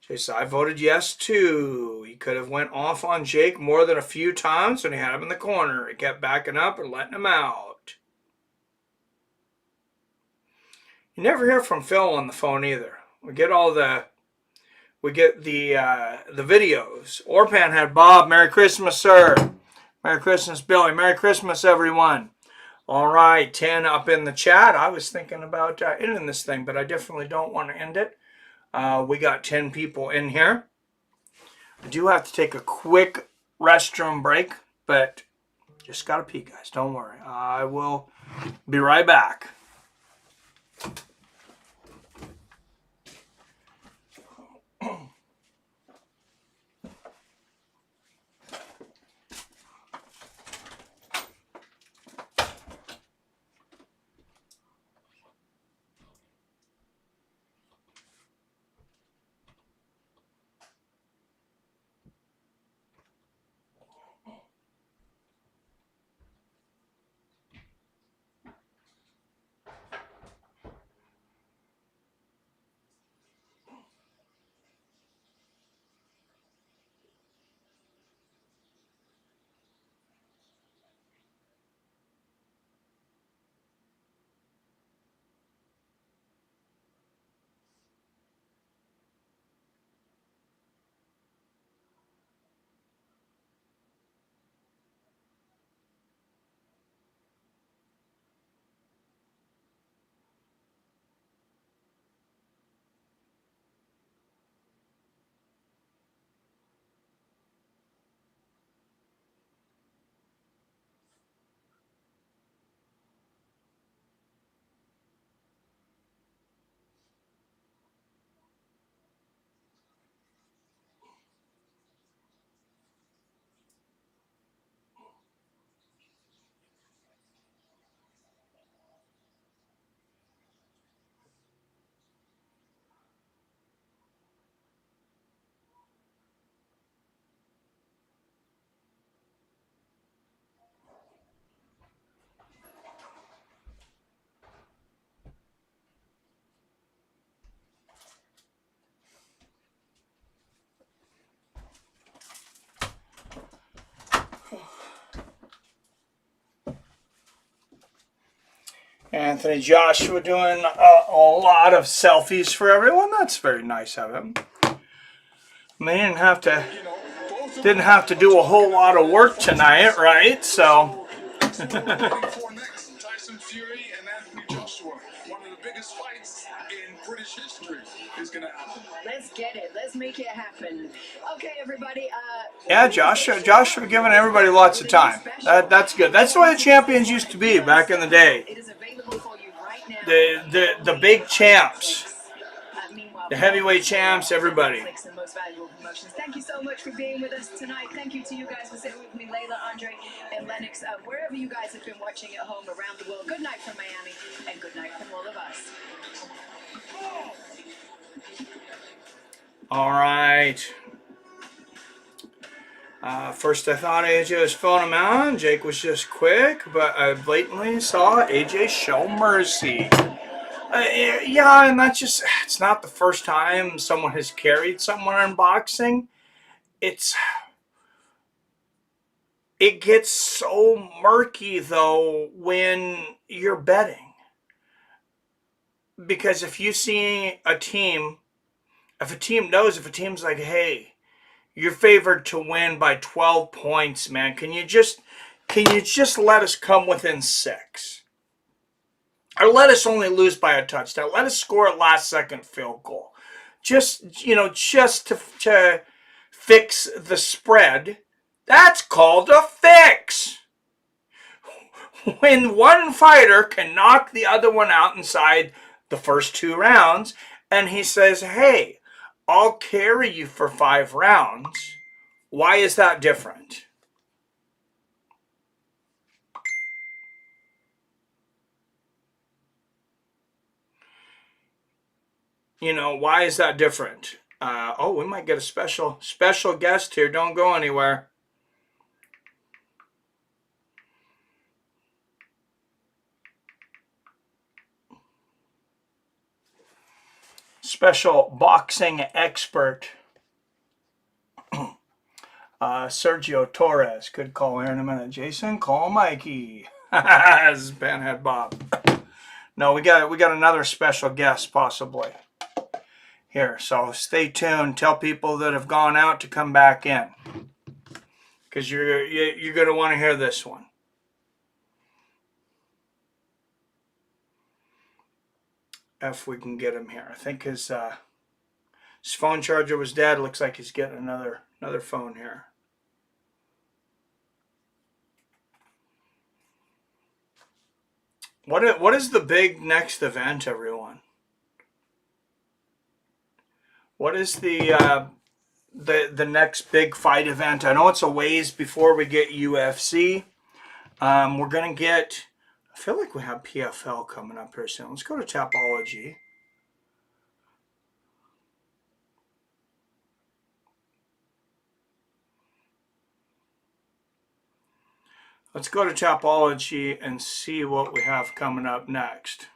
Jason, I voted yes too. He could have went off on Jake more than a few times when he had him in the corner. He kept backing up and letting him out. You never hear from Phil on the phone either. We get the videos. Orpan had Bob. Merry Christmas, sir. Merry Christmas, Billy. Merry Christmas, everyone. All right, 10 up in the chat. I was thinking about ending this thing, but I definitely don't want to end it. We got 10 people in here. I do have to take a quick restroom break, but just got to pee, guys. Don't worry. I will be right back. Anthony Joshua doing a lot of selfies for everyone. That's very nice of him. I mean, he didn't have to do a whole lot of work tonight, right? So. Tyson Fury and Anthony Joshua, one of the biggest fights in British history, is going to happen. Let's get it. Let's make it happen. Okay, everybody. Yeah, Joshua giving everybody lots of time. That's good. That's the way the champions used to be back in the day. The big champs. The heavyweight champs, everybody. Thank you so much for being with us tonight. Thank you to you guys for sitting with me, Layla, Andre, and Lennox. Wherever you guys have been watching at home around the world, good night from Miami, and good night from all of us. All right. First I thought AJ was phoning him out. Jake was just quick, but I blatantly saw AJ show mercy. Yeah, and that's just, it's not the first time someone has carried someone in boxing. It gets so murky, though, when you're betting. Because if you see a team, if a team's like, hey, you're favored to win by 12 points, man, can you just let us come within 6? Or let us only lose by a touchdown. Let us score a last-second field goal. Just to fix the spread. That's called a fix. When one fighter can knock the other one out inside the first 2 rounds, and he says, hey, I'll carry you for 5 rounds. Why is that different? Why is that different? We might get a special guest here. Don't go anywhere. Special boxing expert, Sergio Torres. Could call here in a minute. Jason, call Mikey. This is Panhead Bob. No, we got another special guest possibly here. So stay tuned. Tell people that have gone out to come back in, because you're going to want to hear this one. If we can get him here. I think his phone charger was dead. Looks like he's getting another phone here. What is the big next event, everyone? What is the next big fight event? I know it's a ways before we get UFC. We're gonna get. I feel like we have PFL coming up here soon. Let's go to Tapology. Let's go to Tapology and see what we have coming up next.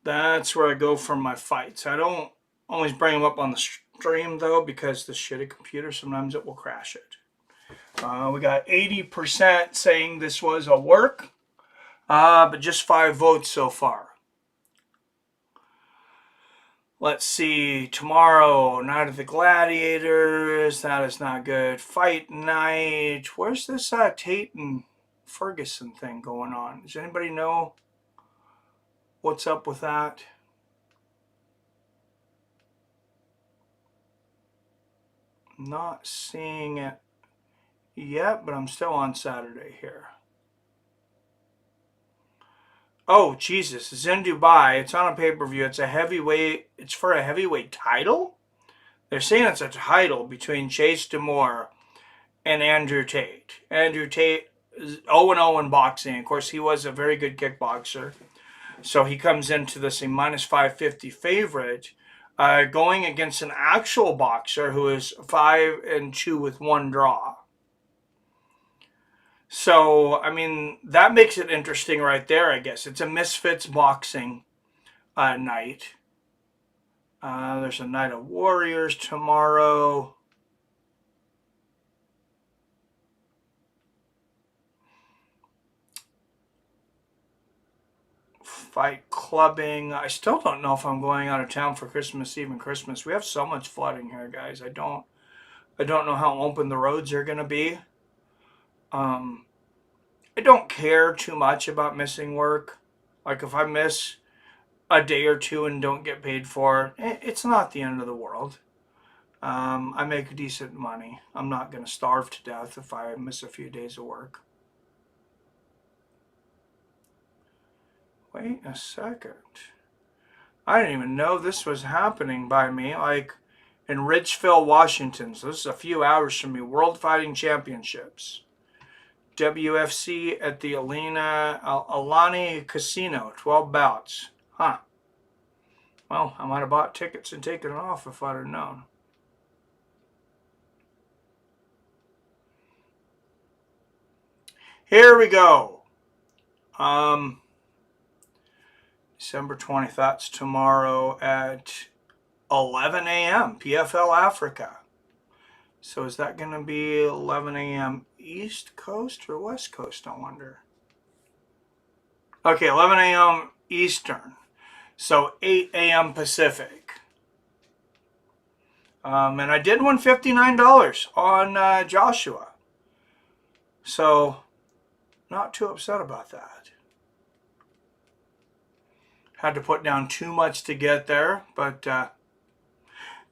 That's where I go for my fights. I don't always bring them up on the stream, though, because the shitty computer, sometimes it will crash it. We got 80% saying this was a work, but just 5 votes so far. Let's see. Tomorrow, Night of the Gladiators. That is not good. Fight night. Where's this Tate and Ferguson thing going on? Does anybody know what's up with that? Not seeing it yet, but I'm still on Saturday here. Oh, Jesus. It's in Dubai. It's on a pay-per-view. It's a heavyweight. It's for a heavyweight title? They're saying it's a title between Chase Demore and Andrew Tate. Andrew Tate is 0-0 in boxing. Of course, he was a very good kickboxer. So he comes into this a minus 550 favorite, going against an actual boxer who is 5-2 with 1 draw. So, I mean, that makes it interesting right there, I guess. It's a Misfits boxing night. There's a Night of Warriors tomorrow. Fight clubbing. I still don't know if I'm going out of town for Christmas Eve and Christmas. We have so much flooding here, guys. I don't know how open the roads are going to be. I don't care too much about missing work. Like if I miss a day or two and don't get paid for it, it's not the end of the world. I make decent money. I'm not going to starve to death if I miss a few days of work. Wait a second. I didn't even know this was happening by me. Like in Ridgeville, Washington. So this is a few hours from me. World Fighting Championships. WFC at the Alani Casino. 12 bouts. Huh. Well, I might have bought tickets and taken it off if I'd have known. Here we go. December 20th, that's tomorrow at 11 a.m. PFL Africa. So is that going to be 11 a.m. East Coast or West Coast, I wonder? Okay, 11 a.m. Eastern. So 8 a.m. Pacific. And I did win $59 on Joshua. So not too upset about that. Had to put down too much to get there, but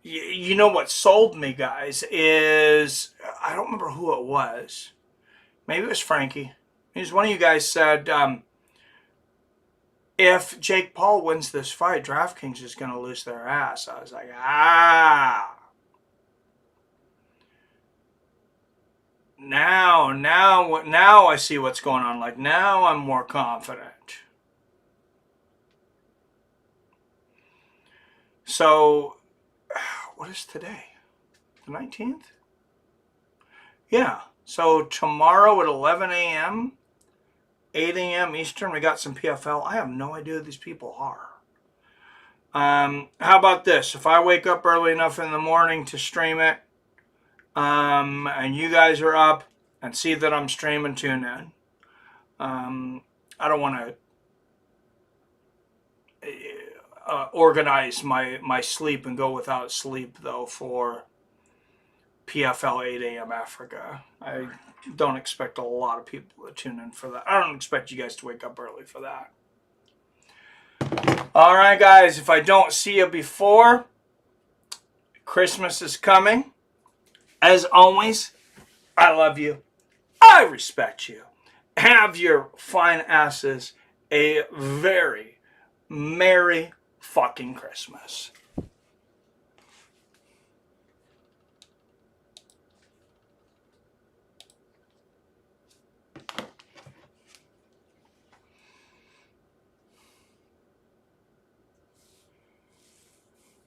you know what sold me, guys, is, I don't remember who it was. Maybe it was Frankie. He was one of you guys said, if Jake Paul wins this fight, DraftKings is going to lose their ass. I was like, Now I see what's going on. Like, now I'm more confident. So, what is today? The 19th? Yeah. So, tomorrow at 11 a.m., 8 a.m. Eastern, we got some PFL. I have no idea who these people are. How about this? If I wake up early enough in the morning to stream it, and you guys are up and see that I'm streaming, tune in. I don't want to organize my sleep and go without sleep, though, for PFL 8 a.m. Africa. I don't expect a lot of people to tune in for that. I don't expect you guys to wake up early for that. All right, guys, if I don't see you before, Christmas is coming. As always, I love you. I respect you. Have your fine asses a very Merry fucking Christmas.